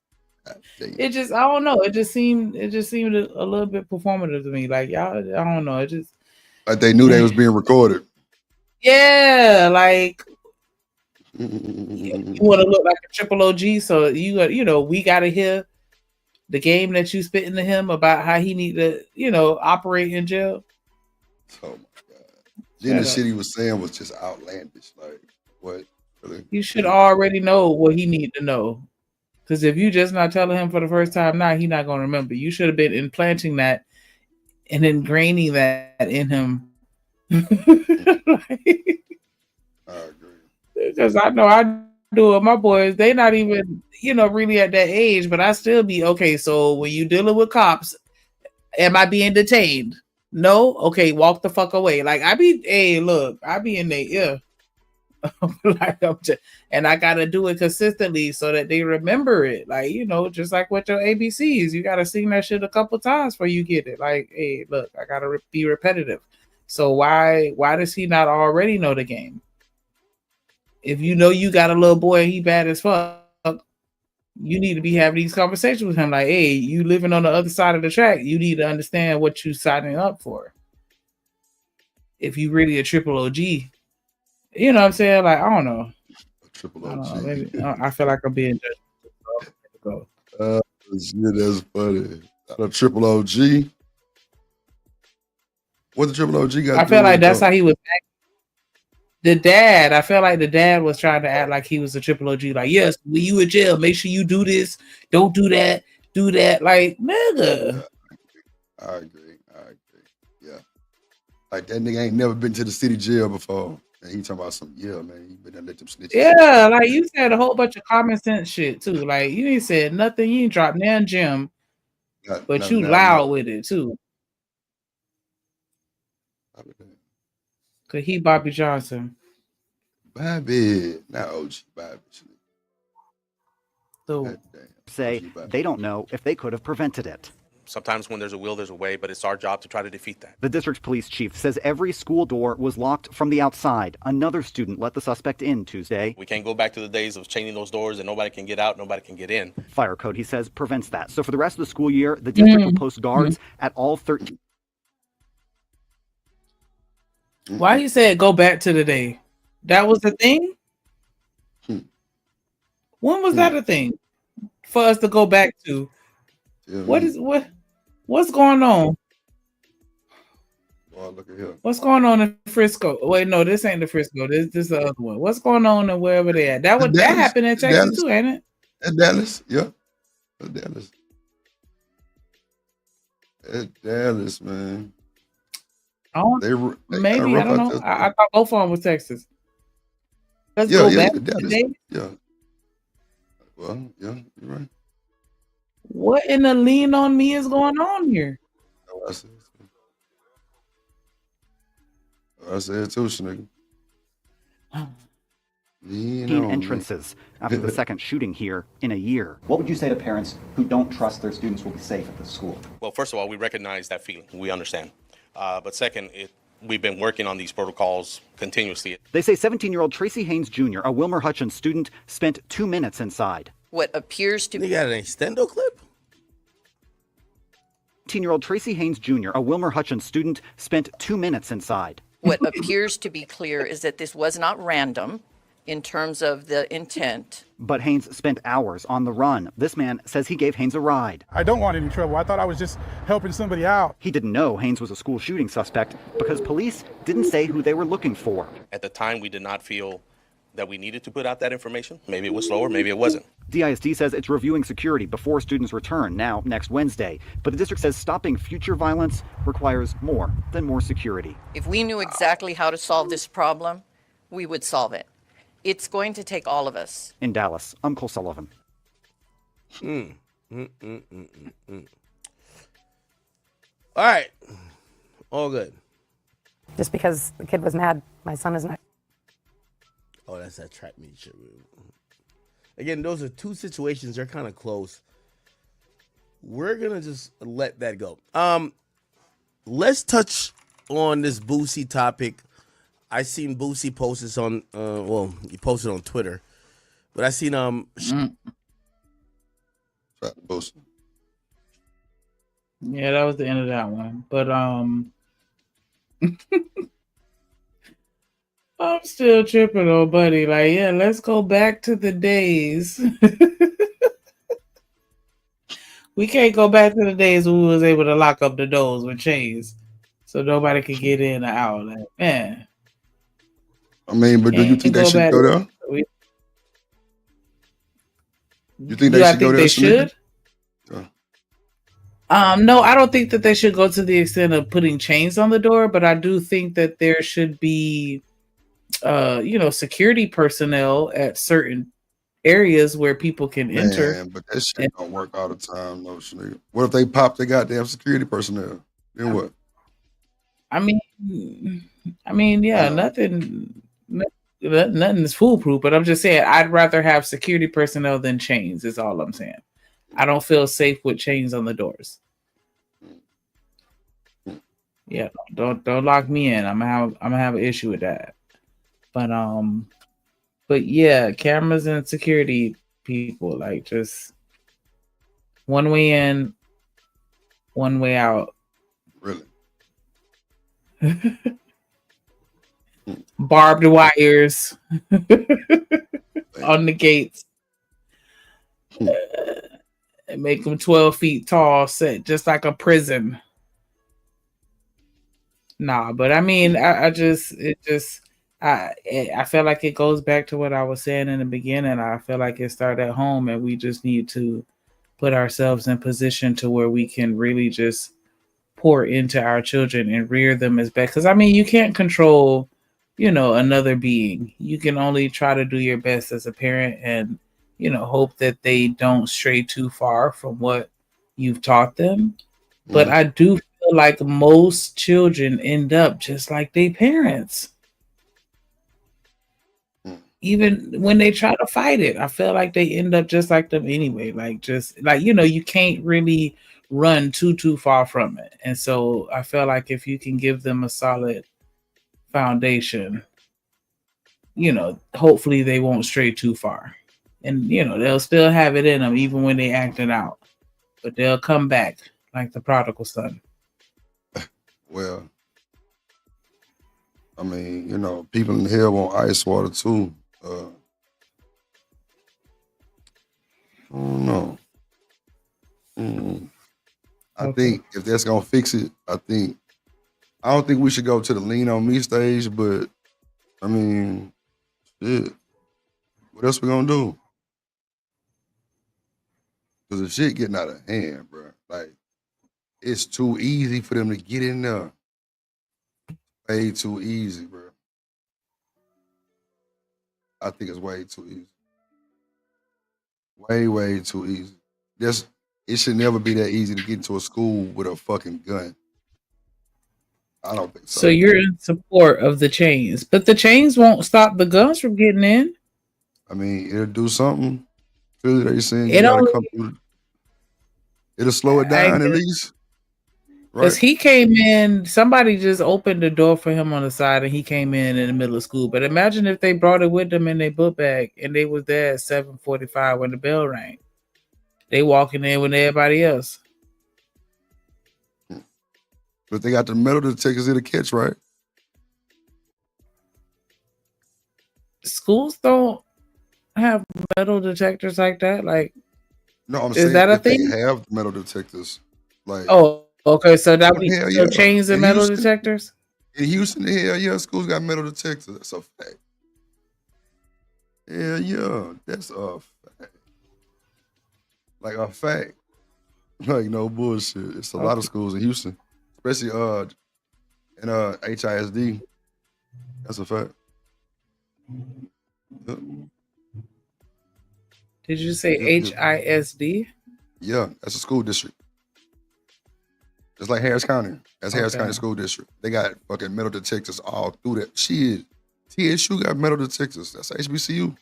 it just, I don't know. It just seemed a little bit performative to me. Like y'all, I don't know. It just like they knew they was being recorded. Yeah, like. You want to look like a triple OG, so you know we gotta hear the game that you spit into him about how he need to, you know, operate in jail. Oh my god! Then the shit he was saying was just outlandish. Like what? Really? You should already know what he need to know, because if you just not telling him for the first time now, he not gonna remember. You should have been implanting that and ingraining that in him. Like, I agree. Because I know I do it. My boys, they not even, you know, really at that age, but I still be okay. So when you dealing with cops, am I being detained? No? Okay, walk the fuck away. Like I be, hey, look, I be in there, yeah. Like and I gotta do it consistently so that they remember it. Like, just like with your ABCs, you gotta sing that shit a couple times before you get it. Like, hey, look, I gotta be repetitive. So why does he not already know the game? If you know you got a little boy and he bad as fuck, you need to be having these conversations with him. Like, hey, you living on the other side of the track, you need to understand what you signing up for. If you really a triple OG, you know what I'm saying? Like, I don't know. Triple I don't OG. know. Maybe I feel like I'm being judged. Shit, that's funny. A triple OG. What the triple OG got? I feel like that's how he was acting. The dad, I felt like the dad was trying to act like he was a triple OG. Like, yes, when you in jail, make sure you do this, don't do that, do that. Like, nigga. I agree. Yeah. Like, that nigga ain't never been to the city jail before. And he talking about some, man, you better let them snitches. Yeah, like you said a whole bunch of common sense shit too. Like, you ain't said nothing, you ain't dropped nan gem, but you loud with it too. Cause he Bobby Johnson. Bobby, not OG Bobby. So say they don't know if they could have prevented it. Sometimes when there's a will, there's a way, but it's our job to try to defeat that. The district police chief says every school door was locked from the outside. Another student let the suspect in Tuesday. We can't go back to the days of chaining those doors and nobody can get out, nobody can get in. Fire code, he says, prevents that. So for the rest of the school year, the district will post guards at all 13. Why he said go back to the day? That was the thing? When was that a thing for us to go back to? What's going on? Well, look at here. What's going on in Frisco? Wait, no, this ain't the Frisco. This is the other one. What's going on in wherever they at? That happened in Texas Dallas. too, ain't it? At Dallas, yeah. At Dallas. At Dallas, man. Maybe I don't know. I thought both of them was Texas. Let's go back to Dallas. today. Yeah. Well, yeah, you're right. What in the lean on me is going on here? I said too, nigga. 15 entrances after the second shooting here in a year. What would you say to parents who don't trust their students will be safe at the school? Well, first of all, we recognize that feeling. We understand. But second, we've been working on these protocols continuously. They say 17-year-old Tracy Haynes Jr., a Wilmer Hutchins student, spent 2 minutes inside. What appears to be... You got an extendo clip? 18-year-old Tracy Haynes Jr., a Wilmer Hutchins student, spent 2 minutes inside. What appears to be clear is that this was not random in terms of the intent. But Haynes spent hours on the run. This man says he gave Haynes a ride. I don't want any trouble. I thought I was just helping somebody out. He didn't know Haynes was a school shooting suspect because police didn't say who they were looking for. At the time, we did not feel that we needed to put out that information. Maybe it was slower, maybe it wasn't. DISD says it's reviewing security before students return, now next Wednesday. But the district says stopping future violence requires more than more security. If we knew exactly how to solve this problem, we would solve it. It's going to take all of us. In Dallas, I'm Cole Sullivan. All right. All good. Just because the kid was mad, my son is not. Oh, that's that track meet shit. Again, those are two situations. They're kind of close. We're going to just let that go. Let's touch on this Boosie topic. I seen Boosie post this on, he posted on Twitter, but I seen, Boosie. Yeah, that was the end of that one. But, I'm still tripping on buddy. Like, yeah, let's go back to the days. We can't go back to the days when we was able to lock up the doors with chains so nobody could get in or out. Like, man. I mean, but do you think they should go there? You think they should go there? They should? No, I don't think that they should go to the extent of putting chains on the door, but I do think that there should be, security personnel at certain areas where people can enter. But that shit don't work all the time, no shit. What if they pop their goddamn security personnel? Then what? I mean, yeah, nothing. nothing is foolproof, but I'm just saying I'd rather have security personnel than chains. Is all I'm saying. I don't feel safe with chains on the doors. Yeah, don't lock me in. I'm gonna have an issue with that. But yeah, cameras and security people, like, just one way in, one way out. Really? Barbed wires on the gates. And make them 12 feet tall, set just like a prison. Nah, but I mean, I feel like it goes back to what I was saying in the beginning. I feel like it started at home, and we just need to put ourselves in position to where we can really just pour into our children and rear them as best. Because I mean, you can't control, another being. You can only try to do your best as a parent and, hope that they don't stray too far from what you've taught them. But I do feel like most children end up just like their parents. Even when they try to fight it, I feel like they end up just like them anyway. You can't really run too far from it. And so I feel like if you can give them a solid foundation, hopefully they won't stray too far. And, they'll still have it in them even when they acting out. But they'll come back like the prodigal son. Well, I mean, people in hell want ice water too. I don't know. I think if that's gonna fix it, I don't think we should go to the lean on me stage, but I mean, shit. What else we gonna do? Cause the shit getting out of hand, bro. Like, it's too easy for them to get in there. Way too easy, bro. I think it's way too easy. Way too easy. It should never be that easy to get into a school with a fucking gun. I don't think so. So you're in support of the chains, but the chains won't stop the guns from getting in. I mean, it'll do something. Clearly, they saying you gotta come through. It'll slow it down at least. Because he came in, somebody just opened the door for him on the side, and he came in the middle of school. But imagine if they brought it with them in their book bag, and they was there at 7:45 when the bell rang. They walking in with everybody else. But they got the metal detectors in the catch, right? Schools don't have metal detectors like that. Like, no, I'm is saying that a if thing? they have metal detectors, like, oh, okay. So that we hell so yeah. chains and In metal Houston- detectors. In Houston, hell yeah, schools got metal detectors. That's a fact. Hell yeah, that's a fact. Like a fact. Like, no bullshit. It's a lot of schools in Houston, especially in HISD. That's a fact. Yep. Did you say HISD? Yeah, that's a school district. It's like Harris County. That's Harris Okay. County School District. They got fucking metal detectors all through that. Shit. TSU got metal detectors. That's HBCU.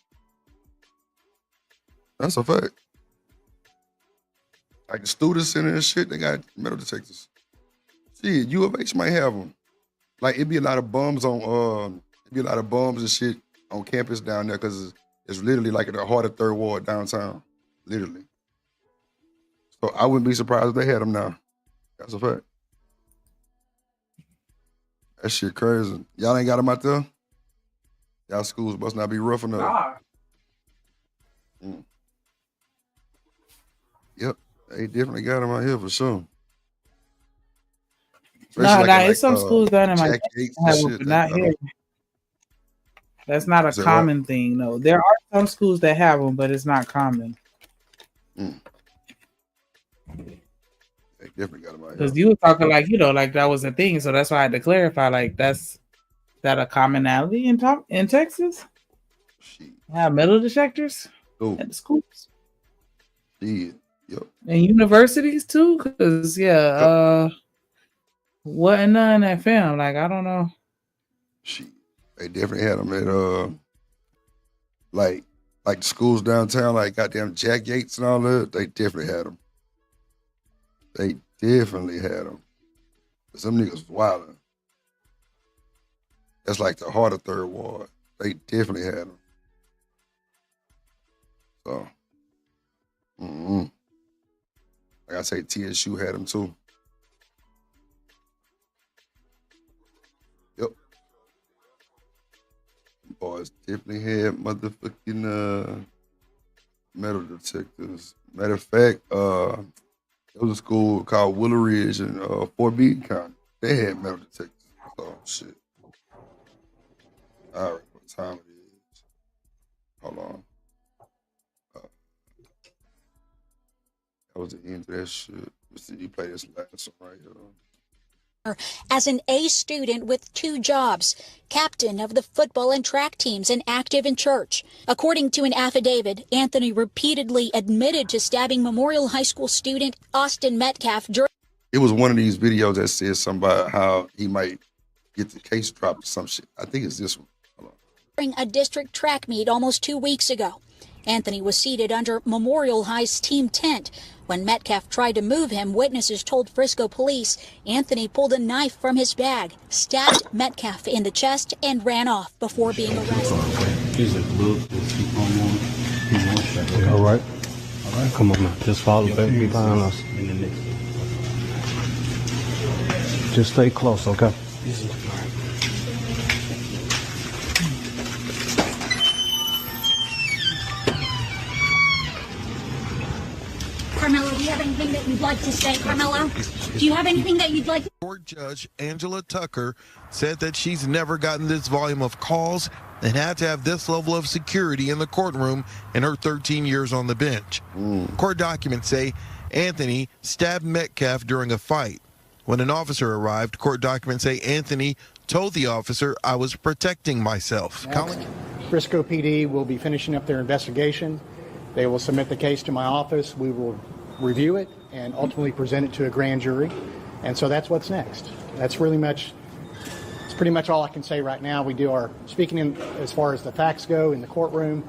That's a fact. Like the student center and shit, they got metal detectors. Shit, U of H might have them. Like, it'd be a lot of bums on, and shit on campus down there because it's literally like in the heart of Third Ward downtown. Literally. So I wouldn't be surprised if they had them now. That's a fact. That shit crazy. Y'all ain't got them out there? Y'all schools must not be rough enough. Yep. They definitely got them out here for sure. Especially It's some schools down in my Jack Yates and have shit, them, but they not got 'em. here. That's not a Is that common thing, no. There are some schools that have them, but it's not common. They definitely got them out here. Because you were talking like that was a thing, so that's why I had to clarify. Like, is that a commonality in Texas? Have metal detectors at the schools Yep. and universities too. Because wasn't none that film. Like, I don't know. They definitely had them at like the schools downtown, like goddamn Jack Yates and all that, they definitely had them. They definitely had them. Some niggas was wilding. That's like the heart of Third Ward. They definitely had them. So, like I say, TSU had them too. Yep. Boys definitely had motherfucking metal detectors. Matter of fact, there was a school called Willow Ridge in Fort Meade County. They had metal detectors. Oh shit. All right, what time it is? Hold on. That was the end of that shit. Let's see, you play this last one right here. As an A student with 2 jobs, captain of the football and track teams and active in church. According to an affidavit, Anthony repeatedly admitted to stabbing Memorial High School student Austin Metcalf It was one of these videos that said something about how he might get the case dropped or some shit. I think it's this one. during a district track meet almost 2 weeks ago. Anthony was seated under Memorial High's team tent. When Metcalf tried to move him, witnesses told Frisco police Anthony pulled a knife from his bag, stabbed Metcalf in the chest, and ran off before being arrested. All right. Come on, man. Just follow back behind us. Just stay close, okay? Carmelo, do you have anything that you'd like to say, Carmelo? Do you have anything that you'd like? Court Judge Angela Tucker said that she's never gotten this volume of calls and had to have this level of security in the courtroom in her 13 years on the bench. Court documents say Anthony stabbed Metcalf during a fight. When an officer arrived, court documents say Anthony told the officer, "I was protecting myself." Frisco PD will be finishing up their investigation. They will submit the case to my office. We will review it and ultimately present it to a grand jury. And so that's what's next. That's pretty much all I can say right now. We do our speaking in as far as the facts go in the courtroom.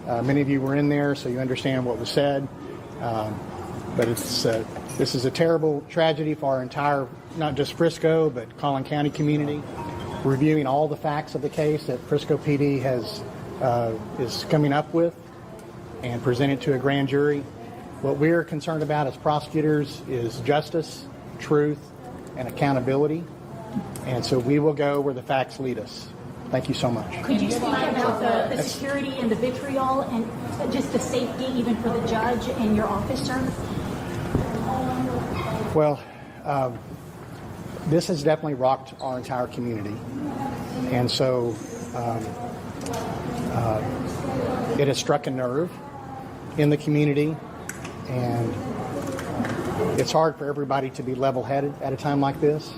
Many of you were in there, so you understand what was said. But this is a terrible tragedy for our entire, not just Frisco, but Collin County community. Reviewing all the facts of the case that Frisco PD is coming up with and presented to a grand jury. What we're concerned about as prosecutors is justice, truth, and accountability. And so we will go where the facts lead us. Thank you so much. Could you speak about the security and the vitriol and just the safety even for the judge and your office, sir? Well, this has definitely rocked our entire community. And so it has struck a nerve in the community, and it's hard for everybody to be level-headed at a time like this.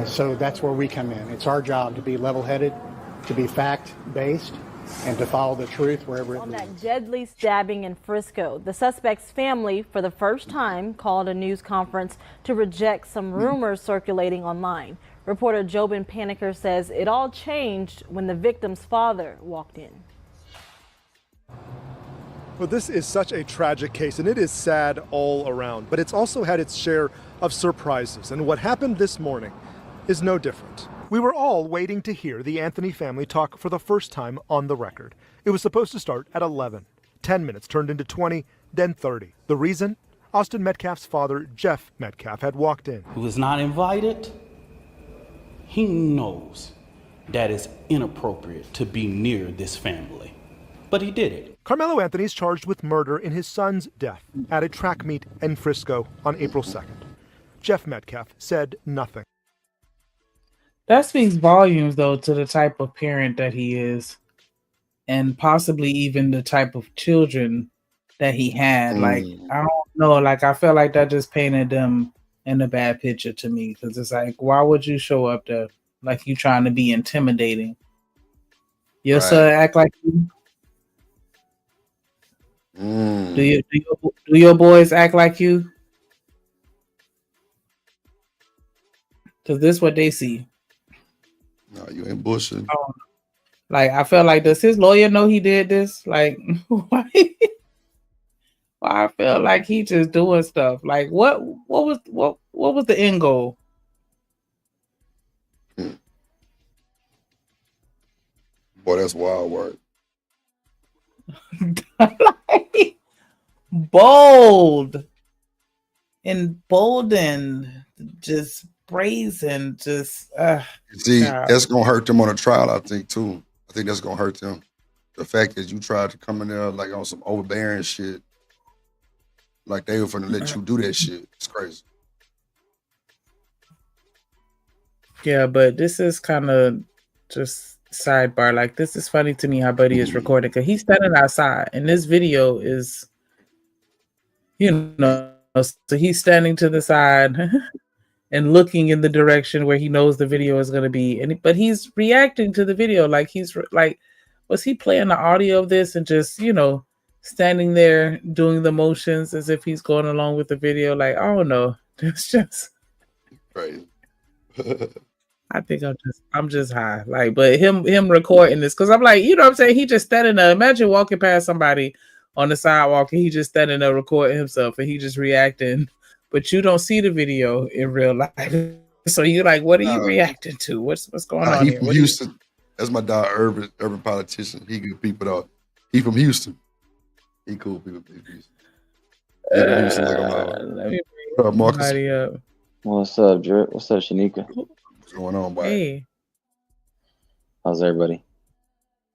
So that's where we come in. It's our job to be level-headed, to be fact-based, and to follow the truth wherever it leads. On that deadly stabbing in Frisco, the suspect's family, for the first time, called a news conference to reject some rumors circulating online. Reporter Jobin Paniker says it all changed when the victim's father walked in. Well, this is such a tragic case, and it is sad all around, but it's also had its share of surprises, and what happened this morning is no different. We were all waiting to hear the Anthony family talk for the first time on the record. It was supposed to start at 11. 10 minutes turned into 20, then 30. The reason? Austin Metcalf's father, Jeff Metcalf, had walked in. Who is not invited, he knows that it's inappropriate to be near this family, but he did it. Carmelo Anthony's charged with murder in his son's death at a track meet in Frisco on April 2nd. Jeff Metcalf said nothing. That speaks volumes, though, to the type of parent that he is, and possibly even the type of children that he had. Like, I don't know. Like, I feel like that just painted them in a bad picture to me, because it's like, why would you show up there like you trying to be intimidating? Your son act like you? Do your boys act like you? Because this is what they see. No, you ain't bullshitting. Like, I felt like, does his lawyer know he did this? Like, why? I feel like he just doing stuff. Like, what was the end goal? Boy, that's wild work. Like, bold, emboldened, just brazen, just. See, God. that's gonna hurt them on a trial, I think, too. I think that's gonna hurt them. The fact that you tried to come in there like on some overbearing shit, like they were gonna let you do that shit. It's crazy. Yeah, but this is kind of just sidebar. Like, this is funny to me how Buddy is recording, because he's standing outside, and this video is, you know, so he's standing to the side and looking in the direction where he knows the video is going to be, but he's reacting to the video like he's like, was he playing the audio of this and just, you know, standing there doing the motions as if he's going along with the video? Like, I don't know. It's just right. I think I'm just high. Like, but him recording this, because I'm like, you know what I'm saying? He just standing there. Imagine walking past somebody on the sidewalk and he just standing there recording himself and he just reacting, but you don't see the video in real life. So you're like, what are you reacting to? What's going on He here? from Houston. That's my dog, urban politician. He good people though. He from Houston. He cool people. Houston like Let me what up, Marcus? somebody up. What's up, Drip? What's up, Shanika? What's going on, boy? Hey, How's everybody?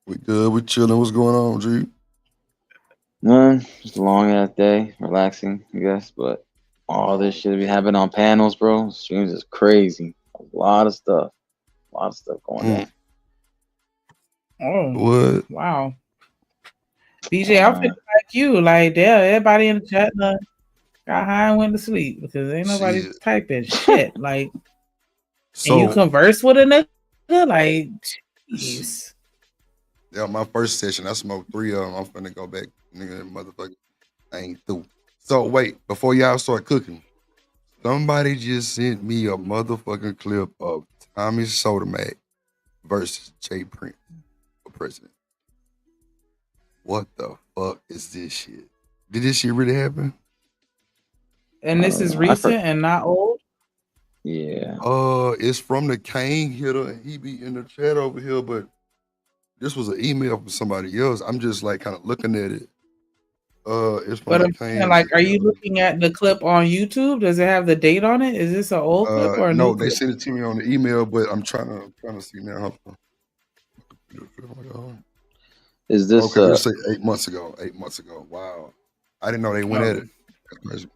We good. We chilling. What's going on, G? None. Just a long ass day, relaxing, I guess. But all this shit be happening on panels, bro. Streams is crazy. A lot of stuff going on. oh, What? wow. BJ, I'm feeling like you. Like, yeah, everybody in the chat got high and went to sleep because ain't nobody typing shit. Like, and you converse with a nigga? Like, jeez. Yeah, my first session, I smoked 3 of them. I'm finna go back, nigga, motherfucker. I ain't through. So wait, before y'all start cooking, somebody just sent me a motherfucking clip of Tommy Sotomac versus Jay Prince for president. What the fuck is this shit? Did this shit really happen? And this is recent and not old? Yeah. It's from the Kane hitter, and he be in the chat over here, but this was an email from somebody else. I'm just like kind of looking at it. It's from But the I'm Kane. saying, like, are you looking at the clip on YouTube? Does it have the date on it? Is this an old clip or a No, new they clip? sent it to me on the email, but I'm trying to see now. Is this okay? Let's say 8 months ago. 8 months ago. Wow, I didn't know they went at it. That's crazy.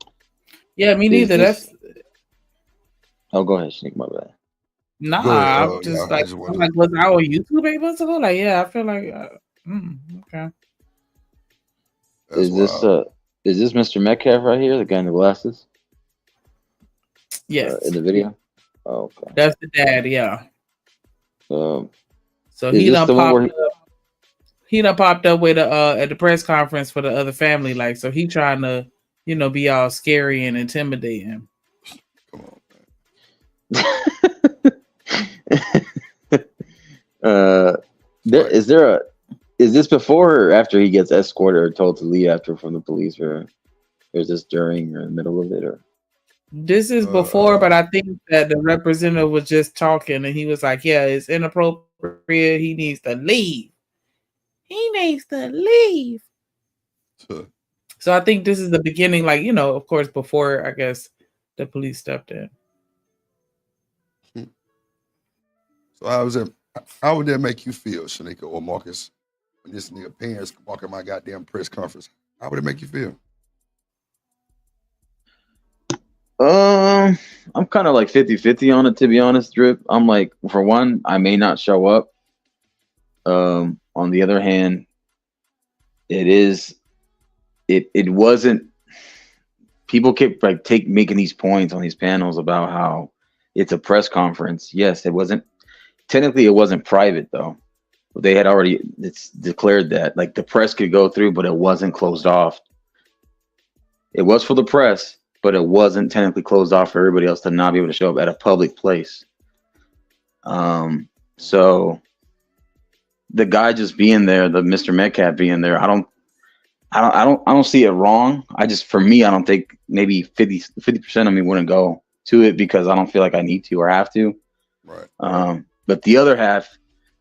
Yeah, me neither. That's Oh, go ahead, Shanika, my bad. nah. Go ahead. I'm just yeah, I like, just I'm wanted like, was I on YouTube 8 months ago? Like, yeah, I feel like, okay. Is this Mr. Metcalf right here, the guy in the glasses? Yes. In the video? Oh, okay. That's the dad, yeah. So he done popped up. He done popped up with at the press conference for the other family, like, so he trying to, you know, be all scary and intimidating. Is this before or after he gets escorted or told to leave after from the police, or is this during or in the middle of it? Or this is before, but I think that the representative was just talking and he was like, yeah, it's inappropriate. He needs to leave. He needs to leave. So I think this is the beginning, like, you know, of course, before, I guess, the police stepped in. So how would that make you feel, Shanika or Marcus, when this nigga parents walk in my goddamn press conference? How would it make you feel? I'm kind of like 50-50 on it, to be honest, Drip. I'm like, for one, I may not show up. On the other hand, it wasn't, people kept like making these points on these panels about how it's a press conference. Yes, it wasn't private though. They had already declared that like the press could go through, but it wasn't closed off. It was for the press, but it wasn't technically closed off for everybody else to not be able to show up at a public place. So the guy just being there, the Mr. Metcalf being there, I don't see it wrong. For me, I don't think maybe 50% of me wouldn't go to it because I don't feel like I need to or have to. Right. But the other half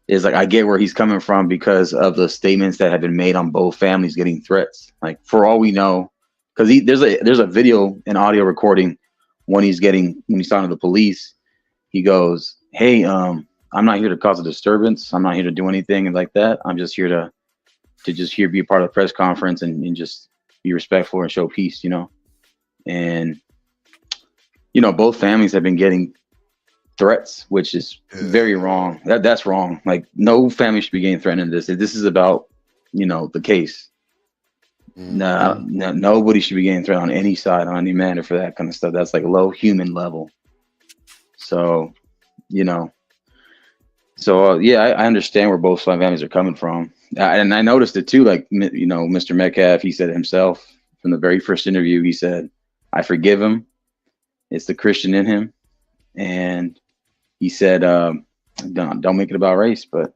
is like, I get where he's coming from because of the statements that have been made on both families getting threats. Like, for all we know, because there's a video and audio recording when he's talking to the police. He goes, "Hey, I'm not here to cause a disturbance. I'm not here to do anything like that. I'm just here to be a part of the press conference and just be respectful and show peace, you know." And both families have been getting threats, which is very wrong. That's wrong. Like, no family should be getting threatened in this. If this is about, the case. Nobody should be getting threatened on any side, on any matter for that kind of stuff. That's like low human level. So, I understand where both families are coming from. And I noticed it too, like, Mr. Metcalf, he said it himself from the very first interview. He said, "I forgive him. It's the Christian in him." And he said, don't make it about race, but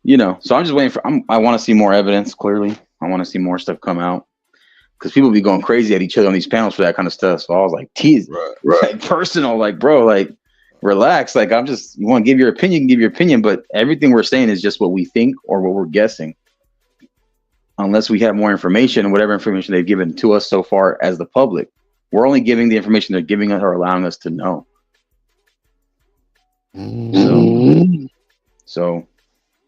so I'm just waiting I want to see more evidence. Clearly, I want to see more stuff come out because people be going crazy at each other on these panels for that kind of stuff. So I was like, tease, like, personal, like, bro, like, relax. Like, you want to give your opinion, you can give your opinion, but everything we're saying is just what we think or what we're guessing. Unless we have more information, and whatever information they've given to us so far as the public, we're only giving the information they're giving us or allowing us to know. So,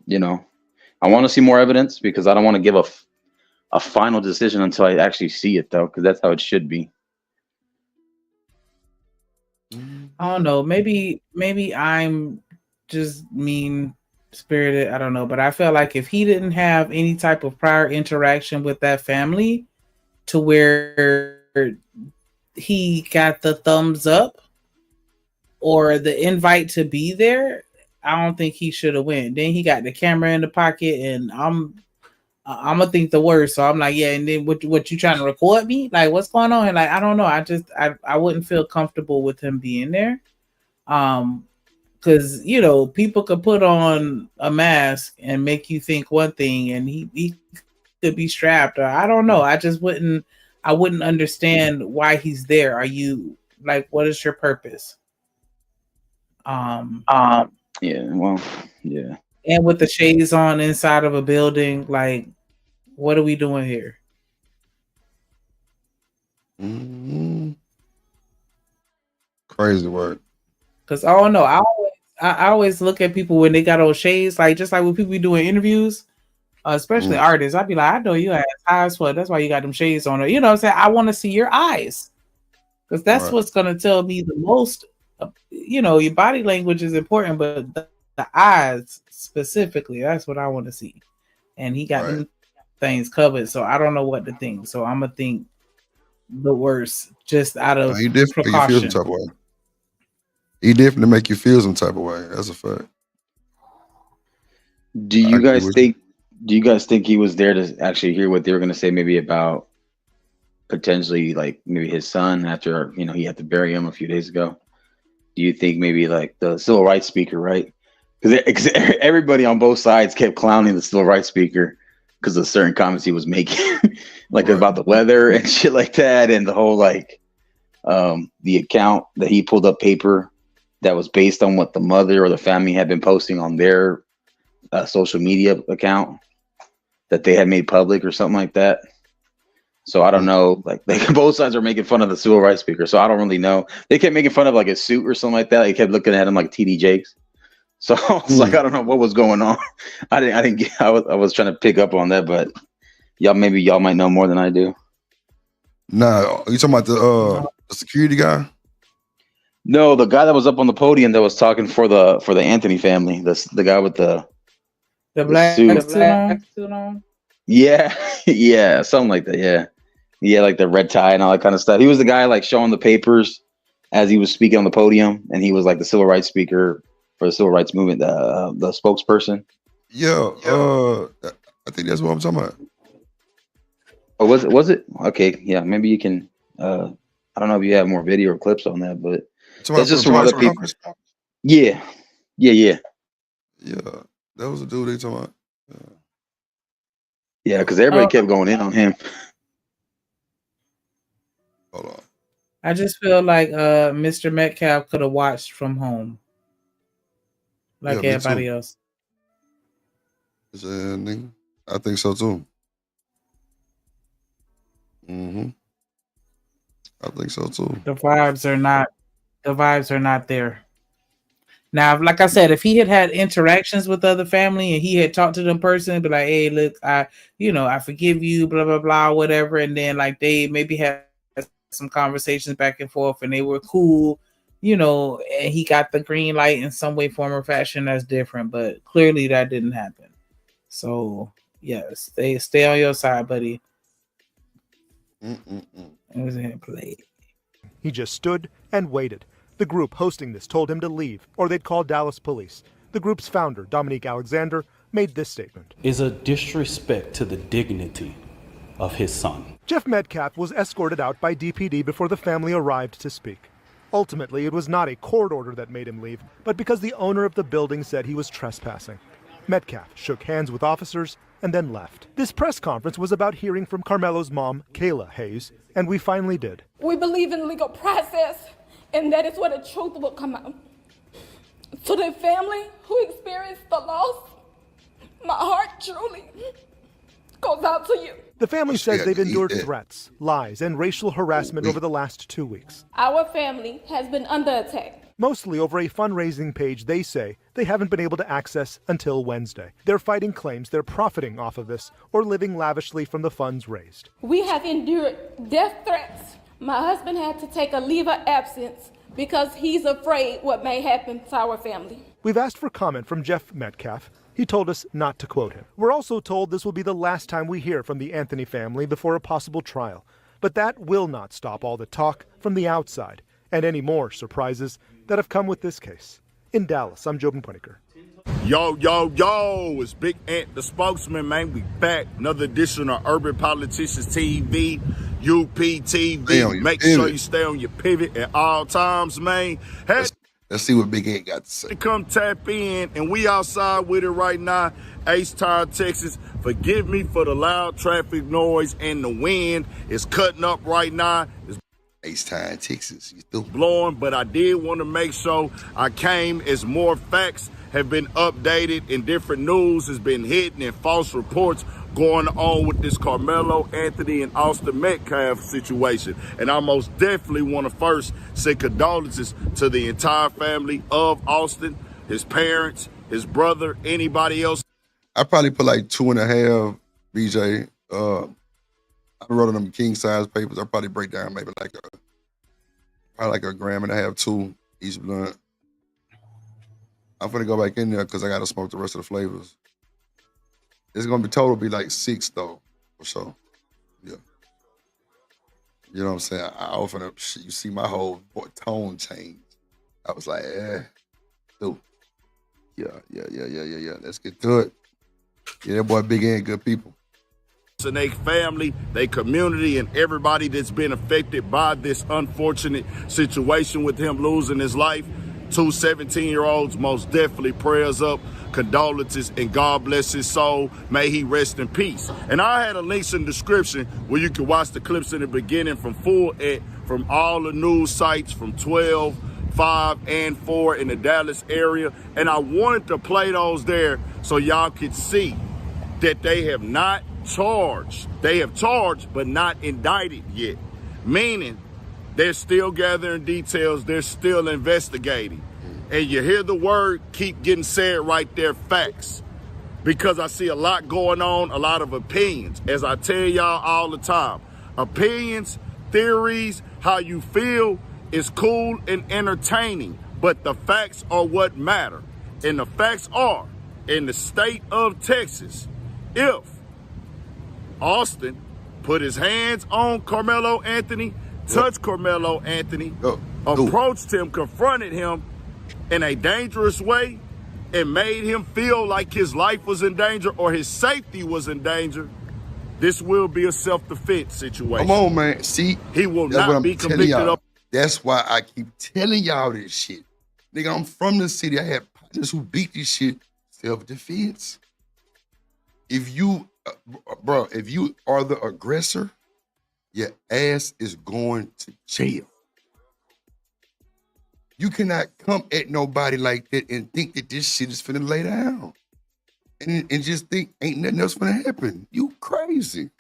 I want to see more evidence because I don't want to give a final decision until I actually see it, though, because that's how it should be. I don't know. Maybe I'm just mean spirited. I don't know, but I feel like if he didn't have any type of prior interaction with that family to where he got the thumbs up or the invite to be there, I don't think he should have went. Then he got the camera in the pocket, and I'm gonna think the worst. So I'm like, yeah. And then what you trying to record me? Like, what's going on? And like, I don't know. I wouldn't feel comfortable with him being there. Because people could put on a mask and make you think one thing, and he could be strapped, or I don't know. I wouldn't understand why he's there. Are you like, what is your purpose? Yeah, well, yeah. And with the shades on inside of a building, like, what are we doing here? Crazy work. Because I don't know. I always look at people when they got on shades, like, just like when people be doing interviews, especially artists. I'd be like, I know you have eyes for it. That's why you got them shades on. Or, you know what I'm saying? I want to see your eyes. Because that's what's going to tell me the most. Your body language is important, but the eyes specifically, that's what I want to see. And he got them things covered, so I don't know what to think. So I'm going to think the worst just out of precaution. He definitely make you feel some type of way. That's a fact. Do you guys think he was there to actually hear what they were going to say, maybe about potentially, like, maybe his son after, he had to bury him a few days ago? Do you think maybe, like, the civil rights speaker, right? Because everybody on both sides kept clowning the civil rights speaker because of certain comments he was making, like about the weather and shit like that, and the whole, like, the account that he pulled up paper that was based on what the mother or the family had been posting on their social media account that they had made public or something like that. So I don't know, like, both sides are making fun of the civil rights speaker. So I don't really know. They kept making fun of, like, a suit or something like that. They kept looking at him like TD Jakes. So I was like, I don't know what was going on. I was trying to pick up on that, but y'all might know more than I do. Nah, you talking about the security guy? No, the guy that was up on the podium that was talking for the Anthony family. The guy with the black suit on. Yeah, yeah, something like that. Yeah, like the red tie and all that kind of stuff. He was the guy, like, showing the papers as he was speaking on the podium, and he was like the civil rights speaker for the civil rights movement, the spokesperson. Yeah, I think that's what I'm talking about. Oh, was it? Okay, yeah, maybe you can. I don't know if you have more video or clips on that, but that's just from other people. Yeah. That was the dude they talking about. Yeah, because everybody kept going in on him. Hold on. I just feel like Mr. Metcalf could have watched from home, like Yeah, me everybody too. else. Nigga. I think so too. I think so too. The vibes are not there. Now, like I said, if he had interactions with other family and he had talked to them person, be like, "Hey, look, I forgive you, blah blah blah, whatever," and then like they maybe had some conversations back and forth, and they were cool, and he got the green light in some way, form, or fashion. That's different, but clearly that didn't happen. So yes, stay on your side, buddy. It was in play. He just stood and waited. The group hosting this told him to leave, or they'd call Dallas police. The group's founder, Dominique Alexander, made this statement. Is a disrespect to the dignity of his son. Jeff Metcalf was escorted out by DPD before the family arrived to speak. Ultimately, it was not a court order that made him leave, but because the owner of the building said he was trespassing. Metcalf shook hands with officers and then left. This press conference was about hearing from Carmelo's mom, Kayla Hayes, and we finally did. We believe in legal process, and that is where the truth will come out. To the family who experienced the loss, my heart truly goes out to you. The family says they've endured threats, lies, and racial harassment over the last 2 weeks. Our family has been under attack. Mostly over a fundraising page they say they haven't been able to access until Wednesday. They're fighting claims they're profiting off of this or living lavishly from the funds raised. We have endured death threats. My husband had to take a leave of absence because he's afraid what may happen to our family. We've asked for comment from Jeff Metcalf. He told us not to quote him. We're also told this will be the last time we hear from the Anthony family before a possible trial. But that will not stop all the talk from the outside and any more surprises that have come with this case. In Dallas, I'm Jobin Pueniker. Yo, yo, yo, it's Big Ant, the spokesman, man. We back. Another edition of Urban Politicians TV, UPTV. Make sure you stay on your pivot at all times, man. Let's see what Big Ant got to say. Come tap in, and we outside with it right now. H-Town, Texas. Forgive me for the loud traffic noise and the wind. It's cutting up right now. It's H-Town, Texas. You still blowing, but I did want to make sure I came as more facts have been updated and different news has been hitting and false reports going on with this Carmelo Anthony and Austin Metcalf situation. And I most definitely want to first say condolences to the entire family of Austin, his parents, his brother, anybody else. I probably put like 2.5, BJ. I wrote on them king size papers. I probably break down maybe like a gram and a half, 2 each blunt. I'm gonna go back in there because I gotta smoke the rest of the flavors. It's gonna be total be like 6 though, for sure. Yeah. You know what I'm saying? I open up shit. You see my whole tone change. I was like, dude. Yeah. Let's get to it. Yeah, that boy Big Ant, good people. And their family, their community, and everybody that's been affected by this unfortunate situation with him losing his life. 2 17-year-olds, most definitely prayers up, condolences, and God bless his soul. May he rest in peace. And I had a link in the description where you can watch the clips in the beginning from all the news sites from 12, 5, and 4 in the Dallas area. And I wanted to play those there so y'all could see that they have not charged. They have charged, but not indicted yet. Meaning, they're still gathering details. They're still investigating. And you hear the word keep getting said right there, facts. Because I see a lot going on, a lot of opinions. As I tell y'all all the time, opinions, theories, how you feel is cool and entertaining. But the facts are what matter. And the facts are, in the state of Texas, if Austin put his hands on Carmelo Anthony, touched Carmelo Anthony, approached him, confronted him in a dangerous way, and made him feel like his life was in danger or his safety was in danger, this will be a self-defense situation. Come on, man. See, he will not be convicted of. That's why I keep telling y'all this shit. Nigga, I'm from the city. I had partners who beat this shit. self-defense. If you, bro, if you are the aggressor, your ass is going to jail. You cannot come at nobody like that and think that this shit is finna lay down. And just think ain't nothing else finna happen. You crazy.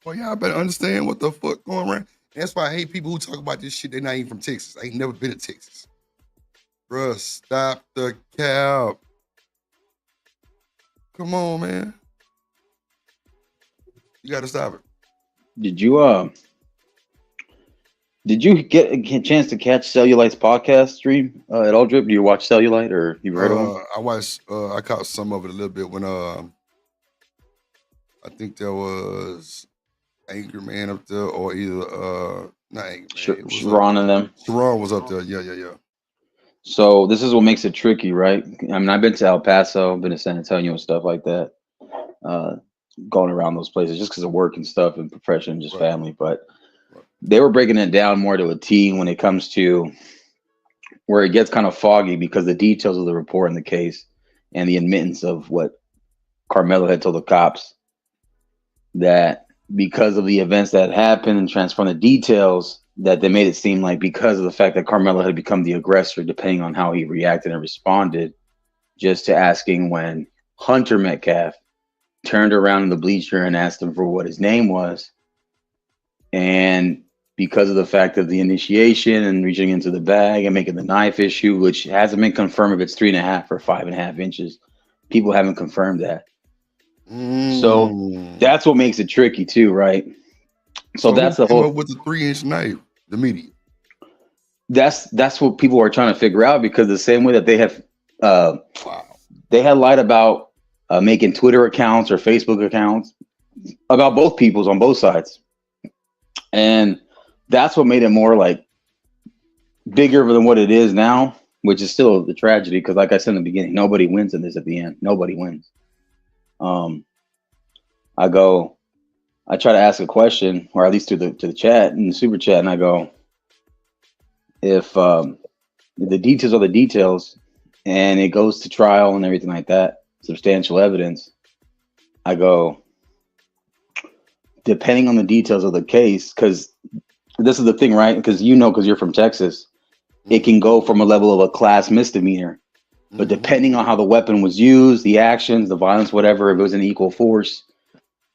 Well, y'all better understand what the fuck going on. That's why I hate people who talk about this shit. They're not even from Texas. I ain't never been to Texas. Bruh, stop the cap. Come on, man. You gotta stop it. Did you get a chance to catch Cellulite's podcast stream at all, Drip? Do you watch Cellulite or you heard of him? I caught some of it a little bit when I think there was Angry Man up there, or either not Angry Man. Sharon and them. Sharon was up there. Yeah. So this is what makes it tricky, right? I mean, I've been to El Paso, been to San Antonio and stuff like that. Going around those places just because of work and stuff and profession and just family. But they were breaking it down more to a T when it comes to where it gets kind of foggy because the details of the report in the case and the admittance of what Carmelo had told the cops, that because of the events that happened and transformed the details, that they made it seem like because of the fact that Carmelo had become the aggressor, depending on how he reacted and responded, just to asking when Hunter Metcalf turned around in the bleacher and asked him for what his name was. And because of the fact of the initiation and reaching into the bag and making the knife issue, which hasn't been confirmed if it's 3.5 or 5.5 inches, people haven't confirmed that. So that's what makes it tricky too, right? So that's the whole with the 3-inch knife, the media. That's what people are trying to figure out, because the same way that they have they had lied about making Twitter accounts or Facebook accounts about both peoples on both sides. And that's what made it more like bigger than what it is now, which is still the tragedy. Because like I said in the beginning, nobody wins in this at the end. Nobody wins. I try to ask a question, or at least to the chat in the super chat, and I go, if the details are the details and it goes to trial and everything like that, substantial evidence, I go, depending on the details of the case, because this is the thing, right? Because because you're from Texas, it can go from a level of a class misdemeanor. But depending on how the weapon was used, the actions, the violence, whatever, if it was in equal force,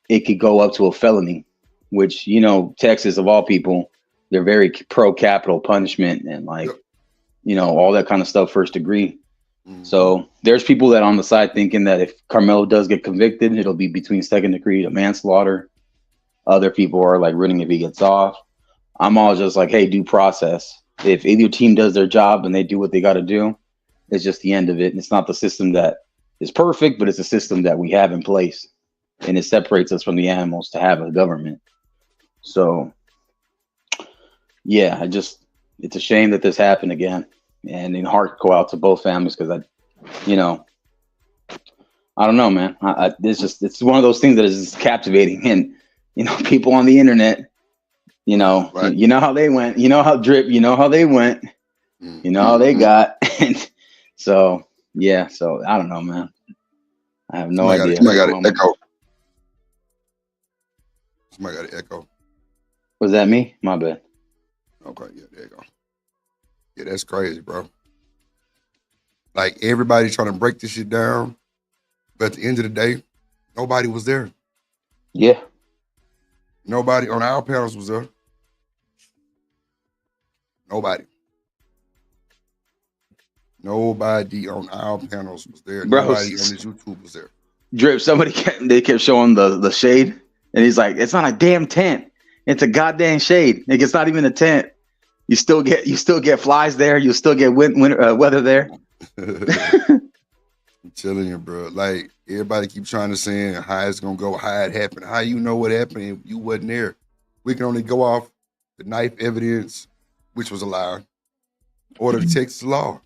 it could go up to a felony, which, Texas, of all people, they're very pro capital punishment and all that kind of stuff, first degree. So there's people that on the side thinking that if Carmelo does get convicted, it'll be between second degree to manslaughter. Other people are like rooting if he gets off. I'm all just like, hey, due process. If either team does their job and they do what they got to do, it's just the end of it. And it's not the system that is perfect, but it's a system that we have in place. And it separates us from the animals to have a government. So, yeah, it's a shame that this happened again. And in heart go out to both families, because I don't know, man. It's one of those things that is just captivating. And, people on the internet, right. You know how they went, how Drip, how they went, how they got. And so, yeah, so I don't know, man. I have no idea. Somebody got an echo. Somebody got an echo. Was that me? My bad. Okay, yeah, there you go. Yeah, that's crazy, bro. Like, everybody trying to break this shit down, but at the end of the day, nobody was there. Yeah. Nobody on our panels was there. Nobody on our panels was there. Bro, nobody on this YouTube was there. Drip, they kept showing the shade, and he's like, it's not a damn tent. It's a goddamn shade. Like, it's not even a tent. You still get flies there. You still get weather there. I'm telling you, bro. Like, everybody keep trying to say how it's gonna go, how it happened. How you know what happened if you wasn't there? We can only go off the knife evidence, which was a lie, or the Texas law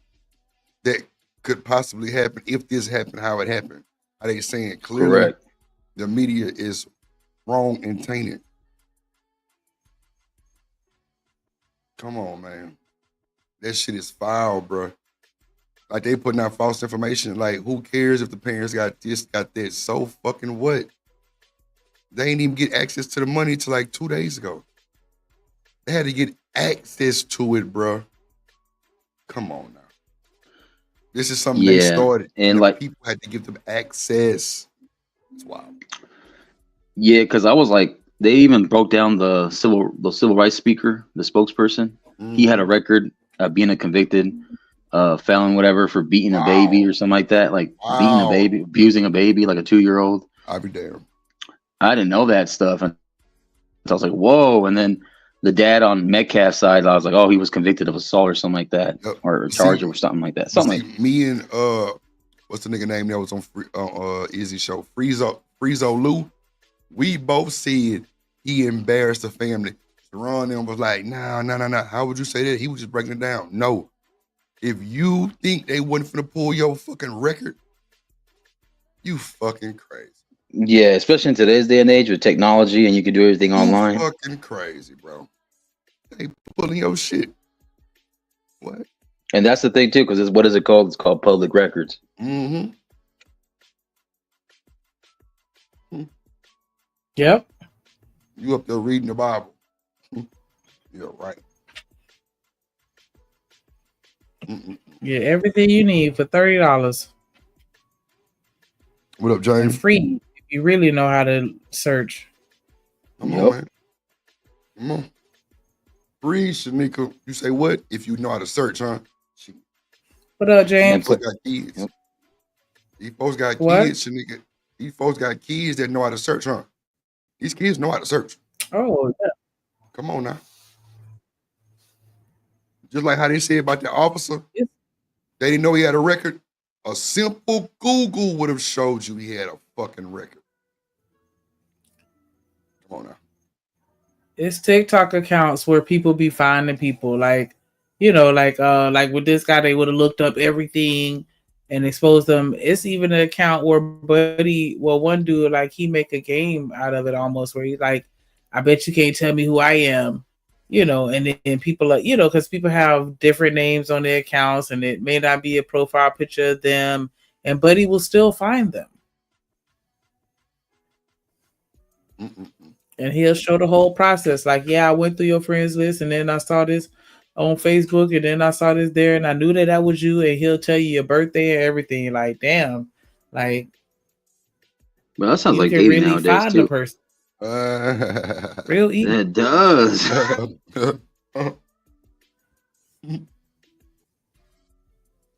that could possibly happen if this happened, how it happened. Are they saying clearly? Correct. The media is wrong and tainted. Come on, man. That shit is foul, bro. Like they putting out false information. Like who cares if the parents got this, got that? So fucking what? They ain't even get access to the money till like 2 days ago. They had to get access to it, bro. Come on now. This is something they started, and the like people had to give them access. It's wild. yeah, because I was like, they even broke down the civil rights speaker, the spokesperson. He had a record of being a convicted felon, whatever, for beating a baby or something like that, like beating a baby, abusing a baby, like a 2-year-old. I'll be damned. I didn't know that stuff, and so I was like, whoa. And then the dad on Metcalf's side, I was like, oh, he was convicted of assault or something like that, or charged or something like that. Something like me and what's the nigga name that was on Izzy show? Friezo Lou. We both said he embarrassed the family. Sharon them was like, nah. How would you say that? He was just breaking it down. No. If you think they wasn't finna pull your fucking record, you fucking crazy. yeah, especially in today's day and age with technology, and you can do everything online. You fucking crazy, bro. They pulling your shit. What? And that's the thing too, because what is it called? It's called public records. Mm-hmm. Yep. You up there reading the Bible. Yeah, right. Yeah, everything you need for $30. What up, James? And free if you really know how to search. Come on, man. Come on. Free, Shanika. You say what? If you know how to search, huh? What up, James? These folks got kids. These folks got What? kids, Shanika. These folks got kids that know how to search, huh? These kids know how to search. Oh, yeah. Come on now. Just like how they said about the officer, they didn't know he had a record. A simple Google would have showed you he had a fucking record. Come on now. It's TikTok accounts where people be finding people like with this guy, they would have looked up everything and exposed them. It's even an account where one dude, like he make a game out of it almost where he's like, I bet you can't tell me who I am, and then people are, because people have different names on their accounts and it may not be a profile picture of them, and Buddy will still find them. And he'll show the whole process. Like, yeah, I went through your friends list and then I saw this on Facebook and then I saw this there and I knew that was you, and he'll tell you your birthday and everything. Like, damn. Like, well, that sounds you like can dating really nowadays find too. the person. Real easy. It does.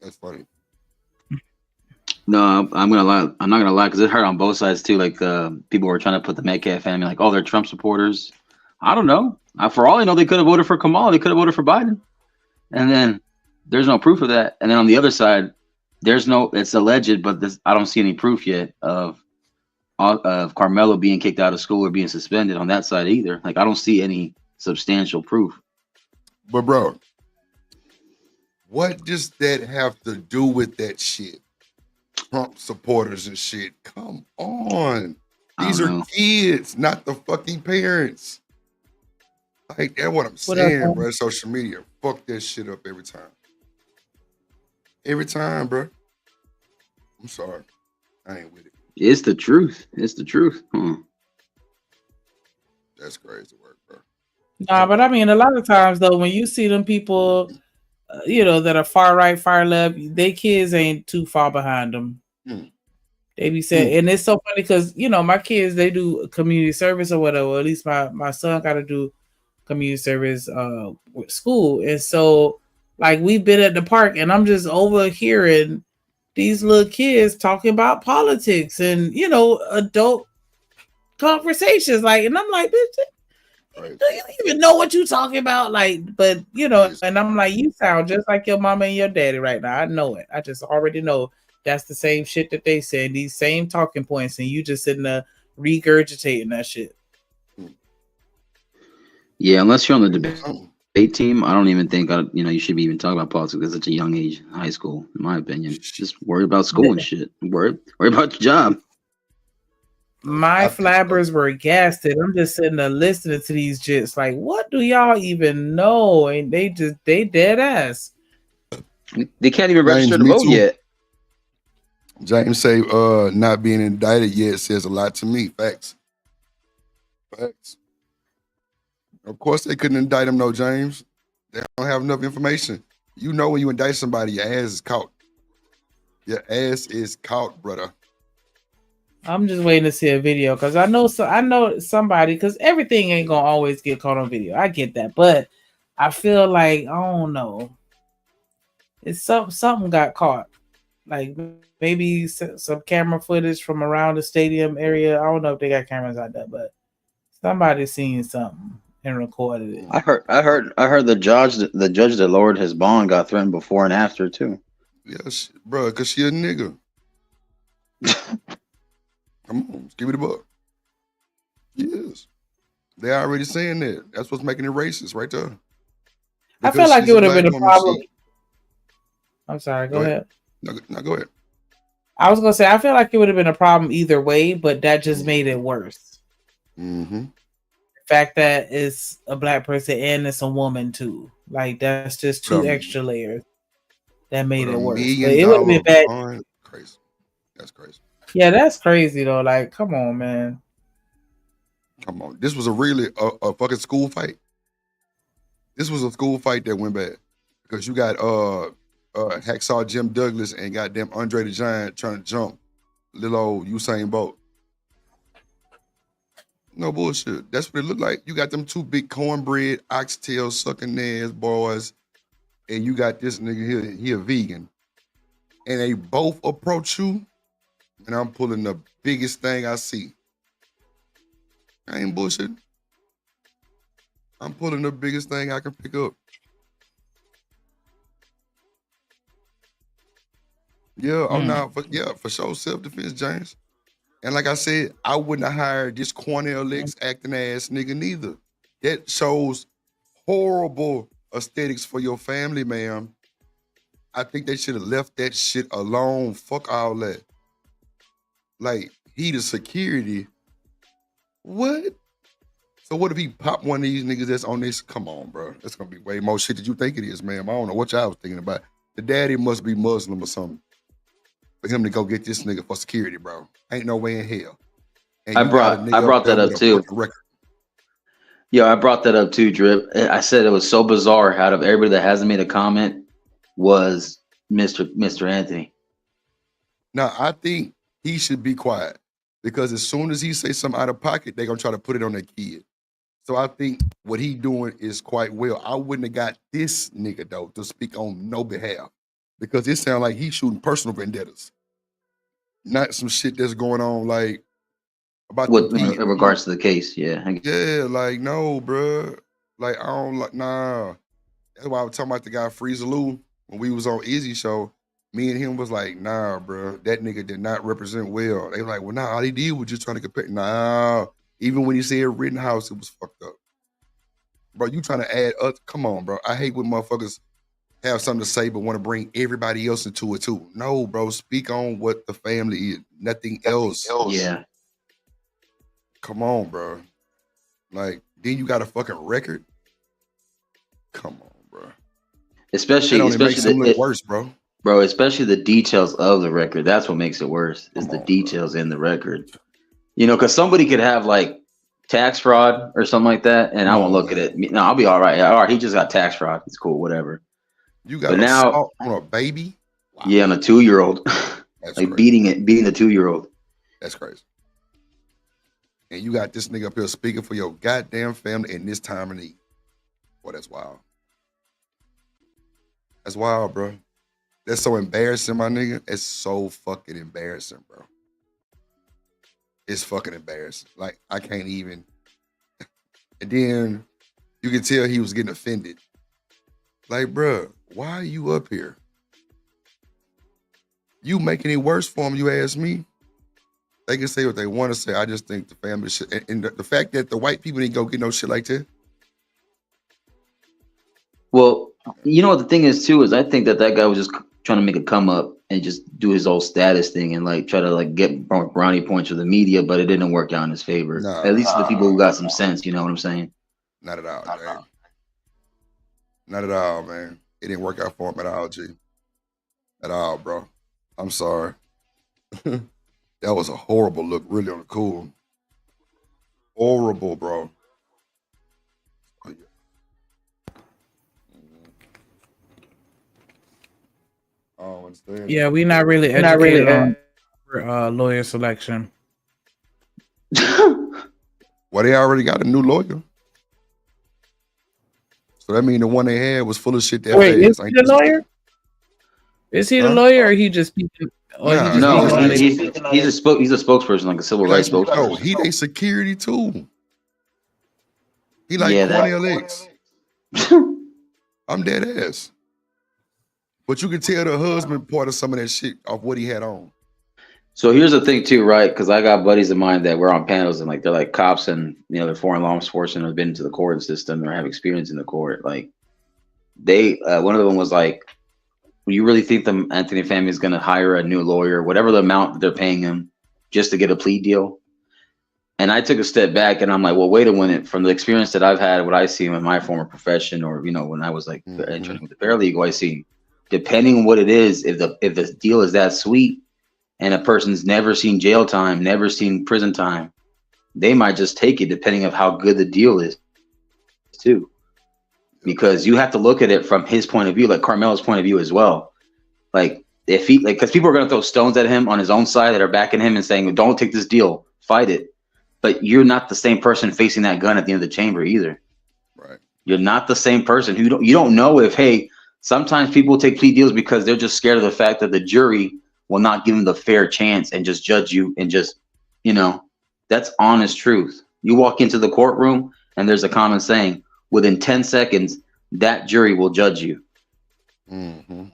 That's funny. No, I'm gonna lie. I'm not gonna lie because it hurt on both sides too. Like people were trying to put the Metcalf family, like, oh, they're Trump supporters. I don't know. For all I know, they could have voted for Kamala. They could have voted for Biden. And then there's no proof of that. And then on the other side, it's alleged, but I don't see any proof yet of Carmelo being kicked out of school or being suspended on that side either. Like, I don't see any substantial proof. But bro, what does that have to do with that shit? Trump supporters and shit. Come on. These are kids, not the fucking parents. Like, that's what I'm saying, bro. Social media. Fuck that shit up every time. Every time, bro. I'm sorry. I ain't with it. It's the truth. It's the truth. That's crazy work, bro. Nah, but I mean, a lot of times though, when you see them people, that are far right, far left, they kids ain't too far behind them. They be saying, and it's so funny because my kids, they do community service or whatever. Or at least my son got to do community service with school, and so like we've been at the park, and I'm just overhearing these little kids talking about politics and adult conversations, like, and I'm like, bitch, do you even know what you talking about? Like, but and I'm like, you sound just like your mama and your daddy right now. I know it. I just already know that's the same shit that they said, these same talking points, and you just sitting there regurgitating that shit. Yeah, unless you're on the debate team, I don't even think you should be even talking about politics at such a young age, high school, in my opinion. Just worry about school and shit. Worry about your job. My flabbers were gasted. I'm just sitting there listening to these jits like, what do y'all even know? And they dead ass. They can't even register to me vote too. yet. James say not being indicted yet says a lot to me. Facts. Of course they couldn't indict him, no, James. They don't have enough information. You know when you indict somebody, your ass is caught. Your ass is caught, brother. I'm just waiting to see a video because I know somebody, because everything ain't gonna always get caught on video. I get that, but I feel like, I don't know. It's something got caught. Like maybe some camera footage from around the stadium area. I don't know if they got cameras out there, but somebody seen something and recorded it. I heard the judge that lowered his bond got threatened before and after too. Yes, bro, because she a nigga. Come on, give it a buck. Yes. They're already saying that. That's what's making it racist right there. I feel like it would have been a problem. I'm sorry, go ahead. No, go ahead. I was gonna say, I feel like it would have been a problem either way, but that just made it worse. Mm-hmm. The fact that it's a black person and it's a woman too. Like that's just two extra layers that made it worse. But it would have been bad. Bond, crazy. That's crazy. Yeah, that's crazy though. Like, come on, man. Come on. This was a fucking school fight. This was a school fight that went bad. Because you got Hacksaw Jim Douglas and goddamn Andre the Giant trying to jump little old Usain Bolt. No bullshit. That's what it looked like. You got them two big cornbread, oxtail sucking ass boys, and you got this nigga here, he a vegan. And they both approach you, and I'm pulling the biggest thing I see. I ain't bullshit. I'm pulling the biggest thing I can pick up. Yeah, I'm not for sure self-defense, James. And like I said, I wouldn't have hired this Cornell X acting ass nigga neither. That shows horrible aesthetics for your family, ma'am. I think they should have left that shit alone. Fuck all that. Like, he the security. What? So what if he pop one of these niggas that's on this? Come on, bro. That's gonna be way more shit than you think it is, ma'am. I don't know what y'all was thinking about. The daddy must be Muslim or something. For him to go get this nigga for security, bro. Ain't no way in hell. And I brought that up too. Yeah, I brought that up too, Drip. I said it was so bizarre. Out of everybody that hasn't made a comment, was Mr. Anthony. Now I think he should be quiet because as soon as he say something out of pocket, they're gonna try to put it on their kid. So I think what he doing is quite well. I wouldn't have got this nigga though to speak on no behalf because it sounds like he's shooting personal vendettas, not some shit that's going on like about in regards to the case. Yeah, yeah, like no, bro. Like I don't like nah. That's why I was talking about the guy Freezer Lou when we was on Izzy show. Me and him was like, nah, bro, that nigga did not represent well. They were like, well, nah, all he did was just trying to compare. Nah, even when he said Rittenhouse, it was fucked up. Bro, you trying to add up? Come on, bro. I hate when motherfuckers have something to say but want to bring everybody else into it too. No, bro, speak on what the family is. Nothing else. Yeah. Come on, bro. Like, then you got a fucking record? Come on, bro. Especially makes it look worse, bro. Bro, especially the details of the record. That's what makes it worse, is the details in the record. You know, because somebody could have like tax fraud or something like that, and I won't look at it. No, I'll be all right. All right, he just got tax fraud. It's cool, whatever. You got assault on a baby? Wow. Yeah, on a 2-year-old. That's like crazy. beating the 2-year-old. That's crazy. And you got this nigga up here speaking for your goddamn family in this time of need. Boy, that's wild. That's wild, bro. That's so embarrassing, my nigga. It's so fucking embarrassing, bro. It's fucking embarrassing. Like, I can't even. And then you can tell he was getting offended. Like, bro, why are you up here? You making it worse for him, you ask me? They can say what they want to say. I just think the family should. And the fact that the white people didn't go get no shit like that. Well, you know what the thing is, too, is I think that guy was just trying to make a come up and just do his old status thing and like try to like get brownie points with the media, but it didn't work out in his favor. At least the people who got some sense, you know what I'm saying? Not at all, man. Not at all, man. It didn't work out for him at all, G. at all, bro. I'm sorry. That was a horrible look, really on the cool. Horrible, bro. Oh, yeah. I don't understand. Yeah, we're not really educated on lawyer selection. Well, they already got a new lawyer. So that means the one they had was full of shit that Wait, is fast. he the lawyer? Is he the lawyer, or he just speaking? No, he's a spokesperson, like a civil rights spokesperson. No, he they security too. He like Yeah, Cornel X. I'm dead ass. But you can tell the husband part of some of that shit off what he had on. So here's the thing too, right? Because I got buddies of mine that were on panels and like they're like cops and they're foreign law enforcement, have been into the court system or have experience in the court. Like they, one of them was like, "You really think the Anthony family is going to hire a new lawyer, whatever the amount that they're paying him, just to get a plea deal?" And I took a step back and I'm like, well, wait a minute. From the experience that I've had, what I see in my former profession, or when I was like entering with the paralegal, I see, depending on what it is, if the deal is that sweet, and a person's never seen jail time, never seen prison time, they might just take it depending on how good the deal is too. Because you have to look at it from his point of view, like Carmelo's point of view as well. Like if he, because people are going to throw stones at him on his own side that are backing him and saying, don't take this deal, fight it. But you're not the same person facing that gun at the end of the chamber either. Right. You're not the same person. You don't know if, hey, sometimes people take plea deals because they're just scared of the fact that the jury will not give them the fair chance and just judge you and just, that's honest truth. You walk into the courtroom and there's a common saying, within 10 seconds, that jury will judge you. Mm-hmm.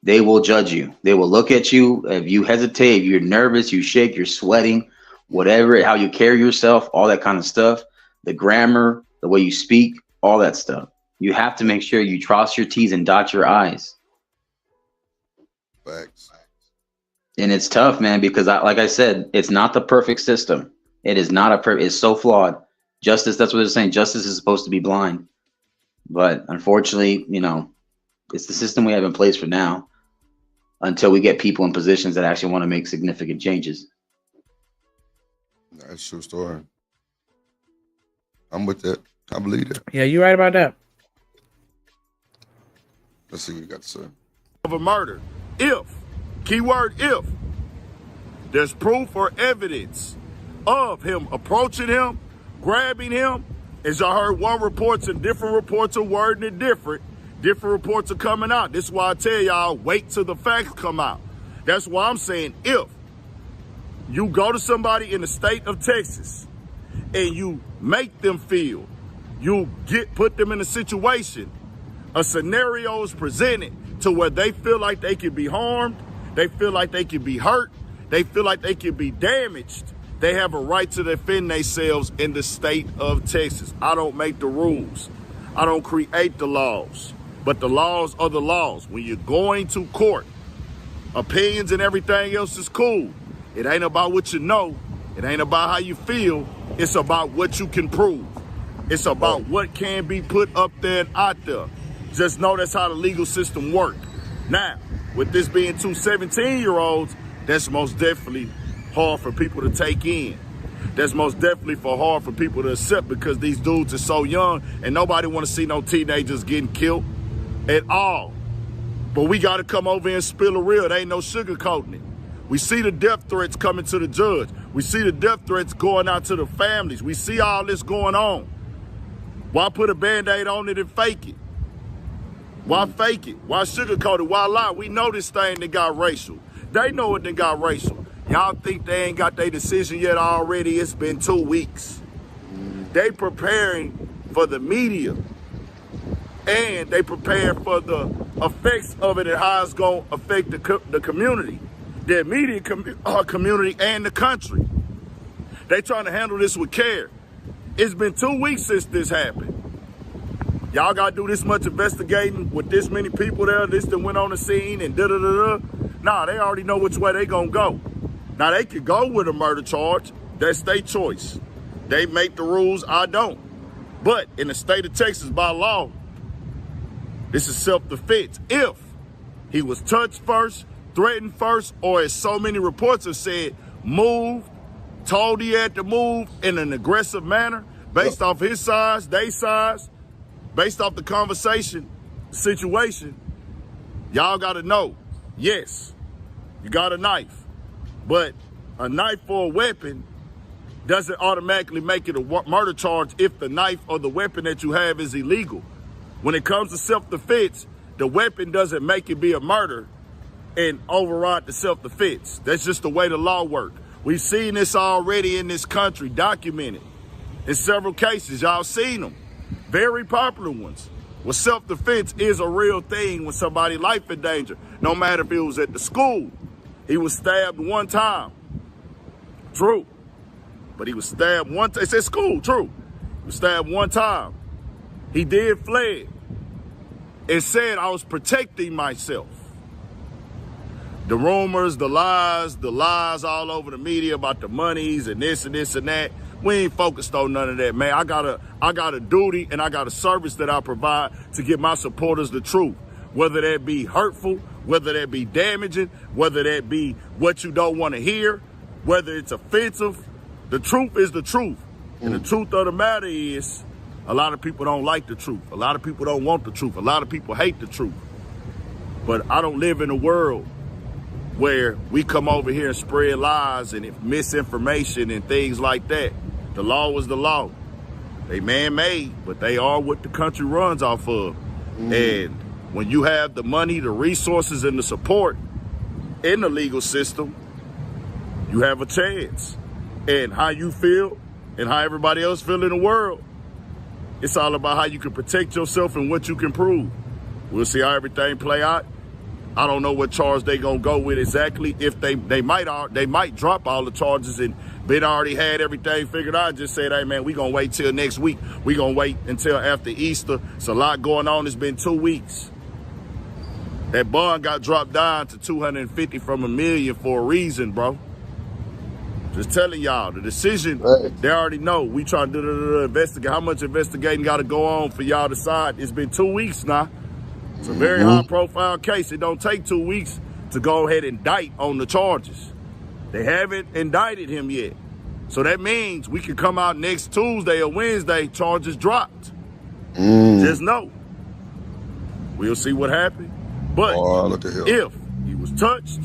They will judge you. They will look at you. If you hesitate, if you're nervous, you shake, you're sweating, whatever, how you carry yourself, all that kind of stuff, the grammar, the way you speak, all that stuff. You have to make sure you cross your T's and dot your I's. Facts. And it's tough, man, because like I said, it's not the perfect system. It is not it's so flawed. Justice, that's what they're saying. Justice is supposed to be blind. But unfortunately, it's the system we have in place for now until we get people in positions that actually want to make significant changes. That's a true story. I'm with that. I believe that. Yeah, you're right about that. Let's see what you got to say. Of a murder. If there's proof or evidence of him approaching him, grabbing him, as y'all heard, one reports and different reports are wording it different. Different reports are coming out. This is why I tell y'all, wait till the facts come out. That's why I'm saying if you go to somebody in the state of Texas and you make them feel, you put them in a situation, a scenario is presented to where they feel like they could be harmed, they feel like they could be hurt, they feel like they could be damaged, they have a right to defend themselves in the state of Texas. I don't make the rules. I don't create the laws, but the laws are the laws. When you're going to court, opinions and everything else is cool. It ain't about what you know. It ain't about how you feel. It's about what you can prove. It's about what can be put up there and out there. Just know that's how the legal system works. Now, with this being two 17-year-olds, that's most definitely hard for people to take in. That's most definitely hard for people to accept because these dudes are so young and nobody want to see no teenagers getting killed at all. But we got to come over and spill the real. There ain't no sugarcoating it. We see the death threats coming to the judge. We see the death threats going out to the families. We see all this going on. Why put a Band-Aid on it and fake it? Why fake it? Why sugarcoat it? Why lie? We know this thing that got racial. They know it that got racial. Y'all think they ain't got their decision yet already? It's been 2 weeks. They preparing for the media. And they preparing for the effects of it and how it's going to affect the community. The immediate community and the country. They trying to handle this with care. It's been 2 weeks since this happened. Y'all got to do this much investigating with this many people there, this that went on the scene and da-da-da-da. Nah, they already know which way they gonna go. Now, they could go with a murder charge. That's their choice. They make the rules, I don't. But in the state of Texas, by law, this is self-defense. If He was touched first, threatened first, or as so many reports have said, moved, told he had to move in an aggressive manner based off his size, their size, based off the conversation, situation. Y'all got to know, yes, you got a knife, but a knife or a weapon doesn't automatically make it a murder charge if the knife or the weapon that you have is illegal. When it comes to self-defense, the weapon doesn't make it be a murder and override the self-defense. That's just the way the law works. We've seen this already in this country, documented in several cases. Y'all seen them, very popular ones, where self-defense is a real thing when somebody's life in danger. No matter if it was at the school, he was stabbed one time, true. But he was stabbed one time. It's at school, true. He was stabbed one time. He did fled and said, I was protecting myself. The rumors, the lies all over the media about the monies and this and that. We ain't focused on none of that, man. I got a duty and I got a service that I provide to give my supporters the truth. Whether that be hurtful, whether that be damaging, whether that be what you don't want to hear, whether it's offensive, the truth is the truth. And the truth of the matter is, a lot of people don't like the truth. A lot of people don't want the truth. A lot of people hate the truth. But I don't live in a world where we come over here and spread lies and misinformation and things like that. The law is the law. They man-made, but they are what the country runs off of. And when you have the money, the resources, and the support in the legal system, you have a chance. And how you feel and how everybody else feel in the world, it's all about how you can protect yourself and what you can prove. We'll see how everything play out. I don't know what charge they gonna go with exactly. If they might drop all the charges and Ben already had everything figured out. Just said, hey man, we gonna wait till next week. We gonna wait until after Easter. It's a lot going on. It's been 2 weeks. That bond got dropped down to 250 from $1 million for a reason, bro. Just telling y'all, the decision, they already know. We trying to investigate. How much investigating got to go on for y'all to decide? It's been 2 weeks now. It's a very high-profile case. It don't take 2 weeks to go ahead and indict on the charges. They haven't indicted him yet. So that means we can come out next Tuesday or Wednesday, charges dropped. Just know. We'll see what happened. But if he was touched,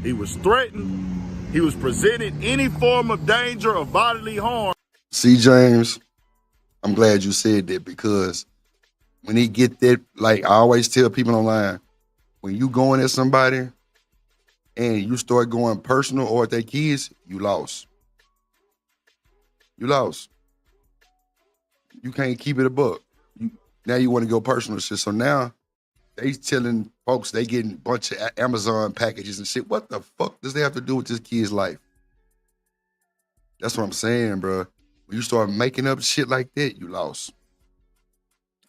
he was threatened, he was presented any form of danger or bodily harm. See, James, I'm glad you said that, because when he get that, like I always tell people online, when you going at somebody and you start going personal or at their kids, you lost. You lost. You can't keep it a buck. Now you want to go personal shit. So now they telling folks they getting a bunch of Amazon packages and shit. What the fuck does they have to do with this kid's life? That's what I'm saying, bro. When you start making up shit like that, you lost.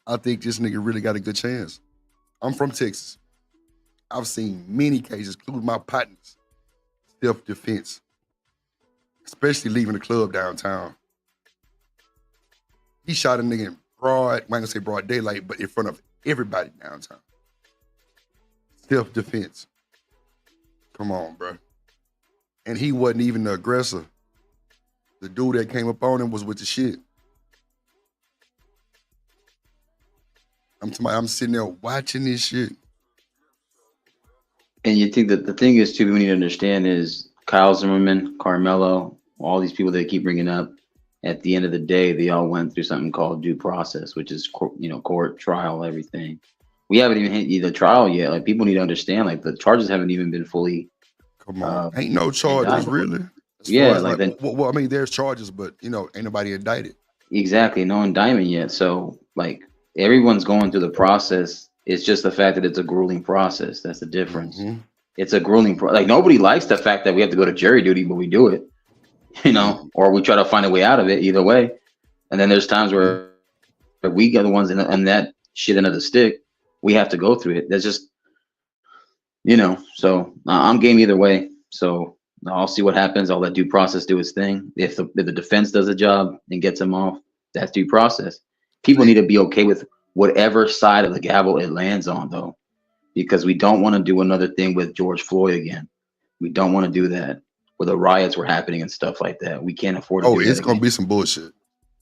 I think this nigga really got a good chance. I'm from Texas. I've seen many cases, including my partners, self-defense, especially leaving the club downtown. He shot a nigga in broad, I'm not gonna say broad daylight, but in front of everybody downtown. Self-defense. Come on, bro. And he wasn't even the aggressor. The dude that came up on him was with the shit. I'm sitting there watching this shit. And you think that the thing is, too, we need to understand is Kyle Zimmerman, Carmelo, all these people they keep bringing up, at the end of the day, they all went through something called due process, which is, court, trial, everything. We haven't even hit the trial yet. Like, people need to understand, like, the charges haven't even been fully. Come on. Ain't no charges, really. Yeah. Well, I mean, there's charges, but, ain't nobody indicted. Exactly. No indictment yet. So, like, everyone's going through the process. It's just the fact that it's a grueling process. That's the difference. It's a grueling like, nobody likes the fact that we have to go to jury duty, but we do it, or we try to find a way out of it either way. And then there's times where we get the ones in that shit end of the stick. We have to go through it. That's just, so I'm game either way. So I'll see what happens. I'll let due process do its thing. If the defense does a job and gets him off, that's due process. People need to be okay with whatever side of the gavel it lands on, though, because we don't want to do another thing with George Floyd again. We don't want to do that where the riots were happening and stuff like that. We can't afford to Oh, do that it's gonna again. be some bullshit.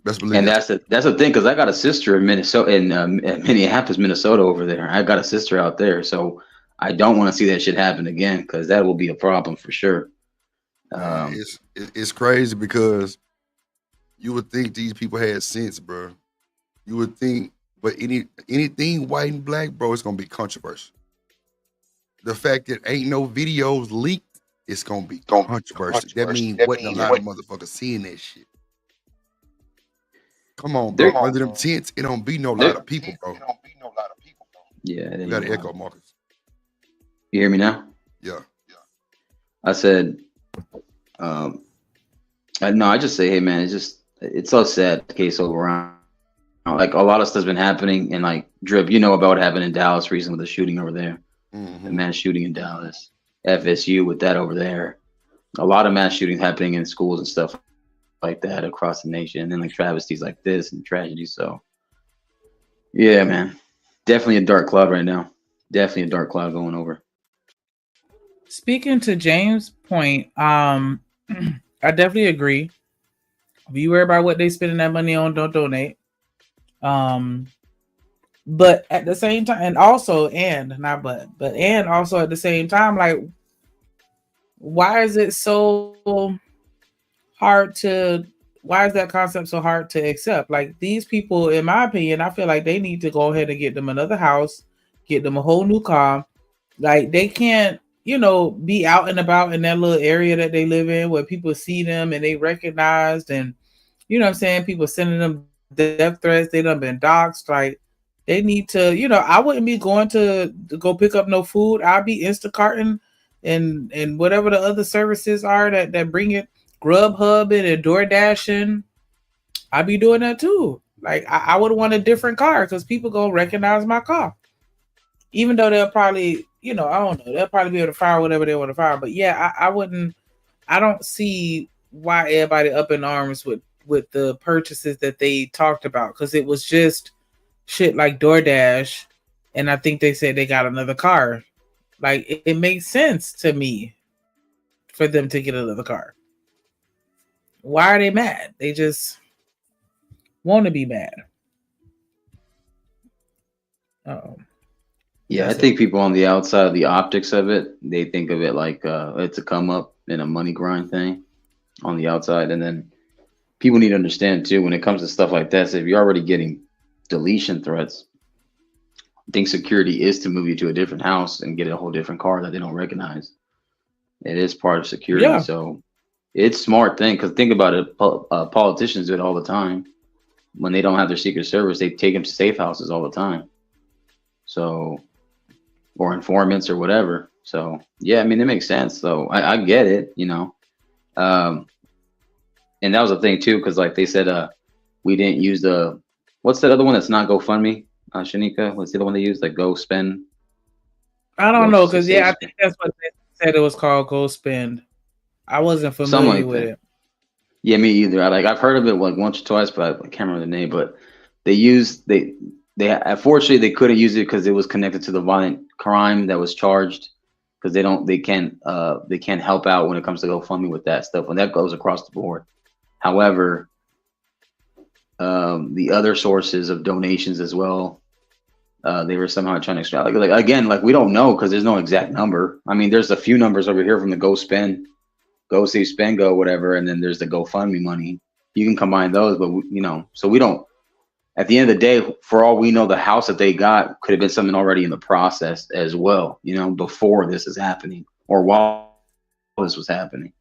Best believe And it. that's the thing, because I got a sister in Minnesota, in Minneapolis, Minnesota over there. I got a sister out there, so I don't want to see that shit happen again, because that will be a problem for sure. Man, it's crazy because you would think these people had sense, bro. You would think, but anything white and black, bro, it's gonna be controversial. The fact that ain't no videos leaked, it's gonna be controversial. That means wasn't a lot of motherfuckers seeing that shit. Come on, bro. Under them tents, it don't be no lot of people, bro. Yeah, You got an echo, Marcus. You hear me now? Yeah. I said, I just say, hey man, it's so sad the case over around. Like a lot of stuff's been happening, and like Drip, you know about what happened in Dallas recently with the shooting over there, the mass shooting in Dallas, FSU with that over there, a lot of mass shootings happening in schools and stuff like that across the nation, and then like travesties like this and tragedies. So, yeah, man, definitely a dark cloud right now. Definitely a dark cloud going over. Speaking to James' point, I definitely agree. If you worry about what they spending that money on, don't donate. But at the same time, and also at the same time, like, why is it so hard to? Why is that concept so hard to accept? Like, these people, in my opinion, I feel like they need to go ahead and get them another house, get them a whole new car. Like, they can't, be out and about in that little area that they live in where people see them and they recognized, and what I'm saying, people sending them death threats. They done been doxxed. Like, they need to, I wouldn't be going to go pick up no food. I'll be Instacarting and whatever the other services are that bring it, Grubhubbing and DoorDashing. I'll be doing that too. Like, I would want a different car because people gonna recognize my car. Even though they'll probably, I don't know, they'll probably be able to fire whatever they want to fire. But yeah, I don't see why everybody up in arms with the purchases that they talked about, because it was just shit like DoorDash, and I think they said they got another car. Like, it makes sense to me for them to get another car. Why are they mad? They just want to be mad. Yeah, I think people on the outside, the optics of it, they think of it like it's a come up and a money grind thing on the outside. And then people need to understand too, when it comes to stuff like that, so if you're already getting deletion threats, I think security is to move you to a different house and get a whole different car that they don't recognize. It is part of security. Yeah. So it's a smart thing, because think about it, politicians do it all the time. When they don't have their Secret Service, they take them to safe houses all the time. So, or informants or whatever. So yeah, I mean, it makes sense. So I get it, and that was the thing too, because like they said, we didn't use what's that other one that's not GoFundMe? Shanika, what's the other one they used? Like Go Spend? I don't know, because I think that's what they said it was called, Go Spend. I wasn't familiar with it. Yeah, me either. I've heard of it like once or twice, but I can't remember the name. But they unfortunately they couldn't use it because it was connected to the violent crime that was charged, because they can't help out when it comes to GoFundMe with that stuff, when that goes across the board. However, the other sources of donations as well, they were somehow trying to extract. Like again, like we don't know because there's no exact number. I mean, there's a few numbers over here from the Go Spend, Go Save Spend Go, whatever, and then there's the GoFundMe money. You can combine those, but so we don't. At the end of the day, for all we know, the house that they got could have been something already in the process as well, before this is happening or while this was happening.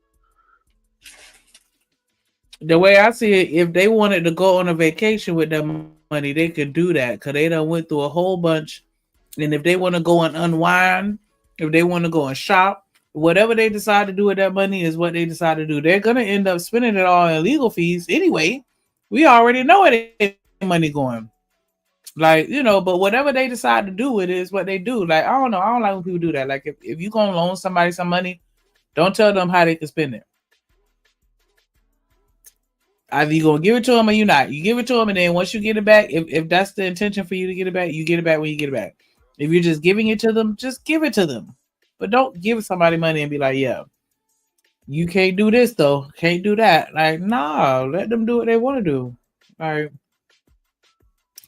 The way I see it, if they wanted to go on a vacation with that money, they could do that, because they done went through a whole bunch. And if they want to go and unwind, if they want to go and shop, whatever they decide to do with that money is what they decide to do. They're going to end up spending it all in legal fees anyway. We already know it ain't money going. Like, but whatever they decide to do with it is what they do. Like, I don't know. I don't like when people do that. Like, if you're going to loan somebody some money, don't tell them how they can spend it. Either you're going to give it to them or you're not. You give it to them, and then once you get it back, if that's the intention for you to get it back, you get it back when you get it back. If you're just giving it to them, just give it to them. But don't give somebody money and be like, yeah, you can't do this though, can't do that. Like, nah, let them do what they want to do. Like,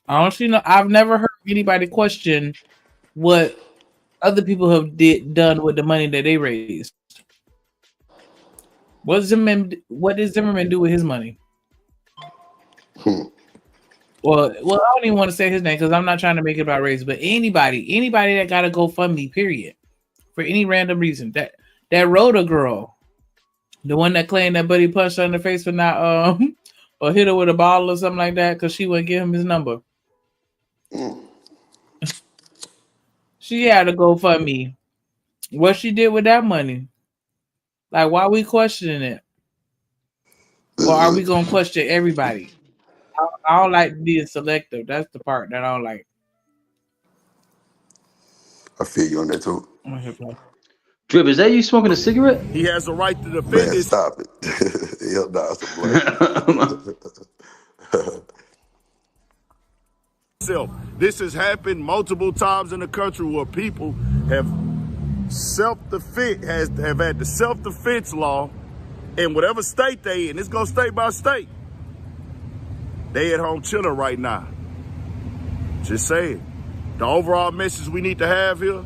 honestly, no, I've never heard anybody question what other people have done with the money that they raised. What does Zimmerman do with his money? Well, I don't even want to say his name because I'm not trying to make it about race. But anybody that got to GoFundMe, period, for any random reason, that Rhoda girl, the one that claimed that Buddy punched her in the face for not or hit her with a bottle or something like that because she wouldn't give him his number. She had to GoFundMe. What she did with that money? Like, why are we questioning it? Or are we gonna question everybody? I don't like being selective. That's the part that I don't like. I feel you on that too. Drip, is that you smoking a cigarette? He has a right to defend his. Stop it. Hell nah, it's a blunt. This has happened multiple times in the country where people have self-defense, have had the self-defense law in whatever state they in. It's go state by state. They at home chilling right now. Just saying. The overall message we need to have here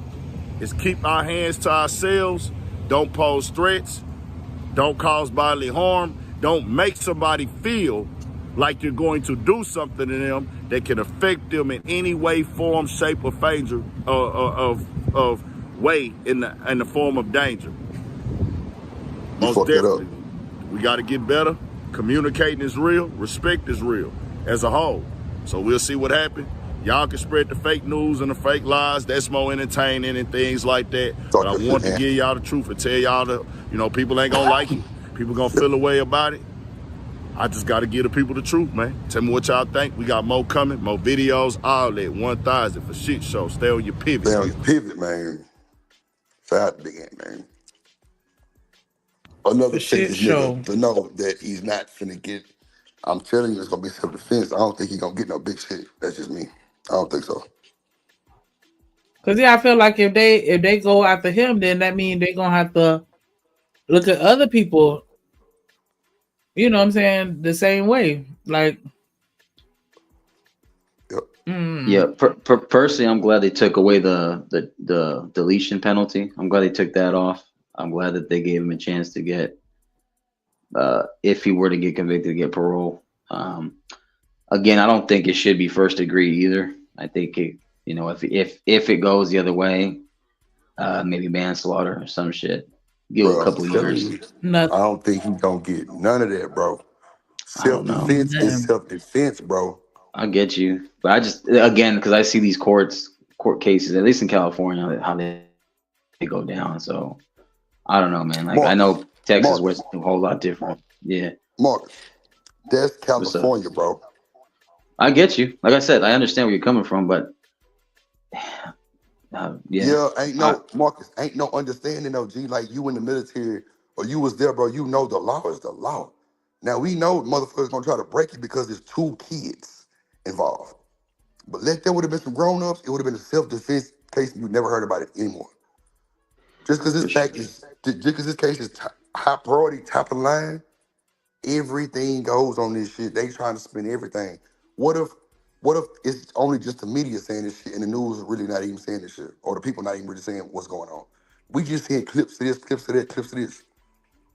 is keep our hands to ourselves. Don't pose threats. Don't cause bodily harm. Don't make somebody feel like you're going to do something to them that can affect them in any way, form, shape, or danger of way in the form of danger. Most definitely, we got to get better. Communicating is real. Respect is real as a whole. So we'll see what happens. Y'all can spread the fake news and the fake lies. That's more entertaining and things like that. But I want to give y'all the truth and tell y'all that, people ain't going to like it. People going to feel a way about it. I just got to give the people the truth, man. Tell me what y'all think. We got more coming, more videos, all that. 1,000 for shit show. Stay on your pivot. Stay on your pivot, man. Shout out to Big Ant, man. Another Texas nigga to know that he's not finna get. I'm telling you, it's gonna be self-defense. I don't think he's gonna get no big shit. That's just me. I don't think so. Cause I feel like if they go after him, then that means they're gonna have to look at other people. You know what I'm saying? The same way, like. Yeah. Personally, I'm glad they took away the deletion penalty. I'm glad they took that off. I'm glad that they gave him a chance to get, if he were to get convicted, to get parole. Again, I don't think it should be first degree either. I think it, if it goes the other way, maybe manslaughter or some shit. Give it a couple of years. I don't think he's gonna get none of that, bro. Self-defense is self-defense, bro. I get you, but I just because I see these court cases, at least in California, how they go down. So I don't know, man. Like Marcus, I know Texas was a whole lot different. Yeah, Marcus, that's California, bro. I get you. Like I said, I understand where you're coming from, but Marcus, ain't no understanding though, G. Like you in the military or you was there, bro. You know the law is the law. Now we know motherfuckers gonna try to break it because there's 2 kids involved. But let there would have been some grown-ups, it would have been a self-defense case. You never heard about it anymore. Just because this case is high priority, top of the line, everything goes on this shit. They trying to spin everything. What if it's only just the media saying this shit and the news is really not even saying this shit, or the people not even really saying what's going on? We just seeing clips of this, clips of that, clips of this.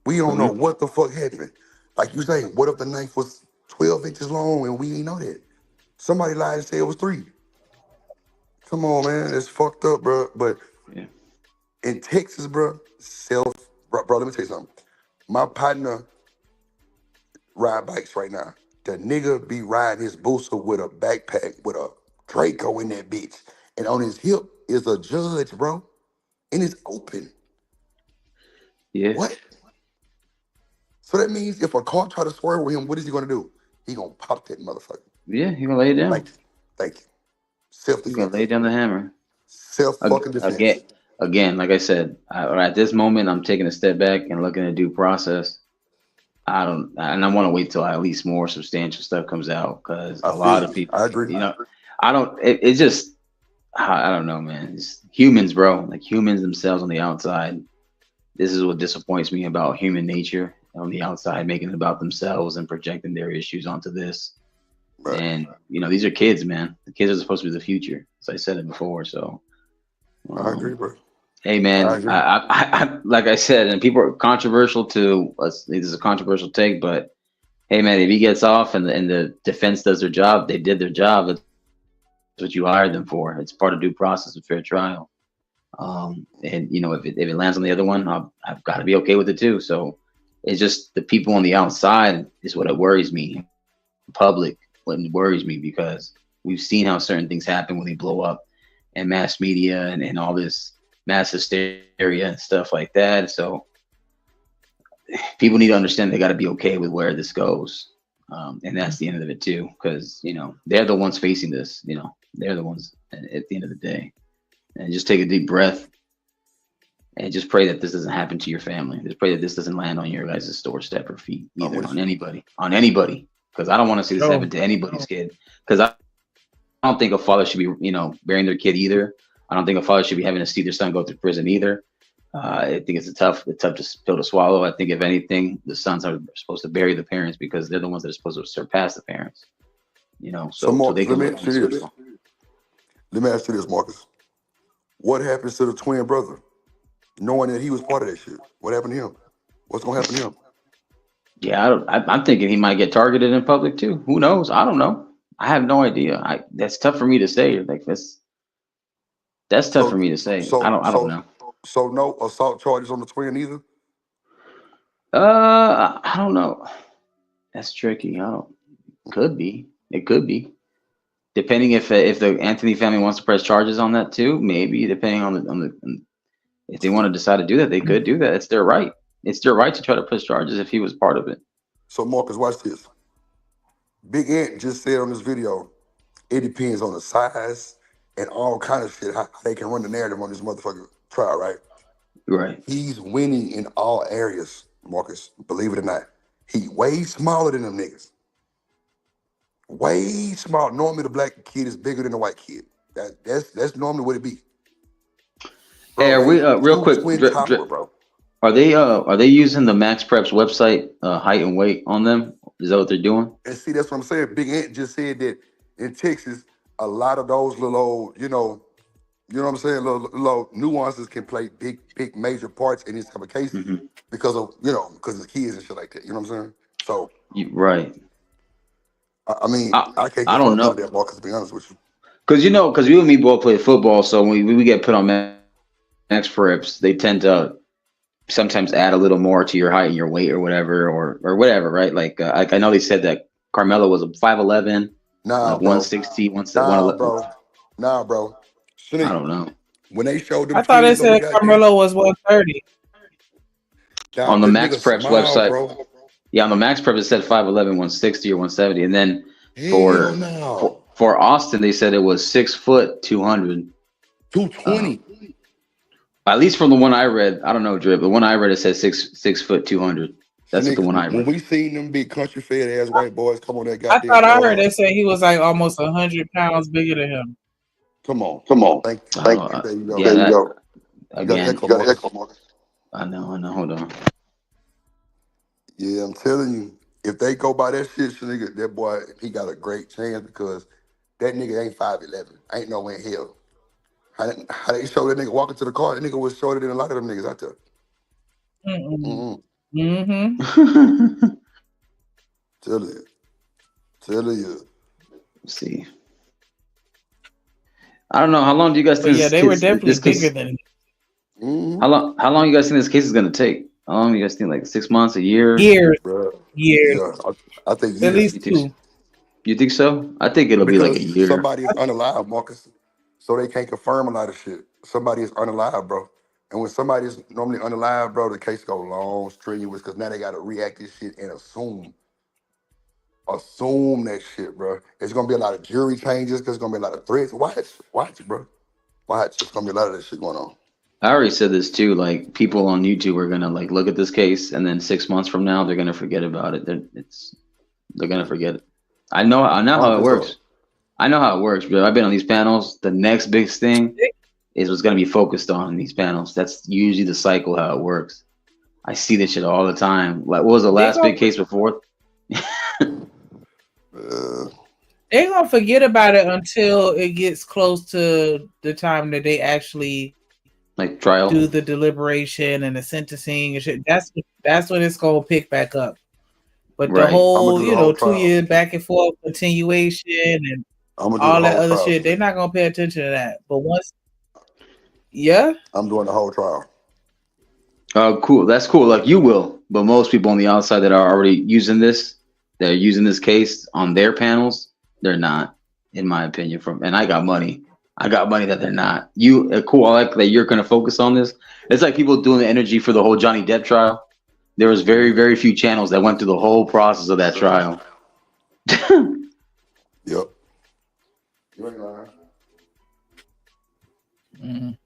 We don't know what the fuck happened. Like you say, what if the knife was 12 inches long and we didn't know that? Somebody lied and said it was 3. Come on, man. It's fucked up, bro. But in Texas, bro, bro, let me tell you something. My partner ride bikes right now. The nigga be riding his booster with a backpack with a Draco in that bitch. And on his hip is a judge, bro. And it's open. Yeah. What? So that means if a car try to swerve with him, what is he gonna do? He gonna pop that motherfucker. Yeah, he gonna lay it down. Thank you. Self-defense. He's gonna lay down the hammer. Self-fucking-defense. Again, like I said, at this moment, I'm taking a step back and looking at due process. I want to wait till at least more substantial stuff comes out because a lot of people. I agree. It's just I don't know, man. It's humans, bro. Like humans themselves on the outside. This is what disappoints me about human nature on the outside, making it about themselves and projecting their issues onto this. Right. And these are kids, man. The kids are supposed to be the future, as I said it before. So I agree, bro. hey, man, I agree. I like I said, and people are controversial to us. This is a controversial take, but hey, man, if he gets off and the defense does their job, they did their job. That's what you hired them for. It's part of due process and fair trial. And if it lands on the other one, I've got to be okay with it too. So it's just the people on the outside is what it worries me. Public, what worries me, because we've seen how certain things happen when they blow up, and mass media and all this mass hysteria and stuff like that. So people need to understand they got to be okay with where this goes. And that's the end of it too, because they're the ones facing this. They're the ones at the end of the day. And just take a deep breath and just pray that this doesn't happen to your family. Just pray that this doesn't land on your guys' doorstep or feet, either on anybody. Because I don't want to see this happen to anybody's kid. Because I don't think a father should be, burying their kid either. I don't think a father should be having to see their son go through prison either. I think it's a tough pill to swallow. I think if anything, the sons are supposed to bury the parents because they're the ones that are supposed to surpass the parents. So Marcus, they can let me ask you this, Marcus. What happens to the twin brother, knowing that he was part of that shit? What happened to him? What's gonna happen to him? Yeah, I'm thinking he might get targeted in public too. Who knows? I don't know. I have no idea. That's tough for me to say. Like that's tough for me to say. I don't know. So no assault charges on the twin either? I don't know. That's tricky. Could be. It could be. Depending if the Anthony family wants to press charges on that too, maybe depending on if they want to decide to do that, they could do that. It's their right. It's their right to try to press charges if he was part of it. So Marcus, watch this. Big Ant just said on this video, it depends on the size and all kind of shit, how they can run the narrative on this motherfucker trial, right? Right. He's winning in all areas, Marcus, believe it or not. He way smaller than them niggas. Way small. Normally the black kid is bigger than the white kid. That's normally what it be. Bro, hey, are we real quick? Bro. Are they using the Max Preps website height and weight on them? Is that what they're doing? And see, that's what I'm saying. Big Ant just said that in Texas, a lot of those little old, you know what I'm saying, little nuances can play big major parts in these type of cases because of because of the kids and shit like that. You know what I'm saying? So right. I mean, I can't. I don't know that, Marcus, to be honest with you. Because because you and me both play football, so when we get put on Max Preps, they tend to sometimes add a little more to your height and your weight or whatever, or whatever, right? Like I know they said that Carmelo was a 5'11", 160, 111. Nah, bro. I don't know. When they showed them, I thought they said Carmelo was 130. On the Max Preps website. Bro. Yeah, on the Max Prep it said 5'11", 160 or 170, and then for Austin they said it was 6 foot 200. 220. At least from the one I read, I don't know, Drip. The one I read it said 6 foot 200. That's the one I read. When we seen them big country fed ass white boys come on that goddamn. I thought I heard they say he was like almost 100 pounds bigger than him. Come on. Thank you. There you go. Yeah, there you go. Again, you got echo, Marcus. I know. Hold on. Yeah, I'm telling you, if they go by that shit, nigga, that boy, he got a great chance because that nigga ain't 5'11". Ain't no way in hell. How they show that nigga walking to the car, that nigga was shorter than a lot of them niggas out there. Tell you. Let's see. I don't know. How long do you guys think? Yeah, they were definitely bigger than him. How long you guys think this case is gonna take? How long do you guys think? Like 6 months, a year? Years. Yeah, I think years. At least 2. You think so? I think it'll be like a year. Somebody is unalive, Marcus, so they can't confirm a lot of shit. Somebody is unalive, bro. And when somebody is normally unalive, bro, the case go long, strenuous, because now they got to react this shit and assume that shit, bro. It's going to be a lot of jury changes because it's going to be a lot of threats. Watch, bro. Watch. It's going to be a lot of that shit going on. I already said this too. Like people on YouTube are going to like look at this case and then 6 months from now, they're going to forget about it. They're going to forget it. I know how it works. I know how it works, bro. I've been on these panels. The next big thing is what's going to be focused on in these panels. That's usually the cycle how it works. I see this shit all the time. Like, what was the last big case before? They're gonna forget about it until it gets close to the time that they actually like trial, do the deliberation and the sentencing and shit. That's when it's gonna pick back up. But the Right. whole, do the whole 2 trial. years back and forth continuation and I'm gonna do all the that whole other trial. shit, they're not gonna pay attention to that. But once, yeah, I'm doing the whole trial. Oh, cool. That's cool. Like you will, but most people on the outside that are already using this, they're using this case on their panels. They're not, in my opinion. And I got money. I got money that they're not. You cool. I like that you're going to focus on this. It's like people doing the energy for the whole Johnny Depp trial. There was very, very few channels that went through the whole process of that trial. Yep. You ain't lying.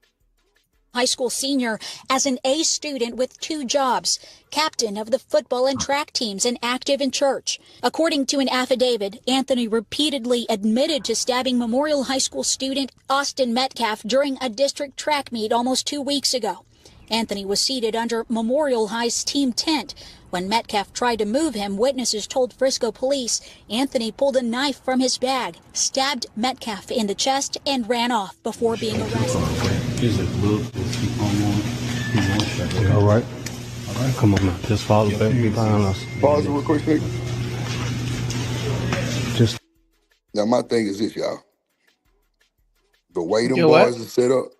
High school senior as an A student with 2 jobs, captain of the football and track teams and active in church. According to an affidavit, Anthony repeatedly admitted to stabbing Memorial High School student Austin Metcalf during a district track meet almost 2 weeks ago. Anthony was seated under Memorial High's team tent. When Metcalf tried to move him, witnesses told Frisco police Anthony pulled a knife from his bag, stabbed Metcalf in the chest, and ran off before being arrested. All right. All right, come on now. Just follow back behind us. Pause it real quick, Sneak. Just now, my thing is this, y'all. The way them Your boys what? are set up,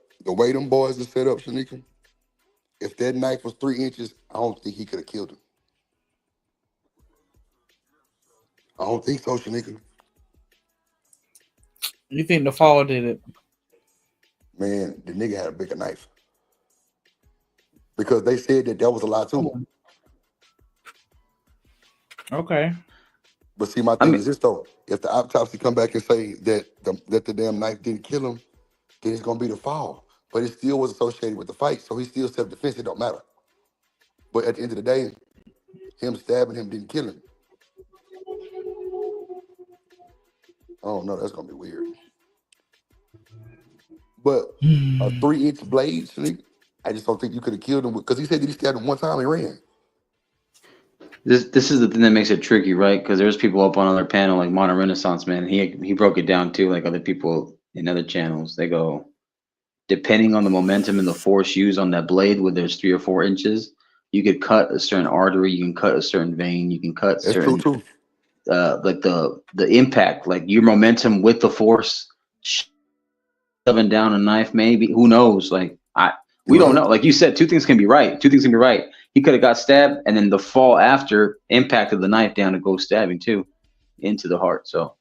Shanika. If that knife was 3 inches, I don't think he could have killed him. I don't think so, Shanika. You think the fall did it? Man, the nigga had a bigger knife. Because they said that was a lie too. Okay. But see, my thing is this though. If the autopsy come back and say that the damn knife didn't kill him, then it's gonna be the fall. But it still was associated with the fight, so he's still self-defense. It don't matter. But at the end of the day, him stabbing him didn't kill him. I don't know. That's gonna be weird. But a 3-inch blade, I just don't think you could have killed him because he said that he stabbed him one time and ran. This is the thing that makes it tricky, right? Because there's people up on other panel like Modern Renaissance Man. He broke it down too, like other people in other channels. They go, depending on the momentum and the force used on that blade, whether there's 3 or 4 inches, you could cut a certain artery, you can cut a certain vein, you can cut That's certain true too. Like the impact, like your momentum with the force shoving down a knife, maybe. Who knows? Like we don't know. Like you said, two things can be right. He could have got stabbed, and then the fall after impacted the knife down to go stabbing too, into the heart. So,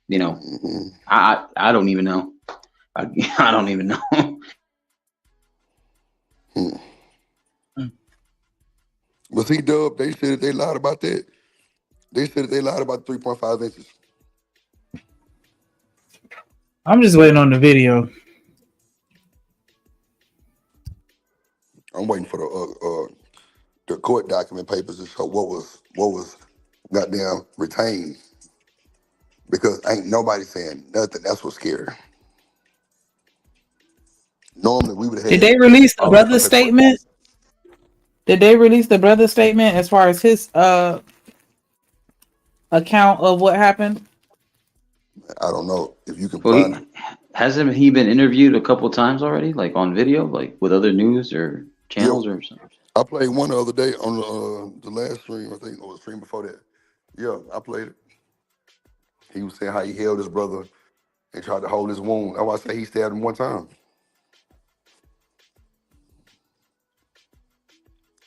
I don't even know. I don't even know. But see, Dub, they said that they lied about that. They said that they lied about 3.5 inches. I'm just waiting on the video. I'm waiting for the court document papers to show what was goddamn retained. Because ain't nobody saying nothing. That's what's scary. Normally we would have. Did they release the brother's statement? Did they release the brother's statement as far as his account of what happened? I don't know if you can Well, find. Hasn't he been interviewed a couple times already, like on video, like with other news or channels or something? I played one the other day on the last stream. I think, or the stream before that. Yeah, I played it. He was saying how he held his brother and tried to hold his wound. That's why I say he stabbed him one time.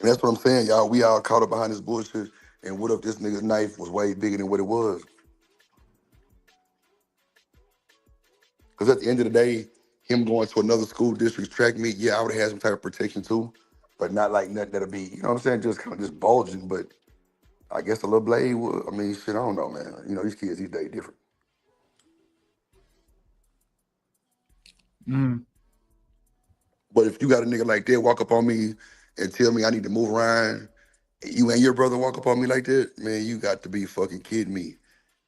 And that's what I'm saying, y'all. We all caught up behind this bullshit. And what if this nigga's knife was way bigger than what it was? Because at the end of the day, him going to another school district's track meet, yeah, I would have had some type of protection too, but not like nothing that'll be, you know what I'm saying, just kind of just bulging. But I guess a little blade would, I mean, shit, I don't know, man. You know, these kids these days different. But if you got a nigga like that walk up on me and tell me I need to move around, and you and your brother walk up on me like that, man, you got to be fucking kidding me.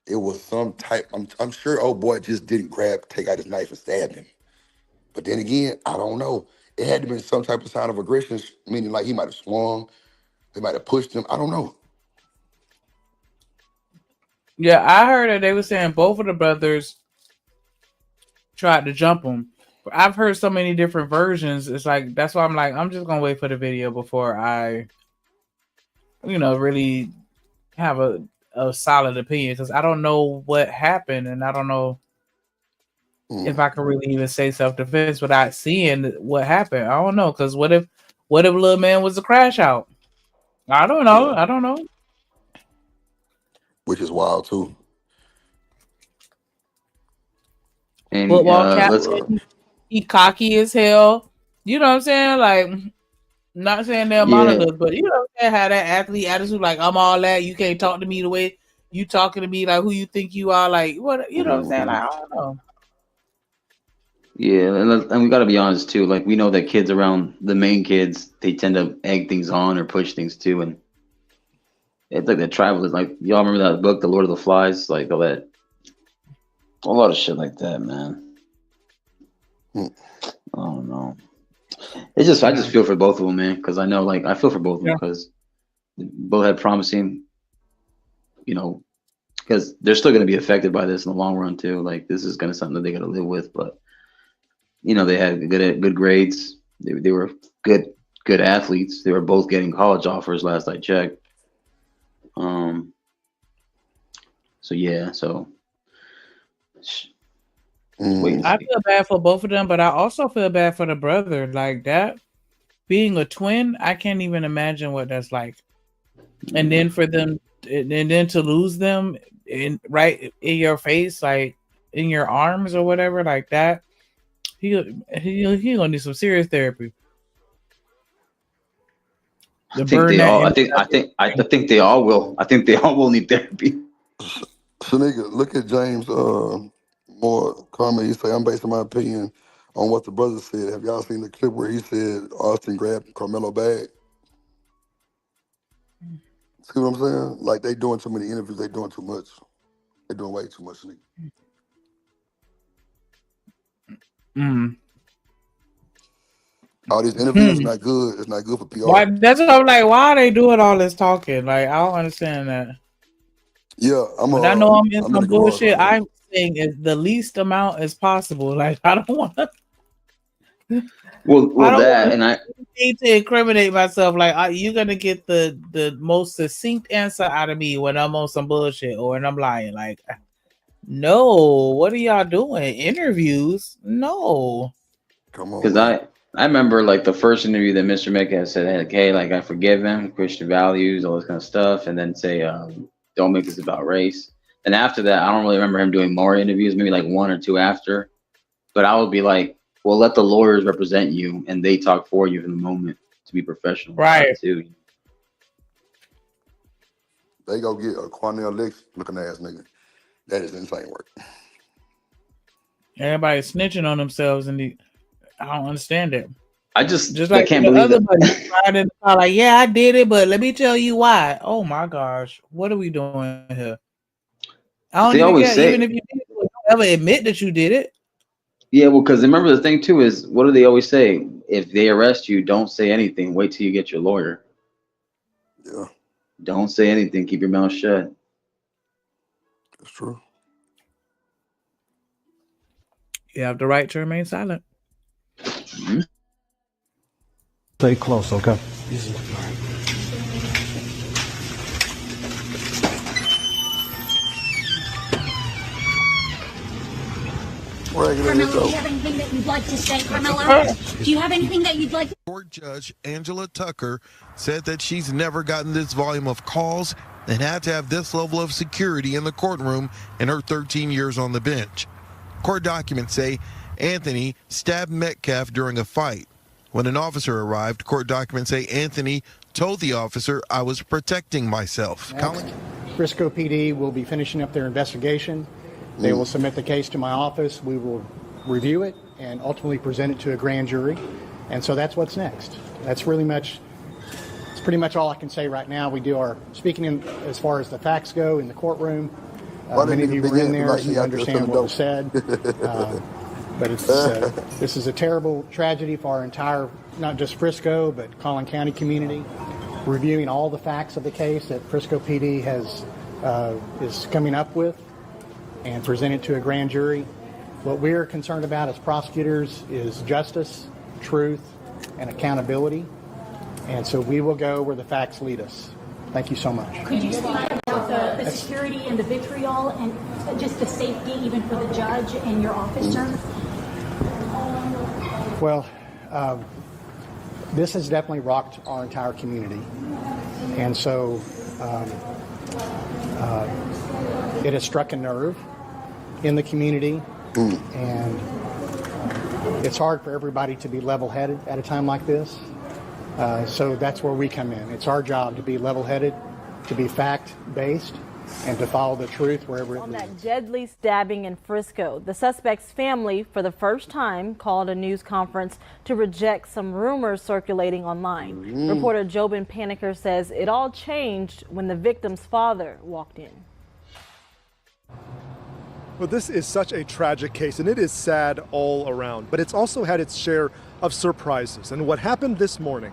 it was some type. I'm sure old boy just didn't take out his knife and stab him. But then again, I don't know. It had to be some type of sign of aggression, meaning like he might have swung, he might have pushed him. I don't know. Yeah, I heard that they were saying both of the brothers tried to jump him. I've heard so many different versions. It's like that's why I'm like, I'm just gonna wait for the video before I, really have a solid opinion, because I don't know what happened, and I don't know if I can really even say self-defense without seeing what happened. I don't know, because what if little man was a crash out? I don't know. Yeah. I don't know. Which is wild too. And Football captain, he cocky as hell. You know what I'm saying? Like, not saying they're monitors, but you know what I'm saying? How that athlete attitude, like, I'm all that. You can't talk to me the way you talking to me, like who you think you are. Like, what? You know what I'm saying? Like, I don't know. Yeah, and we got to be honest too. Like, we know that kids around the main kids, they tend to egg things on or push things too, and it's like the tribal is like, y'all remember that book, The Lord of the Flies, like all that, a lot of shit like that, man. I don't know. It's just I just feel for both of them, man, because I know, like, I feel for both of them because both had promising, because they're still going to be affected by this in the long run too. Like, this is kind of something that they got to live with, but they had good grades. They were good athletes. They were both getting college offers last I checked. I feel bad for both of them, but I also feel bad for the brother. Like that, being a twin, I can't even imagine what that's like. And then for them, and then to lose them right in your face, like in your arms or whatever, like that, he gonna need some serious therapy. I think they all will. I think they all will need therapy. Shanika, look at James Moore comment. He say, I'm basing my opinion on what the brother said. Have y'all seen the clip where he said Austin grabbed Carmelo bag? See what I'm saying? Like, they doing too many interviews. They doing too much. They doing way too much, Shanika. All these interviews is not good. It's not good for PR. Why? That's what I'm like. Why are they doing all this talking? Like, I don't understand that. Yeah, I know I'm in some bullshit. I'm saying is the least amount as possible. Like, I don't want to. Well, I need to incriminate myself. Like, you're gonna get the most succinct answer out of me when I'm on some bullshit or when I'm lying. Like, no, what are y'all doing? Interviews? No. Come on. Because I remember like the first interview that Mr. Metcalf said, hey, like, I forgive him, Christian values, all this kind of stuff, and then say, don't make this about race. And after that, I don't really remember him doing more interviews, maybe like one or two after. But I would be like, well, let the lawyers represent you, and they talk for you in the moment to be professional. Right. Too. They go get a Cornell Licks looking ass nigga. That is insane work. Everybody snitching on themselves, and I don't understand it. I just like can't the believe other that. buddy tried in the car, like, yeah, I did it, but let me tell you why. Oh my gosh, what are we doing here? I don't even care. Even if you did it, don't ever admit that you did it. Yeah, well, because remember the thing too is, what do they always say? If they arrest you, don't say anything. Wait till you get your lawyer. Yeah. Don't say anything. Keep your mouth shut. That's true. You have the right to remain silent. Stay close, okay? Carmelo, do you have anything that you'd like to say? Carmelo, do you have anything that you'd like to Court Judge Angela Tucker said that she's never gotten this volume of calls and had to have this level of security in the courtroom in her 13 years on the bench. Court documents say Anthony stabbed Metcalf during a fight. When an officer arrived, court documents say Anthony told the officer, I was protecting myself. Frisco PD will be finishing up their investigation. They will submit the case to my office. We will review it and ultimately present it to a grand jury. And so that's what's next. That's pretty much all I can say right now. We do our speaking as far as the facts go in the courtroom. Why that Many of nigga you Big were in Ant look there, like so he you out there understand selling what was dope? said. But this is a terrible tragedy for our entire, not just Frisco, but Collin County community. Reviewing all the facts of the case that Frisco PD is coming up with and presented to a grand jury. What we're concerned about as prosecutors is justice, truth, and accountability. And so we will go where the facts lead us. Thank you so much. Could you speak about the security and the vitriol and just the safety even for the judge and your office, sir? Well, this has definitely rocked our entire community. And so it has struck a nerve in the community. And it's hard for everybody to be level-headed at a time like this. So that's where we come in. It's our job to be level-headed, to be fact-based, and to follow the truth wherever it leads. On that deadly stabbing in Frisco, the suspect's family, for the first time, called a news conference to reject some rumors circulating online. Reporter Jobin Paniker says it all changed when the victim's father walked in. Well, this is such a tragic case, and it is sad all around, but it's also had its share of surprises, and what happened this morning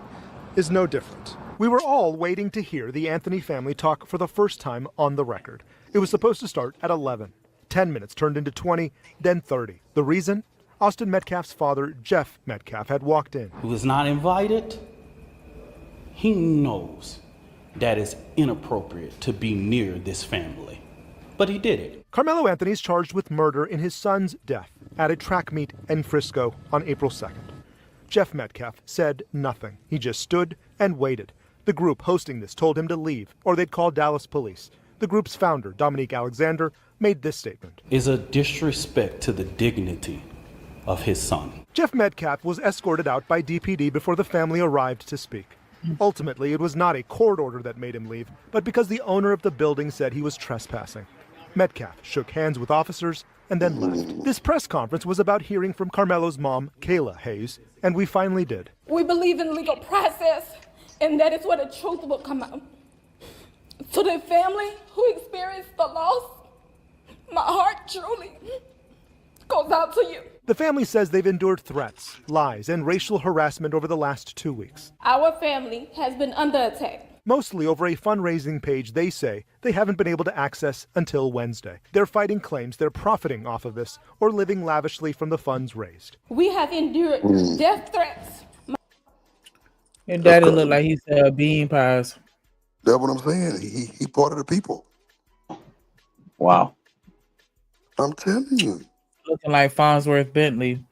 is no different. We were all waiting to hear the Anthony family talk for the first time on the record. It was supposed to start at 11. 10 minutes turned into 20, then 30. The reason? Austin Metcalf's father, Jeff Metcalf, had walked in. Who was not invited, he knows that it's inappropriate to be near this family. But he did it. Carmelo Anthony's charged with murder in his son's death at a track meet in Frisco on April 2nd. Jeff Metcalf said nothing. He just stood and waited. The group hosting this told him to leave, or they'd call Dallas police. The group's founder, Dominique Alexander, made this statement. Is a disrespect to the dignity of his son. Jeff Metcalf was escorted out by DPD before the family arrived to speak. Ultimately, it was not a court order that made him leave, but because the owner of the building said he was trespassing. Metcalf shook hands with officers and then left. This press conference was about hearing from Carmelo's mom, Kayla Hayes, and we finally did. We believe in legal process, and that is where the truth will come out. To the family who experienced the loss, my heart truly goes out to you. The family says they've endured threats, lies, and racial harassment over the last 2 weeks. Our family has been under attack. Mostly over a fundraising page they say they haven't been able to access until Wednesday. They're fighting claims they're profiting off of this or living lavishly from the funds raised. We have endured death threats. Your daddy look like he's bean pies. That's what I'm saying. He part of the people. Wow. I'm telling you. Looking like Farnsworth Bentley.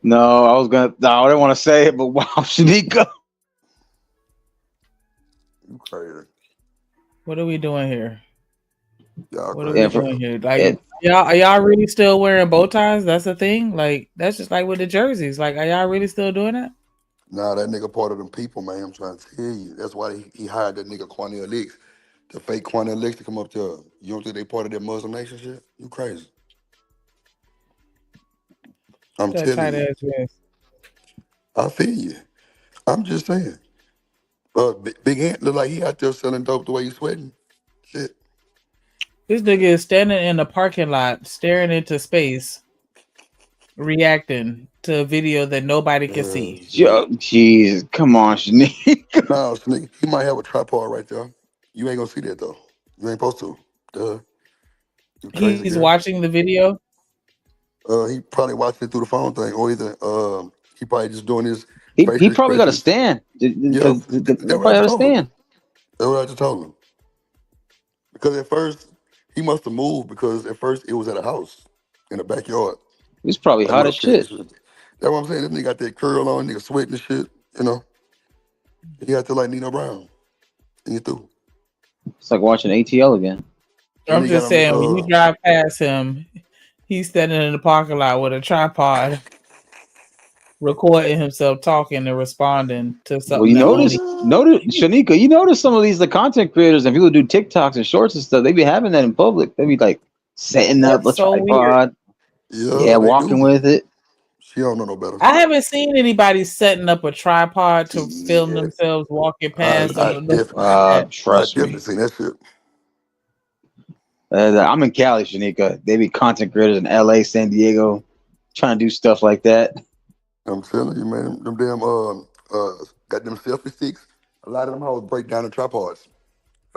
No, I didn't want to say it, but wow, Shanika. You crazy. What are we doing here? What are crazy. we doing here? Like, are y'all really still wearing bow ties? That's the thing? Like, that's just like with the jerseys. Like, are y'all really still doing that? Nah, that nigga part of them people, man. I'm trying to tell you. That's why he hired that nigga Quanell Licks, the fake Quanell Licks to come up there. You don't think they part of that Muslim Nation shit? You crazy. I'm telling you. I feel you. I'm just saying. Big Ant look like he out there selling dope the way he's sweating. Shit. This nigga is standing in the parking lot, staring into space, reacting to a video that nobody can see. Yo, jeez, come on, Shanique. No, Shanique, he might have a tripod right there. You ain't gonna see that though. You ain't supposed to. Duh. He's watching the video. He probably watching it through the phone thing, or either he probably just doing his. He probably got a stand. They probably got a stand. That's what I just told him. Because at first he must have moved because at first it was at a house in the backyard. He's probably hot as shit. That's what I'm saying. This nigga got that curl on, nigga sweating and shit. You know, he got to like Nino Brown, and you through. It's like watching ATL again. I'm just saying, when you drive past him, he's standing in the parking lot with a tripod, recording himself talking and responding to something. Well, you notice, Shanika, you notice some of these the content creators and people who do TikToks and shorts and stuff, they be having that in public. They be like setting up a tripod. Yeah, walking with it. She don't know no better. I haven't seen anybody setting up a tripod to film themselves walking past. I definitely seen that shit. I'm in Cali, Shanika. They be content creators in LA, San Diego, trying to do stuff like that. I'm telling you, man, them damn got them selfie sticks. A lot of them hoes break down the tripods.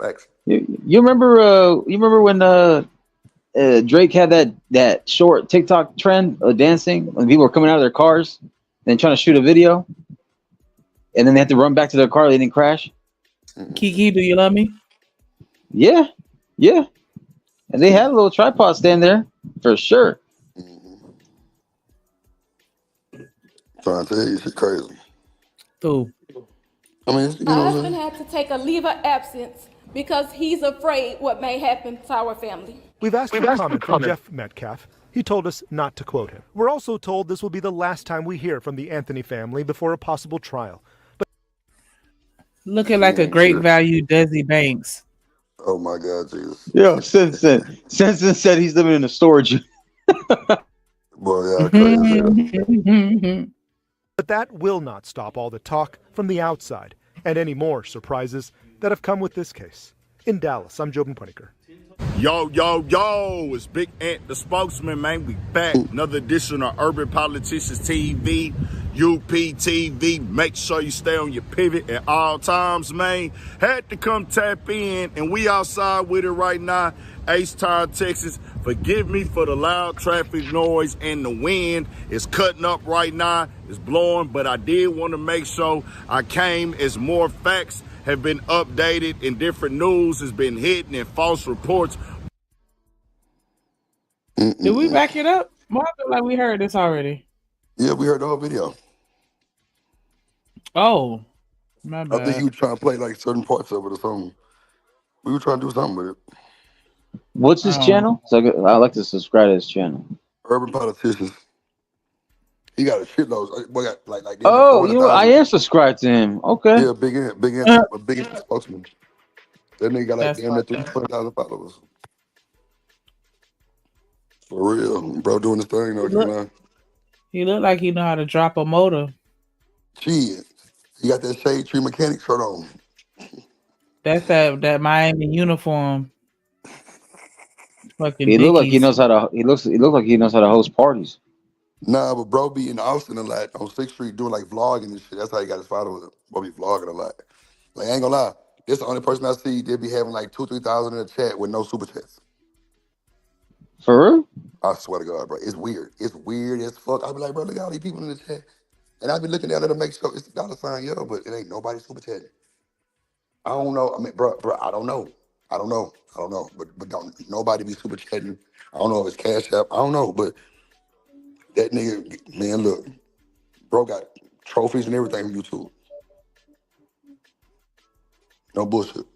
Facts. You remember when Drake had that short TikTok trend of dancing when people were coming out of their cars and trying to shoot a video, and then they had to run back to their car. They didn't crash. Kiki, do you love me? Yeah, yeah. And they had a little tripod stand there for sure. Trying to tell you, shit crazy. Cool. I mean, you My know what I'm husband saying? had to take a leave of absence because he's afraid what may happen to our family. We've asked for comment from Jeff Metcalf. He told us not to quote him. We're also told this will be the last time we hear from the Anthony family before a possible trial. But Looking like a great value Desi Banks. Oh my God, Jesus. Yo, Simpson said he's living in a storage unit. Boy, yeah, crazy. But that will not stop all the talk from the outside and any more surprises that have come with this case. In Dallas, I'm Jobin Puneker. Yo, it's Big Ant, the spokesman, man. We back. Another edition of Urban Politicians TV, UPTV. Make sure you stay on your pivot at all times, man. Had to come tap in, and we outside with it right now. H-Town, Texas. Forgive me for the loud traffic noise and the wind. It's cutting up right now. It's blowing, but I did want to make sure I came as more facts have been updated and different news has been hitting and false reports. Did we back it up? Well, I feel like we heard this already. Yeah, we heard the whole video. Oh, my bad. I think you were trying to play like certain parts of it or something. We were trying to do something with it. What's his channel? So I like to subscribe to his channel. Urban Politicians. He got a shitload. Boy, got like Oh, you know, I am subscribed to him. Okay. Yeah, big spokesman. That nigga got like damn near 300,000 followers. For real, bro, doing this thing though. He look like he know how to drop a motor. Shit, he got that shade tree mechanic shirt on. That's that Miami uniform. Fucking He look like he Dickies. knows how to. He looks like he knows how to host parties. Nah, but bro be in Austin a lot on 6th Street doing like vlogging and shit. That's how he got his followers. Bro be vlogging a lot. Like, I ain't gonna lie. This the only person I see they be having like 2,000-3,000 in the chat with no super chats. For real? I swear to God, bro. It's weird. It's weird as fuck. I be like, bro, look at all these people in the chat. And I be looking down there to make sure it's $sign, yo, but it ain't nobody super chatting. I don't know. I mean, bro, I don't know. But don't nobody be super chatting. I don't know if it's Cash App. I don't know, but that nigga, man, look, bro got trophies and everything from YouTube. No bullshit.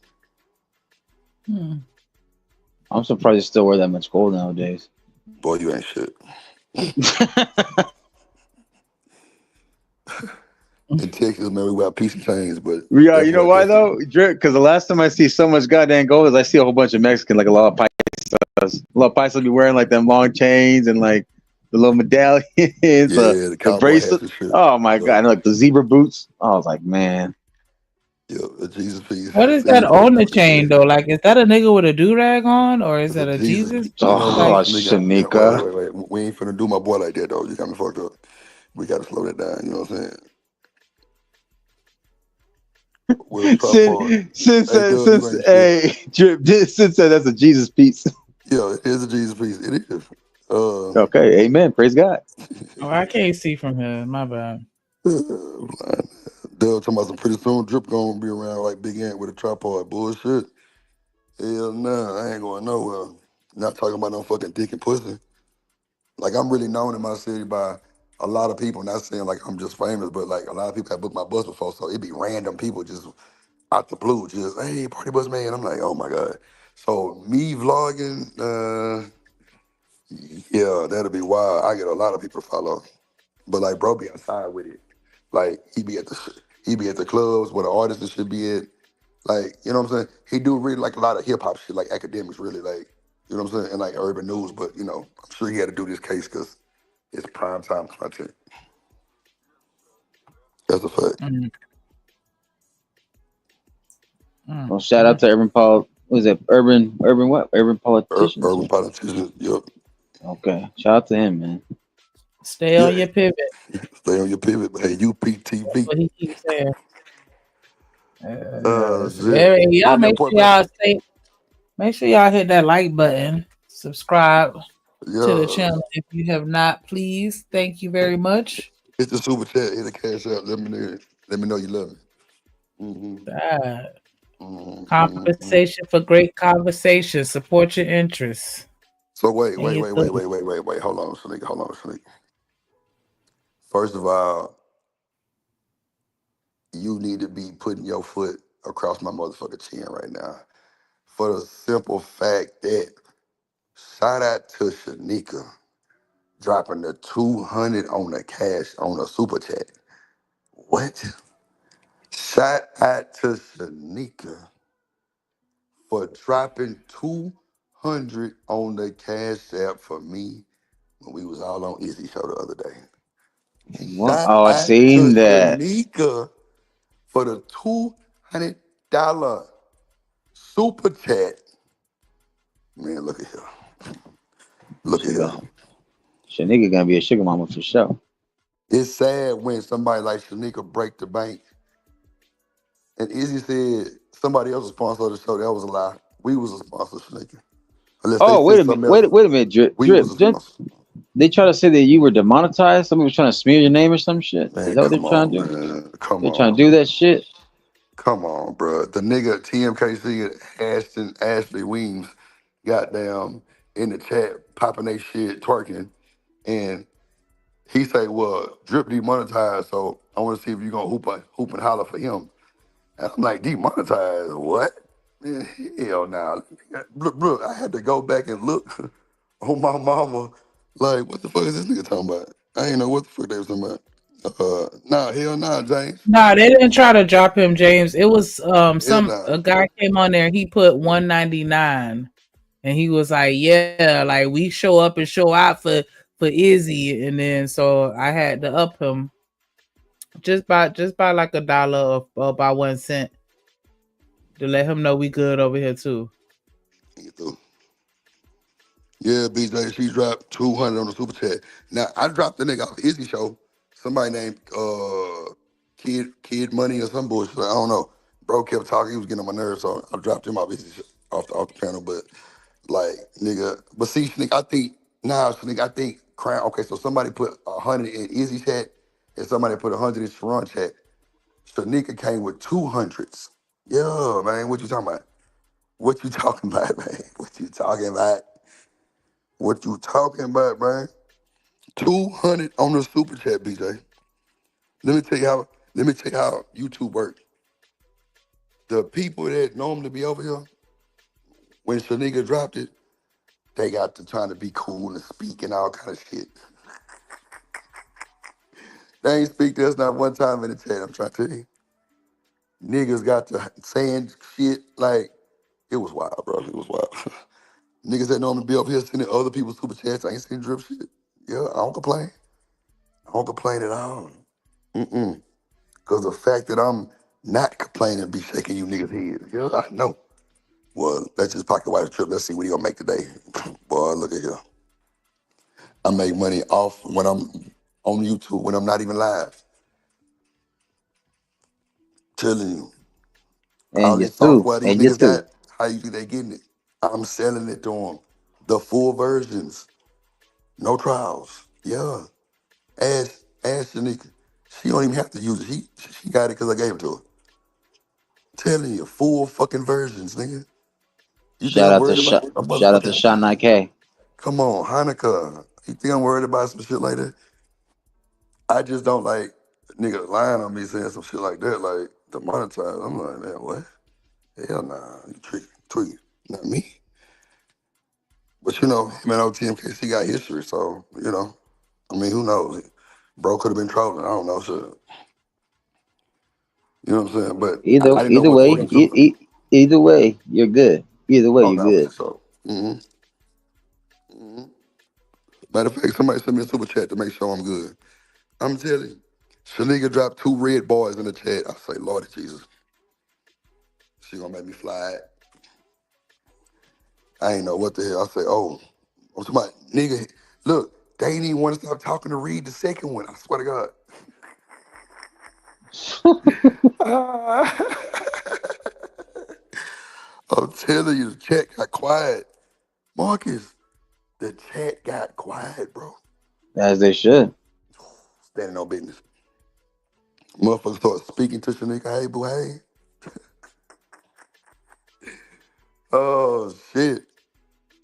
I'm surprised he still wear that much gold nowadays. Boy, you ain't shit. In Texas, man, we wear piece of chains, but Yeah, you know why though? Because the last time I see so much goddamn gold is I see a whole bunch of Mexican, like a lot of paisas. A lot of paisas be wearing like them long chains and like the little medallions, the bracelet. Oh my god, and like the zebra boots. I was like, man. Yeah, the Jesus piece. What is that on the chain though? Like, is that a nigga with a do-rag on, or is that a Jesus? Shanika. Wait. We ain't finna do my boy like that though. You got me fucked up. We gotta slow that down. You know what I'm saying? Since said that's a Jesus piece. Yeah, it is a Jesus piece. It is. Okay, amen. Praise God. Oh, I can't see from here. My bad. Dale talking about some pretty soon Drip gonna be around like Big Ant with a tripod. Bullshit. Hell nah, I ain't going nowhere. Not talking about no fucking dick and pussy. Like, I'm really known in my city by a lot of people. Not saying like I'm just famous, but like a lot of people have booked my bus before, so it'd be random people just out the blue, just, hey, party bus man. I'm like, oh my God. So me vlogging, yeah, that'll be wild. I get a lot of people to follow. But like, bro be outside with it. Like, he be at the clubs where the artists should be at. Like, you know what I'm saying? He do really like a lot of hip hop shit, like academics, really, like, you know what I'm saying? And like urban news, but you know, I'm sure he had to do this case because it's prime time content. That's a fact. Well, shout out to Was it urban what? Urban politicians. Urban politicians. Yep. Okay. Shout out to him, man. Stay on your pivot. Stay on your pivot. Hey, That's UPTV. what he keeps saying. Zip. Y'all Run that make point sure back. y'all hit that like button, subscribe to the Yeah. channel if you have not, please. Thank you very much. Hit the super chat. Hit the cash out. Let me know you love it. That. Conversation for great conversation. Support your interests. So wait. And your Hold thoughts. on, Shanique. First of all, you need to be putting your foot across my motherfucking chin right now. For the simple fact that shout out to Shanika dropping the 200 on the cash on the super chat. What? Shout out to Shanika for dropping 200 on the cash app for me when we was all on Izzy show the other day. What? Shout Oh, I out to seen that. Shanika for the $200 super chat. Man, look at here. Look at here. Shanika gonna be a sugar mama for sure. It's sad when somebody like Shanika break the bank. And Izzy said somebody else was sponsor of the show. That was a lie. We was a sponsor, Shanika. Unless they Oh, said wait a minute. something else. Wait a minute. We was a sponsor. They try to say that you were demonetized. Somebody was trying to smear your name or some shit. Man, Is that what they're come trying on, to do? man. Come They're on. trying to do that shit. Come on, bro. The nigga TMKC and Ashley Weems goddamn in the chat popping they shit, twerking. And he say, well, Drip demonetized, so I want to see if you gonna hoop and holler for him. And I'm like, demonetized? What? Man, hell nah. Look, I had to go back and look on my mama. Like, what the fuck is this nigga talking about? I ain't know what the fuck they was talking about. Hell nah, James. Nah, they didn't try to drop him, James. It was Hell nah. a guy came on there and he put 199 and he was like, yeah, like we show up and show out for Izzy, and then so I had to up him just by like $1 or by 1 cent to let him know we good over here too. Yeah, BJ, she dropped 200 on the super chat. Now I dropped the nigga off Izzy show. Somebody named Kid Money or some bullshit. I don't know. Bro kept talking. He was getting on my nerves, so I dropped him off Izzy off the panel. But like, nigga, but see, Sneak, I think Crown. Okay, so somebody put 100 in Izzy chat, and somebody put 100 in Sharon chat. Shanika came with 200s. Yeah, man. What you talking about? What you talking about, man? What you talking about? What you talking about, man? 200 on the super chat, BJ. Let me tell you how YouTube works. The people that normally be over here, when Shanika dropped it, they got to trying to be cool and speak and all kind of shit. They ain't speak to us not one time in the chat, I'm trying to tell you. Niggas got to saying shit like, it was wild, bro. It was wild. Niggas that normally be over here sending other people's super chats, I ain't seen Drip shit. Yeah, I don't complain. I don't complain at all. Because the fact that I'm not complaining be shaking you niggas' heads. Yeah, I know. Well, let's just pocket watch Trip. Let's see what he gonna make today. Boy, look at here. I make money off when I'm on YouTube, when I'm not even live. Telling you. All And you this too. software these And you niggas too. got, how you think they getting it? I'm selling it to them. The full versions. No trials. Yeah. Ask Shanika. She don't even have to use it. She got it because I gave it to her. Telling you, full fucking versions, nigga. You think Shout I'm out to worried about a shout out to motherfucking... Shot 9K. Come on, Hanukkah. You think I'm worried about some shit like that? I just don't like niggas lying on me saying some shit like that, like demonetized. I'm like, man, what? Hell nah, you tweaking. Not me. But you know, man, old TMKC got history, so, you know, I mean, who knows? Bro could have been trolling. I don't know, shit. You know what I'm saying? But I didn't know what the fuck he was talking about. Either way, you're good. Either way, Oh, you're no, for good. sure. Matter of fact, somebody sent me a super chat to make sure I'm good. I'm telling you, Shanika dropped 2 red bars in the chat. I say, Lord Jesus, she gonna make me fly it. I ain't know what the hell. I say, oh, I'm talking about, nigga, look, they ain't even want to stop talking to read the second one. I swear to God. I'm telling you, the chat got quiet. Marcus, the chat got quiet, bro. As they should. Standing on business. Motherfuckers start speaking to Shanika, hey, boo, hey. Oh, shit.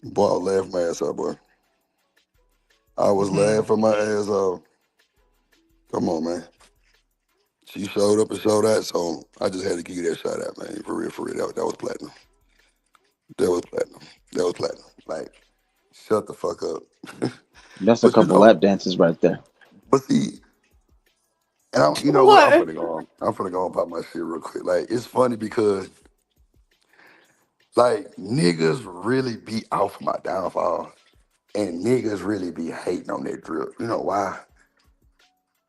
Boy, I was laughing my ass off, boy. I was laughing my ass off. Come on, man. She showed up and showed out, so I just had to give you that shout out, man. For real, for real. That was platinum. That was platinum. That was platinum. Like, shut the fuck up. That's a But you couple know, lap dances right there. but see, and you know what? I'm finna go on. I'm finna go on pop my shit real quick. Like, it's funny because, like, niggas really be out for my downfall. And niggas really be hating on that drip. You know why?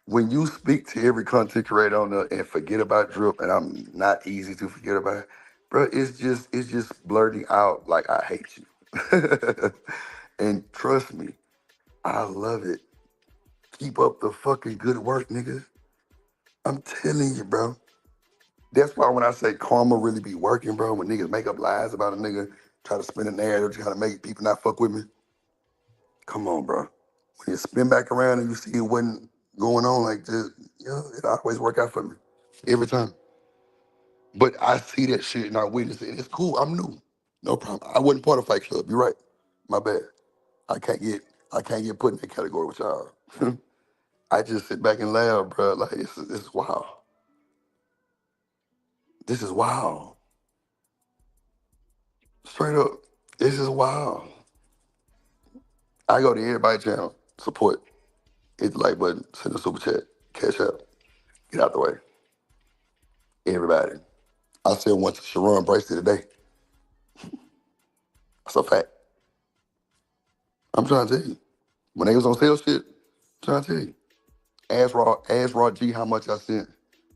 When you speak to every content creator on there and forget about drip, and I'm not easy to forget about, bro, it's just blurting out like I hate you. And trust me, I love it. Keep up the fucking good work, nigga. I'm telling you, bro. That's why when I say karma really be working, bro, when niggas make up lies about a nigga, try to spin a narrative, try to make people not fuck with me. Come on, bro. When you spin back around and you see it wasn't going on like this, it always work out for me. Every time. But I see that shit and I witness it. It's cool. I'm new. No problem. I wasn't part of Fight Club. You're right. My bad. I can't get put in that category with y'all. I just sit back and laugh, bro. Like it's wild. This is wild. Straight up. This is wild. I go to everybody's channel, support, hit the like button, send a super chat, cash out, get out the way. Everybody. I said once to Sharon bracelet today. That's a fact. I'm trying to tell you. When they was on sale shit, I'm trying to tell you. Ask Raw G how much I sent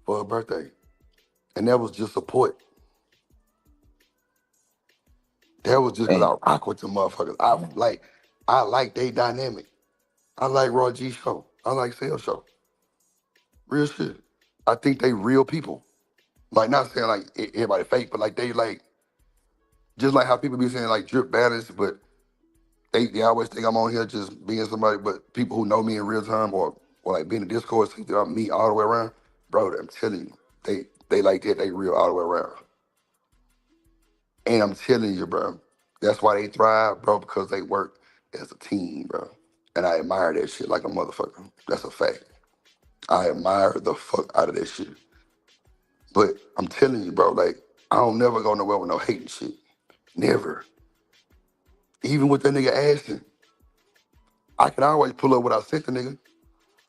for her birthday. And that was just support. That was just because Hey, I rock with the motherfuckers. I like they dynamic. I like Raw G show. I like Sale show. Real shit. I think they real people. Like not saying like everybody fake, but like they like just like how people be saying like drip balance, but they always think I'm on here just being somebody, but people who know me in real time or like being in Discord think that I'm me all the way around. Bro, I'm telling you, they like that, they real all the way around. And I'm telling you, bro, that's why they thrive, bro, because they work as a team, bro. And I admire that shit like a motherfucker. That's a fact. I admire the fuck out of that shit. But I'm telling you, bro, like, I don't never go nowhere with no hating shit. Never. Even with that nigga Ashton, I can always pull up what I sent the nigga.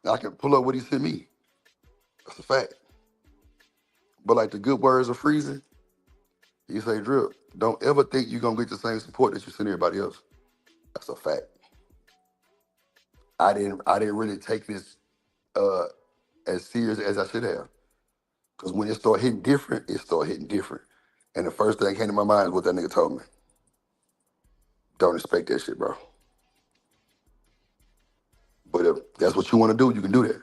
I can pull up what he sent me. That's a fact. But like the good words of freezing, you say, Drip, don't ever think you're gonna get the same support that you send everybody else. That's a fact. I didn't really take this as serious as I should have. Cause when it started hitting different, it started hitting different. And the first thing that came to my mind is what that nigga told me. Don't expect that shit, bro. But if that's what you want to do, you can do that.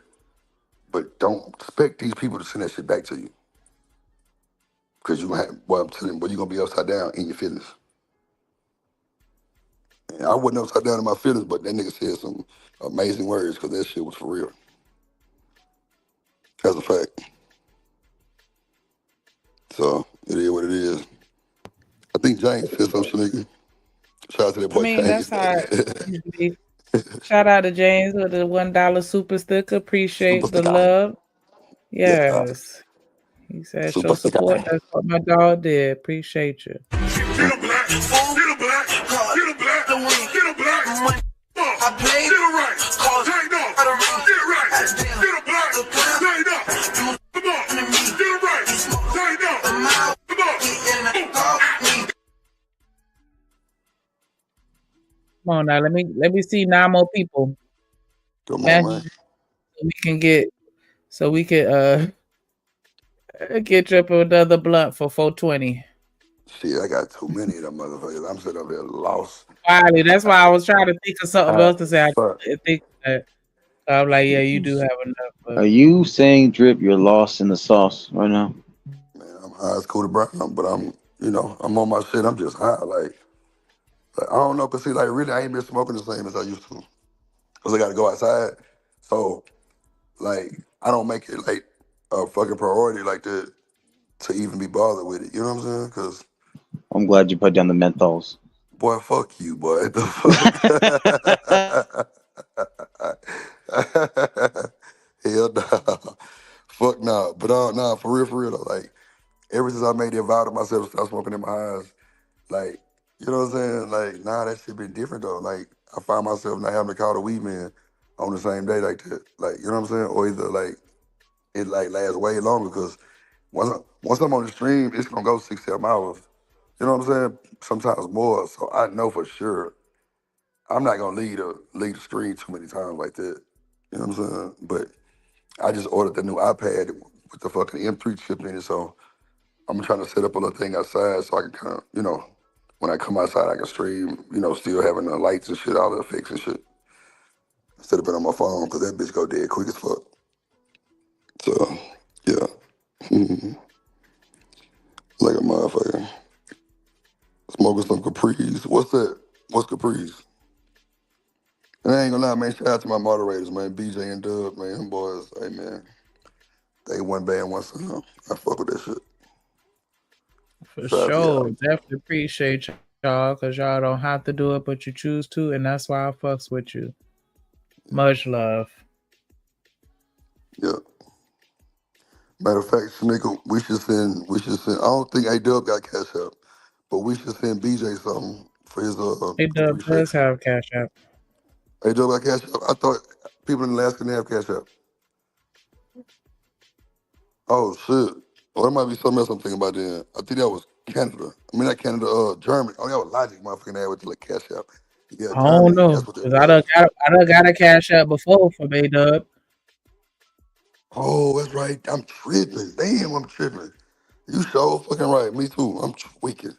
But don't expect these people to send that shit back to you. Because you have, well, I'm telling you, but you're going to be upside down in your feelings. And I wasn't upside down in my feelings, but that nigga said some amazing words because that shit was for real. That's a fact. So it is what it is. I think James said something, nigga. Shout out to that I boy mean, James. that's how it be. Shout out to James with the $1 super sticker. Appreciate the love. Yeah. Yes. He said, show Super sticker. support. That's what my dog did. Appreciate you. Come on now, let me see 9 more people. Come on, man. So we can get Drip another blunt for 420. Shit, I got too many of them motherfuckers. I'm sitting up here lost. Finally, that's why I was trying to think of something else to say. I Fuck. didn't think that. I'm like, yeah, you do have enough. Are But you saying, Drip, you're lost in the sauce right now? I'm high as Cooter Brown, but I'm on my shit. I'm just high. Like I don't know, cause see, like really, I ain't been smoking the same as I used to. Cause I gotta go outside. So, like, I don't make it like a fucking priority like that to even be bothered with it. You know what I'm saying? Cause I'm glad you put down the menthols. boy, fuck you, boy. The fuck? Hell no. Fuck no. But nah, for real though. Like, ever since I made the vow to myself to stop smoking in my eyes, like, you know what I'm saying? Like, nah, that shit been different though. Like, I find myself not having to call the weed man on the same day like that. Like, you know what I'm saying? Or either like it like lasts way longer because once I'm on the stream, it's gonna go 6-7 hours. You know what I'm saying? Sometimes more. So I know for sure I'm not gonna leave the screen too many times like that. You know what I'm saying? But I just ordered the new iPad with the fucking M3 chip in it, so I'm trying to set up a little thing outside so I can kind of, when I come outside, I can stream, still having the lights and shit, all the effects and shit. Instead of it on my phone, because that bitch go dead quick as fuck. So, yeah. Like a motherfucker. Smoking some Capri's. What's that? What's Capri's? And I ain't gonna lie, man. Shout out to my moderators, man. BJ and Dub, man. Them boys, hey, man. They one band, one song. I fuck with that shit. for Shout out to sure, y'all. definitely appreciate y'all because y'all don't have to do it, but you choose to, and that's why I fucks with you. Much love. Yeah. Matter of fact, Snickle, we should send, I don't think A-Dub got Cash App, but we should send BJ something for his A-Dub does appreciation. have Cash App. A-Dub got Cash App? I thought people in Alaska didn't have Cash App. Oh, shit. Oh, that might be something else I'm thinking about then. I think that was Canada. I mean, not Canada, Germany. Oh, that was Logic motherfucking had with the like, Cash App. Yeah, I don't Germany. know That's what that because I done was. got a Cash App before from A-Dub. Oh, that's right. I'm tripping. Damn, I'm tripping. You sure fucking right. Me too. I'm tweaking.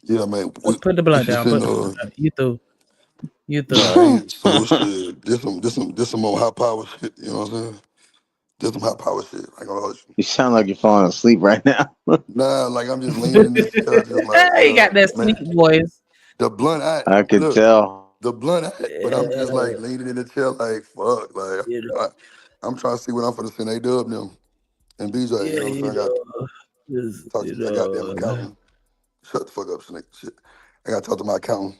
Yeah, man. Put the We blunt should down. send Put the blunt down. You through. You Nah, through. I ain't so shit. This some more high power shit, you know what I'm saying? This some high power shit. I ain't gonna hold you. You sound like you're falling asleep right now. Nah, like I'm just leaning in this chair, just like, He yeah, got that man. sleep voice. The blunt I could look, tell. the blunt but I'm just like leaning in the chair like fuck. Like You know, I'm trying to see what I'm finna send A-Dub them and BJ, you yeah, know what I'm saying? you I got to know, just, talk you to my goddamn know. accountant. Shut the fuck up, Snake. Shit. I gotta talk to my accountant.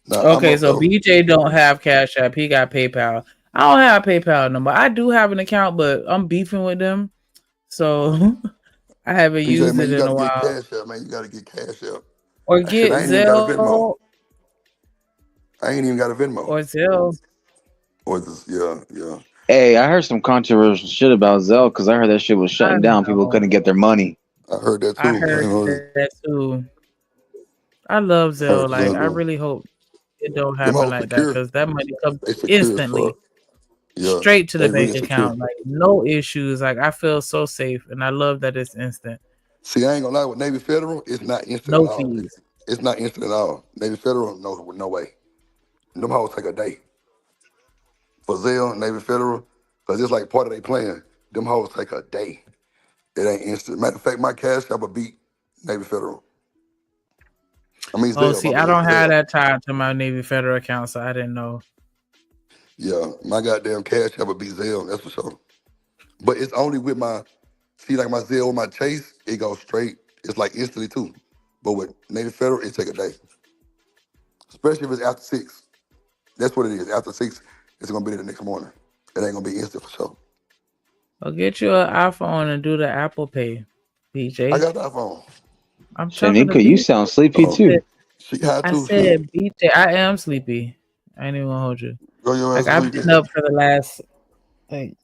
Nah, I'm Okay, up so though. BJ don't have Cash App. He got PayPal. I don't have PayPal number. I do have an account, but I'm beefing with them, so I haven't BJ, used man, it you in gotta a get while. Cash App, man. You gotta get Cash App. Or Shit, get I ain't even got a Venmo. Zelle I ain't even got a Venmo. or Zelle. Or this, yeah. Hey, I heard some controversial shit about Zell because I heard that shit was I shutting down. People know. couldn't get their money. I heard that I too. I ain't heard heard it. that too. I love I heard Zelle. Like, Zell I doing. really hope it don't Them happen hoes like that secure. because that money comes They secure as instantly fuck. Yeah, straight to the they bank real secure. account. Like, no issues. Like, I feel so safe, and I love that it's instant. See, I ain't gonna lie, with Navy Federal, it's not instant at No all. fees. It's not instant at all. Navy Federal, no way. Them hoes take a day. For Zell, Navy Federal, because it's like part of their plan. Them hoes take a day. It ain't instant. Matter of fact, my Cash App will beat Navy Federal. I mean Oh, Zell, my see, I bad, don't have Zell. that tied to my Navy Federal account, so I didn't know. Yeah, my goddamn Cash App will beat Zell, that's for sure. But it's only with my, see, like my Zelle or my Chase, it goes straight. It's like instantly too. But with Navy Federal, it take a day. Especially if it's after 6. That's what it is. After 6, it's gonna be there the next morning. It ain't gonna be instant for sure. Well, get you an iPhone and do the Apple Pay, I BJ. got the iPhone. I'm talking to Shanika, you BJ. sound sleepy too. She had I to shit. said, BJ, I am sleepy. I ain't even gonna hold you. Go your ass Like, to I've sleep been then. up for the last, like,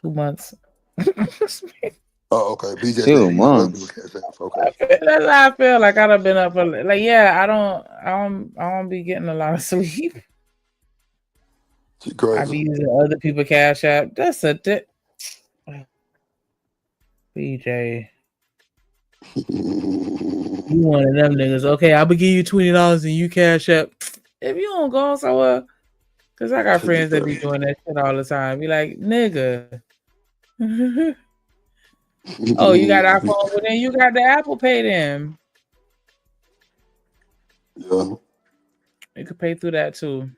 2 months. Oh, okay. BJ said 2 you used other people months. Cash Apps. Okay. That's how I feel. Like, I've been up for, like, yeah, I don't be getting a lot of sleep. She I be crazy. using other people Cash App. That's a but BJ. You one of them niggas. Okay, I'm gonna give you $20 and you cash up. If you don't go somewhere, because I got friends that be doing that shit all the time. Be like, nigga. Oh, you got iPhone? Well, then you got the Apple Pay then. Yeah. You could pay through that too.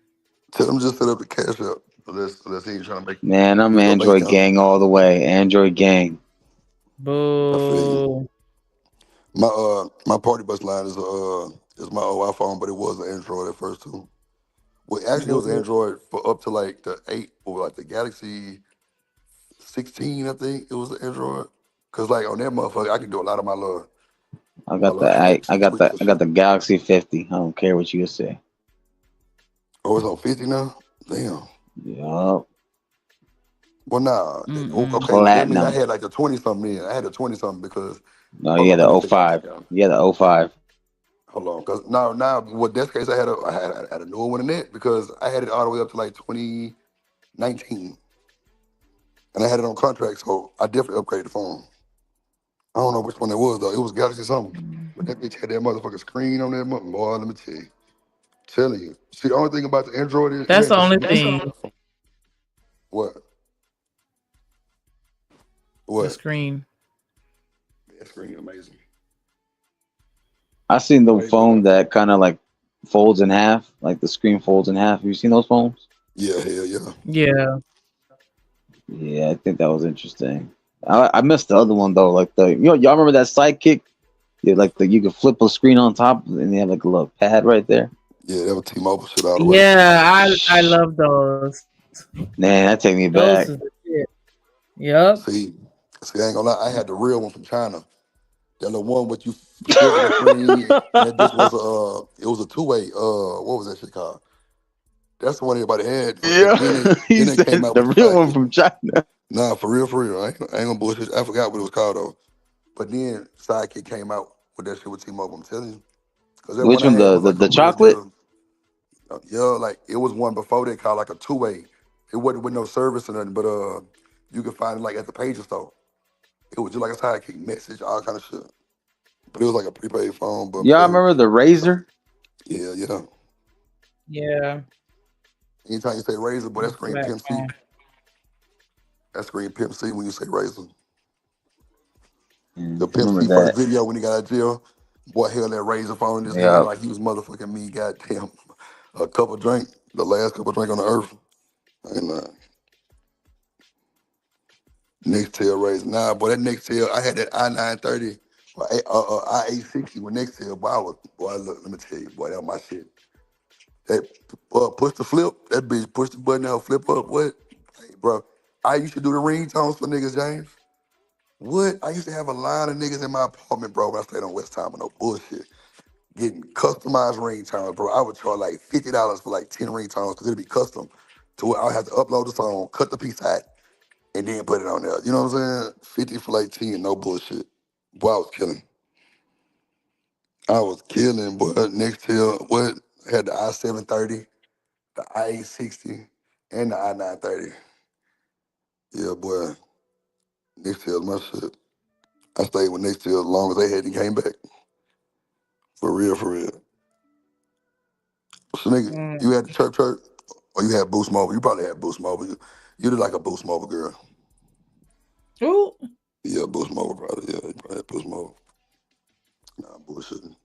Tell them just set up the cash up. Unless he ain't trying to make. Man, I'm use your bank Android account. gang all the way. Android gang. Boo. My party bus line is my old iPhone, but it was an Android at first too. Well, actually, it was Android for up to like the 8 or like the Galaxy 16. I think it was an Android. Cause like on that motherfucker, I can do a lot of my love. I got the Galaxy 50. I don't care what you say. Oh, it's on 50 now. Damn. Yup. Well, nah. Okay, that means I Platinum. had like the 20 something. I had the 20 something because. No, yeah, the 05. Yeah, the 05. Hold on, cause now, with that case, I had a newer one in it because I had it all the way up to like 2019, and I had it on contract, so I definitely upgraded the phone. I don't know which one it was though. It was Galaxy something, but that bitch had that motherfucking screen on that motherfucker. Boy, let me tell you. Telling you. See, the only thing about the Android is That's the only thing. What? The screen. That screen amazing. I seen the phone that kind of like folds in half, like the screen folds in half. Have you seen those phones? Yeah, hell yeah. Yeah. Yeah, I think that was interesting. I missed the other one though, like y'all remember that Sidekick? Yeah, like you could flip a screen on top and they have like a little pad right there. Yeah, that was T-Mobile shit all the way. Yeah, I love those. Man, that take me Those back. is the shit. Yep. See, I ain't gonna lie, I had the real one from China. That little one with you flip the screen, and that bitch was it was a two-way. What was that shit called? That's the one everybody had. Yeah, he Then it came said out the with the real one Sidekick. from China. Nah, for real. I ain't gonna bullshit. I forgot what it was called though. But then Sidekick came out with that shit with T-Mobile. I'm telling you, because that Which one I one? had was like a The real chocolate? deal. Yeah, like it was one before they called like a two-way. It wasn't with no service or nothing, but you could find it like at the pages though. It was just like a Sidekick message, all kind of shit. But it was like a prepaid phone. But I'm Y'all telling you, remember the Razor? yeah. Yeah. Anytime you say Razor, boy, that screen Pimp C. That screen Pimp C when you say Razor. The Pimp remember C that. first video when he got out of jail, boy held that Razor phone in his Yeah. hand like he was motherfucking me. Goddamn, a cup of drink, the last cup of drink on the earth. I ain't lying. Nextel Razor. Nah, boy, that Nextel, I had that I-930 or I-860 with Nextel. Boy, look, let me tell you, boy, that was my shit. That push the flip, that bitch push the button out, flip up. What? Hey, bro, I used to do the ringtones for niggas, James. What? I used to have a line of niggas in my apartment, bro, when I stayed on West Time with no bullshit. Getting customized ringtones, bro. I would charge like $50 for like 10 ringtones because it'd be custom to where I'd have to upload the song, cut the piece out, and then put it on there. You know what I'm saying? 50 for like 10, no bullshit. Boy, I was killing. Boy. Nextel, what? Had the I-730, the I-860, and the I-930. Yeah, boy. Nextel, my shit. I stayed with Nextel as long as they hadn't came back. For real. So, nigga, you had the church, or you had Boost Mobile? You probably had Boost Mobile. You look like a Boost Mobile girl. Ooh. Yeah, Boost Mobile, probably. Yeah, you probably had Boost Mobile. Nah, bullshitting.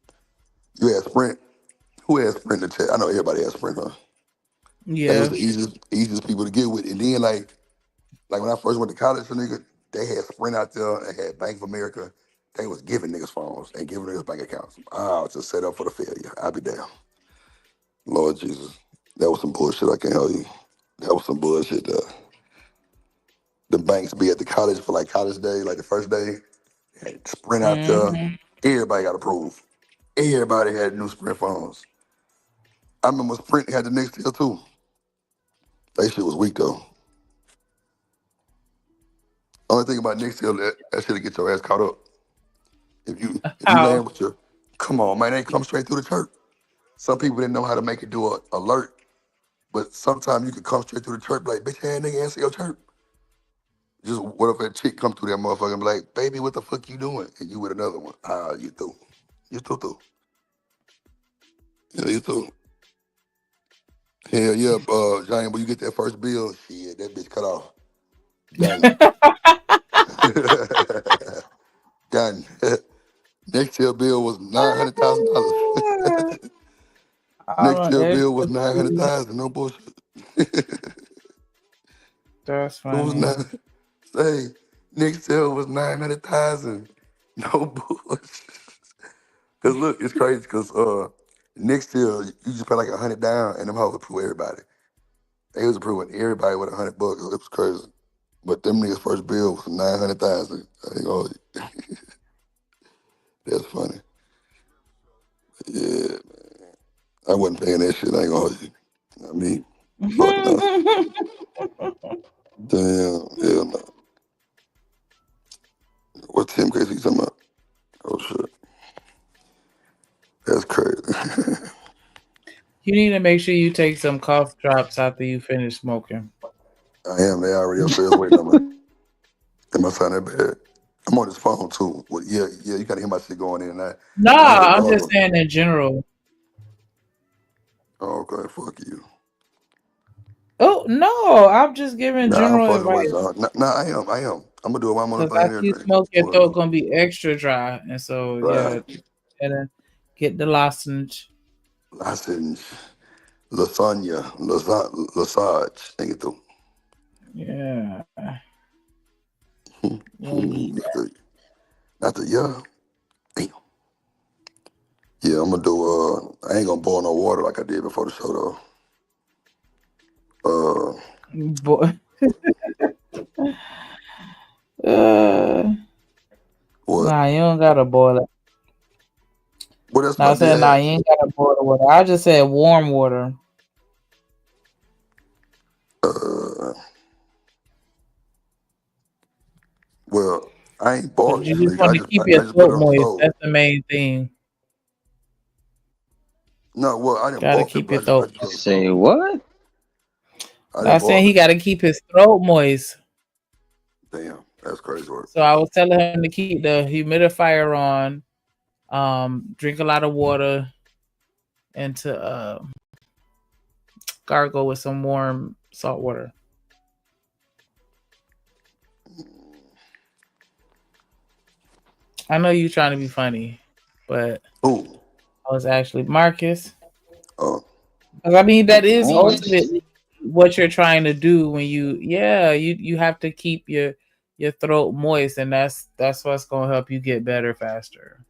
You had Sprint. Who had Sprint in the chat? I know everybody had Sprint, huh? They was Yeah. the easiest people to get with. And then, like when I first went to college, nigga, they had Sprint out there. They had Bank of America. They was giving niggas phones and giving niggas bank accounts. I was just set up for the failure. I'll be damn. Lord Jesus. That was some bullshit, I can't tell you. That was some bullshit, though. The banks be at the college for like college day, like the first day. Had Sprint out there. Everybody got approved. Everybody had new Sprint phones. I remember Sprint had the Nextel too. That shit was weak though. Only thing about Nextel, that shit'll get your ass caught up. If you land with your, come on, man, they come straight through the church. Some people didn't know how to make it do an alert, but sometimes you can come straight through the church like, bitch, ass nigga, answer your church. Just what if that chick come through that motherfucker and be like, baby, what the fuck you doing? And you with another one. Ah, you through. You through. Yeah, you through. Hell yeah, Giant, when you get that first bill, shit, that bitch cut off. Done. Done. Next year bill was $900,000. Next year bill was 900,000. No bullshit. That's It was funny. not. Say next year was 900,000. No bullshit. Cause look, it's crazy. Cause next year you just pay like 100 down, and them hoes approve everybody. They was approving everybody with $100. It was crazy. But them niggas' first bill was 900,000. I think, oh, that's funny. Yeah, man. I wasn't paying that shit. I ain't gonna hold you. I mean, fuck no. Damn, hell no. What Tim Casey you talking about? Oh shit, that's crazy. You need to make sure you take some cough drops after you finish smoking. I am. They already upstairs waiting on me. Am I sound that bad? I'm on this phone too. Well, yeah. You gotta hear my shit going in and out. No, I had a I'm dog. just saying in general. Oh, okay, fuck you. Oh no, I'm just giving Nah, I'm general fucking with advice. y'all. Nah, I am. I'm gonna do it while I'm on the Because thing and after you everything. smoke, your What's throat going on? gonna be extra dry, and so Right. and then get the lozenge. Lozenge. Lasagna. Lasage. Think it through. Yeah. You need that. Not the yeah. Damn. Yeah, I'm gonna do I ain't gonna boil no water like I did before the show though. Boy. What? Nah, you don't gotta boil it. What else No, I supposed to be said nah, had? you ain't gotta boil the water. I just said warm water. Well, I ain't boiling You just anything. want to keep I your just put it throat on the moist. stove. That's the main thing. No, well, I didn't Gotta boil it, keep but your I just put throat. it on the Say stove. what? I I'm didn't saying boil he it. gotta keep his throat moist. Damn, that's crazy work. So I was telling him to keep the humidifier on, drink a lot of water, and to gargle with some warm salt water. I know you trying to be funny, but Who? I was actually Marcus. Oh. I mean, that is Oh. ultimately what you're trying to do when you have to keep your throat moist, and that's what's gonna help you get better faster.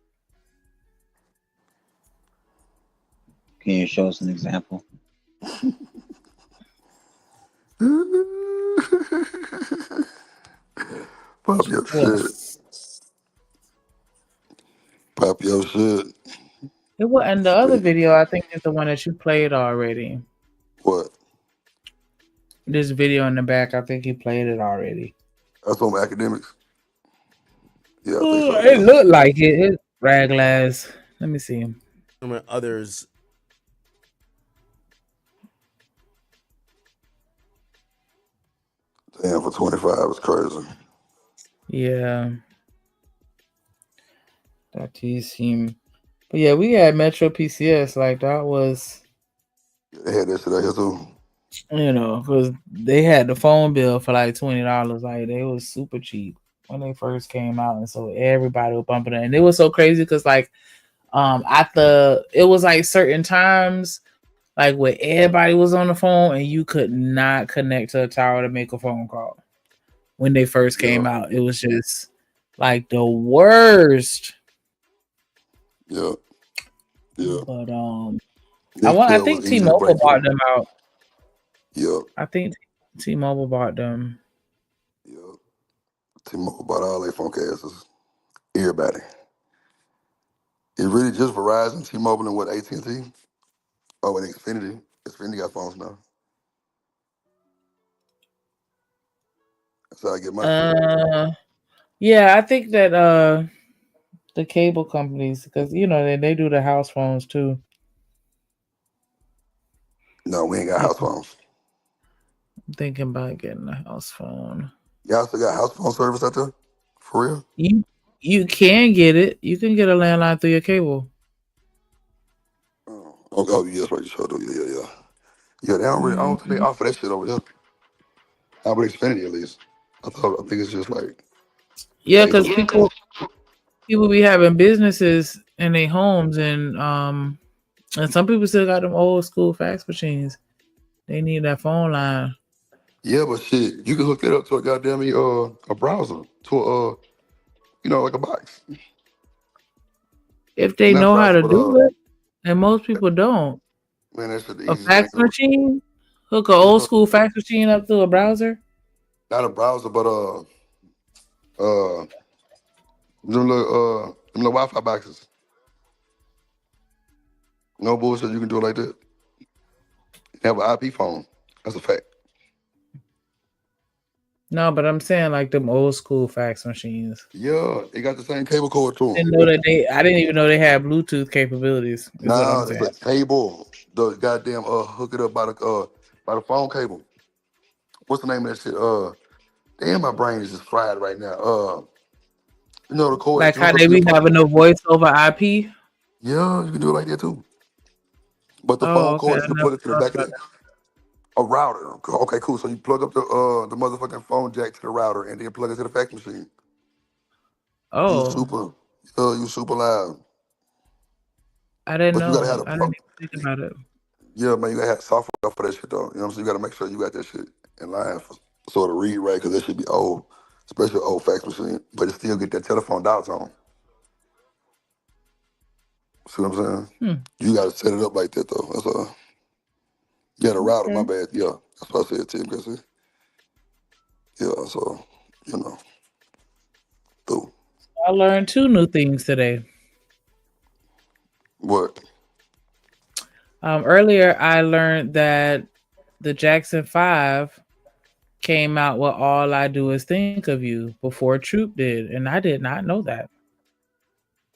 Can you show us an example? Pop your shit. Pop your shit. It was, and the other video I think is the one that you played already. What? This video in the back, I think you played it already. That's on academics. Yeah, I think so. It looked like it. It's Raglass. Let me see. Others. Damn, for 25 is crazy. Yeah. That tease him. But yeah, we had Metro PCS. Like that was, They had that shit out here too. you know, because they had the phone bill for like $20. Like they was super cheap when they first came out, and so everybody was bumping it. And it was so crazy because like it was like certain times like where everybody was on the phone and you could not connect to a tower to make a phone call. When they first came out, it was just like the worst. Yeah. But I think T-Mobile bought them out. Yeah. I think T-Mobile bought them. Yeah. T-Mobile bought all their funk asses. Everybody. It's really just Verizon, T-Mobile, and what, AT&T? Oh, and Xfinity. Xfinity got phones now. That's how I get my shit. Yeah, I think that the cable companies, because you know they do the house phones too. No, we ain't got house phones. I'm thinking about getting a house phone. Y'all still got house phone service out there? For real? You can get it. You can get a landline through your cable. Oh, yeah, that's right. You sure do. Yeah. Yeah, they don't really, I don't think they offer that shit over there. Not with Xfinity, at least. I think it's just like Yeah, cable. because people be having businesses in their homes, and some people still got them old school fax machines. They need that phone line. Yeah, but shit, you can hook that up to a goddamn a browser, to like a box. If they Not know how browser, to but do it, and most people don't. man, that's the A easiest thing fax ever. machine? Hook an old school fax machine up through a browser? Not a browser, but them little Wi-Fi boxes. No bullshit, you can do it like that. Have an IP phone. That's a fact. No, but I'm saying like them old school fax machines. Yeah, they got the same cable cord to them. I didn't even know they had Bluetooth capabilities. Is what I'm Nah, saying. the cable, the goddamn hook it up by the phone cable. What's the name of that shit? Damn, my brain is just fried right now. The cord Like that you how hook up they to your be phone. having a voice over IP. Yeah, you can do it like that too. But the Oh, phone okay. cord, I you can never plug it to the thought back of about the a router. Okay, cool. So you plug up the motherfucking phone jack to the router, and then plug it to the fax machine. that. You Oh, super, you super loud. I didn't But you gotta have know. the I didn't even think about it. yeah, man. You gotta have software for that shit though. You know what I'm saying? You gotta make sure you got that shit in line for sort of read right, because that should be old, especially old fax machine. But it still get that telephone dial tone. See what I'm saying? You gotta set it up like that though. That's yeah, the router. My Okay. bad. Yeah, that's what I said, Tim. Yeah, so you know, though. I learned 2 new things today. What? Earlier, I learned that the Jackson 5 came out with All I Do Is Think of You before Troop did, and I did not know that.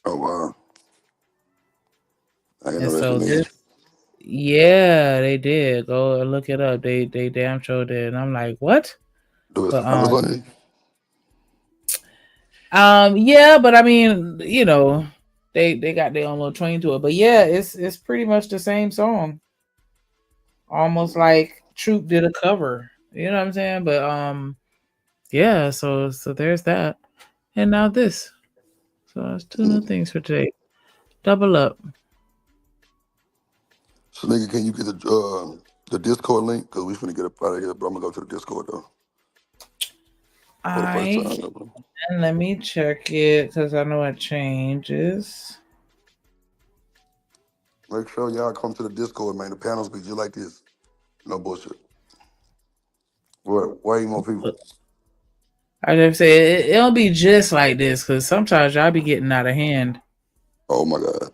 Oh wow, I didn't And know that so from me. yeah, they did. Go and look it up. They damn sure did. And I'm like, what? Do it But sound funny? yeah, but I mean, they got their own little twang to it. But yeah, it's pretty much the same song. Almost like Troop did a cover. You know what I'm saying? But yeah, so there's that. And now this. So that's 2 new things for today. Double up. So nigga, can you get the Discord link? Cause we finna get up out of here, but I'm gonna go to the Discord though for the first I time. Bro. and let me check it because I know it changes. Make sure y'all come to the Discord, man. The panels be just like this. No bullshit. Way more people. I just say it'll be just like this because sometimes y'all be getting out of hand. Oh my God.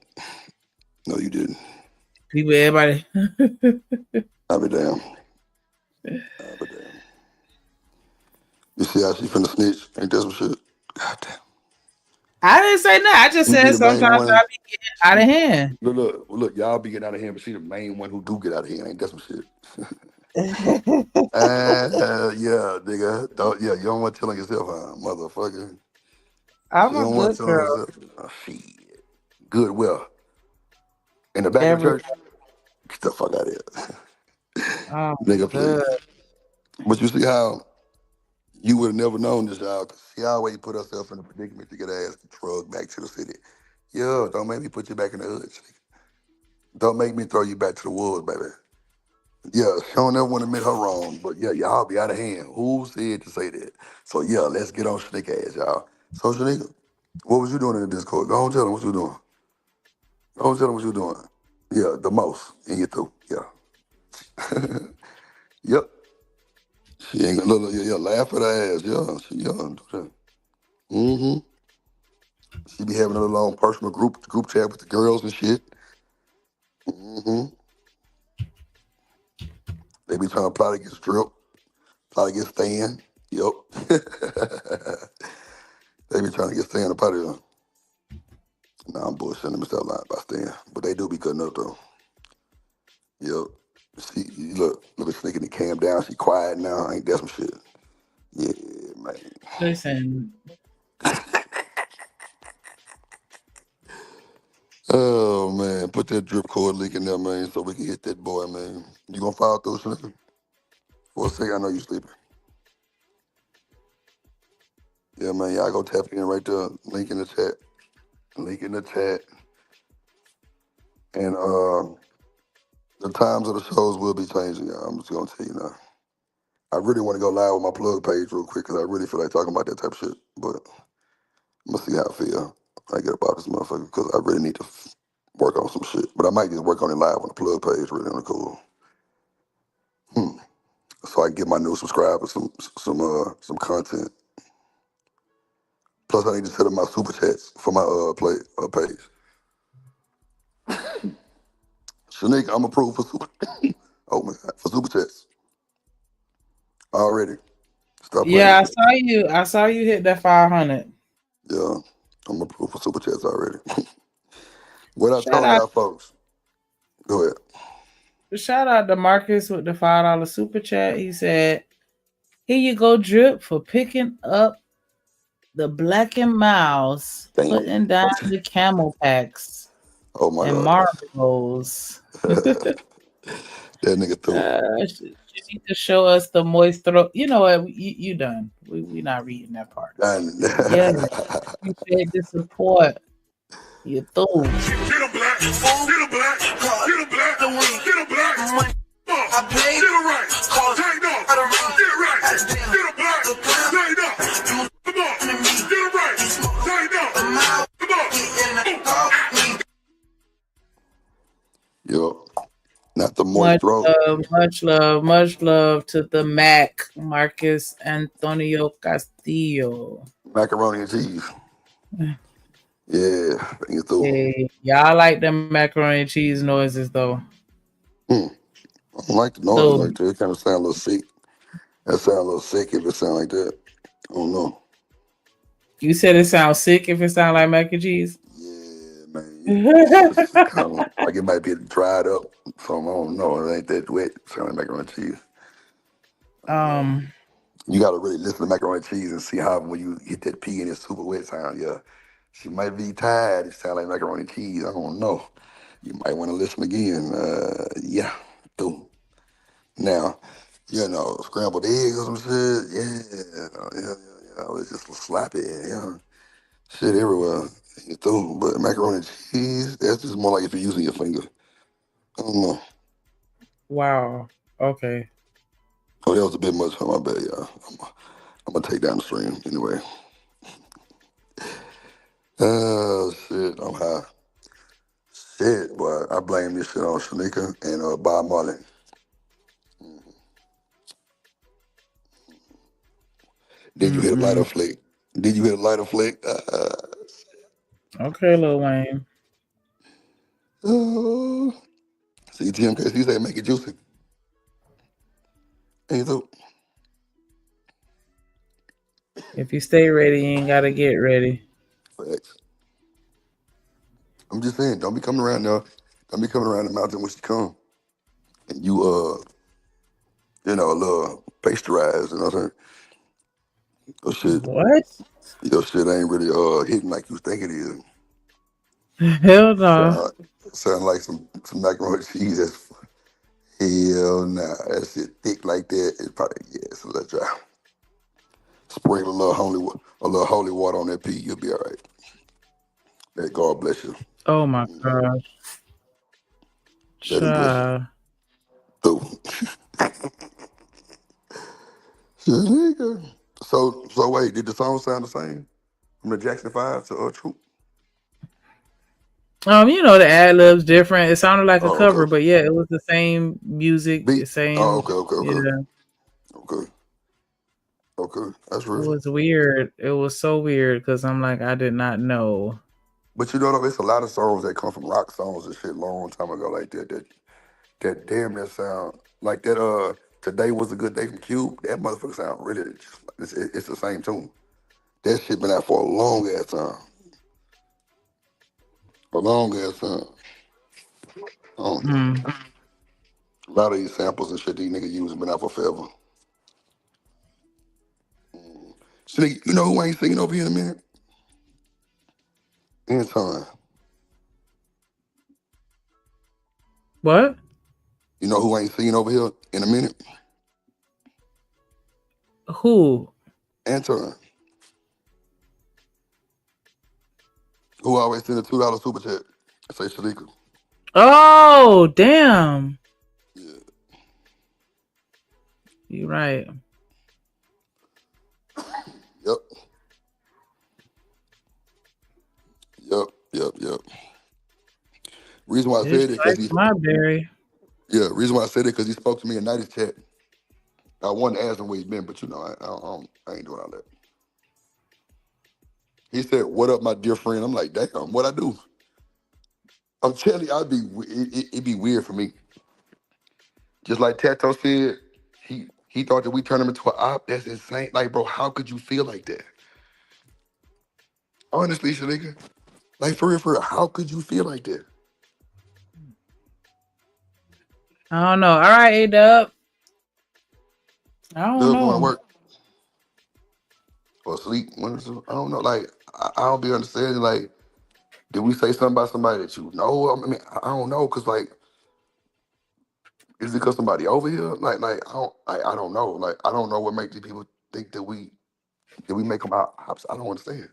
No, you didn't. People, everybody. I'll be damn. You see how she finna snitch? Ain't that some shit? I didn't say that. I just You be said the main sometimes one. y'all be getting out of hand. Look, y'all be getting out of hand, but she the main one who do get out of hand. Ain't that some shit? Yeah, nigga. You don't want to tell on yourself, huh, motherfucker? I'm You a don't want to good tell on girl. yourself. Oh, shit. Goodwill. In the back of the Every church? Get the fuck out of here. Nigga, good. please. But you see how you would have never known this, y'all. 'Cause she always put herself in a predicament to get her ass drugged back to the city. Yeah, don't make me put you back in the hood. Don't make me throw you back to the woods, baby. Yeah, she don't ever want to admit her wrong, but yeah, y'all be out of hand. Who said to say that? So yeah, let's get on Shanique ass, y'all. So Shanika, what was you doing in the Discord? Go on, tell them what you doing. Go on, tell them what you doing. Yeah, the most, and you through. Yeah. Yep. She ain't gonna look, yeah, laugh at her ass. Yeah, she do that. Mm-hmm. She be having a little personal group chat with the girls and shit. Mm-hmm. They be trying to plot against Drip, plot against Stan. Yep. They be trying to get Stan up out of here. Nah, I'm bullshitting. Let me stop lying about Stan. But they do be cutting up though. Yep. See, look at Sneaking the cam down. She quiet now. Ain't that some shit? Yeah, man. Listen. Oh man, put that drip cord leak in there, man, so we can hit that boy, man. You gonna follow through, Shannon? For a second, I know you sleeping. Yeah, man, y'all go tap in right there. Link in the chat. Link in the chat. And the times of the shows will be changing, y'all. I'm just gonna tell you now. I really want to go live with my plug page real quick because I really feel like talking about that type of shit. But I'm gonna see how I feel. I get about this motherfucker because I really need to work on some shit. But I might just work on it live on the plug page, really on the cool. So I can give my new subscribers some content. Plus, I need to set up my super chats for my page. Shanika, I'm approved for super. Oh my god, for super chats already. Stop playing Yeah, with I me. saw you. I saw you hit that 500. Yeah, I'm approved for super chats already. What I Shout told out, y'all folks. Go ahead. shout out to Marcus with the $5 super chat. He said, "Here you go, Drip, for picking up the Black and Mouse, Damn. putting down the camel packs Oh my and god. marbles." That nigga threw. You need to show us the moist throat. You know what? You done. We not reading that part. Yeah, appreciate the support. You through. Get a black, get a black, get a black, get a black. I paid, get it right, tighten up, get it right, get a black, tighten up. Come on, get it right, tighten up. Come on. Yo, not the moist throat. Much love to the Mac, Marcus Antonio Castillo. Macaroni and cheese. Yeah, you threw. Hey, y'all like them macaroni and cheese noises though. I don't like the noise So like that. It kind of sound a little sick. That sound a little sick if it sound like that. I don't know. you said it sounds sick if it sounds like mac and cheese. Yeah, man. It's kind of like it might be dried up. So I don't know. It ain't that wet. It sound like macaroni and cheese. You got to really listen to macaroni and cheese and see how when you hit that P and it's super wet sound. Yeah, she might be tired. It sound like macaroni and cheese. I don't know. You might want to listen again. Yeah, do. Now, scrambled eggs or some shit. Yeah. It's just sloppy. Yeah, shit everywhere. You through, but macaroni and cheese. That's just more like if you're using your finger. I don't know. Wow. Okay. Oh, that was a bit much for my bad, y'all. I'm gonna take down the stream anyway. Oh shit, I'm high. Shit, boy, I blame this shit on Shanika and Bob Marley. Did you hit a lighter flick? Did you hit a lighter flick? Okay, Lil Wayne. See, TMK, he said make it juicy. Ain't so. If you stay ready, you ain't gotta get ready. Facts. I'm just saying, don't be coming around there. Don't be coming around the mountain when she come. And you, a little pasteurized, you know what I'm saying? Your shit, What? your shit ain't really hitting like you think it is. Hell no. Sound like some macaroni and cheese. That's hell nah. That shit thick like that. It's probably it's a little dry. Sprinkle a little holy water on that pea. You'll be all right. That God bless you. Oh my gosh. Let him bless you. Child. So wait, did the song sound the same from the Jackson 5 to Troop? The ad libs different. It sounded like a cover, Okay. but yeah, it was the same music, the same. Okay. Yeah. Okay. That's It real. was weird. It was so weird because I'm like, I did not know. But it's a lot of songs that come from rock songs and shit long time ago like that damn that sound like that Today Was a Good Day from Cube. That motherfucker sound really it's the same tune. That shit been out for a long ass time. A long ass time. I don't know. A lot of these samples and shit these niggas use been out for forever. Sneak, you know who ain't singing over here in a minute? Anton. What? You know who ain't singing over here in a minute? Who? Anton. Who always send a $2 super chat. Say Shalika. Oh, damn. Yeah. You're right. Yep. Reason why I said it because my berry. Yeah, reason why I said it because he spoke to me in Night's chat. I wanted to ask him where he's been, but you know, I ain't doing all that. He said, "What up, my dear friend?" I'm like, "Damn, what I do?" I'm telling you, it'd be weird for me. Just like Tato said, he thought that we turned him into an op. That's insane. Like, bro, how could you feel like that? Honestly, Shanika, like for real, how could you feel like that? I don't know. All right, A-Dub. I don't Dub know. going to work or sleep. I don't know. Like, I don't be understanding. Like, did we say something about somebody that you know? I mean, I don't know, cause like, is it cause somebody over here? Like, I don't know. Like, I don't know what makes these people think that we make them out. I don't understand.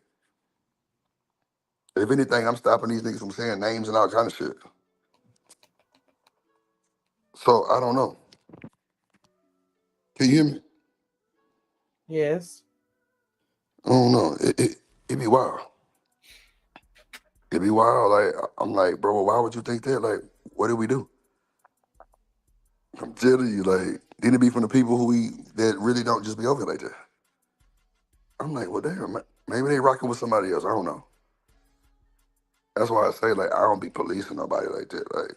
If anything, I'm stopping these niggas from saying names and all kind of shit. So I don't know. Can you hear me? Yes. I don't know. It be wild. It be wild. Like, I'm like, bro, why would you think that? Like, what did we do? I'm telling you, like, didn't it be from the people that really don't just be over like that? I'm like, well, damn, maybe they rocking with somebody else. I don't know. That's why I say, like, I don't be policing nobody like that. Like,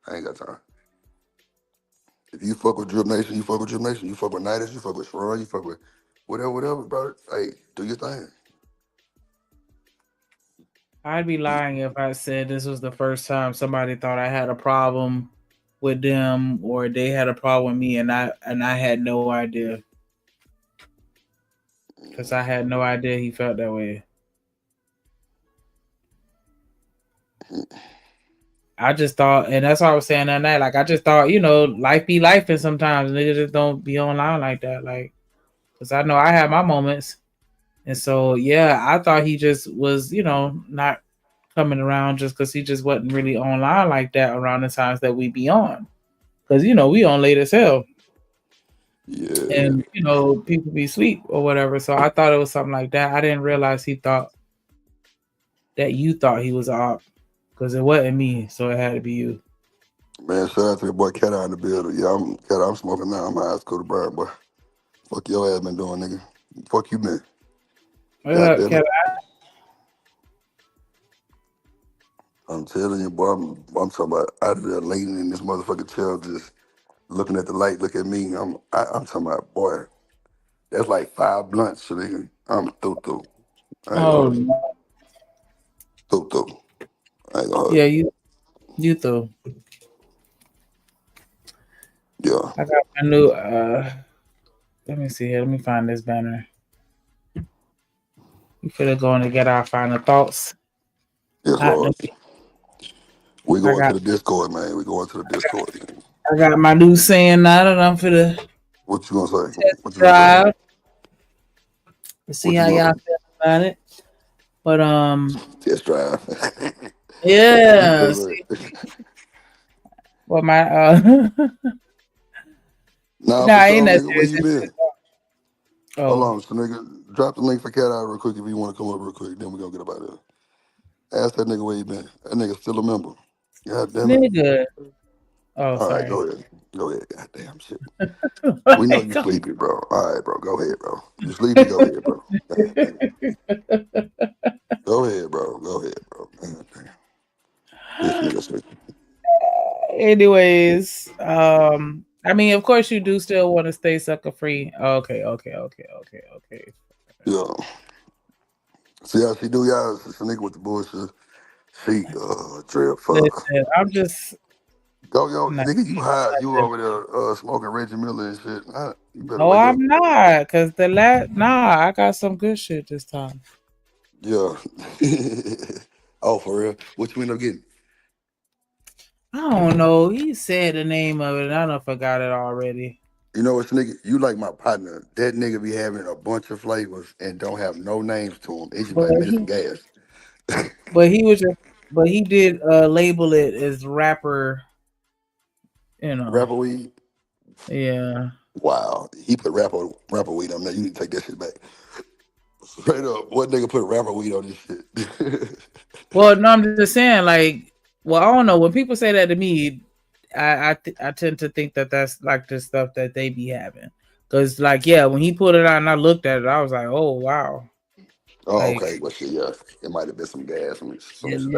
I ain't got time. If you fuck with Dripnation, you fuck with Dripnation. You fuck with Nidus, you fuck with Sharon, you fuck with whatever, bro. Hey, do your thing. I'd be lying if I said this was the first time somebody thought I had a problem with them or they had a problem with me and I had no idea. Because I had no idea he felt that way. I just thought, and that's what I was saying that night. Like, I just thought, you know, life be life, and sometimes niggas just don't be online like that. Like, because I know I have my moments. And so, yeah, I thought he just was, you know, not coming around just because he just wasn't really online like that around the times that we be on. Because, you know, we on late as hell. Yeah. And, you know, people be asleep or whatever. So I thought it was something like that. I didn't realize he thought that you thought he was op. Because it wasn't me. So it had to be you. Man, shout out to the boy Cat out in the building. Yeah, I'm smoking now. I'm high as Cody Bryant, boy. Fuck your ass been doing, nigga. Fuck you, man. Cat. I'm telling you, boy, I'm talking about out of there laying in this motherfucking chair, just looking at the light, look at me. I'm talking about, boy, that's like 5 blunts, so nigga. I'm through. I ain't gonna No. through. I ain't gonna Yeah, you through. Yeah. I got my new let me see here. Let me find this banner. We could have gone to get our final thoughts. Yes, Lord. We going to the Discord, man. We going to the Discord. I got my new saying now that I'm for the What you gonna say? What you drive. gonna say? Let's see how y'all feel about it. But test drive. Yeah. Well, my Nah, no, for ain't sure, that nigga. Where serious. you been? Oh. Hold on, so nigga. Drop the link for Cat out real quick if you want to come up real quick. Then we gonna get about it. Ask that nigga where you been. That nigga still a member. God damn it. Nigga. Oh, All sorry. right, go ahead. Go ahead. God damn shit. We know you sleepy, bro. All right, bro. Go ahead, bro. You sleepy? Go ahead, bro. Go ahead, bro. Go ahead, bro. God damn. This nigga sleepy. Anyways, I mean, of course, you do still want to stay sucker free. Okay. Yeah. See how she do, y'all? It's a nigga with the bullshit. She drip fuck. Listen, I'm just Yo, Nah, nigga, you high? You over there smoking Reggie Miller and shit? You better no, wake up. I'm not, cause I got some good shit this time. Yeah. Oh, for real? What you end up getting? I don't know. He said the name of it, and I done forgot it already. You know what, nigga? You like my partner. That nigga be having a bunch of flavors and don't have no names to them. It's just But like minutes he, of gas. but he did label it as rapper. You know. Rapper weed? Yeah. Wow. He put rapper weed on there. You need to take that shit back. Straight up. What nigga put rapper weed on this shit? Well, no, I'm just saying, like, well, I don't know. When people say that to me, I tend to think that that's like the stuff that they be having. Cause, like, yeah, when he put it on, and I looked at it, I was like, oh wow. Oh, Like, okay. Well, shit, yeah. It might have been some gas. Some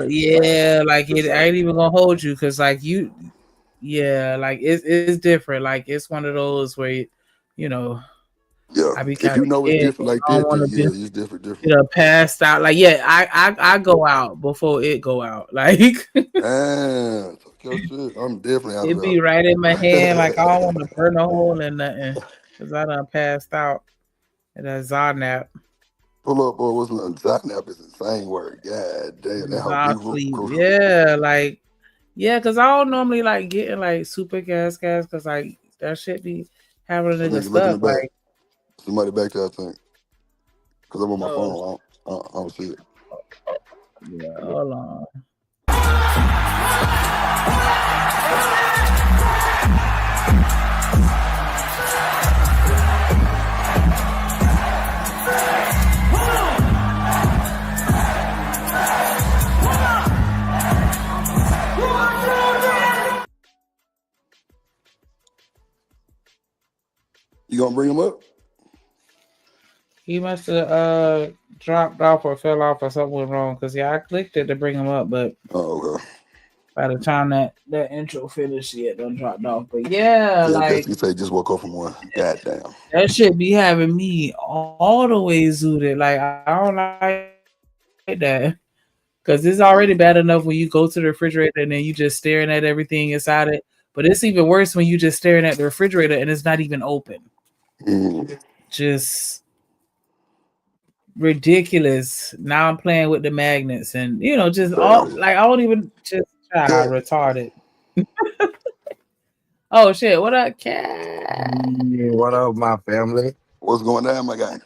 yeah, like I ain't even gonna hold you, cause like like it's different. Like it's one of those where, you know, yeah. I be If kind you of know it's scared. different like I don't that, want then to yeah, be, it's different. passed out. Like, yeah, I go out before it go out. Like, Damn. Talk your shit. I'm definitely out it of be right in my hand. Like, I don't want to burn a hole in nothing, cause I done passed out in a Zonap. Pull up, boy. What's my Zotnap is insane word. God damn, that how Zon beautiful. sleep. Yeah, like, yeah, cause I don't normally like getting like super gas, cause like that shit be having a That nigga nigga look in the stuck. back. Like, Somebody back there, I think. Cause I'm on my oh, phone. I don't see it. yeah, hold on. You gonna bring him up? He must have dropped off or fell off or something went wrong. Cause yeah, I clicked it to bring him up, but okay. By the time that intro finished, it done dropped off. But yeah, Yeah, like Destiny say just woke up from one. God damn. that shit be having me all the way zooted. Like I don't like that. Cause it's already bad enough when you go to the refrigerator and then you just staring at everything inside it. But it's even worse when you just staring at the refrigerator and it's not even open. Just ridiculous. Now I'm playing with the magnets and just all like I don't even just retarded. Oh shit! What up, cat? What up, my family? What's going on, my guy?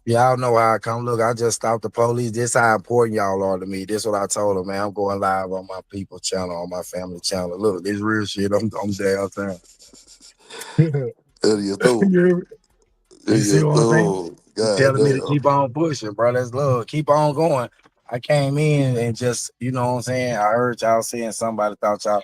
Y'all know how I come. Look, I just stopped the police. This how important y'all are to me. This what I told them, man. I'm going live on my people channel, on my family channel. Look, this real shit. I'm downtown. You see what I'm saying? You telling me to keep on pushing, bro. That's love. Keep on going. I came in and just, you know what I'm saying? I heard y'all saying somebody thought y'all.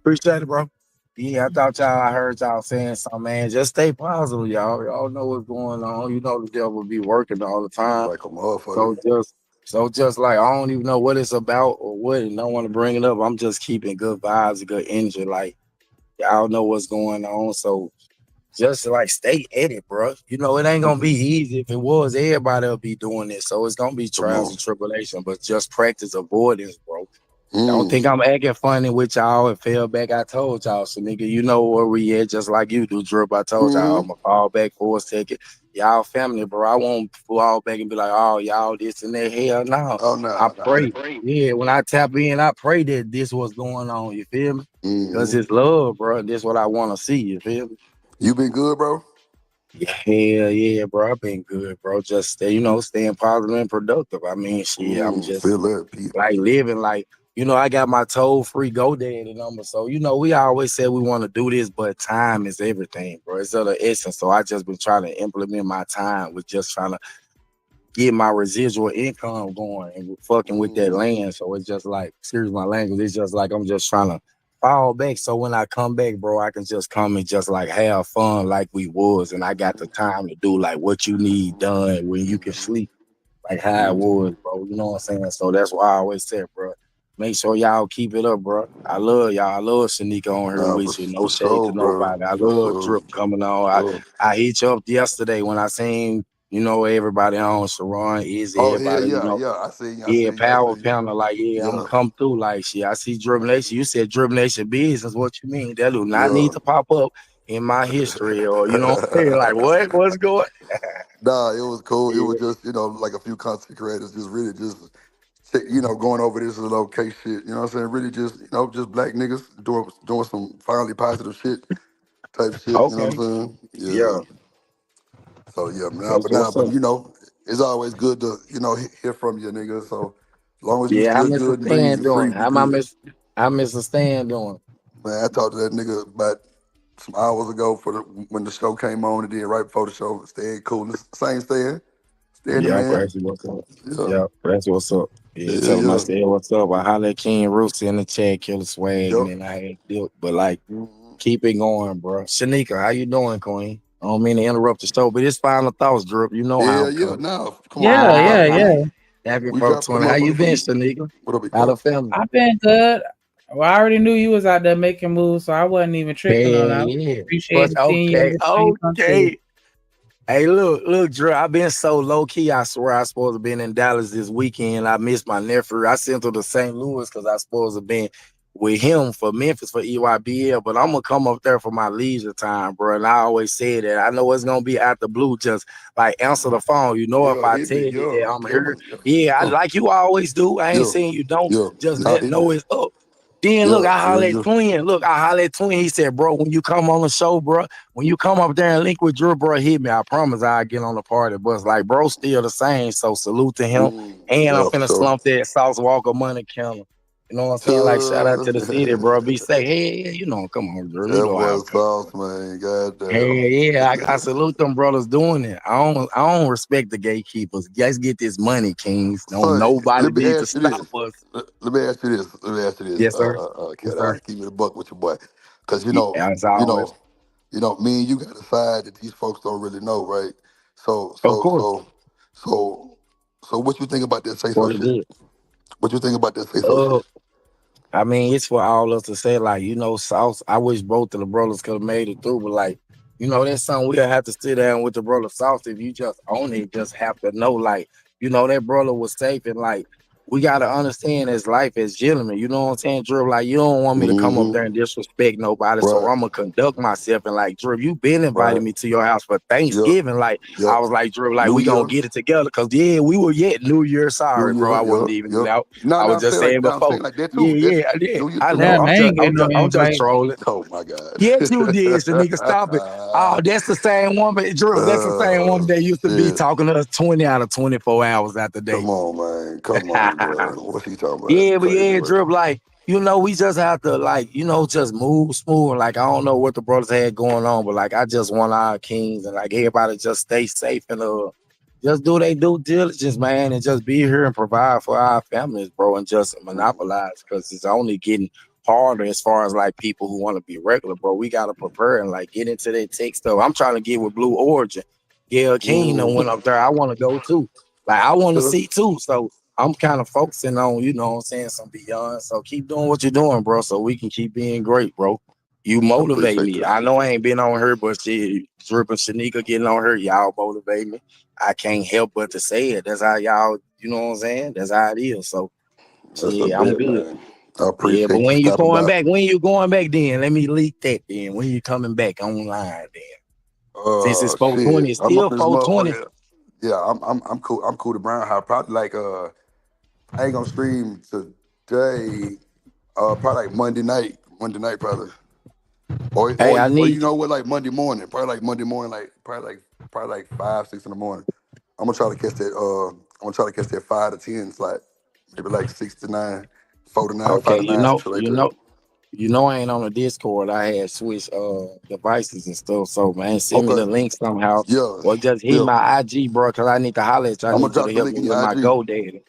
Appreciate it, bro. Yeah, I heard y'all saying something, man. Just stay positive, y'all. Y'all know what's going on. You know the devil be working all the time. Like a motherfucker. So just like I don't even know what it's about or what, and I don't want to bring it up. I'm just keeping good vibes and good energy. Like y'all know what's going on. So just like stay in it, bro. You know, it ain't gonna be easy. If it was, everybody will be doing it. So it's gonna be trials and tribulation, but just practice avoidance, bro. Don't think I'm acting funny with y'all and fell back. I told y'all, so nigga, you know where we at, just like you do, Drip. I told y'all I'm gonna fall back for a second. Y'all family, bro. I won't fall back and be like, oh, y'all this and that. Hell no. Oh no. I pray. Yeah, when I tap in, I pray that this was going on. You feel me? Because it's love, bro. This what I want to see. You feel me? You been good, bro? Yeah, bro. I've been good, bro. Just staying positive and productive. I mean, shit, I'm just like living like, I got my toll-free GoDaddy number. So, we always say we want to do this, but time is everything, bro. It's of the essence. So I just been trying to implement my time with just trying to get my residual income going and fucking with that land. So it's just like, excuse my language, it's just like I'm just trying to fall back. So when I come back, bro, I can just come and just like have fun like we was. And I got the time to do like what you need done when you can sleep, like how it was, bro. You know what I'm saying? So that's why I always said, bro, make sure y'all keep it up, bro. I love y'all. I love Shanika on here with you. No shade to nobody. I love Drip coming on. I hit you up yesterday when I seen You know, everybody on Sharon, Izzy, Oh hell everybody, you yeah, know. yeah. I see, Yeah, I power see. panel, like, yeah, I'm Yeah, gonna come through. Like, shit, I see Dripnation. You said Dripnation business. What you mean? That do not yeah. need to pop up in my history, or you know what I'm saying? Like, what? What's going? Nah, it was cool. It Yeah, was just, like a few content creators just really just going over this little case shit. You know what I'm saying? Really just, just black niggas doing some finally positive shit type shit. You know what okay. I'm saying? Yeah, Yeah. So yeah, that's what's but up. it's always good to hear from you, nigga. So as long as you Yeah, how still Mr. good and Stan breathing free, doing? we good. How Mr. Stan doing? Man, I talked to that nigga about some hours ago when the show came on, and then right before the show, staying cool. Same staying the Yeah, man. that's what's up. Yeah, Yeah, that's what's up. Yeah, yeah, tell him I yeah. said what's up. I holler at King Rooster in the chat, Killer Swag, Yep. and then I ain't do it. But like, keep it going, bro. Shanika, how you doing, Queen? I don't mean to interrupt the show, but it's final thoughts, Drip. You know how Yeah, I'm yeah. coming. Now, come on, man. Yeah, We yeah, dropping yeah. them. Happy We dropping them 420. How you motherfuckers for been, you. Shanika? What up, big How the bro? family? I've been good. Well, I already knew you was out there making moves, so I wasn't even tripping on that. Hey, I yeah. But appreciated seeing you okay, every time you come through. okay. Hey, look, Drew. I've been so low key. I swear I supposed to been in Dallas this weekend. I missed my nephew. I sent him to St. Louis because I supposed to been with him for Memphis for EYBL. But I'm gonna come up there for my leisure time, bro. And I always say that. I know it's gonna be out the blue. Just like answer the phone. You know, if Yeah, I hit tell me. you Yeah, that I'm yeah, here, yeah, I like you always do. I ain't yeah, saying you don't. yeah. Just Nah, hit me. know it's up. Then look, Yeah, I yeah, holler at yeah. Twin. Look, I holler at Twin. He said, bro, when you come on the show, bro, when you come up there and link with Drew, bro, hit me. I promise I'll get on the party bus. Like, bro, still the same. So salute to him. And I'm Yeah, for finna sure. slump that Sauce Walker money counter. You know what I'm saying? Like, shout out to the city, bro. Be safe. Hey, you know, come on, Drew. You That know how boy I'm coming. sauce, man. Hey, yeah, I Goddamn. salute them brothers doing it. I don't respect the gatekeepers. Let's get this money, Kings. Don't Son, nobody let me need to ask you stop this. us. Let me ask you this. Let me ask you this. Yes, sir. Yes, Cat, sir. I keep it a buck with your boy, because Yeah, as always. me and you got a side that these folks don't really know, right? So, Of so, course. so, so, so, what you think about that say so For the shit? good. What you think about that say so Uh, shit? I mean, it's for all us to say, like, Sauce. I wish both of the brothers could have made it through, but like, that's something we'll have to sit down with the brother Sauce. If you just own it, just have to know, like, that brother was safe, and like, we gotta understand his life as gentlemen. You know what I'm saying, Drew? Like, you don't want me to come up there and disrespect nobody, so Right, I'm gonna conduct myself. And like, Drew, you been inviting right. me to your house for Yep, Thanksgiving. Like, yep. I was like, Drew, like, New we gonna Year, get it together, cause yeah, we were yet New Year. New Sorry, bro, Year. I wasn't Yep, even yep. out. No, I no, was I'm just saying saying I'm before. saying like that too. Yeah, yeah, I did. New Year I too. know. Damn, I ain't get no I'm just invite. trolling. Oh my God. Yes, you did, Shanika. Stop it. Oh, that's the same woman, Drew. That's the same woman that used to be Shit. talking to us 20 out of 24 hours out the day. Come on, man. Come on, bro. What's he talking about? Yeah, but Crazy yeah, work. Drew, like, we just have to, like, just move smooth. Like, I don't know what the brothers had going on, but like, I just want our kings and like everybody just stay safe and just do their due diligence, man, and just be here and provide for our families, bro, and just monopolize, because it's only getting harder as far as like people who want to be regular, bro. We gotta prepare and like get into that tech stuff. I'm trying to get with Blue Origin. Yeah, King done went up there. I want to go too. Like, I want to see too. So I'm kind of focusing on, you know what I'm saying, some beyond. So keep doing what you're doing, bro, so we can keep being great, bro. You I motivate appreciate me. that. I know I ain't been on her, but shit, Drip and Shanika getting on her, y'all motivate me. I can't help but to say it. That's how y'all, you know what I'm saying? That's how it is. So That's a shit, I'm bet, good. man. I Yeah, but appreciate you when you stopping going by. back, then? Let me leak that then. When you coming back online then? Since it's Shit. 420, it's I'm still up in this 420. motherfucker. Yeah, I'm cool. I'm cool to Brown House. Probably like I ain't gonna stream today. Probably like Monday night. Monday night probably. Hey, I Or you need know what, like Monday morning. Probably like Monday morning, like probably like 5, 6 in the morning. I'm gonna try to catch that I'm gonna try to catch that 5 to 10 slot. Maybe like 6 to 9, 4 to 9, okay, 5 to 9, some shit like that. I ain't on the Discord. I had switched devices and stuff. So man, send me the Okay. link somehow. Yeah. Or just hit Yeah. my IG, bro, cause I need to holler at you. I I'm gonna need you drop to the help link me in with your my IG. GoDaddy.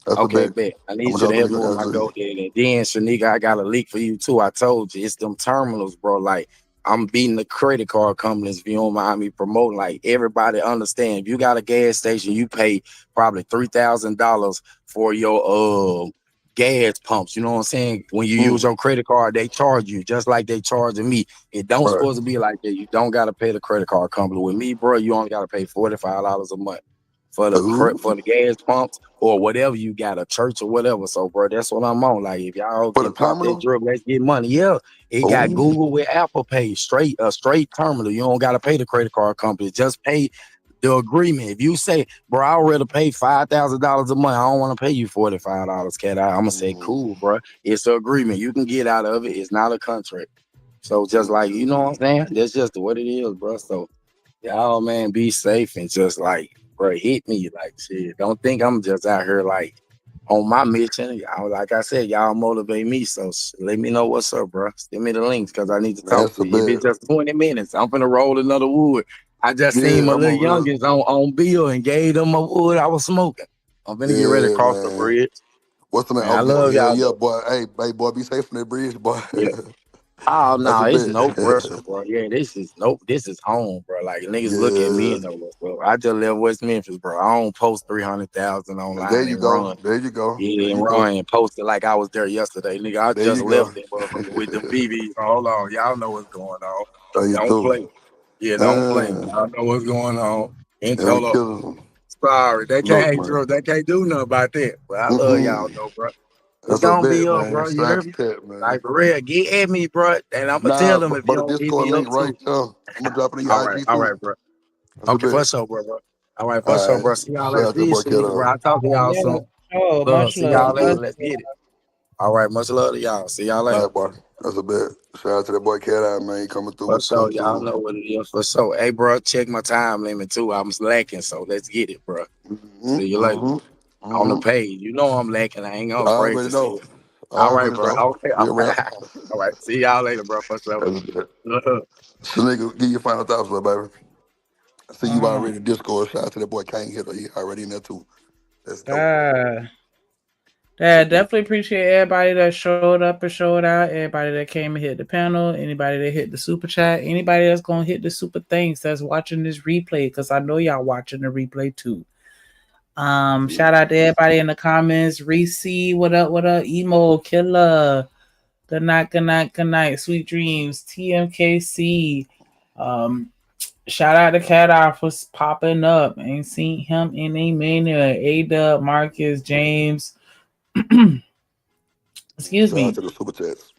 That's a Okay, bet. bet. I I'm need gonna you drop to the help link me in with your my IG. GoDaddy. And then Shanika, I got a leak for you too. I told you, it's them terminals, bro. Like, I'm beating the credit card companies if you don't mind me promoting. Like, everybody understand. If you got a gas station, you pay probably $3,000 for your gas pumps. You know what I'm saying? When you use your credit card, they charge you just like they charging me. It don't supposed to be like that. You don't gotta pay the credit card company. With me, bro, you only gotta pay $45 a month for the gas pumps or whatever you got, a church or whatever. So, bro, that's what I'm on. Like, if y'all can pop that drip, let's get money. Yeah, it got Google with Apple Pay, a straight terminal. You don't gotta pay the credit card company. Just pay the agreement. If you say, bro, I'd rather pay $5,000 a month, I don't want to pay you $45, cat. I'm gonna say, cool, bro. It's an agreement. You can get out of it. It's not a contract. So just like, you know what I'm saying? That's just what it is, bro. So y'all, man, be safe and just like, bro, hit me. Like, shit. Don't think I'm just out here like on my mission. Y'all, like I said, y'all motivate me. So let me know what's up, bro. Send me the links because I need to talk to you. If it's just 20 minutes, I'm finna roll another wood. I just seen my little youngins on Bill and gave them a wood I was smoking. I'm finna get ready to cross the bridge. What's the name? Man, I love y'all. Yeah, boy. Hey, boy, be safe from that bridge, boy. Yeah. Oh no, That's it's a no bit. pressure, bro. Yeah, this is home, bro. Like niggas look at me and know, bro. I just left West Memphis, bro. I don't post 300,000 online There you and go. run. There you go. Yeah, There and you run go. and post it like I was there yesterday, nigga. I There just you go. left that motherfucker with them BBs. Hold on, y'all know what's going on. Oh, you Don't too. play. Yeah, don't play. Y'all know what's going on. And And we Cholo, killing them. sorry, they Look, can't, man. they can't do nothing about that. But I love y'all though, bro. It's That's a gonna be bit, up, man. bro. You hear Shout me? to that, man. Like for real, get at me, bro. And I'm gonna tell them if you But the don't hit Discord me up link too. right there. I'm gonna drop it in All your right, IG all too. right, bro. That's a Okay, bit. for sure, bro. All right, for All sure, right. bro. See y'all Shout later. out to the See you, boy Shanika, bro. Kiddo. I'll talk to y'all Yeah. soon. Oh, much See love. y'all later. Much Let's love. get it. All right, much love to y'all. See y'all All later. right, boy. That's a bit. Shout out to that boy Cat Eye, man. He coming through For with the sure, come y'all through. know what it is. For sure. Hey, bro, check my time limit too. I'm slacking, so let's get it, bro. See you later. On the page. You know I'm lacking. I ain't I afraid already to say know. it. I All right, already bro. know. Okay. We around. All right. See y'all later, bro. For sure. That's a bit. So, nigga, give your final thoughts, little baby. I see you already in Discord. Shout out to that boy Kane Hitter. He already in there too. That's dope. Definitely appreciate everybody that showed up and showed out. Everybody that came and hit the panel. Anybody that hit the super chat. Anybody that's gonna hit the super thanks that's watching this replay, because I know y'all watching the replay too. Shout out to everybody in the comments. Reese, what up? What up? Emo Killer. Good night. Good night. Good night. Sweet dreams. TMKC. Shout out to Cat Eye for popping up. Ain't seen him in a minute. A-Dub, Marcus, James. Excuse Shout out me. to the super chats.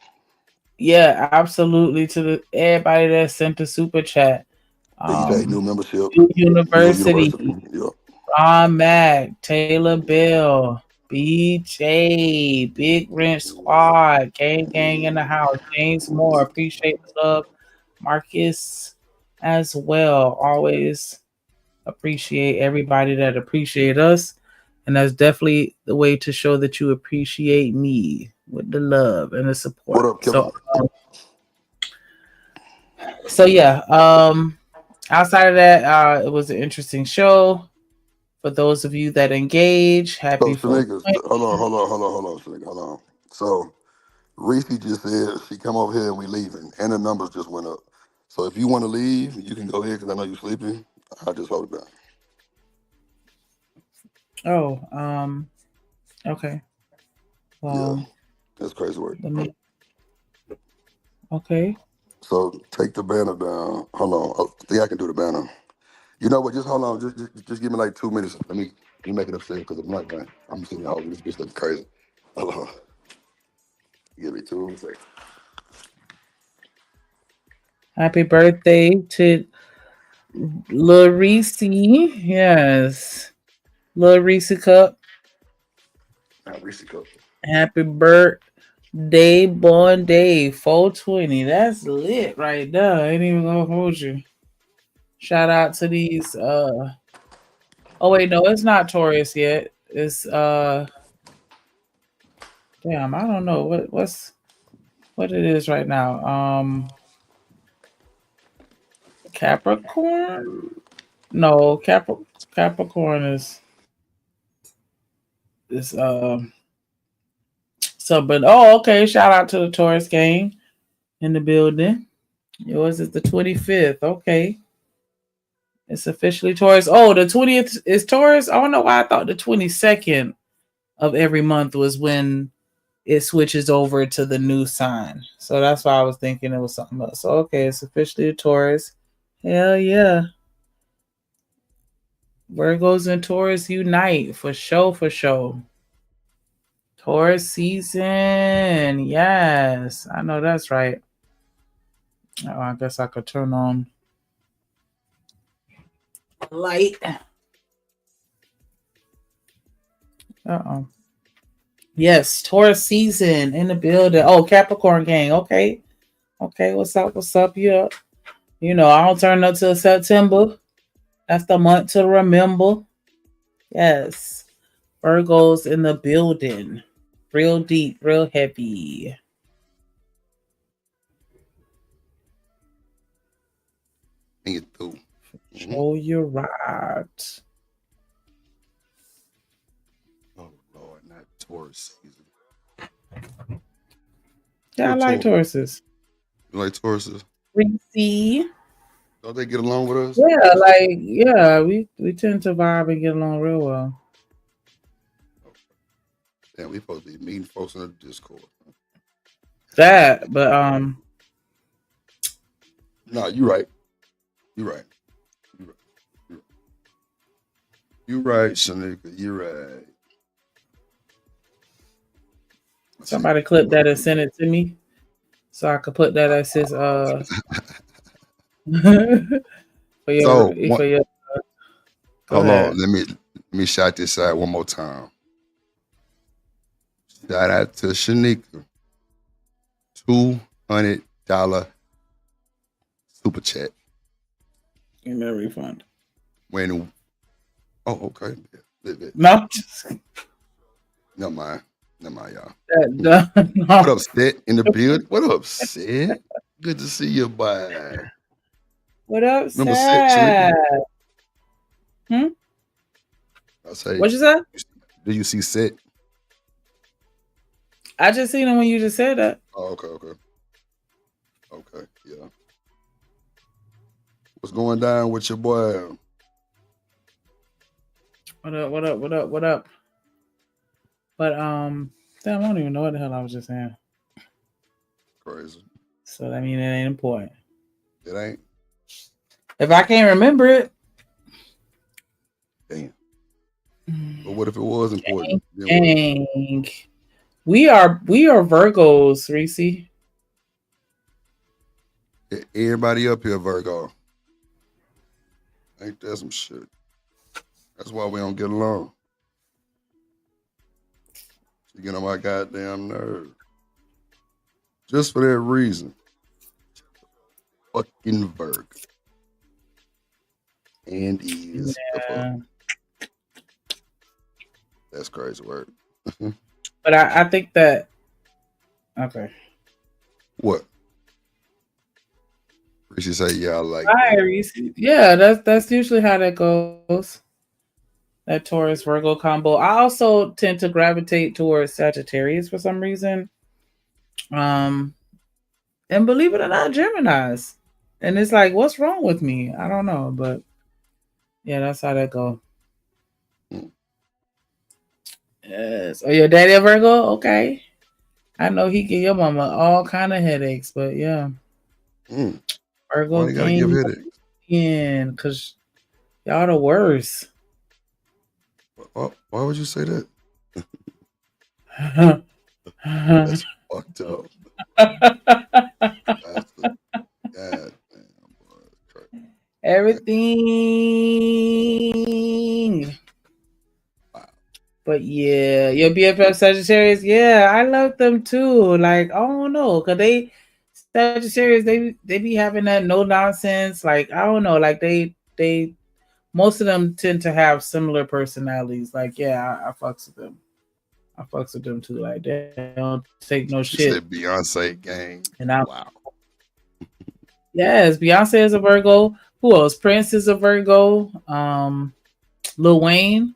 Yeah, absolutely. To the everybody that sent the super chat. New membership. University. Yep. Ron Mac, Taylor Bill, BJ, Big Rent Squad, Gang in the house, James Moore, appreciate the love. Marcus as well. Always appreciate everybody that appreciate us. And that's definitely the way to show that you appreciate me, with the love and the support. What up, Killer? So yeah, outside of that, it was an interesting show. For those of you that engage, happy So, for Shanika, hold on, Shanika, hold on. So, Reese just said she come over here and we leaving, and the numbers just went up. So, if you want to leave, you can go ahead because I know you're sleeping. I'll just hold it down. Oh, okay. Well, yeah, that's crazy work. Okay. So, take the banner down. Hold on. I think I can do the banner. You know what? Just hold on. Just give me like 2 minutes. Let me make it upstairs because I'm not done. I'm sitting here holding this bitch looking crazy. Hold on. Give me 2 seconds. Happy birthday to Lil Reese. Yes. Lil Reese Cup. Reese Cup. Happy birthday, born day, 420. That's lit right there. I ain't even gonna hold you. Shout out to these oh wait, no, it's not Taurus yet. It's damn, I don't know what it is right now. Capricorn? No, Capricorn is so, but okay. Shout out to the Taurus gang in the building. Yours is the 25th. Okay. It's officially Taurus. Oh, the 20th is Taurus. I don't know why I thought the 22nd of every month was when it switches over to the new sign. So that's why I was thinking it was something else. So, okay, it's officially a Taurus. Hell yeah. Virgos and Taurus unite for sure, for sure. Taurus season. Yes, I know that's right. Oh, I guess I could turn on light. Uh-oh. Yes, Taurus season in the building. Oh, Capricorn gang. Okay. Okay, what's up? What's up? Yeah. You know, I don't turn up till September. That's the month to remember. Yes. Virgos in the building. Real deep, real heavy. Think it through. Show you right. Oh Lord, not Taurus season. Yeah, I like Tauruses. You like Tauruses? Reese. Don't they get along with us? Yeah, like, yeah, we tend to vibe and get along real well. Yeah, we supposed to be meeting folks in the Discord. That, but no, you're right. You're right. You're right, Shanika. You're right. Somebody clip that and send it to me so I could put that as his for your hold on. Let me shout this out one more time. Shout out to Shanika. $200 super chat. Give me a refund. Okay. No. Never mind, y'all. No. What up, Sid in the build? What up, Sid? Good to see you, boy. What up, Remember Sid? I say, what you said? Do you see Sid? I just seen him when you just said that. Oh, okay, yeah. What's going down with your boy? What up? But damn, I don't even know what the hell I was just saying. Crazy. So I mean, it ain't important. It ain't. If I can't remember it, damn. But what if it was important? Dang. We are Virgos, Reese. Everybody up here, Virgo. Ain't that some shit? That's why we don't get along. You get on my goddamn nerves. Just for that reason. Fucking Virgo. And is the fuck. That's crazy work. But I think that okay. What? She say, yeah, I like that. Reese. Yeah, that's usually how that goes. That Taurus Virgo combo. I also tend to gravitate towards Sagittarius for some reason. And believe it or not, Geminis. And it's like, what's wrong with me? I don't know, but yeah, that's how that go. Yes. Oh, your daddy a Virgo? Okay. I know he give your mama all kind of headaches, but yeah. Virgo gang, because y'all the worst. Why would you say that? That's fucked up. Everything. But yeah, your BFF Sagittarius, yeah, I love them too. Like, I don't know, cause Sagittarius, they be having that no nonsense. Like, I don't know, like they most of them tend to have similar personalities. Like, yeah, I fucks with them. I fucks with them too. Like, they don't take no shit. Said Beyonce gang. And wow. Yes, Beyonce is a Virgo. Who else? Prince is a Virgo. Lil Wayne.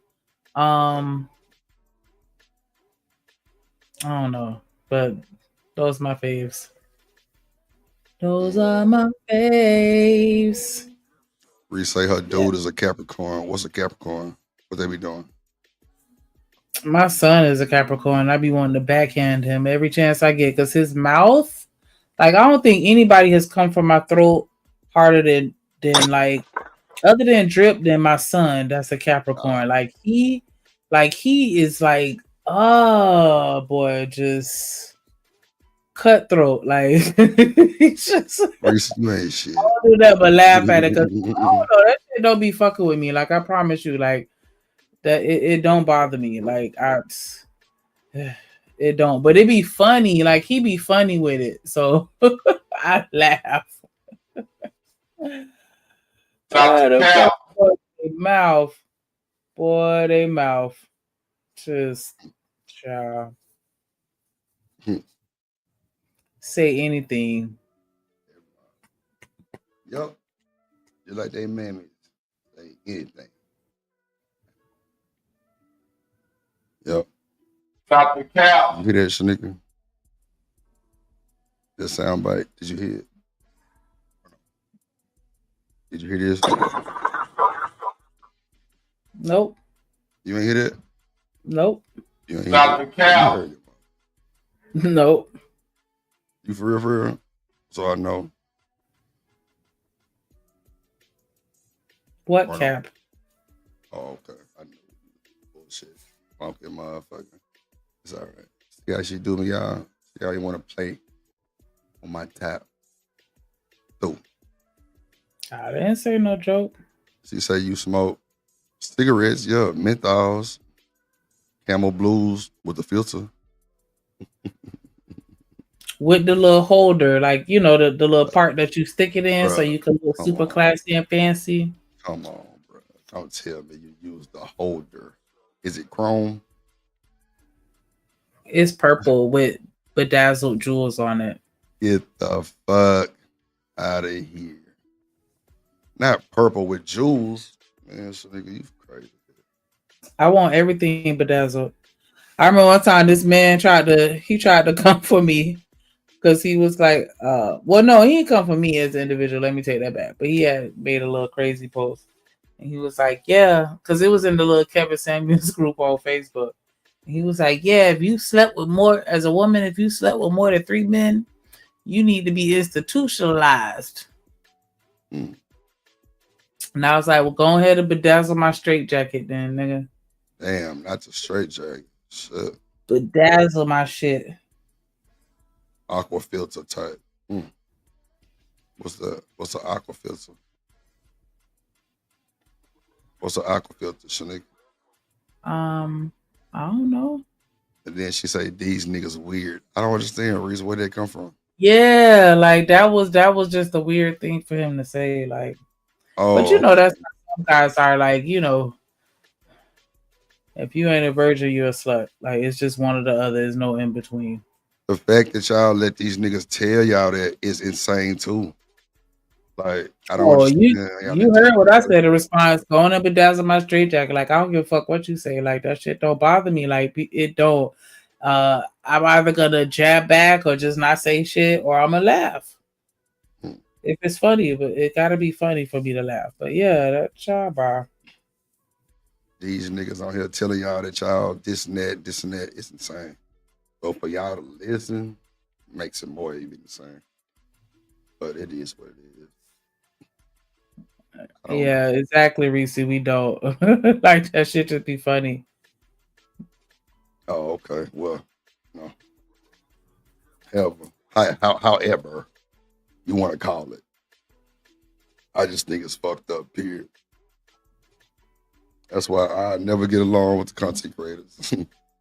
I don't know, but those are my faves. Those are my faves. Reese say her dude is a Capricorn. What's a Capricorn? What they be doing? My son is a Capricorn. I be wanting to backhand him every chance I get because his mouth, like I don't think anybody has come from my throat harder than like other than Drip than my son. That's a Capricorn. He is like, oh boy, just cutthroat. Like he's just Reese, you ain't shit. I don't do that but laugh at it because I don't know, that shit don't be fucking with me. Like I promise you, like that it don't bother me. Like it don't, but it be funny. Like he be funny with it, so I laugh. They mouth, just child. Say anything. Yup. Just like they mammies. Say anything. Yup. Stop the cow. You hear that, Shanika? That sound bite. Did you hear it? Did you hear this? Nope. You ain't hear that? Nope. You ain't Stop hear the it? cow. You heard it. Nope. You for real? So I know. What Or no? cap? Oh, okay. I know. Bullshit. Funky motherfucker. It's all right. See how she do me, y'all? See how you want to play on my tap? So, I didn't say no joke. she say you smoke cigarettes, yeah, menthols, Camel Blues with the filter. With the little holder, like you know, the little part that you stick it in, so Bruh, you can look come super on. classy and fancy. Come on, bro. Don't tell me you use the holder. Is it chrome? It's purple with bedazzled jewels on it. Get the fuck out of here. Not purple with jewels. Man, so nigga, you crazy. I want everything bedazzled. I remember one time this man tried to come for me because he was like, well, no, he didn't come for me as an individual. Let me take that back. But he had made a little crazy post. And he was like, yeah, because it was in the little Kevin Samuels group on Facebook. And he was like, yeah, if you slept with more, as a woman, if you slept with more than 3 men, you need to be institutionalized. And I was like, well, go ahead and bedazzle my straight jacket then, nigga. Damn, not the straight jacket. Shit. Bedazzle my shit. Aqua filter type. What's the aqua filter? What's the aqua filter, Shanika? I don't know. And then she say these niggas weird. I don't understand the reason where they come from. Yeah, like that was just a weird thing for him to say. Like, but you know, that's how some guys are. Like, you know, if you ain't a virgin, you're a slut. Like, it's just one or the other. There's no in between. The fact that y'all let these niggas tell y'all that is insane too. Like, I don't understand. You heard what I said in response. Going up and bedazzle my straight jacket. Like, I don't give a fuck what you say. Like, that shit don't bother me. Like, it don't. I'm either gonna jab back or just not say shit, or I'm gonna laugh. If it's funny, but it gotta be funny for me to laugh. But yeah, that child bar. These niggas out here telling y'all that y'all this and that, it's insane. But for y'all to listen makes it more even insane. But it is what it is. Yeah, exactly, Reese. We don't like that shit to be funny. Oh, okay. Well, no. However you want to call it. I just think it's fucked up, period. That's why I never get along with the content creators.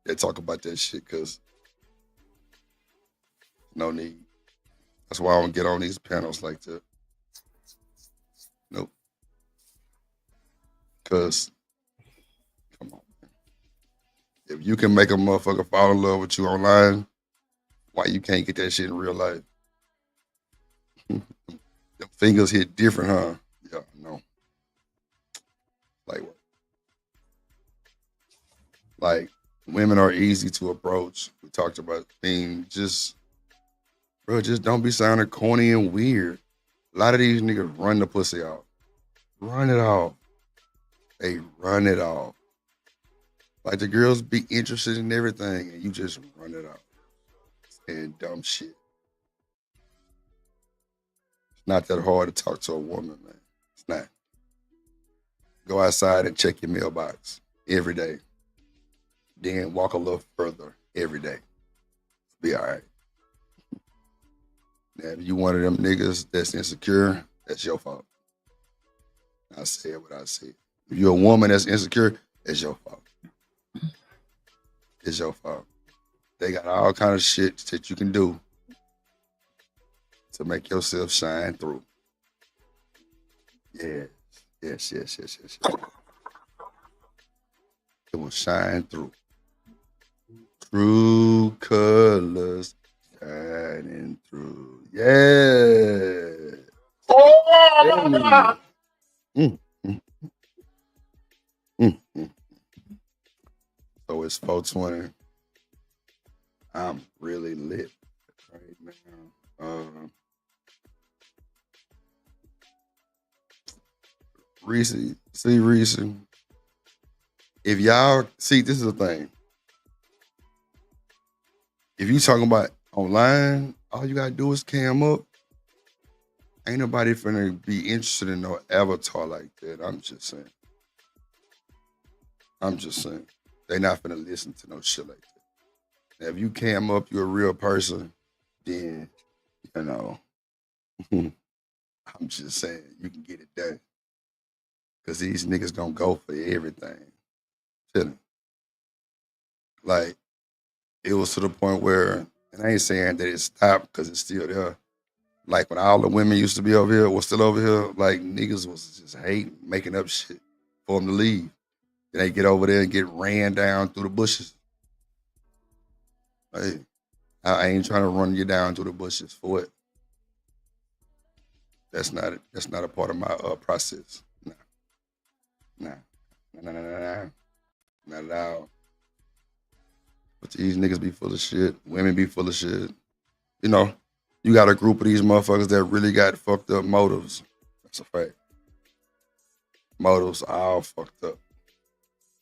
They talk about that shit because no need. That's why I don't get on these panels like that. Nope. Because, come on. If you can make a motherfucker fall in love with you online, why you can't get that shit in real life? The fingers hit different, huh? Yeah, no. Like what? Like, women are easy to approach. We talked about being just don't be sounding corny and weird. A lot of these niggas run the pussy out. Run it off. They run it off. Like the girls be interested in everything and you just run it out. And dumb shit. It's not that hard to talk to a woman, man. It's not. Go outside and check your mailbox every day. Then walk a little further every day. Be all right. Now, if you one of them niggas that's insecure, that's your fault. I say it what I say. If you're a woman that's insecure, it's your fault. It's your fault. They got all kind of shit that you can do to make yourself shine through. Yes. It will shine through. True colors shining through. Yeah. So it's 420. I'm really lit right now. Reese, if y'all see, this is the thing. If you talking about online, all you gotta do is cam up. Ain't nobody finna be interested in no avatar like that. I'm just saying. They not finna listen to no shit like that. Now, if you cam up, you're a real person, then, you know, I'm just saying, you can get it done. Because these niggas don't go for everything. Feeling. Like, it was to the point where, and I ain't saying that it stopped because it's still there. Like, when all the women used to be over here, was still over here, like, niggas was just hating, making up shit for them to leave. Then they get over there and get ran down through the bushes. Hey, I ain't trying to run you down through the bushes for it. That's not it. That's not a part of my process. Nah. Not at all. But these niggas be full of shit. Women be full of shit. You know, you got a group of these motherfuckers that really got fucked up motives. That's a fact. Motives are all fucked up.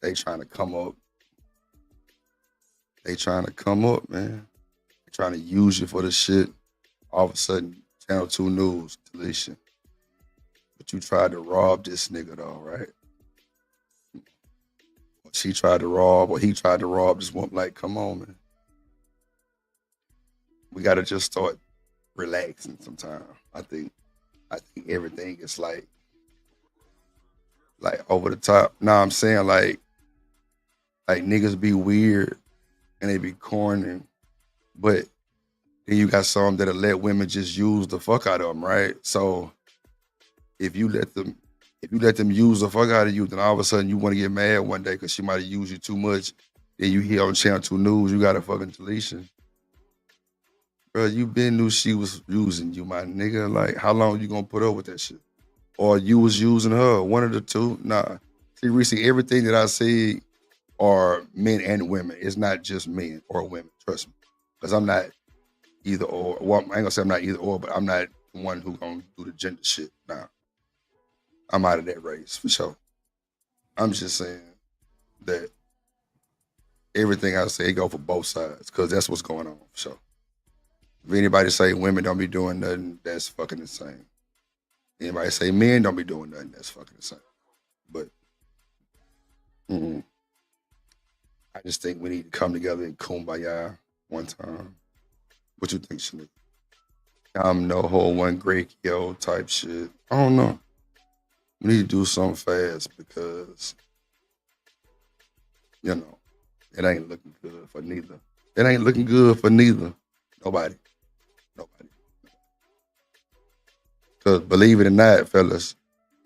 They trying to come up. Man. They trying to use you for the shit. All of a sudden, Channel 2 News, deletion. But you tried to rob this nigga though, right? She tried to rob, or he tried to rob this woman. Like, come on, man. We gotta just start relaxing sometimes. I think everything is like over the top. Nah, I'm saying like niggas be weird and they be corny, but then you got some that'll let women just use the fuck out of them, right? So if you let them use the fuck out of you, then all of a sudden you want to get mad one day because she might have used you too much. Then you hear on Channel 2 News, you got a fucking deletion. Bro, you been knew she was using you, my nigga. Like, how long you gonna put up with that shit? Or you was using her, one of the two? Nah. See, Reese, everything that I say are men and women. It's not just men or women, trust me. Because I'm not either or. Well, I ain't gonna say I'm not either or, but I'm not the one who gonna do the gender shit. Nah. I'm out of that race, for sure. I'm just saying that everything I say go for both sides, because that's what's going on, for sure. If anybody say women don't be doing nothing, that's fucking insane. Anybody say men don't be doing nothing, that's fucking insane. But I just think we need to come together and kumbaya one time. What you think, Shanique? I'm no whole one great yo type shit. I don't know. We need to do something fast because, you know, it ain't looking good for neither. Nobody. Because believe it or not, fellas,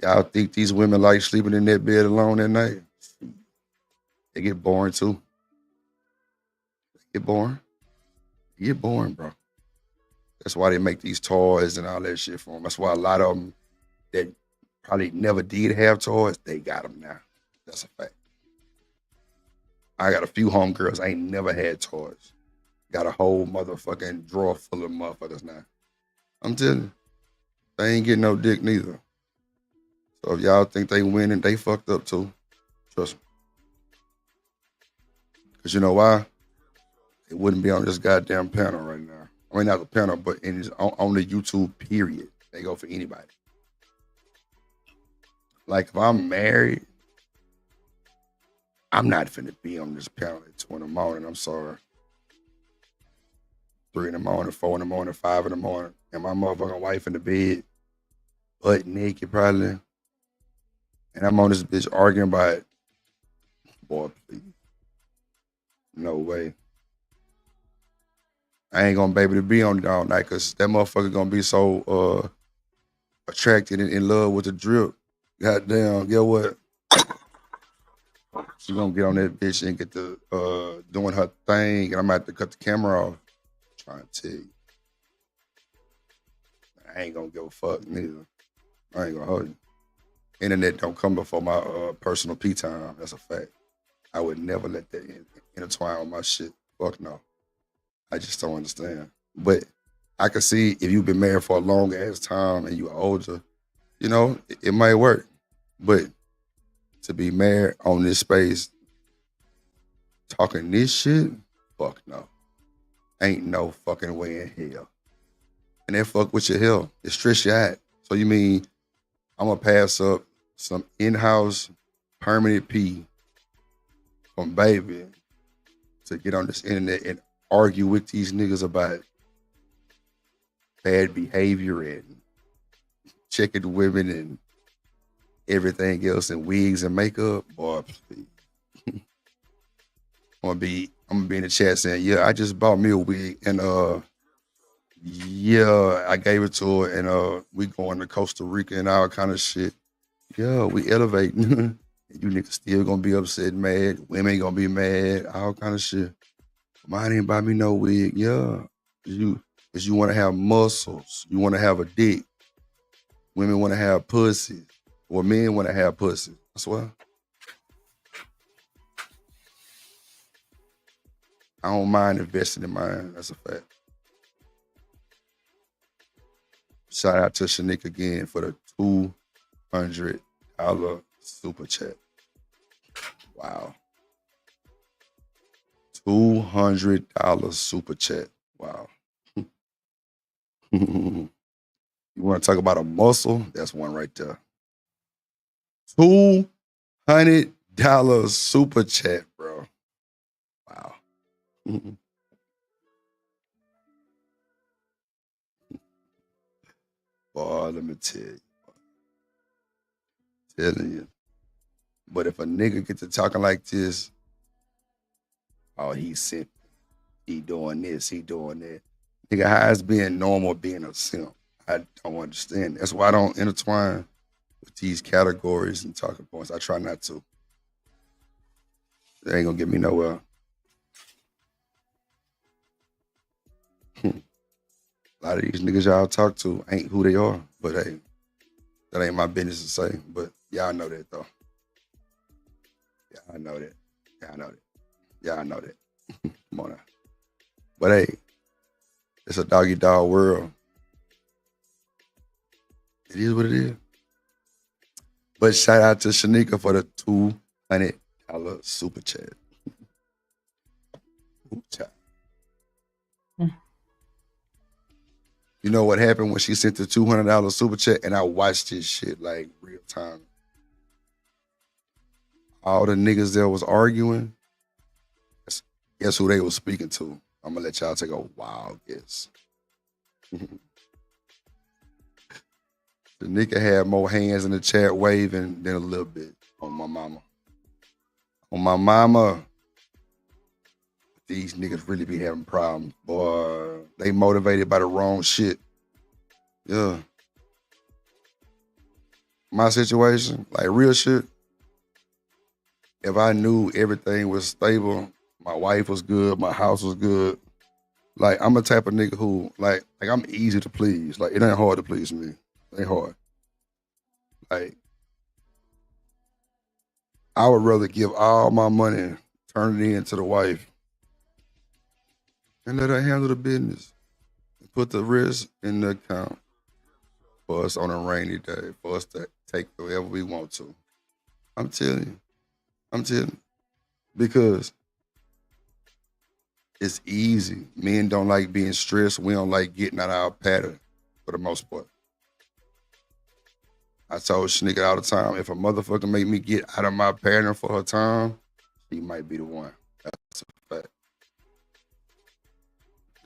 y'all think these women like sleeping in their bed alone at night? They get boring too. They get boring, bro. That's why they make these toys and all that shit for them. That's why a lot of them that probably never did have toys, they got them now. That's a fact. I got a few homegirls, I ain't never had toys. Got a whole motherfucking drawer full of motherfuckers now. I'm telling you, they ain't getting no dick neither. So if y'all think they winning, they fucked up too. Trust me. Because you know why? It wouldn't be on this goddamn panel right now. I mean, not the panel, but on the YouTube, period. They go for anybody. Like, if I'm married, I'm not finna be on this panel at 2 in the morning. I'm sorry. 3 in the morning, 4 in the morning, 5 in the morning, and my motherfucking wife in the bed, butt naked probably. And I'm on this bitch arguing about it. Boy, please. No way. I ain't gonna be able to be on it all night because that motherfucker gonna be so attracted and in love with the drip. Goddamn, get what? She gonna get on that bitch and get to doing her thing, and I'm gonna have to cut the camera off. I'm trying to tell you. I ain't gonna give a fuck neither. I ain't gonna hold you. Internet don't come before my personal pee time. That's a fact. I would never let that intertwine with my shit. Fuck no. I just don't understand. But I can see if you've been married for a long ass time and you're older, you know, it might work. But to be married on this space, talking this shit, fuck no. Ain't no fucking way in hell. And that fuck with your health. It stress you out. So you mean I'm gonna pass up some in-house permanent pee from baby to get on this internet and argue with these niggas about bad behavior and checking women and everything else and wigs and makeup? Boy, please. I'm gonna be in the chat saying, yeah, I just bought me a wig and yeah, I gave it to her and we going to Costa Rica and all kind of shit. Yeah, we elevating. And you niggas still gonna be upset, mad. Women gonna be mad, all kind of shit. Mine ain't buy me no wig. Yeah, cause you want to have muscles. You want to have a dick. Women want to have pussy, or men want to have pussy. That's why. I don't mind investing in mine. That's a fact. Shout out to Shanique again for the $200 super chat. Wow. $200 super chat. Wow. You want to talk about a muscle? That's one right there. $200 super chat, bro. Wow. Boy, let me tell you. Telling you. But if a nigga get to talking like this, oh, he's simp. He doing this, he doing that. Nigga, how is being normal being a simp? I don't understand. That's why I don't intertwine with these categories and talking points. I try not to. They ain't gonna get me nowhere. A lot of these niggas y'all talk to ain't who they are, but hey, that ain't my business to say. But y'all know that though. Yeah, I know that. Yeah, I know that. Yeah, I know that. Come on now. But hey, it's a doggy dog world. It is what it is. But shout out to Shanika for the $200 super chat. Ooh, child. You know what happened when she sent the $200 super chat and I watched this shit like real time. All the niggas that was arguing, guess who they was speaking to? I'm gonna let y'all take a wild guess. The nigga had more hands in the chat waving than a little bit on my mama. On my mama, these niggas really be having problems. Boy, they motivated by the wrong shit. Yeah. My situation, like real shit, if I knew everything was stable, my wife was good, my house was good, like I'm the type of nigga who, like I'm easy to please. Like it ain't hard to please me. It ain't hard. Like, I would rather give all my money, turn it in to the wife, and let her handle the business. Put the risk in the account for us on a rainy day, for us to take whatever we want to. I'm telling you. Because It's easy. Men don't like being stressed. We don't like getting out of our pattern for the most part. I told Shanika all the time, if a motherfucker make me get out of my pattern for her time, she might be the one. That's a fact.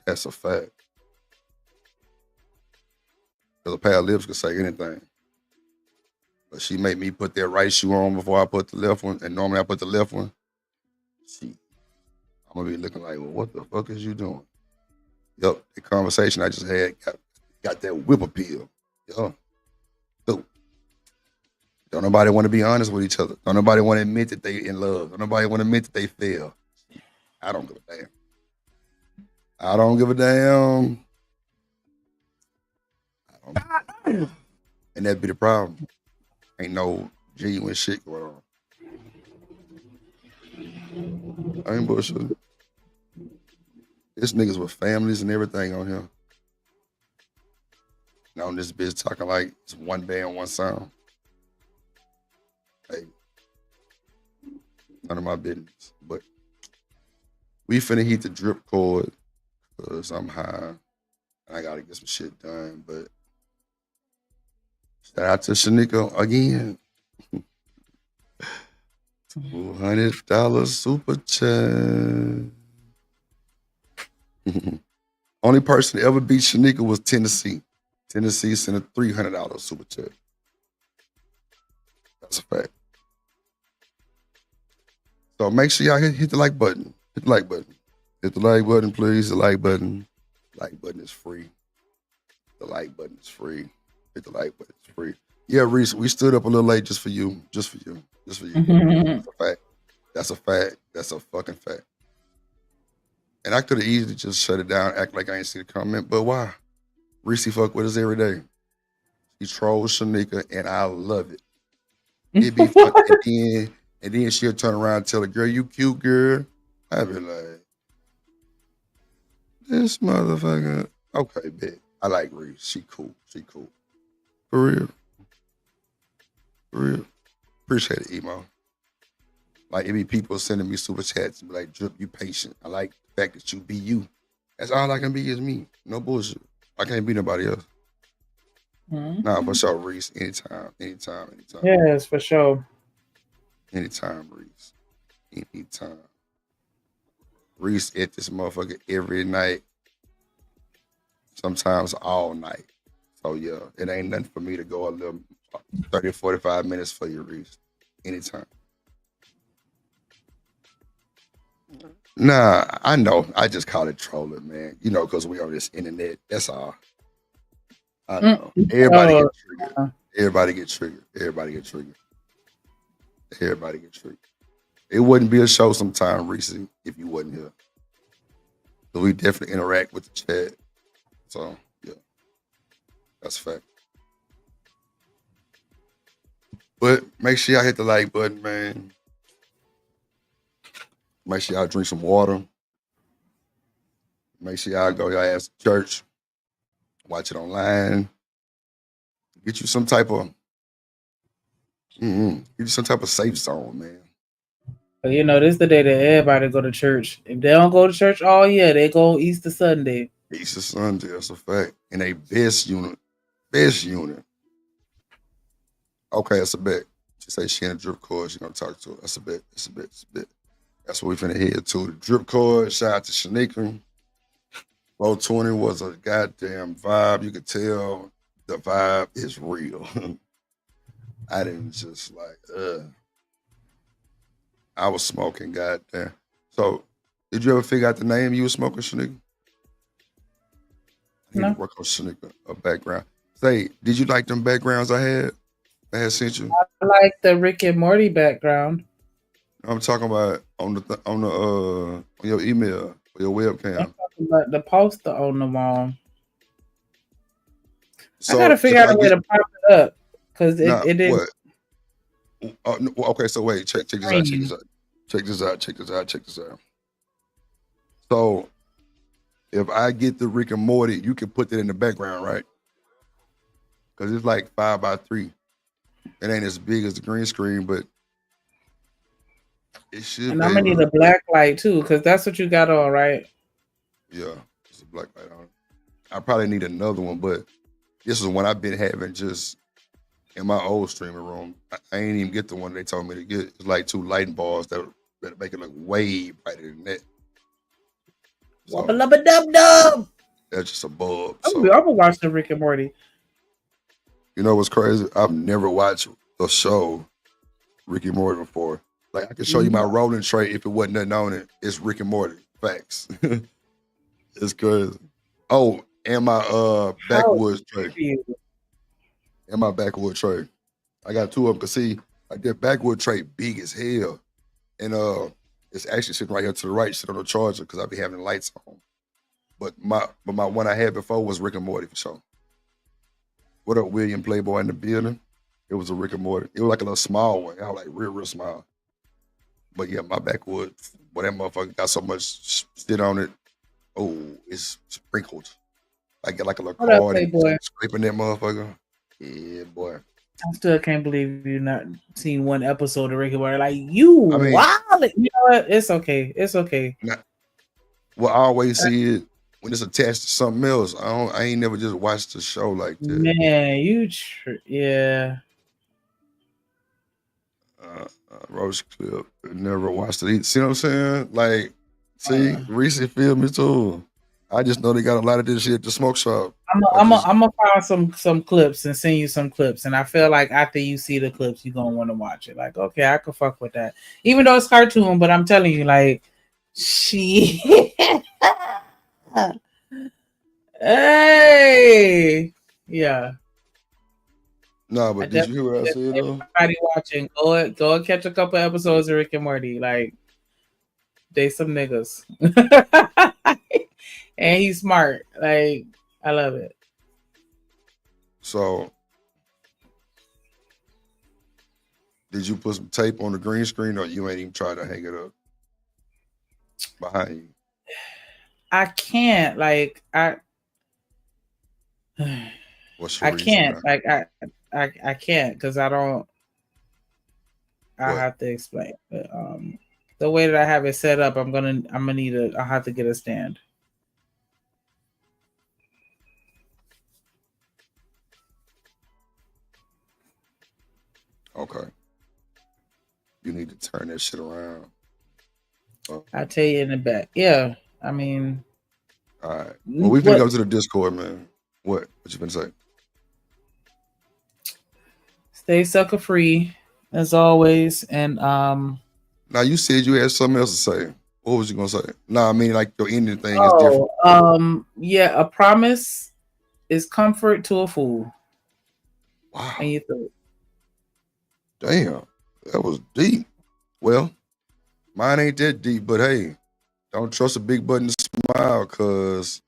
That's a fact. Because a pair of lips could say anything. But she made me put that right shoe on before I put the left one. And normally I put the left one. I'm going to be looking like, well, what the fuck is you doing? Yup, the conversation I just had got that whip appeal. Yup. So, don't nobody want to be honest with each other. Don't nobody want to admit that they in love. Don't nobody want to admit that they fail. I don't give a damn. I don't give a damn. And that'd be the problem. Ain't no genuine shit going on. I ain't bullshit. There's niggas with families and everything on here. Now on this bitch talking like it's one band, one sound. Hey, none of my business. But we finna heat the drip cord because I'm high and I gotta get some shit done. But shout out to Shanika again. $200 super chat. Only person to ever beat Shanika was Tennessee. Tennessee sent a $300 super chat. That's a fact. So make sure y'all hit the like button. Hit the like button. Hit the like button, please. The like button. Like button is free. The like button is free. Hit the like button. It's free. Yeah, Reese, we stood up a little late just for you. Just for you. Just for you. That's a fact. That's a fact. That's a fucking fact. And I could have easily just shut it down, act like I ain't see the comment, but why? Reese fuck with us every day. He trolls Shanika, and I love it. It be fun. And then she'll turn around and tell her, girl, you cute, girl. I be like, this motherfucker. Okay, bitch. I like Reese. She cool. She cool. For real. For real. Appreciate it, Emo. Like, it be people sending me super chats and be like, Drip, you patient. I like the fact that you be you. That's all I can be is me. No bullshit. I can't be nobody else. Mm-hmm. Nah, for sure, Reese. Anytime. Yes, for sure. Anytime, Reese. Anytime. Reese at this motherfucker every night. Sometimes all night. So, yeah, it ain't nothing for me to go a little 30, 45 minutes for you, Reese. Anytime. Nah, I know. I just call it trolling, man. You know, because we on this internet. That's all. I know. Everybody get triggered. Everybody get triggered. Everybody get triggered. Everybody get triggered. It wouldn't be a show sometime, Reese, if you wasn't here. So we definitely interact with the chat. So, yeah. That's a fact. But make sure y'all hit the like button, man. Make sure y'all drink some water. Make sure y'all go y'all ass to church. Watch it online. Get you some type of get you some type of safe zone, man. But you know, this is the day that everybody go to church. If they don't go to church all year, they go Easter Sunday. Easter Sunday, that's a fact. And a best unit. Best unit. Okay, that's a bet. She say she in a drip cord, she gonna talk to her. That's a bet. That's a bet. That's a bet. That's what we finna head to. The drip cord. Shout out to Shanika. 420 was a goddamn vibe. You could tell the vibe is real. I didn't just like, I was smoking, goddamn. So, did you ever figure out the name you were smoking, Shanika? I need to work on Shanika, a background. Say, did you like them backgrounds I had sent you? I like the Rick and Morty background. I'm talking about on your email or your webcam. I'm talking about the poster on the wall. So I gotta figure out a way to pop it up because it didn't. Okay, so wait, check this out. Check this out. So if I get the Rick and Morty, you can put that in the background, right? Because it's like 5x3. It ain't as big as the green screen, but it should. And I'm gonna need a black light too, because that's what you got on, right? Yeah, it's a black light on it. I probably need another one, but this is one I've been having just in my old streaming room. I ain't even get the one they told me to get. It's like 2 lighting bars that make it look way brighter than that. So, Wubba dub dub. that's just a bulb. I'm So gonna watch the Rick and Morty. you know what's crazy? I've never watched a show Rick and Morty before. Like I could show you my rolling tray if it wasn't nothing on it. It's Rick and Morty. Facts. It's crazy. Oh, and my backwoods tray. And my backwood tray. I got 2 of them. Cause see, like that backwood tray big as hell. And it's actually sitting right here to the right, sitting on the charger because I be having the lights on. But my one I had before was Rick and Morty for sure. What up, William Playboy in the building? It was a Rick and Morty. It was like a little small one. I was like real small. But yeah, my backwood, boy, that motherfucker got so much shit on it. Oh, it's sprinkled. I get like a little card and scraping that motherfucker. Yeah, boy. I still can't believe you not seen one episode of Rick and Morty. Like you, wild. You know what? It's okay. It's okay. Well, I always see it when it's attached to something else. I ain't never just watched the show like that. Man, yeah. Roach clip. Never watched it. See what I'm saying? Like, see, Reese feel me too. I just know they got a lot of this shit at the smoke shop. I'm gonna find some clips and send you some clips, and I feel like after you see the clips, you're gonna want to watch it. Like, okay, I could fuck with that, even though it's cartoon. But I'm telling you, like, hey, yeah. No, but did you hear what I said though? Everybody watching, go and catch a couple episodes of Rick and Morty. Like, they some niggas, and he's smart. Like, I love it. So, did you put some tape on the green screen, or you ain't even try to hang it up behind you? I can't. Like, What's your I reason, can't. man? Like, I can't because I don't. I have to explain. But, the way that I have it set up, I'm gonna need I'll have to get a stand. Okay. You need to turn that shit around. I'll tell you in the back. Yeah. I mean. All right. Well, we finna go to the Discord, man. What you finna say? Stay sucker free as always. And now you said you had something else to say. What was you gonna say? No, I mean like your ending thing is different. Yeah, a promise is comfort to a fool. Wow. And you thought, damn, that was deep. Well, mine ain't that deep, but hey, don't trust a big button to smile, cause